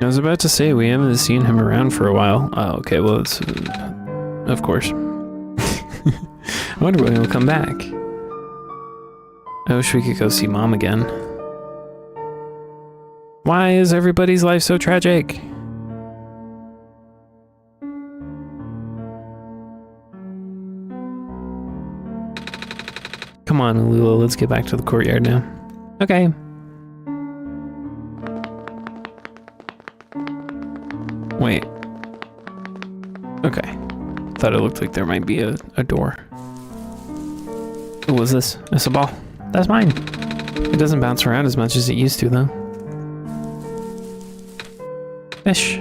I was about to say, we haven't seen him around for a while. Oh, okay, well, it's... of course. I wonder when he'll come back. I wish we could go see Mom again. Why is everybody's life so tragic? Come on, Lula, let's get back to the courtyard now. Okay. Wait. Okay. Thought it looked like there might be a door. What was this? It's a ball. That's mine. It doesn't bounce around as much as it used to, though. Fish.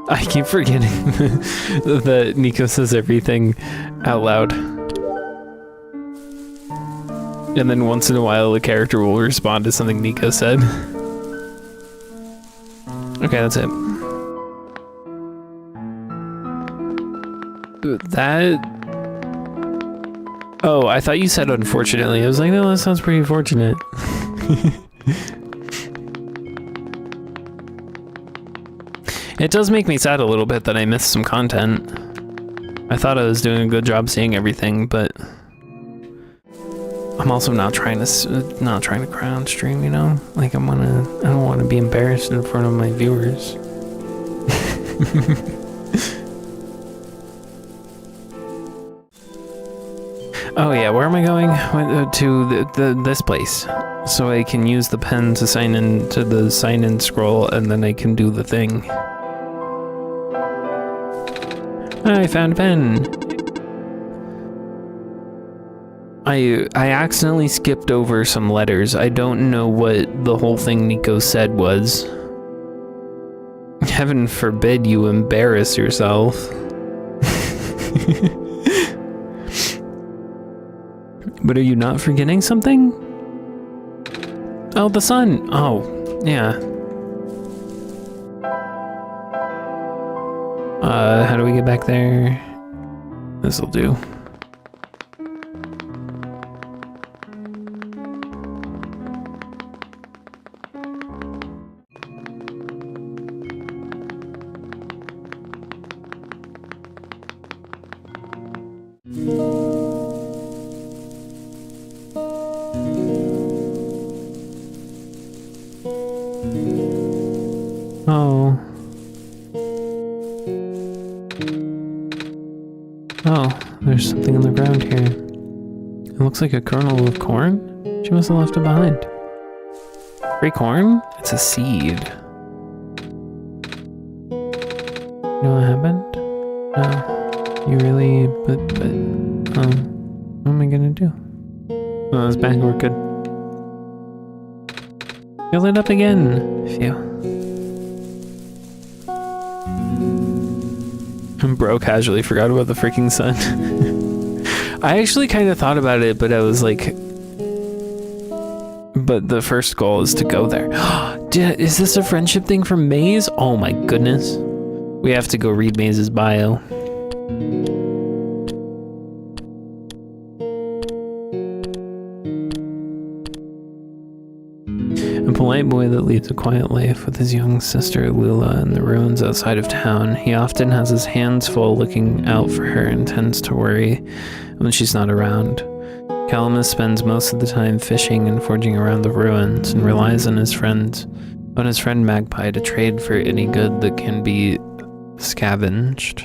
I keep forgetting that Nico says everything out loud. And then once in a while, the character will respond to something Nico said. Okay, that's it. That... Oh, I thought you said unfortunately. I was like, no, that sounds pretty fortunate. It does make me sad a little bit that I missed some content. I thought I was doing a good job seeing everything, but... I'm also not trying to cry on stream, you know? Like, I don't want to be embarrassed in front of my viewers. Oh yeah, where am I going? To this place, so I can use the pen to sign in to the sign-in scroll, and then I can do the thing. I found a pen. I accidentally skipped over some letters. I don't know what the whole thing Nico said was. Heaven forbid you embarrass yourself. But are you not forgetting something? Oh, the sun. Oh, yeah. How do we get back there? This'll do. Oh. Oh, there's something on the ground here. It looks like a kernel of corn. She must have left it behind. Free corn? It's a seed. You know what happened? No. You really... what am I gonna do? Oh, it's back. We're good. Fill it up again. Phew. Bro casually forgot about the freaking sun. I actually kind of thought about it, but I was like... But the first goal is to go there. Is this a friendship thing from Maze? Oh my goodness. We have to go read Maze's bio. A polite boy that leads a quiet life with his young sister Lula in the ruins outside of town. He often has his hands full looking out for her and tends to worry when she's not around. Calamus spends most of the time fishing and foraging around the ruins and relies on his friend Magpie to trade for any good that can be scavenged.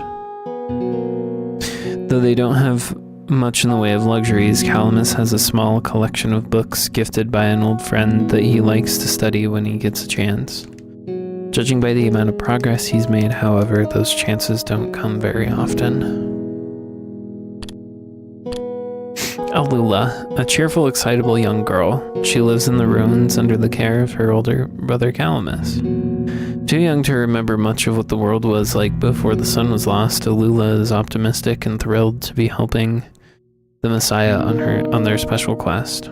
Though they don't have much in the way of luxuries, Calamus has a small collection of books gifted by an old friend that he likes to study when he gets a chance. Judging by the amount of progress he's made, however, those chances don't come very often. Alula, a cheerful, excitable young girl. She lives in the ruins under the care of her older brother Calamus. Too young to remember much of what the world was like before the sun was lost, Alula is optimistic and thrilled to be helping the Messiah on their special quest.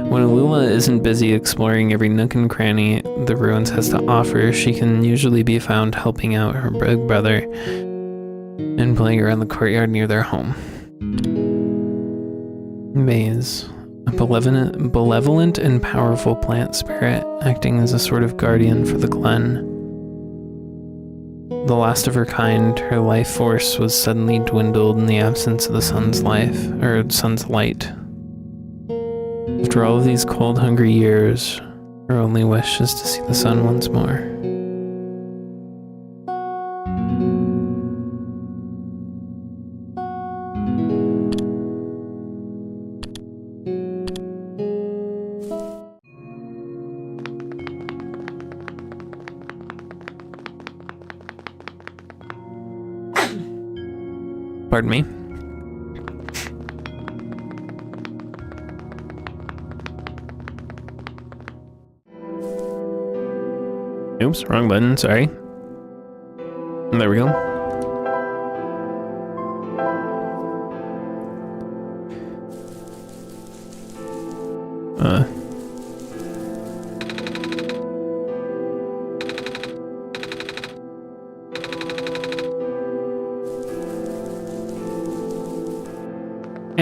When Alula isn't busy exploring every nook and cranny the ruins has to offer, she can usually be found helping out her big brother and playing around the courtyard near their home. Maze, a benevolent and powerful plant spirit, acting as a sort of guardian for the glen. The last of her kind, her life force was suddenly dwindled in the absence of the sun's light. After all of these cold, hungry years, her only wish is to see the sun once more. Pardon me. Oops, wrong button, sorry. There we go.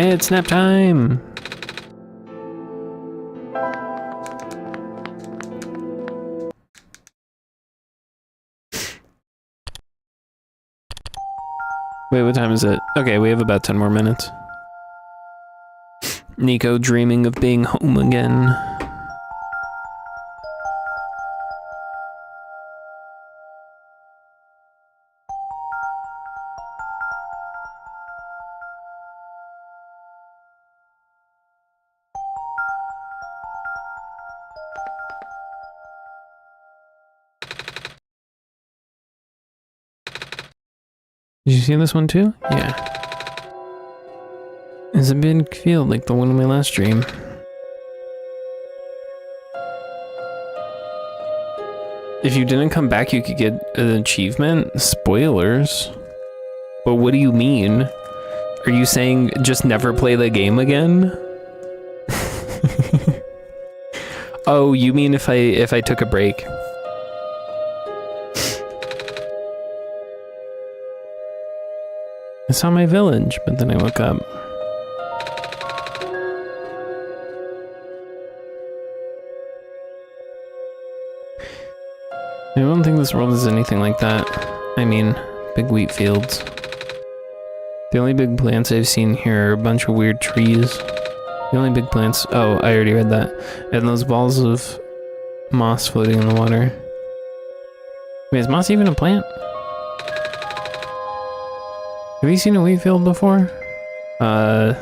It's nap time! Wait, what time is it? Okay, we have about 10 more minutes. Nico dreaming of being home again. Did you see this one too? Yeah. It's a big field like the one in my last stream. If you didn't come back, you could get an achievement? Spoilers. But what do you mean? Are you saying just never play the game again? Oh, you mean if I took a break? I saw my village, but then I woke up. I don't think this world is anything like that. I mean, big wheat fields. The only big plants I've seen here are a bunch of weird trees. The only big plants... Oh, I already read that. And those balls of moss floating in the water. Wait, is moss even a plant? Have you seen a wheat field before? How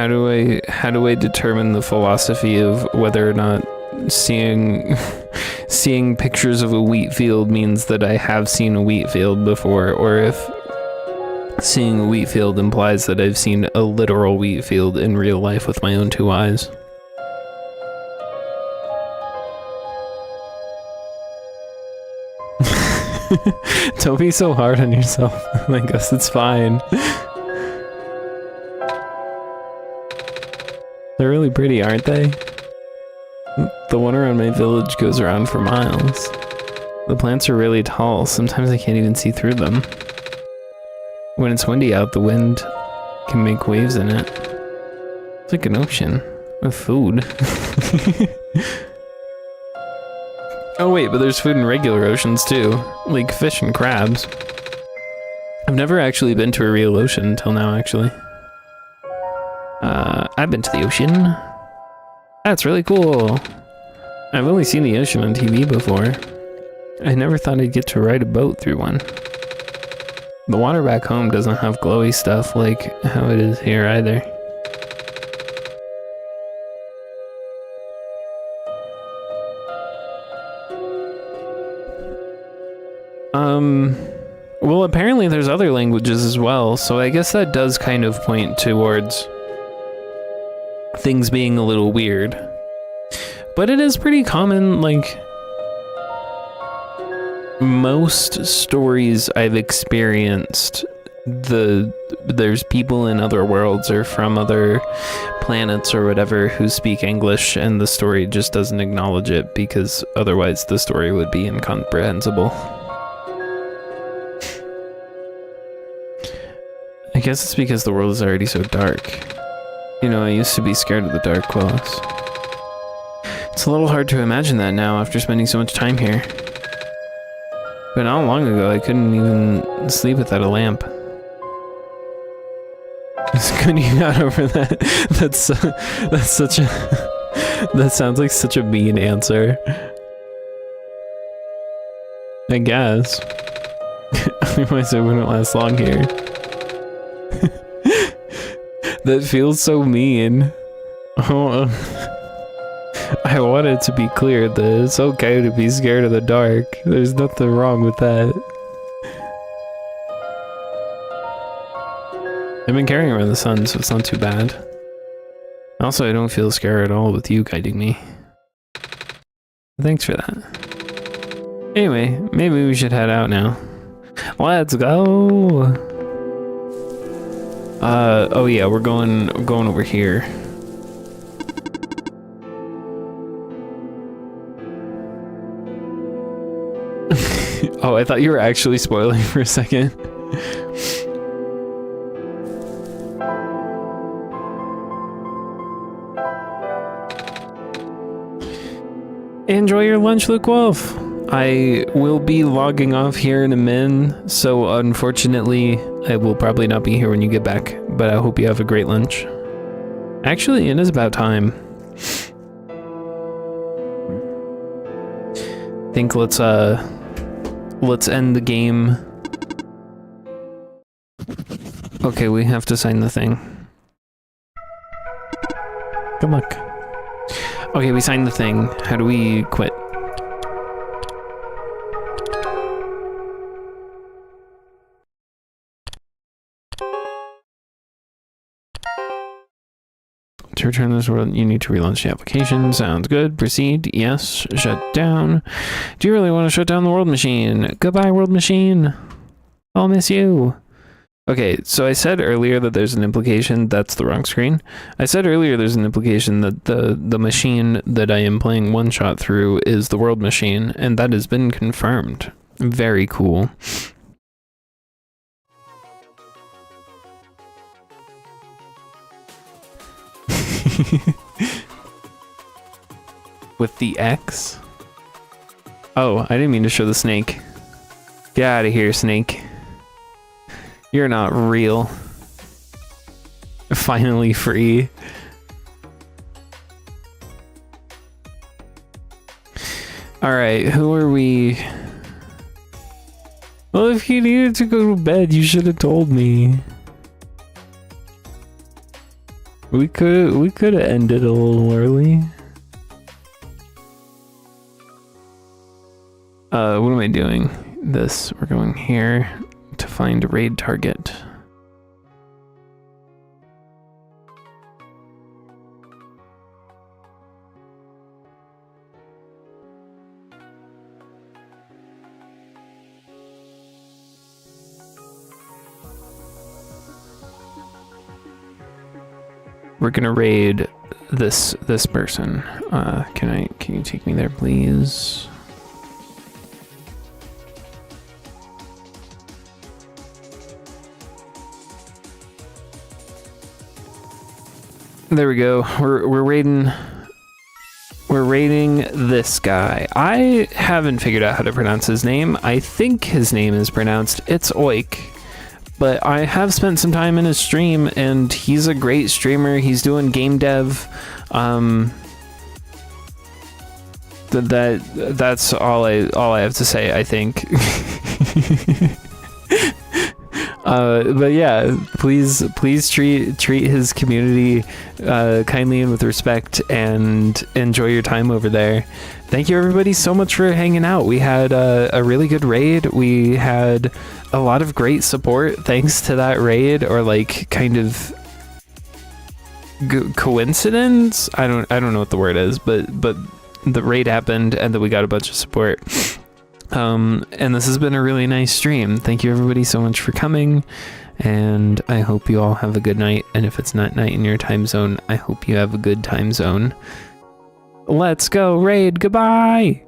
do I determine the philosophy of whether or not seeing pictures of a wheat field means that I have seen a wheat field before, or if seeing a wheat field implies that I've seen a literal wheat field in real life with my own two eyes? Don't be so hard on yourself. I guess it's fine. They're really pretty, aren't they? The one around my village goes around for miles. The plants are really tall. Sometimes I can't even see through them. When it's windy out, the wind can make waves in it. It's like an ocean of food. Oh wait, but there's food in regular oceans too, like fish and crabs. I've never actually been to a real ocean until now, actually. I've been to the ocean. That's really cool. I've only seen the ocean on TV before. I never thought I'd get to ride a boat through one. The water back home doesn't have glowy stuff like how it is here either. Well, apparently there's other languages as well, so I guess that does kind of point towards things being a little weird. But it is pretty common, like, most stories I've experienced, there's people in other worlds or from other planets or whatever who speak English, and the story just doesn't acknowledge it because otherwise the story would be incomprehensible. I guess it's because the world is already so dark. You know, I used to be scared of the dark, Willis. It's a little hard to imagine that now after spending so much time here. But not long ago, I couldn't even sleep without a lamp. Couldn't you got over that? That's such a... That sounds like such a mean answer. I guess. Otherwise I wouldn't last long here. That feels so mean. Oh, I want it to be clear that it's okay to be scared of the dark. There's nothing wrong with that. I've been carrying around the sun, so it's not too bad. Also, I don't feel scared at all with you guiding me. Thanks for that. Anyway, maybe we should head out now. Let's go! Oh yeah, we're going over here. Oh, I thought you were actually spoiling for a second. Enjoy your lunch, Luke Wolf. I will be logging off here in a min, so unfortunately I will probably not be here when you get back, but I hope you have a great lunch. Actually, it is about time. I think let's end the game. Okay, we have to sign the thing. Good luck. Okay, we signed the thing. How do we quit? To return to this world, you need to relaunch the application. Sounds good. Proceed. Yes. Shut down. Do you really want to shut down the world machine? Goodbye, world machine. I'll miss you. Okay, so I said earlier that there's an implication. That's the wrong screen. I said earlier there's an implication that the machine that I am playing OneShot through is the world machine, and that has been confirmed. Very cool. With the X? Oh, I didn't mean to show the snake. Get out of here, snake. You're not real. Finally free. Alright, who are we? Well, if you needed to go to bed, you should have told me. We could have ended a little early. What am I doing? This, we're going here to find a raid target. We're gonna raid this person. Can you take me there, please? There we go. We're raiding this guy. I haven't figured out how to pronounce his name. I think his name is pronounced It's Oik. But I have spent some time in his stream, and he's a great streamer. He's doing game dev. That's all I have to say, I think. But yeah, please treat his community kindly and with respect, and enjoy your time over there. Thank you everybody so much for hanging out. We had a really good raid. We had a lot of great support thanks to that raid, or like kind of coincidence. I don't know what the word is, but the raid happened and then we got a bunch of support. And this has been a really nice stream. Thank you everybody so much for coming, and I hope you all have a good night. And if it's not night in your time zone, I hope you have a good time zone. Let's go raid. Goodbye.